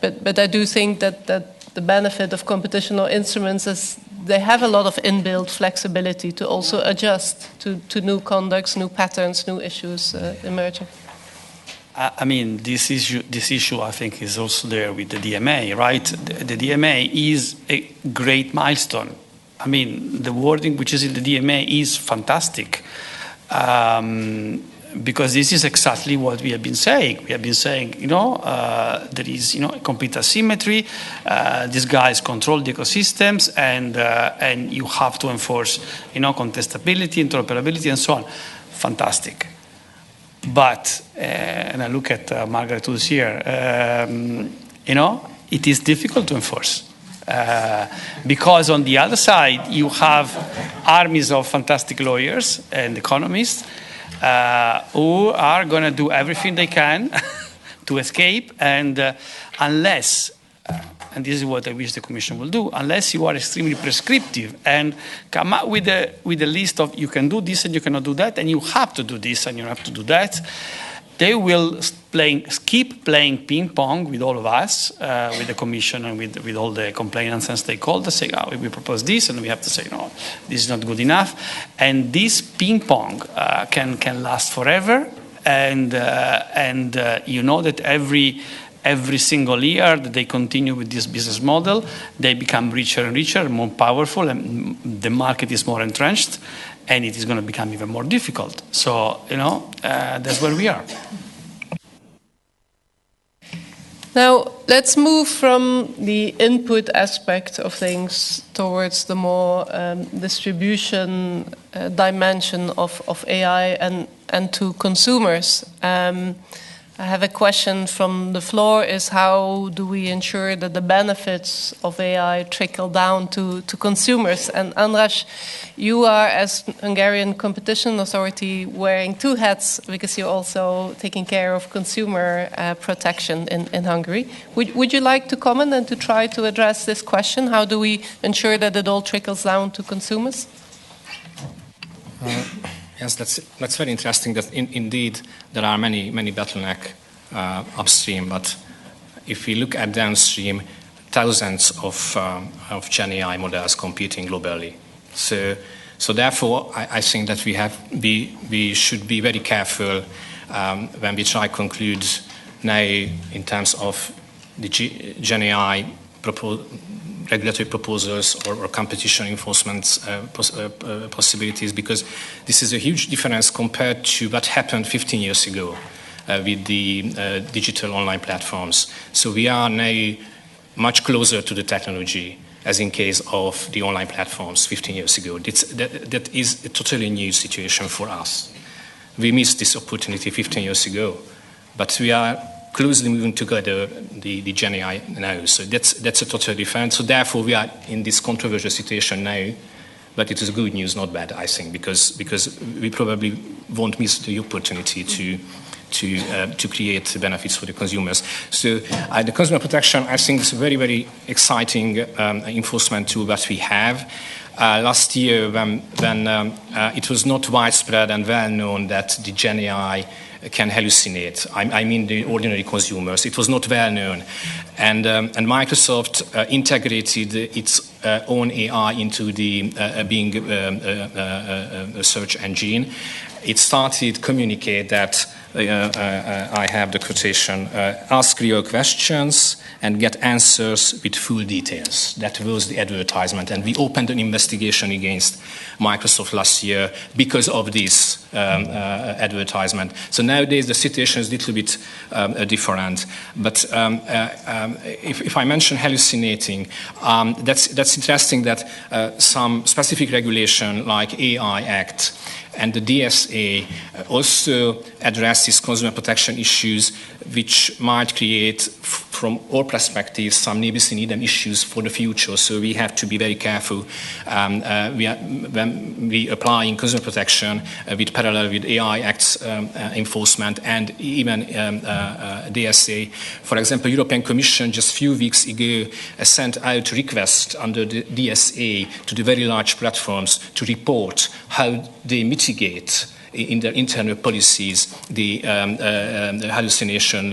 but I do think that the benefit of computational instruments is they have a lot of inbuilt flexibility to also adjust to new conducts, new patterns, new issues emerging. I mean, this issue, I think, is also there with the DMA, right? The DMA is a great milestone. I mean, the wording which is in the DMA is fantastic, because this is exactly what we have been saying. We have been saying, there is, complete asymmetry. These guys control the ecosystems, and you have to enforce, contestability, interoperability, and so on. Fantastic. But, and I look at Margrethe who's here, it is difficult to enforce. Because on the other side, you have armies of fantastic lawyers and economists who are going to do everything they can to escape, and unless, and this is what I wish the Commission will do, unless you are extremely prescriptive and come up with a list of you can do this and you cannot do that, and you have to do this and you have to do that, they will keep playing ping pong with all of us, with the Commission and with all the complainants and stakeholders, saying, oh, we propose this, and we have to say, no, this is not good enough. And this ping pong can last forever. And you know that every single year that they continue with this business model, they become richer and richer, more powerful, and the market is more entrenched, and it is going to become even more difficult. So, that's where we are. Now, let's move from the input aspect of things towards the more distribution dimension of AI and to consumers. I have a question from the floor, is how do we ensure that the benefits of AI trickle down to consumers? And András, you are, as Hungarian competition authority, wearing two hats because you're also taking care of consumer protection in Hungary. Would you like to comment and to try to address this question? How do we ensure that it all trickles down to consumers? Yes, that's very interesting. That indeed there are many bottlenecks upstream, but if we look at downstream, thousands of Gen AI models competing globally. So therefore, I think that we should be very careful when we try to conclude now in terms of the Gen AI regulatory proposals or competition enforcement possibilities, because this is a huge difference compared to what happened 15 years ago with the digital online platforms. So we are now much closer to the technology as in case of the online platforms 15 years ago. That is a totally new situation for us. We missed this opportunity 15 years ago, but we are closely moving together the Gen AI now. So that's a totally different. So therefore, we are in this controversial situation now, but it is good news, not bad, I think, because we probably won't miss the opportunity to create benefits for the consumers. So the consumer protection, I think, is a very, very exciting enforcement tool that we have. Last year, when it was not widespread and well known that the Gen AI can hallucinate. I mean the ordinary consumers. It was not well known. And Microsoft integrated its own AI into the Bing search engine. It started to communicate that, I have the quotation, ask real questions and get answers with full details. That was the advertisement. And we opened an investigation against Microsoft last year because of this advertisement. So nowadays the situation is a little bit different. But if I mention hallucinating, that's interesting that some specific regulation like AI Act and the DSA also addresses consumer protection issues which might create, from our perspective, some nebis in idem issues for the future. So we have to be very careful when we apply in consumer protection with parallel with AI Act's enforcement and even DSA. For example, European Commission just a few weeks ago sent out a request under the DSA to the very large platforms to report how they mitigate in their internal policies the hallucination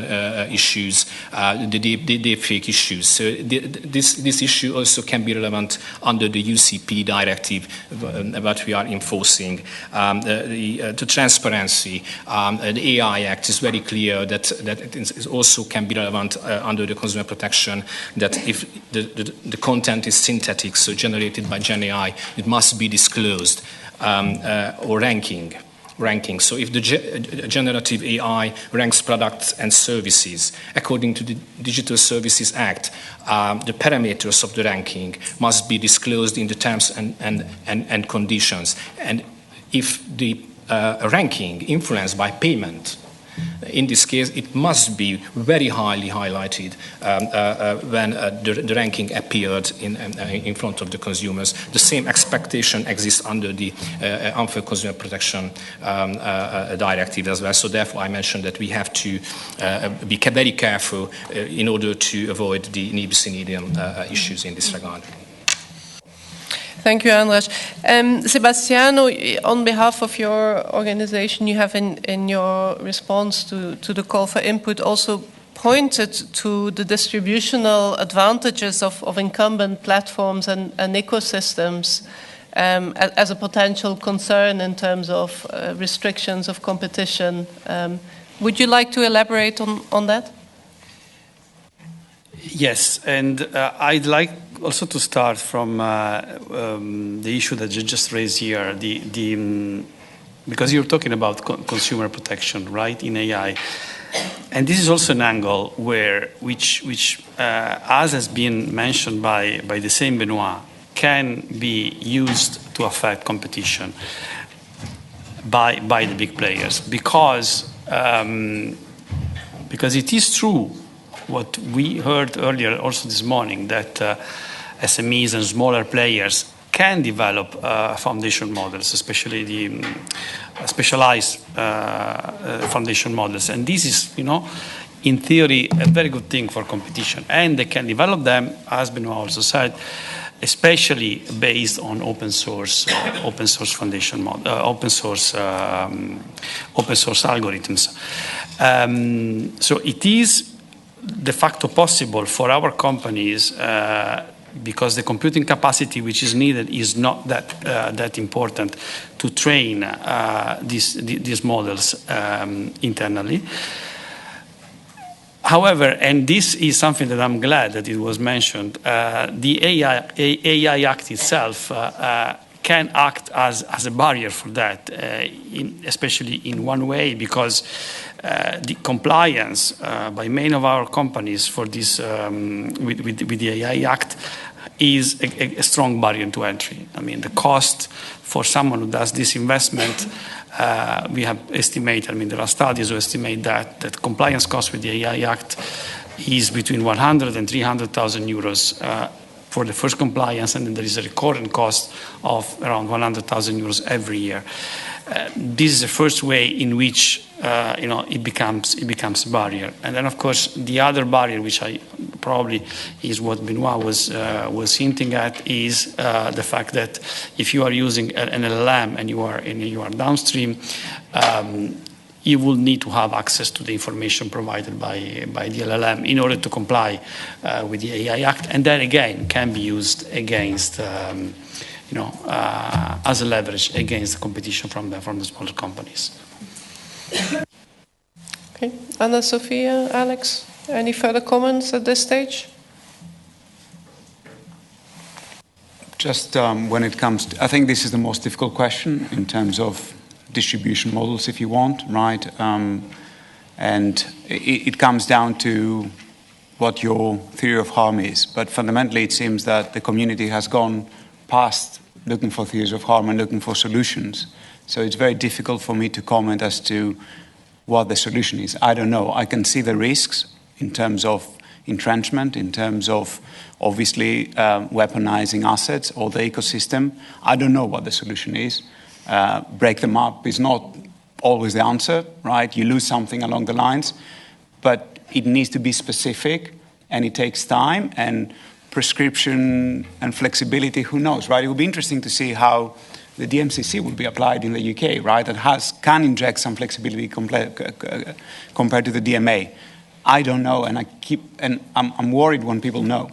issues, the deepfake issues. So this issue also can be relevant under the UCP directive that we are enforcing. The transparency, the AI Act is very clear that it also can be relevant under the consumer protection, that if the content is synthetic, so generated by Gen AI, it must be disclosed, or ranking. So if the generative AI ranks products and services according to the Digital Services Act, the parameters of the ranking must be disclosed in the terms and conditions. And if the ranking influenced by payment, in this case, it must be very highly highlighted when the ranking appeared in front of the consumers. The same expectation exists under the Unfair Consumer Protection Directive as well. So therefore, I mentioned that we have to be very careful in order to avoid the nebis in idem issues in this regard. Thank you, Andras. Sebastiano, on behalf of your organization, you have in your response to the call for input also pointed to the distributional advantages of incumbent platforms and ecosystems as a potential concern in terms of restrictions of competition. Would you like to elaborate on that? Yes, and I'd like also to start from the issue that you just raised here, because you're talking about consumer protection, right, in AI. And this is also an angle which as has been mentioned by the same Benoît, can be used to affect competition by the big players, because it is true what we heard earlier also this morning, that SMEs and smaller players can develop foundation models, especially the specialized foundation models. And this is, in theory, a very good thing for competition. And they can develop them, as Benoît also said, especially based on open source foundation model, open source algorithms. So it is de facto possible for our companies, because the computing capacity which is needed is not that important to train these models internally. However, and this is something that I'm glad that it was mentioned, the AI Act itself can act as a barrier for that, especially in one way, because the compliance by many of our companies for this with the AI Act is a strong barrier to entry. I mean, the cost for someone who does this investment, we have estimated, there are studies who estimate that compliance cost with the AI Act is between 100 and 300,000 euros for the first compliance, and then there is a recurrent cost of around 100,000 euros every year. This is the first way in which it becomes a barrier. And then, of course, the other barrier, which probably is what Benoît was hinting at, is the fact that if you are using an LLM and you are downstream, you will need to have access to the information provided by the LLM in order to comply with the AI Act, and that again can be used against. As a leverage against the competition from the smaller companies. Okay, Anna, Sophia, Alex, any further comments at this stage? Just when it comes to, I think this is the most difficult question in terms of distribution models, if you want, right? And it comes down to what your theory of harm is. But fundamentally, it seems that the community has gone past looking for theories of harm and looking for solutions. So it's very difficult for me to comment as to what the solution is. I don't know. I can see the risks in terms of entrenchment, in terms of obviously weaponizing assets or the ecosystem. I don't know what the solution is. Break them up is not always the answer, right? You lose something along the lines, but it needs to be specific, and it takes time, and prescription and flexibility, who knows, right? It will be interesting to see how the DMCC will be applied in the UK, right? That can inject some flexibility compared to the DMA. I don't know, and I'm worried when people know.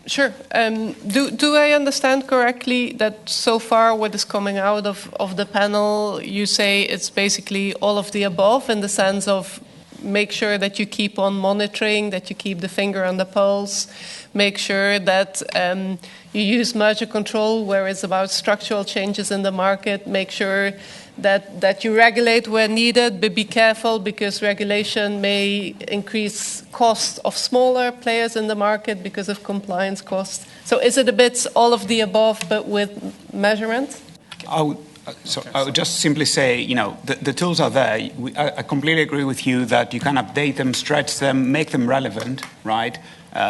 Sure. Do I understand correctly that so far what is coming out of the panel, you say it's basically all of the above, in the sense of make sure that you keep on monitoring, that you keep the finger on the pulse, make sure that you use merger control where it's about structural changes in the market, make sure that you regulate where needed, but be careful because regulation may increase cost of smaller players in the market because of compliance costs. So is it a bit all of the above but with measurement? So I would just simply say, the tools are there. I completely agree with you that you can update them, stretch them, make them relevant, right?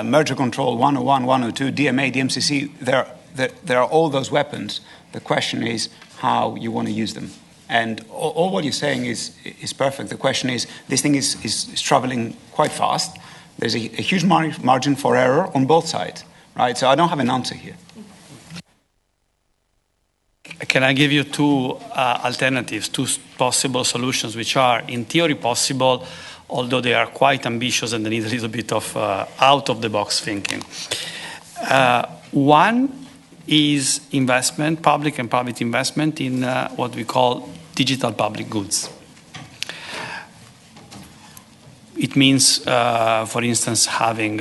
Merger control 101, 102, DMA, DMCC, there are all those weapons. The question is how you want to use them. And all what you're saying is perfect. The question is, this thing is traveling quite fast. There's a huge margin for error on both sides, right? So I don't have an answer here. Can I give you two alternatives, two possible solutions, which are in theory possible, although they are quite ambitious and they need a little bit of out-of-the-box thinking. One is investment, public and private investment in what we call digital public goods. It means, for instance, having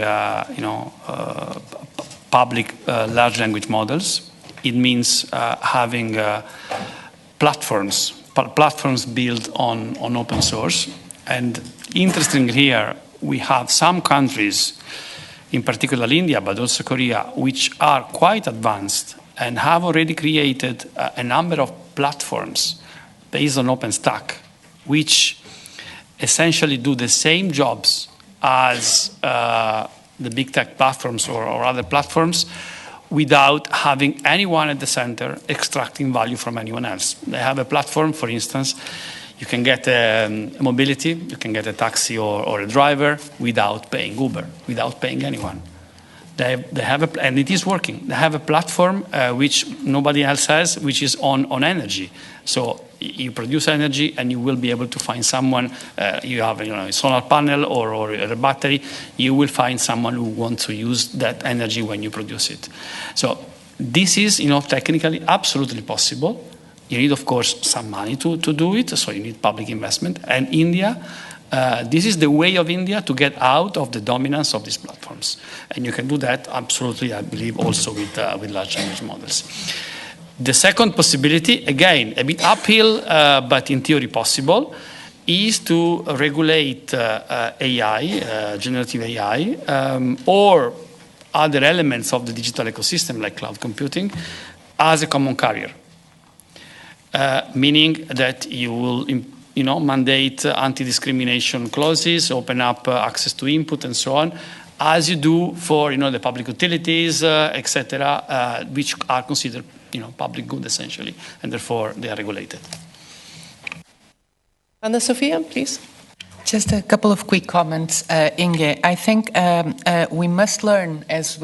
public large language models. It means having platforms built on open source. And interestingly here, we have some countries, in particular India, but also Korea, which are quite advanced and have already created a number of platforms based on OpenStack, which essentially do the same jobs as the big tech platforms or other platforms, without having anyone at the center extracting value from anyone else. They have a platform, for instance, you can get a mobility, you can get a taxi or a driver without paying Uber, without paying anyone. They have and it is working. They have a platform which nobody else has, which is on energy. So you produce energy and you will be able to find someone, you have a solar panel or a battery, you will find someone who wants to use that energy when you produce it. So this is technically absolutely possible. You need, of course, some money to do it, so you need public investment. And India, this is the way of India to get out of the dominance of these platforms. And you can do that absolutely, I believe, also with large language models. The second possibility, again, a bit uphill, but in theory possible, is to regulate AI, generative AI, or other elements of the digital ecosystem like cloud computing as a common carrier. Meaning that you will mandate anti-discrimination clauses, open up access to input and so on, as you do for the public utilities, etc., which are considered public good essentially, and therefore they are regulated. Anna Sophia, please. Just a couple of quick comments, Inge. I think we must learn as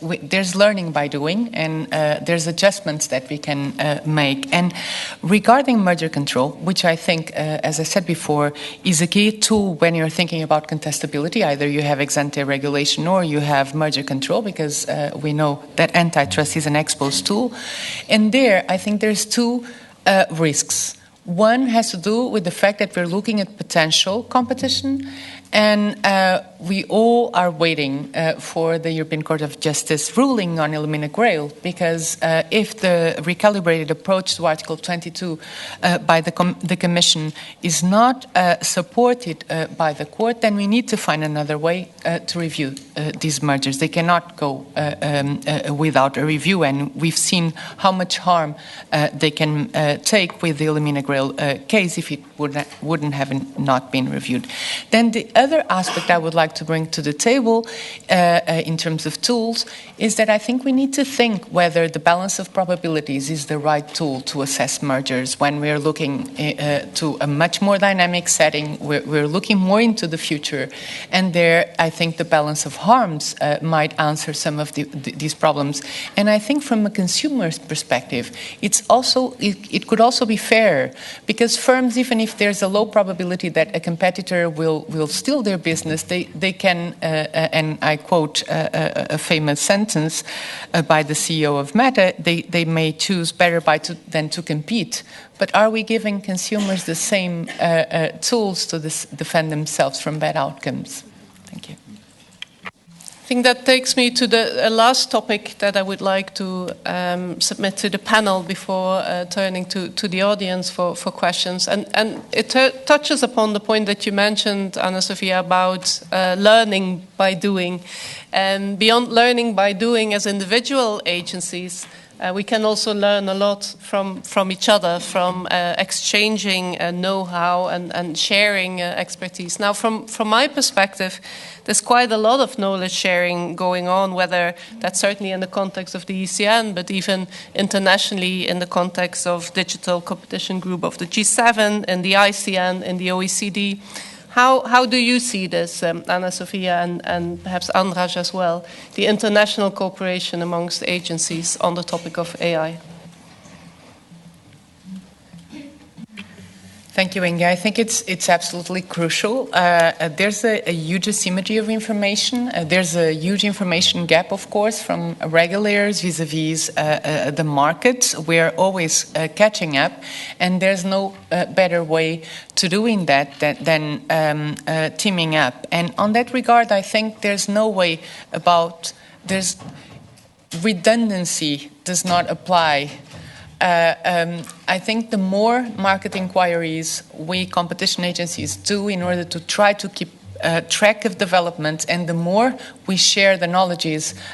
there's learning by doing, and there's adjustments that we can make. And regarding merger control, which I think, as I said before, is a key tool when you're thinking about contestability. Either you have ex-ante regulation or you have merger control, because we know that antitrust is an exposed tool. And there, I think there's two risks. One has to do with the fact that we're looking at potential competition, and we all are waiting for the European Court of Justice ruling on elimina grail, because if the recalibrated approach to Article 22 by the Commission is not supported by the Court, then we need to find another way to review these mergers. They cannot go without a review, and we've seen how much harm they can take with the elimina grail case if it wouldn't have not been reviewed. Then the other aspect I would like to bring to the table in terms of tools is that I think we need to think whether the balance of probabilities is the right tool to assess mergers when we're looking to a much more dynamic setting. We're looking more into the future, and there I think the balance of harms might answer some of these problems. And I think from a consumer's perspective, it could also be fair, because firms, even if there's a low probability that a competitor will steal their business, they can, and I quote a famous sentence by the CEO of Meta, they may choose better than to compete. But are we giving consumers the same tools to defend themselves from bad outcomes? Thank you. I think that takes me to the last topic that I would like to submit to the panel before turning to the audience for questions. And it touches upon the point that you mentioned, Anna Sophia, about learning by doing. And beyond learning by doing as individual agencies, we can also learn a lot from each other, from exchanging know-how and sharing expertise. Now, from my perspective, there's quite a lot of knowledge sharing going on, whether that's certainly in the context of the ECN, but even internationally in the context of Digital Competition Group of the G7, in the ICN, in the OECD. How do you see this, Anna Sophia and perhaps Andraj as well, the international cooperation amongst agencies on the topic of AI? Thank you, Inge. I think it's absolutely crucial. There's a huge asymmetry of information. There's a huge information gap, of course, from regulators vis-a-vis the market. We're always catching up, and there's no better way to doing that than teaming up. And on that regard, I think there's no way there's redundancy does not apply. I think the more market inquiries we competition agencies do in order to try to keep track of development, and the more we share the knowledge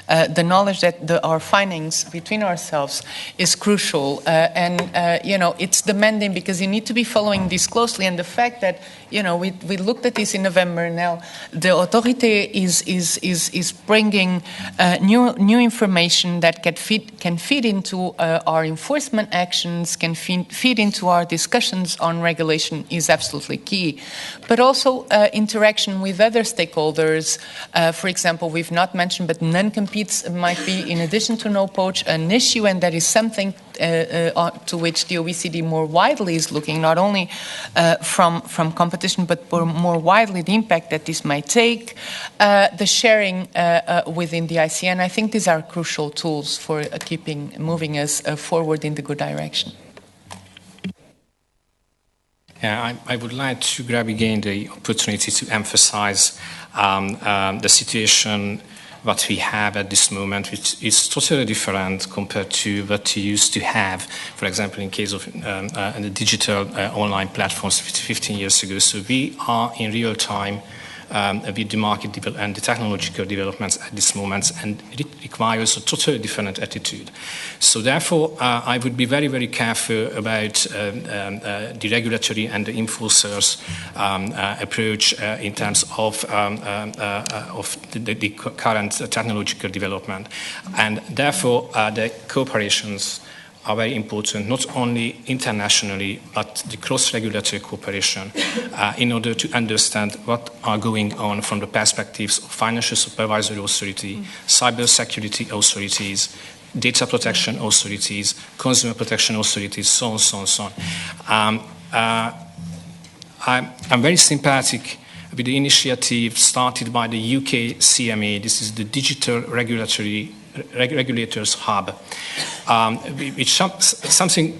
that our findings between ourselves is crucial. It's demanding because you need to be following this closely. And the fact that, we looked at this in November now, the authority is bringing new information that can feed into our enforcement actions, can feed into our discussions on regulation is absolutely key. But also interaction with other stakeholders. For example, we've not mentioned, but non-competes might be, in addition to no-poach, an issue, and that is something to which the OECD more widely is looking, not only from competition, but more widely the impact that this might take, the sharing within the ICN. I think these are crucial tools for moving us forward in the good direction. Yeah, I would like to grab again the opportunity to emphasize the situation what we have at this moment, which is totally different compared to what we used to have, for example, in case of the digital online platforms 15 years ago. So we are in real time with the market and the technological developments at this moment, and it requires a totally different attitude. So therefore, I would be very, very careful about the regulatory and the enforcers' approach in terms of the current technological development. And therefore, the cooperations are very important, not only internationally, but the cross-regulatory cooperation in order to understand what are going on from the perspectives of financial supervisory authority, cybersecurity authorities, data protection authorities, consumer protection authorities, so on, so on, so on. I'm very sympathetic with the initiative started by the UK CMA. This is the Digital Regulators Hub, which is something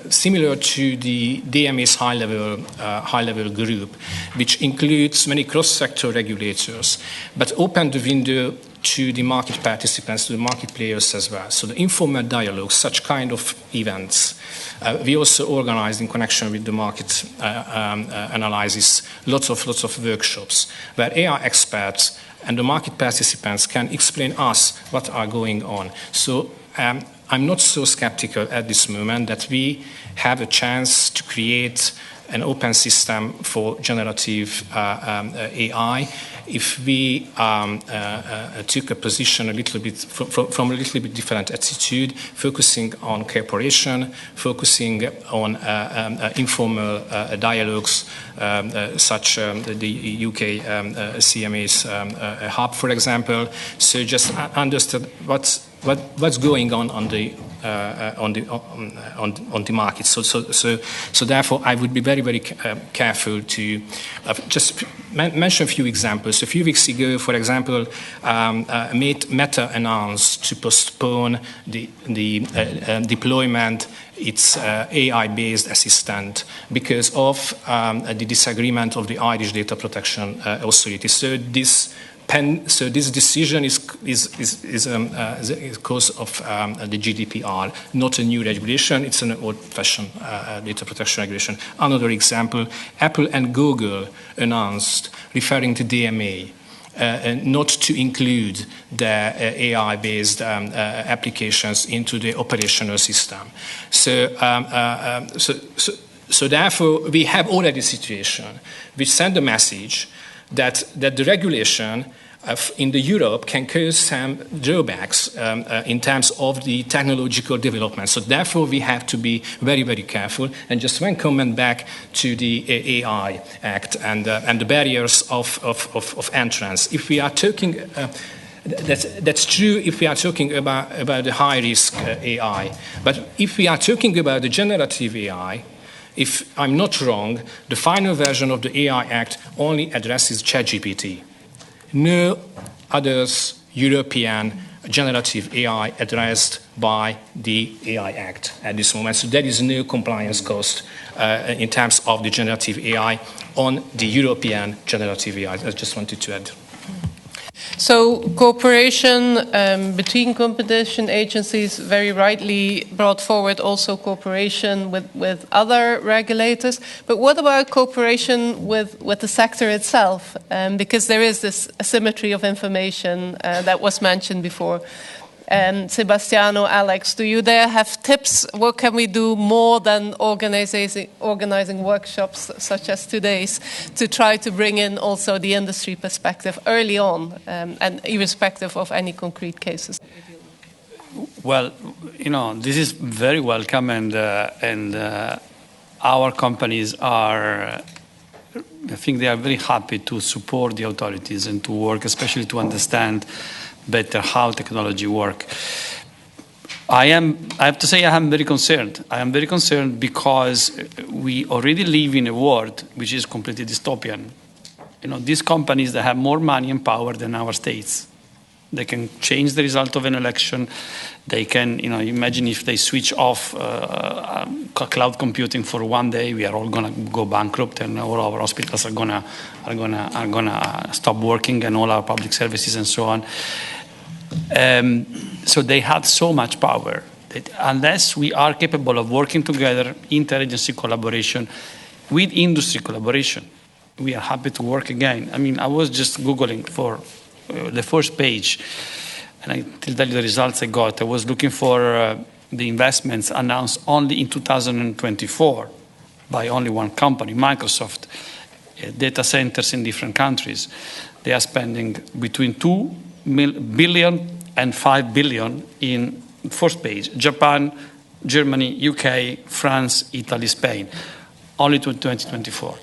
similar to the DMA's high-level group, which includes many cross-sector regulators, but open the window to the market participants, to the market players as well. So the informal dialogue, such kind of events. We also organized in connection with the market analysis lots of workshops where AI experts and the market participants can explain us what are going on. So I'm not so skeptical at this moment that we have a chance to create an open system for generative AI if we took a position a little bit from a little bit different attitude, focusing on cooperation, focusing on informal dialogues, such the UK CMA's hub, for example. So just understand what's going on the market. So therefore, I would be very, very careful to just mention a few examples. A few weeks ago, for example, Meta announced to postpone the deployment its AI-based assistant because of the disagreement of the Irish Data Protection Authority. So this decision is because of the GDPR, not a new regulation. It's an old-fashioned data protection regulation. Another example, Apple and Google announced, referring to DMA, not to include the AI-based applications into the operational system. So therefore, we have already a situation which send a message that the regulation in the Europe can cause some drawbacks in terms of the technological development. So therefore, we have to be very, very careful. And just one comment back to the AI Act and the barriers of entrance. If we are talking, that's true if we are talking about the high-risk AI. But if we are talking about the generative AI, if I'm not wrong, the final version of the AI Act only addresses ChatGPT. No others European generative AI addressed by the AI Act at this moment. So there is no compliance cost in terms of the generative AI on the European generative AI. I just wanted to add. So cooperation between competition agencies very rightly brought forward also cooperation with other regulators. But what about cooperation with the sector itself? Because there is this asymmetry of information that was mentioned before. Sebastiano, Alex, do you there have tips? What can we do more than organizing workshops such as today's to try to bring in also the industry perspective early on and irrespective of any concrete cases? Well, this is very welcome, and our companies are, I think they are very happy to support the authorities and to work, especially to understand better how technology work. I have to say I am very concerned. I am very concerned because we already live in a world which is completely dystopian. These companies that have more money and power than our states. They can change the result of an election. They can, imagine if they switch off cloud computing for one day, we are all going to go bankrupt, and all our hospitals are gonna stop working, and all our public services and so on. So they have so much power that unless we are capable of working together, interagency collaboration, with industry collaboration, we are happy to work again. I was just Googling for the first page, and I tell you the results I got. I was looking for the investments announced only in 2024 by only one company, Microsoft, data centers in different countries. They are spending between 2 billion and 5 billion in first page. Japan, Germany, UK, France, Italy, Spain, only to 2024.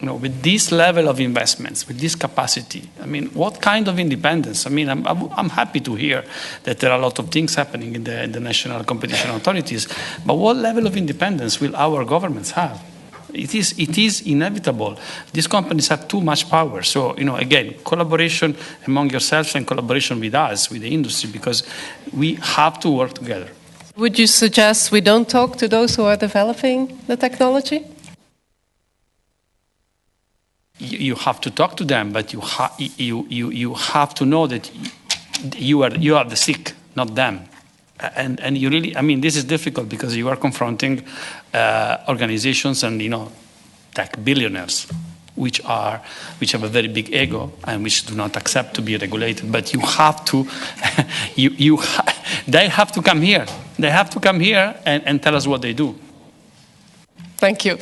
With this level of investments, with this capacity, what kind of independence? I'm happy to hear that there are a lot of things happening in the national competition authorities, but what level of independence will our governments have? It is inevitable. These companies have too much power. So, again, collaboration among yourselves and collaboration with us, with the industry, because we have to work together. Would you suggest we don't talk to those who are developing the technology? You have to talk to them, but you have to know that you are the sick, not them. And you really, this is difficult because you are confronting organizations and tech billionaires, which have a very big ego and which do not accept to be regulated. But you have to, they have to come here. They have to come here and tell us what they do. Thank you.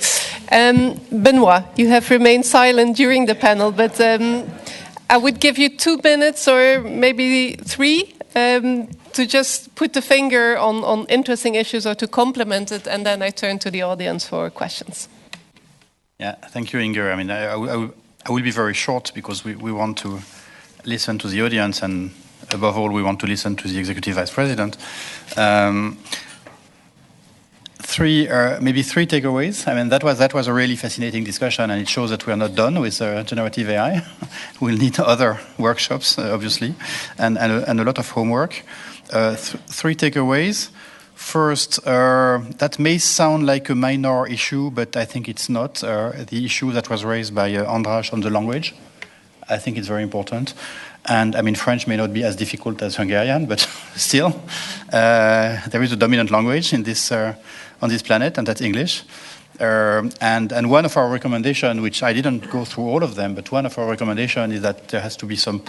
Benoît, you have remained silent during the panel, but I would give you 2 minutes or maybe 3 to just put the finger on interesting issues or to complement it, and then I turn to the audience for questions. Yeah, thank you, Inger. I will be very short because we want to listen to the audience, and above all, we want to listen to the Executive Vice President. Maybe three takeaways. That was a really fascinating discussion, and it shows that we are not done with generative AI. We'll need other workshops, obviously, and a lot of homework. 3 takeaways. First, that may sound like a minor issue, but I think it's not. The issue that was raised by András on the language, I think it's very important. And French may not be as difficult as Hungarian, but still, there is a dominant language in this on this planet, and that's English. And one of our recommendations, which I didn't go through all of them, but one of our recommendations is that there has to be some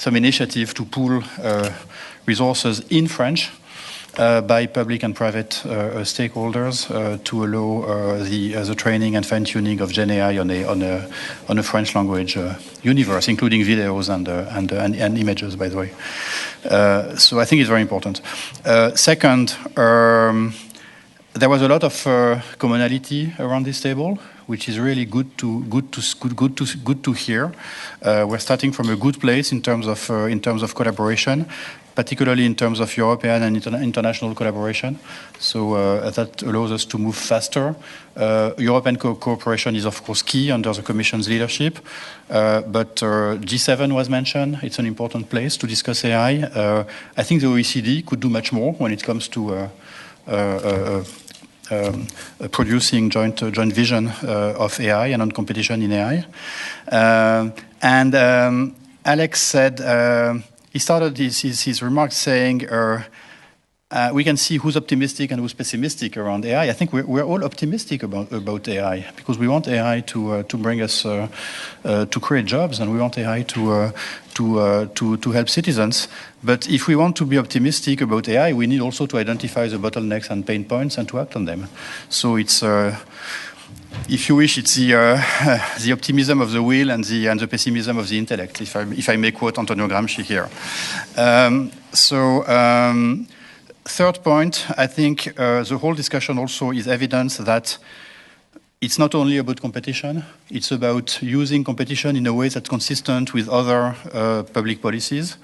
initiative to pool resources in French by public and private stakeholders to allow the training and fine-tuning of Gen AI on a French language universe, including videos and images, by the way. So I think it's very important. Second, there was a lot of commonality around this table, which is really good to hear. We're starting from a good place in terms of collaboration, particularly in terms of European and international collaboration. So that allows us to move faster. European cooperation is, of course, key under the Commission's leadership. But G7 was mentioned. It's an important place to discuss AI. I think the OECD could do much more when it comes to producing joint vision of AI and on competition in AI. And Alex said, he started his remarks saying, we can see who's optimistic and who's pessimistic around AI. I think we're all optimistic about AI because we want AI to bring us to create jobs, and we want AI to help citizens. But if we want to be optimistic about AI, we need also to identify the bottlenecks and pain points and to act on them. So it's if you wish, it's the optimism of the will and the pessimism of the intellect, if I may quote Antonio Gramsci here. Third point, I think the whole discussion also is evidence that it's not only about competition, it's about using competition in a way that's consistent with other public policies.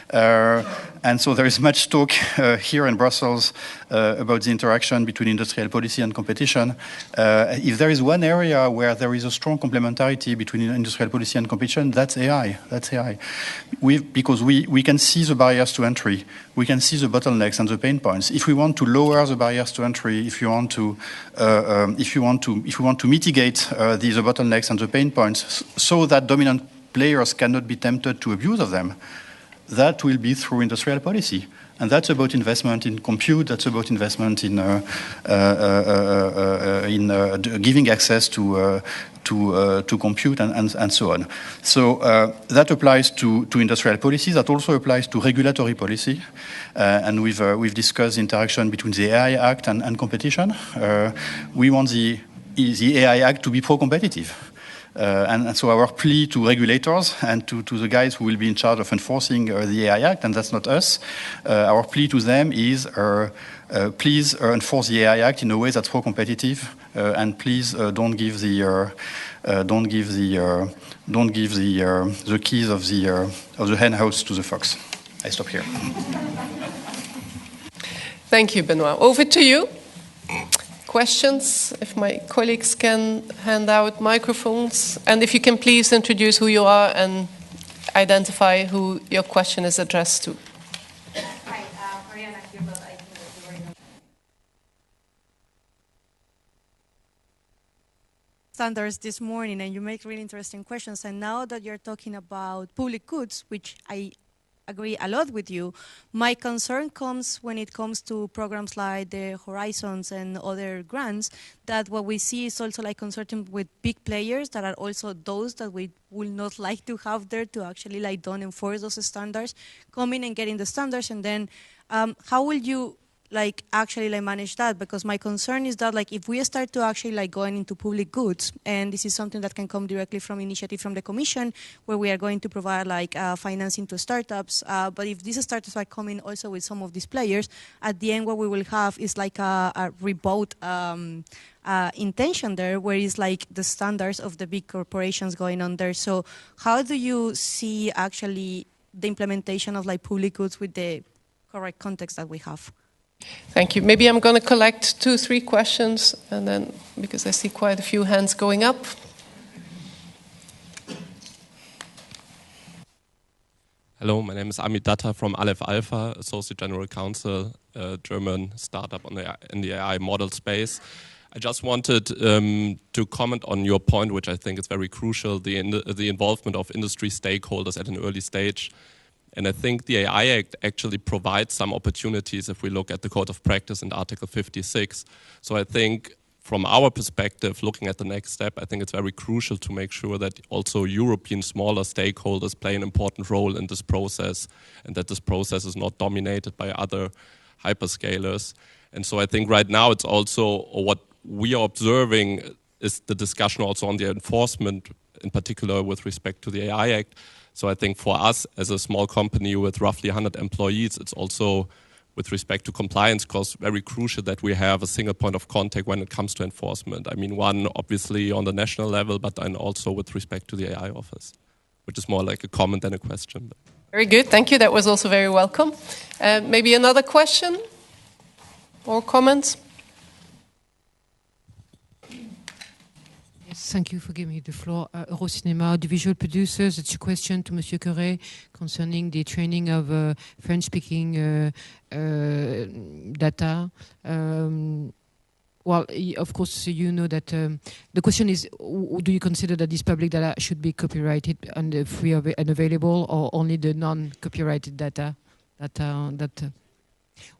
And so there is much talk here in Brussels about the interaction between industrial policy and competition. If there is one area where there is a strong complementarity between industrial policy and competition, that's AI. That's AI. Because we can see the barriers to entry, we can see the bottlenecks and the pain points. If we want to lower the barriers to entry, if we want to mitigate the bottlenecks and the pain points, so that dominant players cannot be tempted to abuse of them, that will be through industrial policy. And that's about investment in compute, that's about investment in giving access to compute and so on. So that applies to industrial policy, that also applies to regulatory policy. And we've discussed the interaction between the AI Act and competition. We want the AI Act to be pro-competitive. And so our plea to regulators and to the guys who will be in charge of enforcing the AI Act, and that's not us, our plea to them is please enforce the AI Act in a way that's pro-competitive, and please don't give the keys of the hen house to the fox. I stop here. Thank you, Benoît. Over to you. Questions, if my colleagues can hand out microphones. And if you can please introduce who you are and identify who your question is addressed to. Hi, Mariana here, but I think that you already know. Standards this morning, and you make really interesting questions. And now that you're talking about public goods, which I agree a lot with you, my concern comes when it comes to programs like the Horizons and other grants, that what we see is also like consortium with big players that are also those that we will not like to have there to actually like don't enforce those standards, coming and getting the standards, and then how will you like actually like manage that? Because my concern is that like if we start to actually like going into public goods, and this is something that can come directly from initiative from the Commission, where we are going to provide like financing to startups, but if these startups are coming also with some of these players, at the end what we will have is like a rebote intention there, where it's like the standards of the big corporations going on there. So how do you see actually the implementation of like public goods with the correct context that we have? Thank you. Maybe I'm going to collect 2-3 questions, and then, because I see quite a few hands going up. Hello, my name is Amit Datta from Aleph Alpha, Associate General Counsel, a German startup in the AI model space. I just wanted to comment on your point, which I think is very crucial, the involvement of industry stakeholders at an early stage. And I think the AI Act actually provides some opportunities if we look at the Code of Practice and Article 56. So I think from our perspective, looking at the next step, I think it's very crucial to make sure that also European smaller stakeholders play an important role in this process, and that this process is not dominated by other hyperscalers. And so I think right now it's also what we are observing is the discussion also on the enforcement, in particular with respect to the AI Act. So I think for us as a small company with roughly 100 employees, it's also with respect to compliance costs very crucial that we have a single point of contact when it comes to enforcement. I mean, one obviously on the national level, but then also with respect to the AI office, which is more like a comment than a question. Very good, thank you. That was also very welcome. Maybe another question or comments? Thank you for giving me the floor. Eurocinema, audiovisual producers. It's a question to Monsieur Cœuré concerning the training of French-speaking data. Well, of course, you know that the question is, do you consider that this public data should be copyrighted and free and available, or only the non-copyrighted data?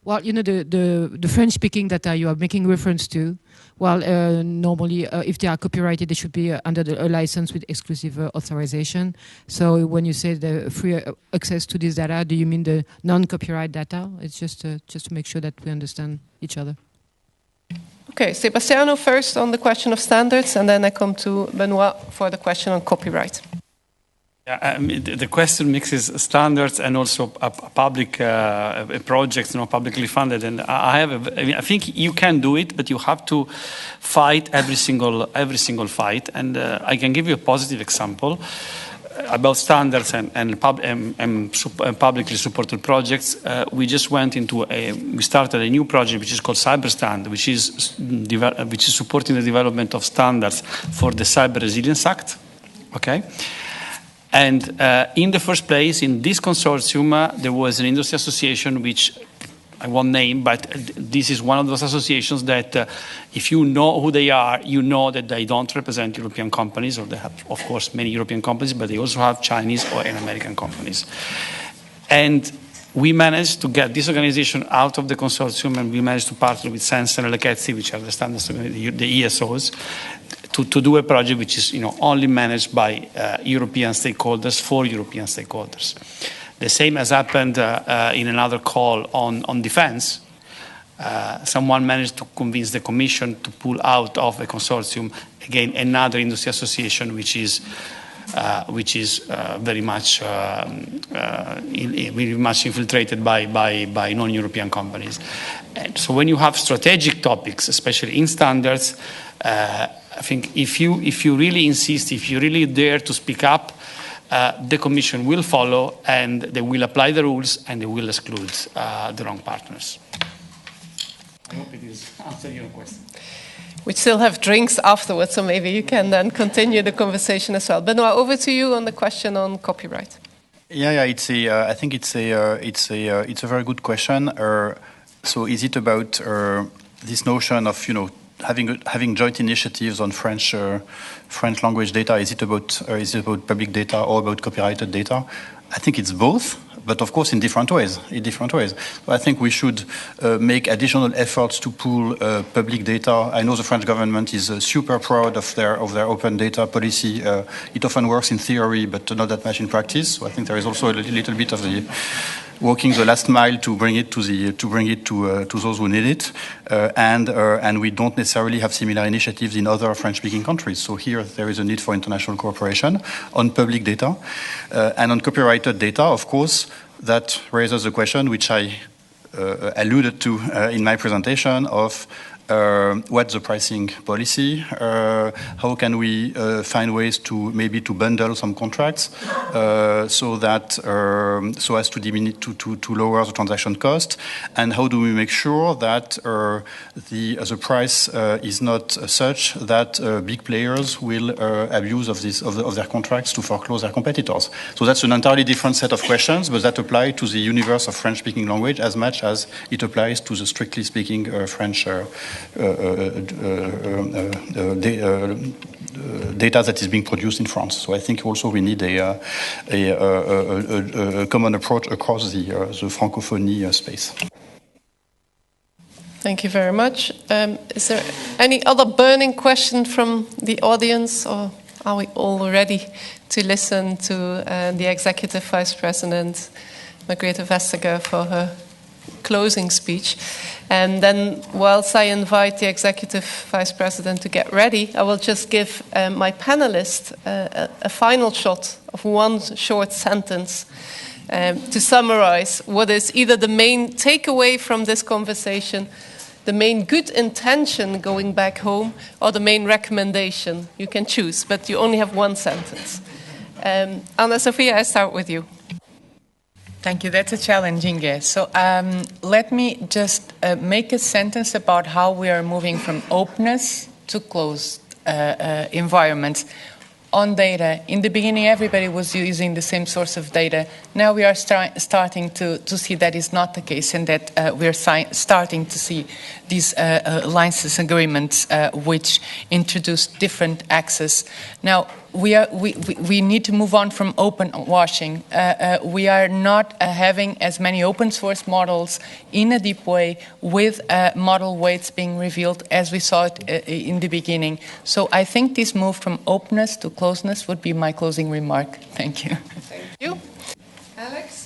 Well, you know, the French-speaking data you are making reference to, well, normally, if they are copyrighted, they should be under a license with exclusive authorization. So when you say the free access to this data, do you mean the non-copyright data? It's just to make sure that we understand each other. Okay, Sebastiano first on the question of standards, and then I come to Benoît for the question on copyright. Yeah, I mean, the question mixes standards and also public projects, publicly funded. And I think you can do it, but you have to fight every single fight. And I can give you a positive example about standards and publicly supported projects. We just we started a new project which is called CyberStand, which is supporting the development of standards for the Cyber Resilience Act. Okay. And in the first place, in this consortium, there was an industry association which I won't name, but this is one of those associations that if you know who they are, you know that they don't represent European companies, or they have, of course, many European companies, but they also have Chinese or American companies. And we managed to get this organization out of the consortium, and we managed to partner with Sense and Leketsi, which are the standards, the ESOs, to do a project which is only managed by European stakeholders for European stakeholders. The same has happened in another call on defense. Someone managed to convince the Commission to pull out of the consortium, again, another industry association which is very much infiltrated by non-European companies. And so when you have strategic topics, especially in standards, I think if you really insist, if you really dare to speak up, the Commission will follow, and they will apply the rules, and they will exclude the wrong partners. I hope it is answering your question. We still have drinks afterwards, so maybe you can then continue the conversation as well. Benoît, over to you on the question on copyright. Yeah. I think it's a very good question. So is it about this notion of having joint initiatives on French language data? Is it about public data or about copyrighted data? I think it's both, but of course in different ways. So I think we should make additional efforts to pool public data. I know the French government is super proud of their open data policy. It often works in theory, but not that much in practice. So I think there is also a little bit of the walking the last mile to bring it to those who need it, and we don't necessarily have similar initiatives in other French-speaking countries. So here there is a need for international cooperation on public data, and on copyrighted data. Of course, that raises a question which I alluded to in my presentation of what's the pricing policy? How can we find ways to bundle some contracts so as to lower the transaction cost? And how do we make sure that the price is not such that big players will abuse of their contracts to foreclose their competitors? So that's an entirely different set of questions, but that apply to the universe of French-speaking language as much as it applies to the strictly speaking French data that is being produced in France. So I think also we need a common approach across the francophonie space. Thank you very much. Is there any other burning question from the audience, or are we all ready to listen to the Executive Vice President, Margrethe Vestager, for her closing speech. And then whilst I invite the Executive Vice President to get ready, I will just give my panelists a final shot of one short sentence to summarize what is either the main takeaway from this conversation, the main good intention going back home, or the main recommendation. You can choose, but you only have one sentence. Anna-Sophia, I start with you. Thank you. That's a challenging guess. So let me just make a sentence about how we are moving from openness to closed environments. On data, in the beginning, everybody was using the same source of data. Now we are starting to see that is not the case, and that we are starting to see these license agreements which introduce different access. Now, we need to move on from open washing. We are not having as many open source models in a deep way with model weights being revealed as we saw it in the beginning. So I think this move from openness to closeness would be my closing remark. Thank you. Thank you. Alex?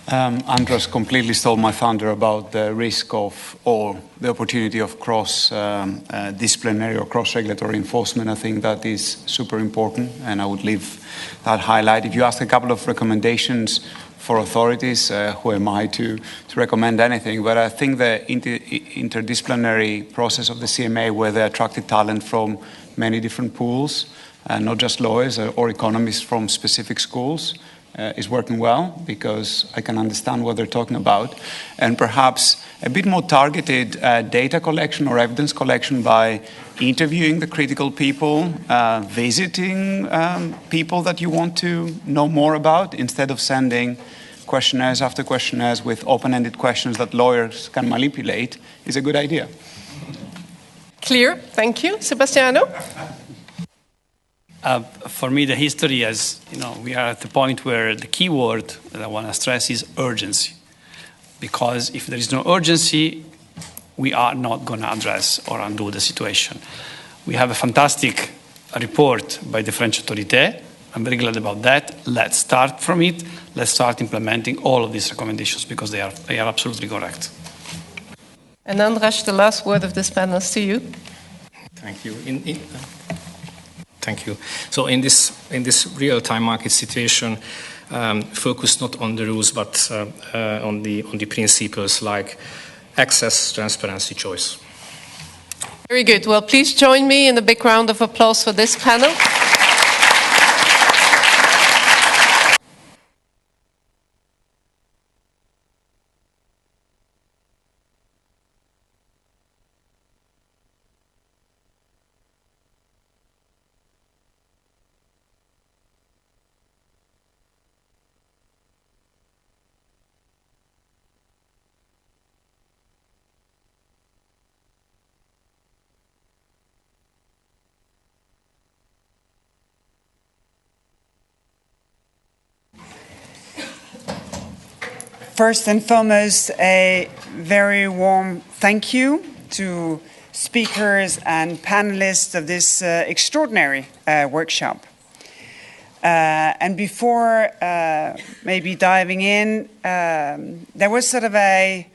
Andras completely stole my thunder about the risk of, or the opportunity of cross-disciplinary or cross-regulatory enforcement. I think that is super important, and I would leave that highlight. If you ask a couple of recommendations for authorities, who am I to recommend anything? But I think the interdisciplinary process of the CMA, where they attracted talent from many different pools, not just lawyers or economists from specific schools, is working well, because I can understand what they're talking about. And perhaps a bit more targeted data collection or evidence collection by interviewing the critical people, visiting people that you want to know more about, instead of sending questionnaires after questionnaires with open-ended questions that lawyers can manipulate, is a good idea. Clear. Thank you. Sebastiano? For me, the history is, we are at the point where the key word that I want to stress is urgency. Because if there is no urgency, we are not going to address or undo the situation. We have a fantastic report by the French autorité. I'm very glad about that. Let's start from it. Let's start implementing all of these recommendations, because they are absolutely correct. And Andras, the last word of this panel is to you. Thank you. Thank you. So in this real-time market situation, focus not on the rules but on the principles like access, transparency, choice. Very good. Well, please join me in a big round of applause for this panel. First and foremost, a very warm thank you to speakers and panelists of this extraordinary workshop. And before maybe diving in, there was sort of a,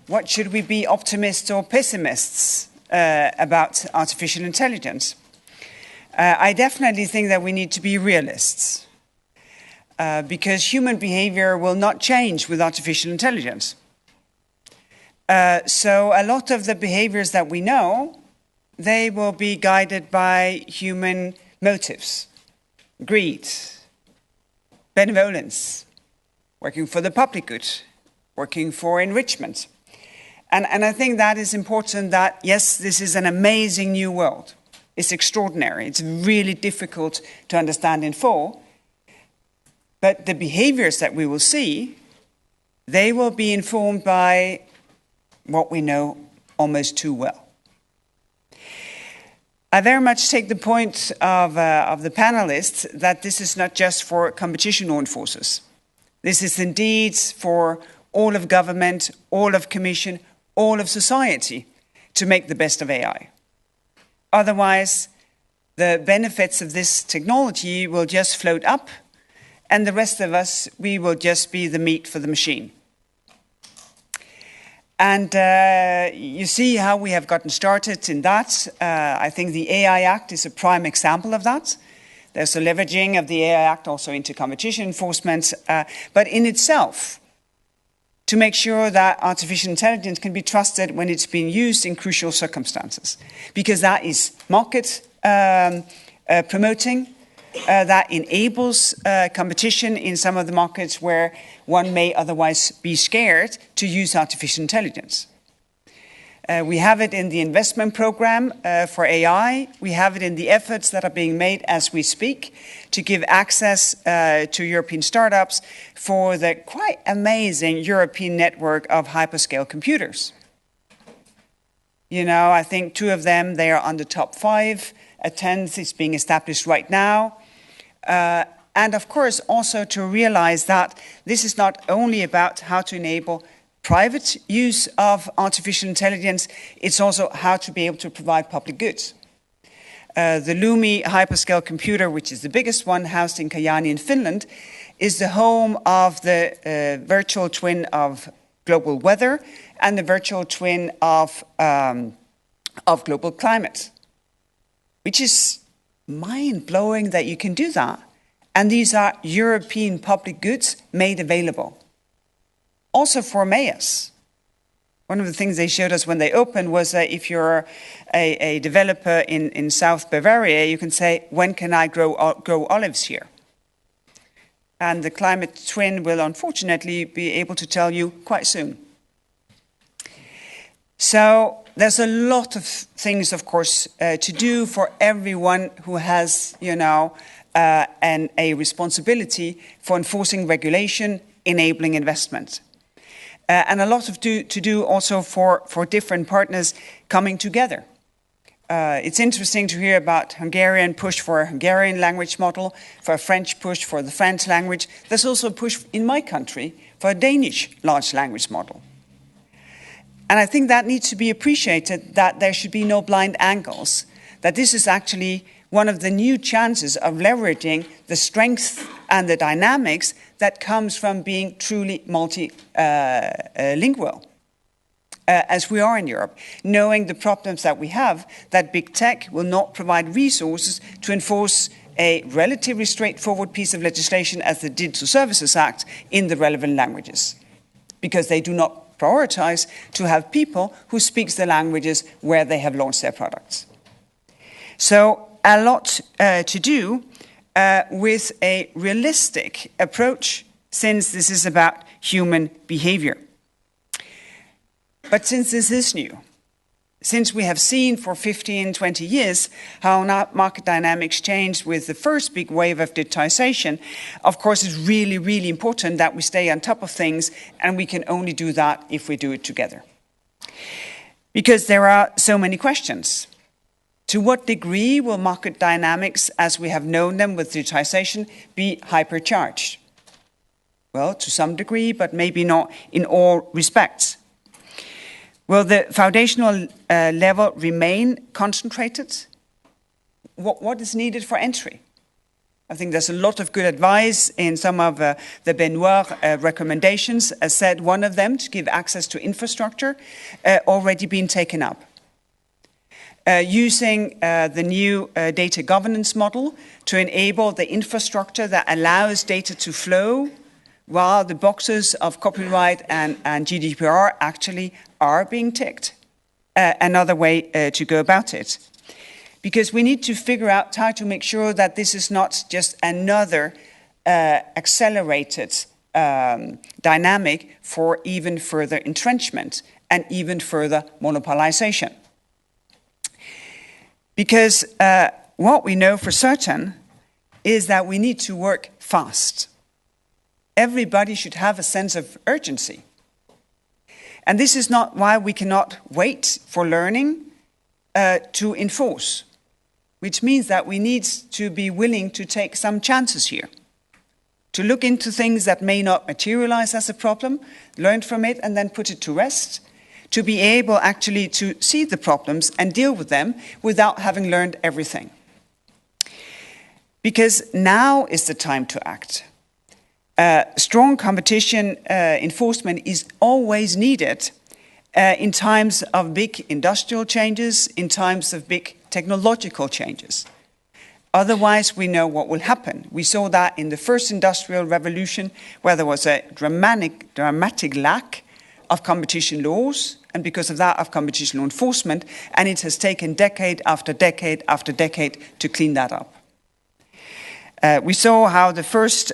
what should we be, optimists or pessimists about artificial intelligence? I definitely think that we need to be realists. Because human behavior will not change with artificial intelligence. So a lot of the behaviors that we know, they will be guided by human motives, greed, benevolence, working for the public good, working for enrichment. And I think that is important, that, yes, this is an amazing new world. It's extraordinary. It's really difficult to understand in full. But the behaviors that we will see, they will be informed by what we know almost too well. I very much take the point of the panelists that this is not just for competition law enforcers. This is indeed for all of government, all of commission, all of society to make the best of AI. Otherwise, the benefits of this technology will just float up, and the rest of us, we will just be the meat for the machine. And you see how we have gotten started in that. I think the AI Act is a prime example of that. There's a leveraging of the AI Act also into competition enforcement, but in itself, to make sure that artificial intelligence can be trusted when it's being used in crucial circumstances, because that is market promoting, that enables competition in some of the markets where one may otherwise be scared to use artificial intelligence. We have it in the investment program for AI. We have it in the efforts that are being made as we speak to give access to European startups for the quite amazing European network of hyperscale computers. You know, I think 2 of them, they are on the top 5. A 10th is being established right now. And of course, also to realize that this is not only about how to enable private use of artificial intelligence, it's also how to be able to provide public goods. The Lumi hyperscale computer, which is the biggest one, housed in Kajaani in Finland, is the home of the virtual twin of global weather and the virtual twin of global climate, which is mind-blowing that you can do that. And these are European public goods made available. Also for MEAs. One of the things they showed us when they opened was that if you're a developer in South Bavaria, you can say, when can I grow olives here? And the climate twin will unfortunately be able to tell you quite soon. So there's a lot of things, of course, to do for everyone who has, you know, a responsibility for enforcing regulation, enabling investment. And a lot to do also for different partners coming together. It's interesting to hear about Hungarian push for a Hungarian language model, for a French push for the French language. There's also a push in my country for a Danish large language model. And I think that needs to be appreciated, that there should be no blind angles, that this is actually one of the new chances of leveraging the strength and the dynamics that comes from being truly multilingual, as we are in Europe, knowing the problems that we have, that big tech will not provide resources to enforce a relatively straightforward piece of legislation as the Digital Services Act in the relevant languages, because they do not prioritize to have people who speak the languages where they have launched their products. So a lot to do with a realistic approach, since this is about human behavior. But since this is new, since we have seen for 15, 20 years how market dynamics changed with the first big wave of digitization, of course it's really, really important that we stay on top of things, and we can only do that if we do it together. Because there are so many questions. To what degree will market dynamics, as we have known them with digitization, be hypercharged? Well, to some degree, but maybe not in all respects. Will the foundational level remain concentrated? What is needed for entry? I think there's a lot of good advice in some of the Benoît recommendations. As said, one of them, to give access to infrastructure, already been taken up. Using the new data governance model to enable the infrastructure that allows data to flow while the boxes of copyright and GDPR actually are being ticked. Another way to go about it. Because we need to figure out how to make sure that this is not just another accelerated dynamic for even further entrenchment and even further monopolization. Because what we know for certain is that we need to work fast. Everybody should have a sense of urgency. And this is not why we cannot wait for learning to enforce, which means that we need to be willing to take some chances here, to look into things that may not materialize as a problem, learn from it, and then put it to rest, to be able actually to see the problems and deal with them without having learned everything. Because now is the time to act. Strong competition enforcement is always needed, in times of big industrial changes, in times of big technological changes. Otherwise, we know what will happen. We saw that in the first industrial revolution, where there was a dramatic lack of competition laws, and because of that, of competition law enforcement, and it has taken decade after decade after decade to clean that up. We saw how the first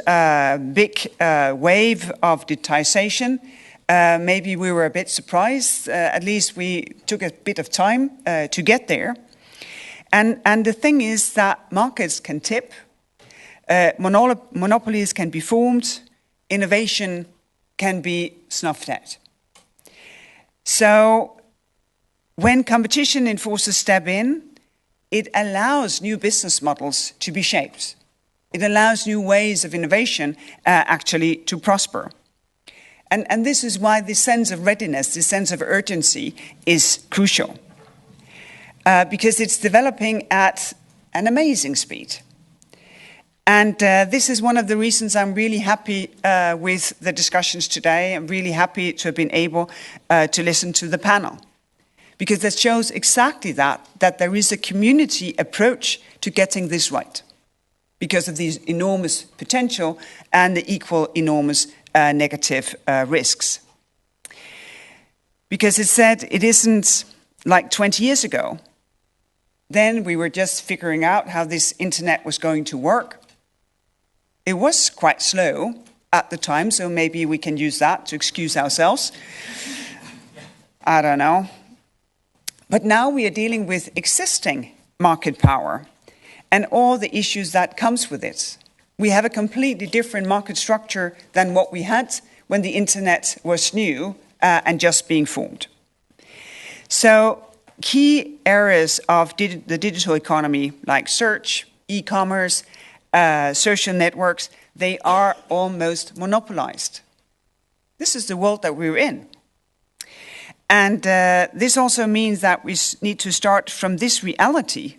big wave of digitization, maybe we were a bit surprised, at least we took a bit of time to get there. And the thing is that markets can tip, monopolies can be formed, innovation can be snuffed out. So when competition enforcers step in, it allows new business models to be shaped. It allows new ways of innovation actually to prosper. And this is why this sense of readiness, this sense of urgency is crucial. Because it's developing at an amazing speed. And this is one of the reasons I'm really happy with the discussions today. I'm really happy to have been able to listen to the panel. Because that shows exactly that there is a community approach to getting this right. Because of these enormous potential and the equal enormous negative risks. Because it said it isn't like 20 years ago. Then we were just figuring out how this internet was going to work. It was quite slow at the time, so maybe we can use that to excuse ourselves. I don't know. But now we are dealing with existing market power and all the issues that comes with it. We have a completely different market structure than what we had when the internet was new and just being formed. So key areas of the digital economy, like search, e-commerce, social networks, they are almost monopolized. This is the world that we're in. And this also means that we need to start from this reality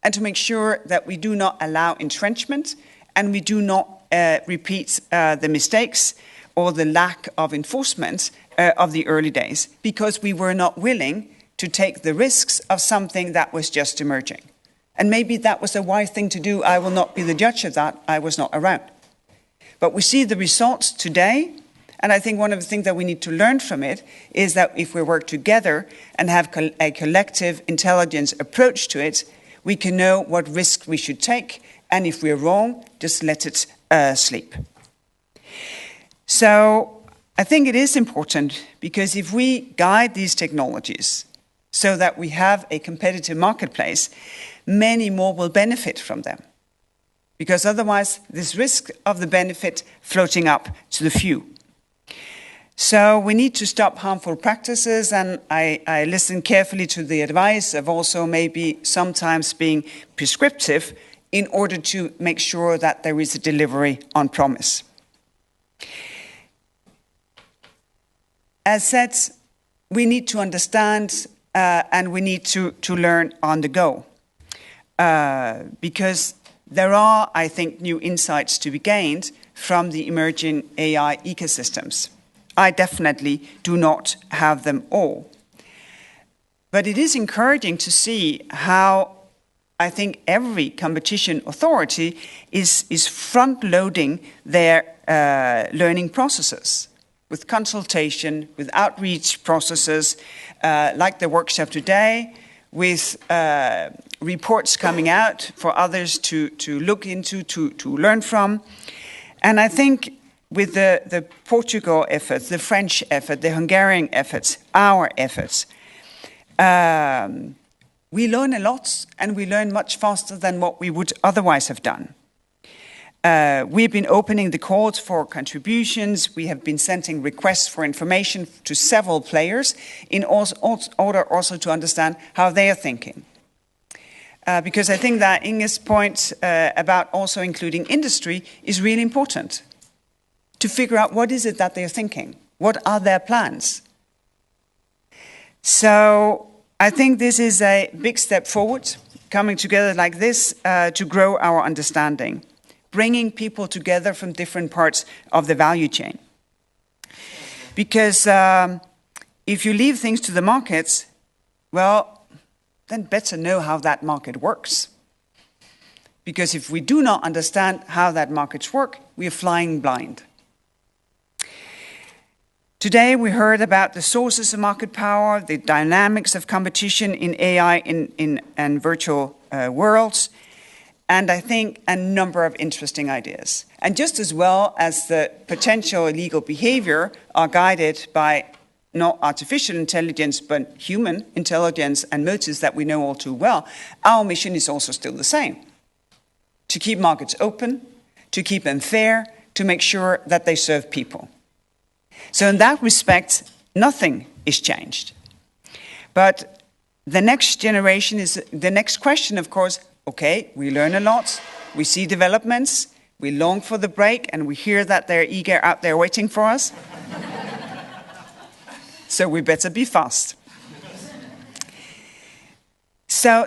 and to make sure that we do not allow entrenchment and we do not repeat the mistakes or the lack of enforcement of the early days, because we were not willing to take the risks of something that was just emerging. And maybe that was a wise thing to do. I will not be the judge of that. I was not around. But we see the results today. And I think one of the things that we need to learn from it is that if we work together and have a collective intelligence approach to it, we can know what risks we should take. And if we're wrong, just let it sleep. So I think it is important, because if we guide these technologies so that we have a competitive marketplace, many more will benefit from them. Because otherwise, this risk of the benefit floating up to the few. So we need to stop harmful practices, and I listen carefully to the advice of also maybe sometimes being prescriptive in order to make sure that there is a delivery on promise. As said, we need to understand and we need to learn on the go. Because there are, I think, new insights to be gained from the emerging AI ecosystems. I definitely do not have them all. But it is encouraging to see how I think every competition authority is front-loading their learning processes with consultation, with outreach processes, like the workshop today, with reports coming out for others to look into, to learn from. And I think with the Portugal efforts, the French effort, the Hungarian efforts, our efforts, we learn a lot, and we learn much faster than what we would otherwise have done. We've been opening the calls for contributions. We have been sending requests for information to several players in order also to understand how they are thinking. Because I think that Inge's point about also including industry is really important. To figure out what is it that they're thinking. What are their plans? So I think this is a big step forward, coming together like this to grow our understanding. Bringing people together from different parts of the value chain. Because if you leave things to the markets, well, then better know how that market works. Because if we do not understand how that markets work, we are flying blind. Today we heard about the sources of market power, the dynamics of competition in AI and virtual worlds, and I think a number of interesting ideas. And just as well as the potential illegal behavior are guided by not artificial intelligence, but human intelligence and motives that we know all too well, our mission is also still the same. To keep markets open, to keep them fair, to make sure that they serve people. So in that respect, nothing is changed. But the next generation is, the next question, of course, okay, we learn a lot, we see developments, we long for the break, and we hear that they're eager out there waiting for us. So we better be fast. So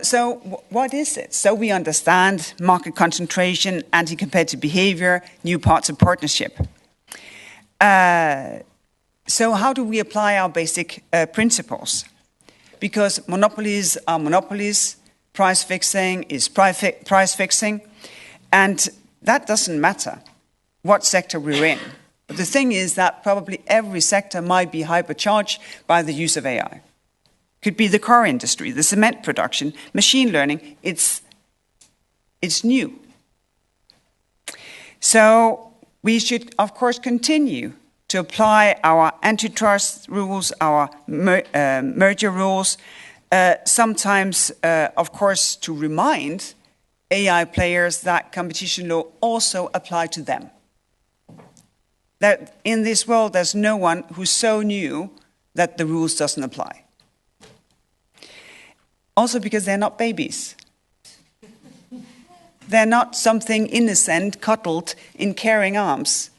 what is it? So we understand market concentration, anti-competitive behavior, new parts of partnership. So how do we apply our basic principles? Because monopolies are monopolies, price fixing is price fixing, and that doesn't matter what sector we're in. But the thing is that probably every sector might be hypercharged by the use of AI. Could be the car industry, the cement production, machine learning. It's new. So we should, of course, continue to apply our antitrust rules, our merger rules, sometimes, of course, to remind AI players that competition law also apply to them. That in this world, there's no one who's so new that the rules doesn't apply. Also because they're not babies. They're not something innocent cuddled in caring arms.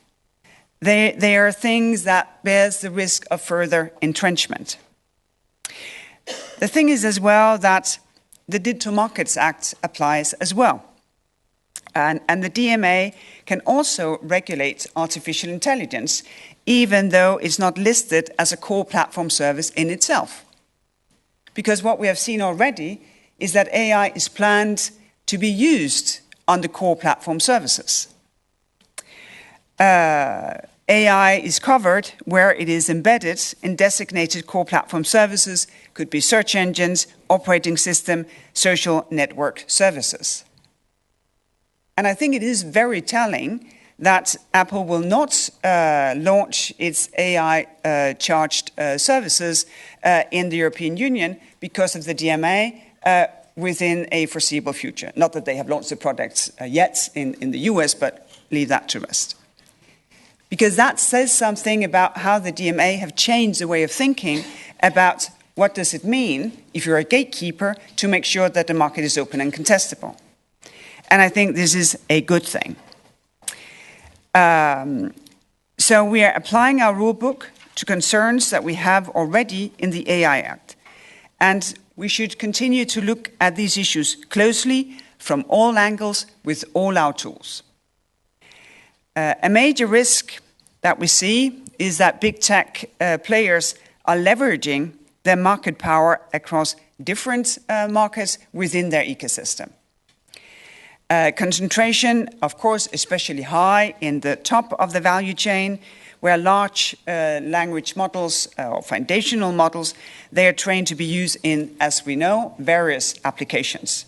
They are things that bears the risk of further entrenchment. The thing is as well that the Digital Markets Act applies as well. And the DMA can also regulate artificial intelligence, even though it's not listed as a core platform service in itself. Because what we have seen already is that AI is planned to be used on the core platform services. AI is covered where it is embedded in designated core platform services, could be search engines, operating system, social network services. And I think it is very telling that Apple will not launch its AI-charged services in the European Union because of the DMA within a foreseeable future. Not that they have launched the products yet in the US, but leave that to rest. Because that says something about how the DMA have changed the way of thinking about what does it mean, if you're a gatekeeper, to make sure that the market is open and contestable. And I think this is a good thing. So we are applying our rule book to concerns that we have already in the AI Act. And we should continue to look at these issues closely from all angles with all our tools. A major risk that we see is that big tech players are leveraging their market power across different markets within their ecosystem. Concentration, of course, especially high in the top of the value chain, where large language models or foundational models, they are trained to be used in, as we know, various applications.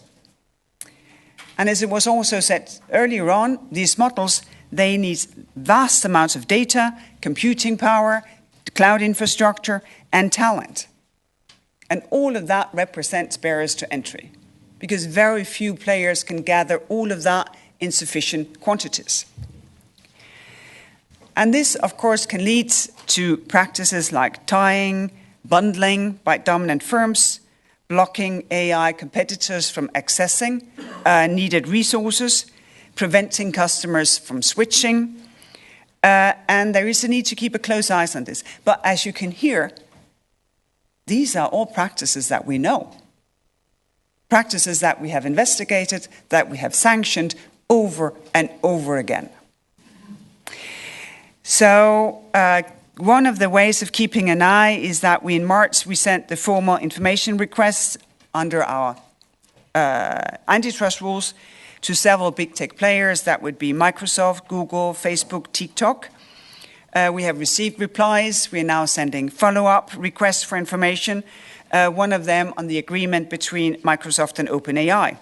And as it was also said earlier on, these models, they need vast amounts of data, computing power, cloud infrastructure, and talent. And all of that represents barriers to entry, because very few players can gather all of that in sufficient quantities. And this, of course, can lead to practices like tying, bundling by dominant firms, blocking AI competitors from accessing needed resources, preventing customers from switching. And there is a need to keep a close eye on this. But as you can hear, these are all practices that we know. Practices that we have investigated, that we have sanctioned over and over again. So one of the ways of keeping an eye is that in March we sent the formal information requests under our antitrust rules to several big tech players. That would be Microsoft, Google, Facebook, TikTok. We have received replies. We are now sending follow-up requests for information, one of them on the agreement between Microsoft and OpenAI.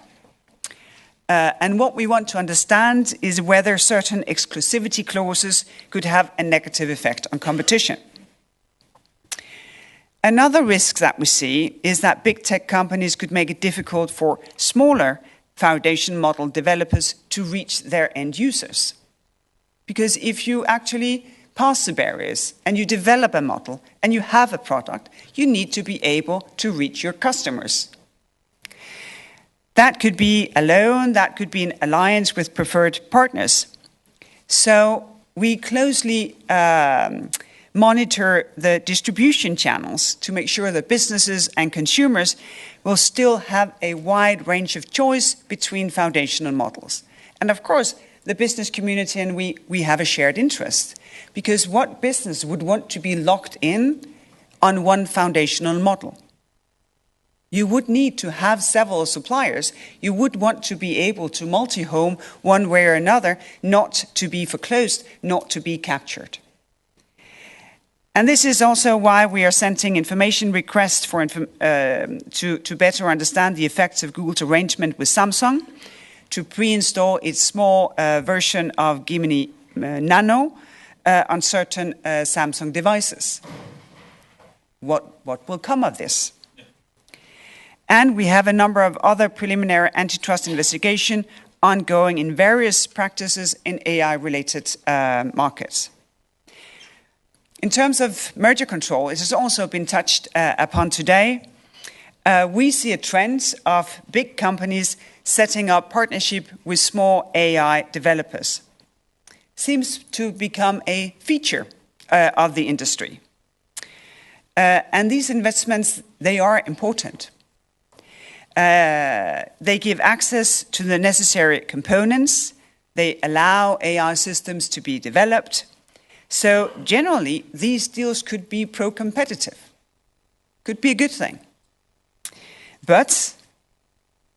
And what we want to understand is whether certain exclusivity clauses could have a negative effect on competition. Another risk that we see is that big tech companies could make it difficult for smaller foundation model developers to reach their end users. Because if you actually pass the barriers and you develop a model and you have a product, you need to be able to reach your customers. That could be alone, that could be in alliance with preferred partners. So we closely monitor the distribution channels to make sure that businesses and consumers will still have a wide range of choice between foundational models. And of course, the business community and we have a shared interest, because what business would want to be locked in on one foundational model? You would need to have several suppliers. You would want to be able to multi-home one way or another, not to be foreclosed, not to be captured. And this is also why we are sending information requests to better understand the effects of Google's arrangement with Samsung to pre-install its small version of Gemini Nano on certain Samsung devices. What will come of this? And we have a number of other preliminary antitrust investigation ongoing in various practices in AI-related markets. In terms of merger control, it has also been touched upon today. We see a trend of big companies setting up partnership with small AI developers. Seems to become a feature of the industry. And these investments, they are important. They give access to the necessary components. They allow AI systems to be developed. So generally, these deals could be pro-competitive. Could be a good thing. But,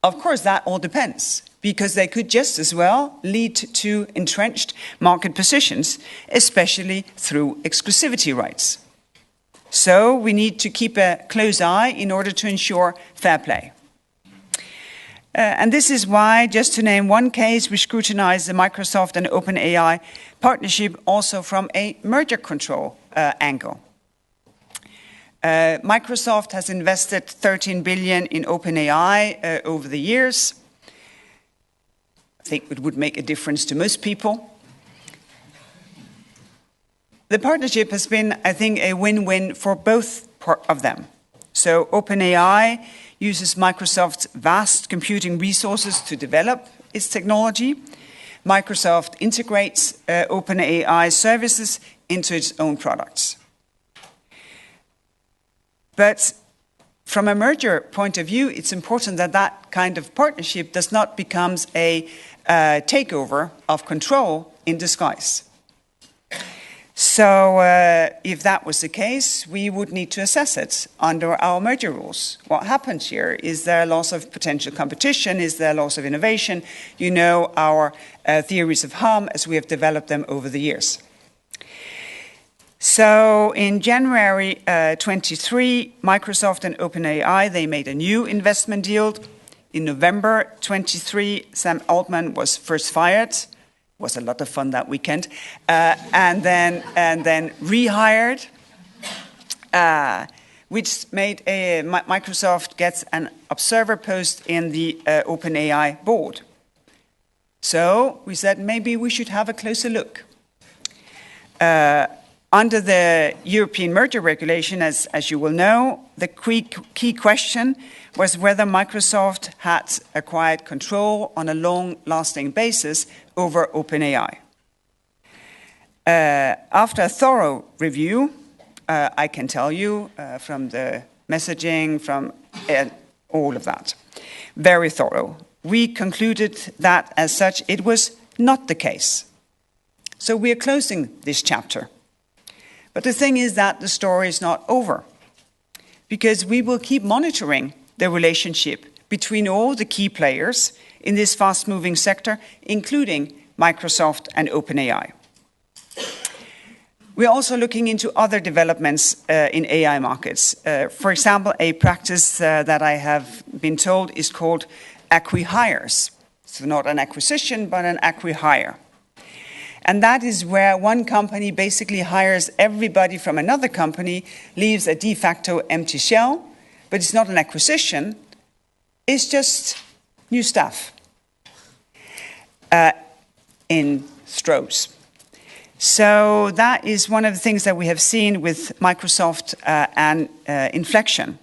of course, that all depends, because they could just as well lead to entrenched market positions, especially through exclusivity rights. So we need to keep a close eye in order to ensure fair play. And this is why, just to name one case, we scrutinize the Microsoft and OpenAI partnership also from a merger control angle. Microsoft has invested $13 billion in OpenAI over the years. I think it would make a difference to most people. The partnership has been, I think, a win-win for both of them. So OpenAI uses Microsoft's vast computing resources to develop its technology. Microsoft integrates OpenAI services into its own products. But from a merger point of view, it's important that that kind of partnership does not become a takeover of control in disguise. So if that was the case, we would need to assess it under our merger rules. What happens here? Is there a loss of potential competition? Is there a loss of innovation? You know our theories of harm as we have developed them over the years. So in January 23, Microsoft and OpenAI, they made a new investment deal. In November 23, Sam Altman was first fired. Was a lot of fun that weekend, and then rehired, which made Microsoft gets an observer post in the OpenAI board. So we said maybe we should have a closer look. Under the European merger regulation, as you will know, the key question was whether Microsoft had acquired control on a long-lasting basis over OpenAI. After a thorough review, I can tell you from the messaging, from all of that, very thorough, we concluded that as such it was not the case. So we are closing this chapter. But the thing is that the story is not over, because we will keep monitoring the relationship between all the key players in this fast-moving sector, including Microsoft and OpenAI. We're also looking into other developments in AI markets. For example, a practice that I have been told is called acqui-hires. So not an acquisition, but an acqui-hire. And that is where one company basically hires everybody from another company, leaves a de facto empty shell, but it's not an acquisition, it's just new staff in Strohs. So that is one of the things that we have seen with Microsoft and Inflection.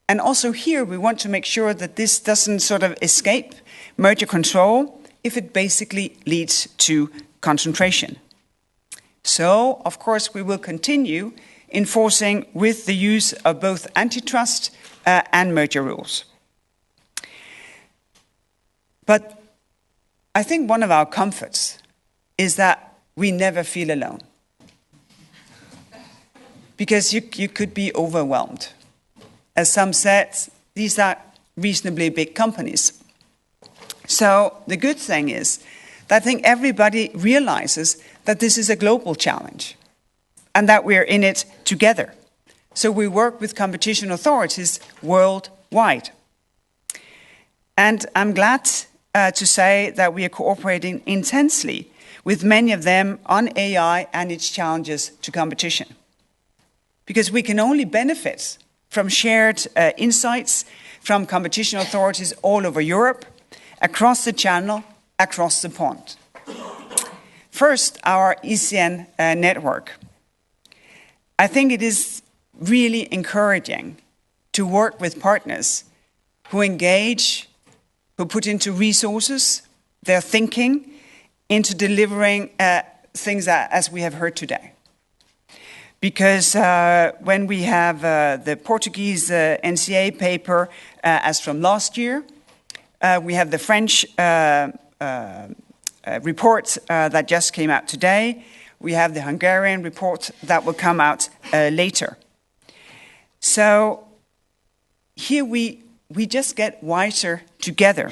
And also here, we want to make sure that this doesn't sort of escape merger control if it basically leads to concentration. So, of course, we will continue enforcing with the use of both antitrust and merger rules. But I think one of our comforts is that we never feel alone. Because you could be overwhelmed. As some said, these are reasonably big companies. So the good thing is that I think everybody realizes that this is a global challenge and that we're in it together. So we work with competition authorities worldwide. And I'm glad to say that we are cooperating intensely with many of them on AI and its challenges to competition. Because we can only benefit from shared insights from competition authorities all over Europe, across the channel, across the pond. First, our ECN network. I think it is really encouraging to work with partners who engage, who put into resources, their thinking, into delivering things as we have heard today. Because when we have the Portuguese NCA paper as from last year, we have the French report that just came out today, we have the Hungarian report that will come out later. So here we just get wiser together.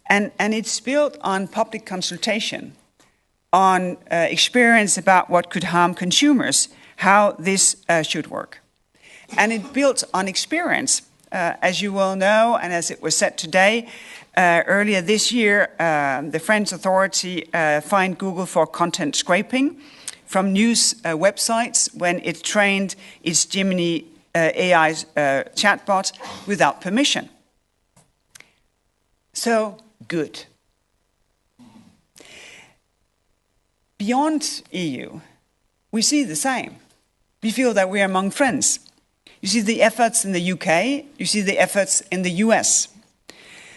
And it's built on public consultation, on experience about what could harm consumers, how this should work. And it built on experience. As you well know, and as it was said today, earlier this year, the French authority fined Google for content scraping from news websites when it trained its Gemini AI chatbot without permission. So, good. Beyond EU, we see the same. We feel that we are among friends. You see the efforts in the UK, you see the efforts in the US.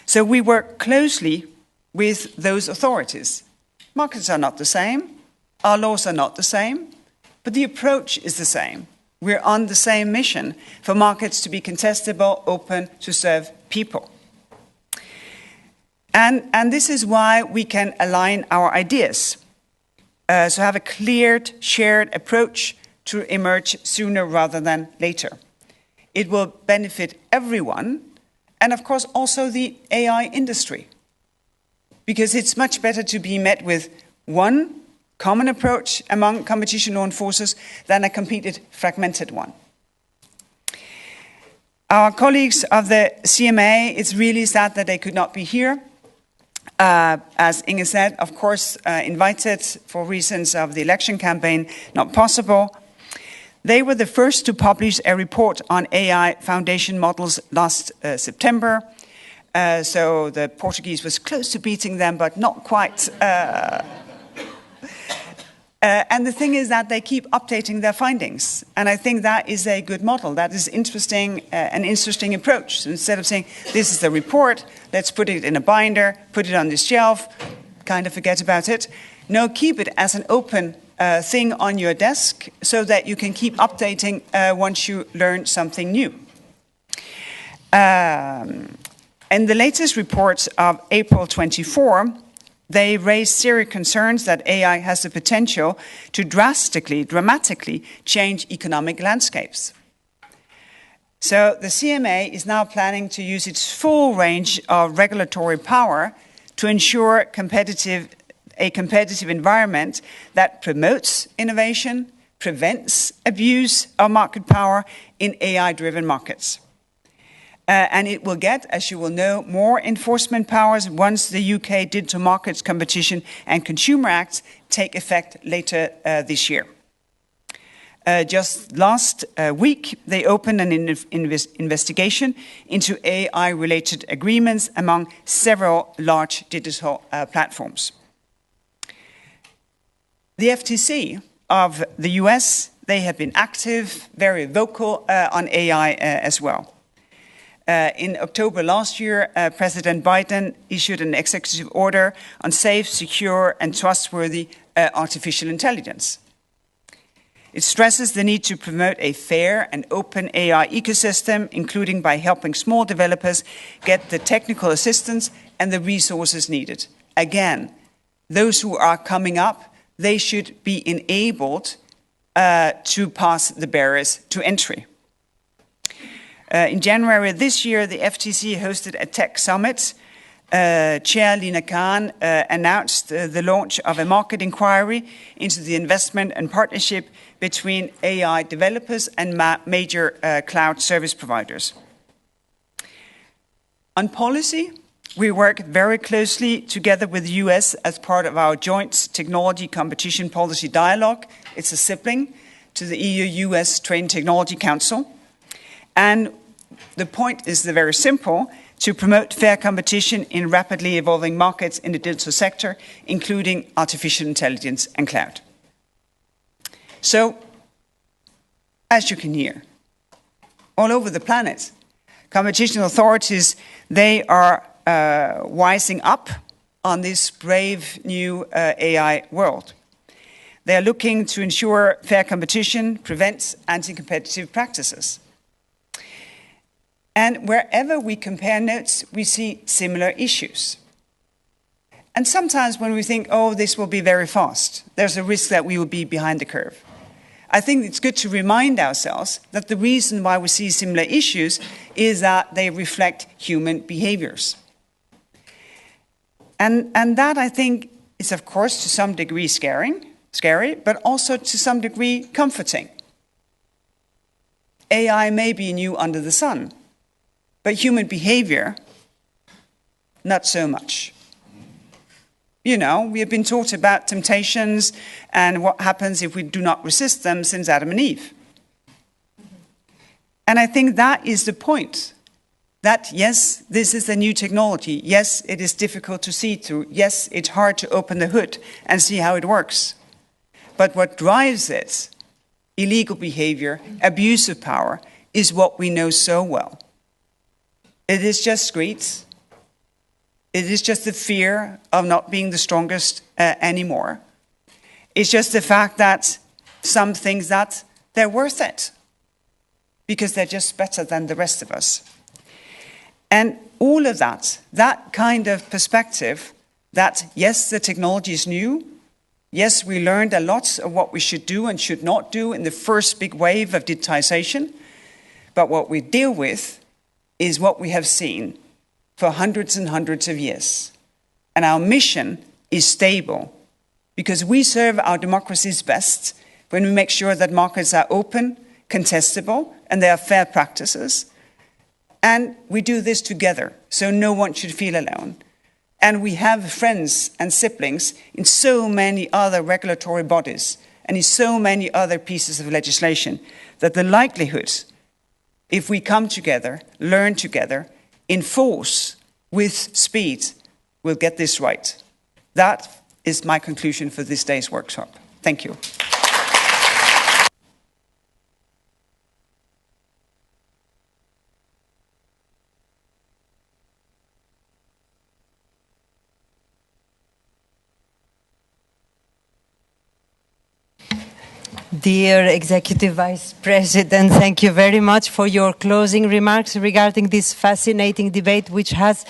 So we work closely with those authorities. Markets are not the same, our laws are not the same, but the approach is the same. We're on the same mission for markets to be contestable, open, to serve people. And this is why we can align our ideas. So have a clear, shared approach to emerge sooner rather than later. It will benefit everyone, and of course also the AI industry. Because it's much better to be met with one common approach among competition law enforcers than a completed fragmented one. Our colleagues of the CMA, it's really sad that they could not be here. As Inge said, of course, invited for reasons of the election campaign, not possible. They were the first to publish a report on AI foundation models last September. So the Portuguese was close to beating them, but not quite. And the thing is that they keep updating their findings. And I think that is a good model. That is interesting, an interesting approach. So instead of saying, this is the report, let's put it in a binder, put it on this shelf, kind of forget about it. No, keep it as an open thing on your desk so that you can keep updating once you learn something new. In the latest report of April 24, They raise serious concerns that AI has the potential to dramatically change economic landscapes. So the CMA is now planning to use its full range of regulatory power to ensure a competitive environment that promotes innovation, prevents abuse of market power in AI-driven markets. And it will get, as you will know, more enforcement powers once the UK Digital Markets Competition and Consumer Acts take effect later this year. Just last week, they opened an investigation into AI-related agreements among several large digital platforms. The FTC of the US, they have been active, very vocal on AI as well. In October last year, President Biden issued an executive order on safe, secure, and trustworthy artificial intelligence. It stresses the need to promote a fair and open AI ecosystem, including by helping small developers get the technical assistance and the resources needed. Again, those who are coming up, they should be enabled to pass the barriers to entry. In January this year, the FTC hosted a tech summit. Chair Lina Khan announced the launch of a market inquiry into the investment and partnership between AI developers and major cloud service providers. On policy, we work very closely together with the US as part of our joint technology competition policy dialogue. It's a sibling to the EU-US Trade and Technology Council. And the point is very simple: to promote fair competition in rapidly evolving markets in the digital sector, including artificial intelligence and cloud. So, as you can hear, all over the planet, competition authorities, they are wising up on this brave new AI world. They are looking to ensure fair competition, prevent anti-competitive practices. And wherever we compare notes, we see similar issues. And sometimes when we think, oh, this will be very fast, there's a risk that we will be behind the curve. I think it's good to remind ourselves that the reason why we see similar issues is that they reflect human behaviors. And that, I think, is, of course, to some degree scary, but also to some degree comforting. AI may be new under the sun, but human behavior, not so much. You know, we have been taught about temptations and what happens if we do not resist them since Adam and Eve. And I think that is the point. That, yes, this is a new technology. Yes, it is difficult to see through. Yes, it's hard to open the hood and see how it works. But what drives it, illegal behavior, abuse of power, is what we know so well. It is just greed. It is just the fear of not being the strongest anymore. It's just the fact that some things that they're worth it because they're just better than the rest of us. And all of that kind of perspective that, yes, the technology is new. Yes, we learned a lot of what we should do and should not do in the first big wave of digitization. But what we deal with is what we have seen for hundreds and hundreds of years. And our mission is stable because we serve our democracies best when we make sure that markets are open, contestable, and there are fair practices. And we do this together, so no one should feel alone. And we have friends and siblings in so many other regulatory bodies and in so many other pieces of legislation that the likelihood, if we come together, learn together, enforce with speed, we'll get this right. That is my conclusion for this day's workshop. Thank you. Dear Executive Vice President, thank you very much for your closing remarks regarding this fascinating debate, which has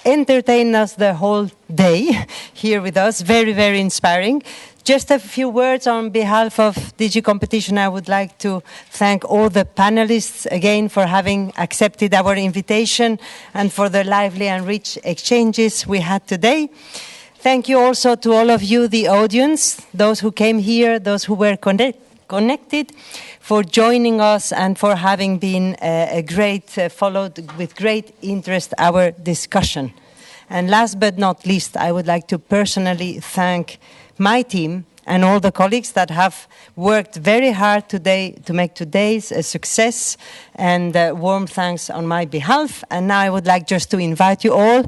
entertained us the whole day here with us. Very, very inspiring. Just a few words on behalf of DG Competition. I would like to thank all the panelists again for having accepted our invitation and for the lively and rich exchanges we had today. Thank you also to all of you, the audience, those who came here, those who were connected, for joining us and for having been followed with great interest our discussion. And last but not least, I would like to personally thank my team and all the colleagues that have worked very hard today to make today's a success, and warm thanks on my behalf. And now I would like just to invite you all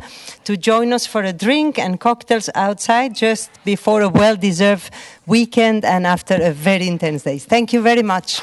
to join us for a drink and cocktails outside just before a well-deserved weekend and after a very intense day. Thank you very much.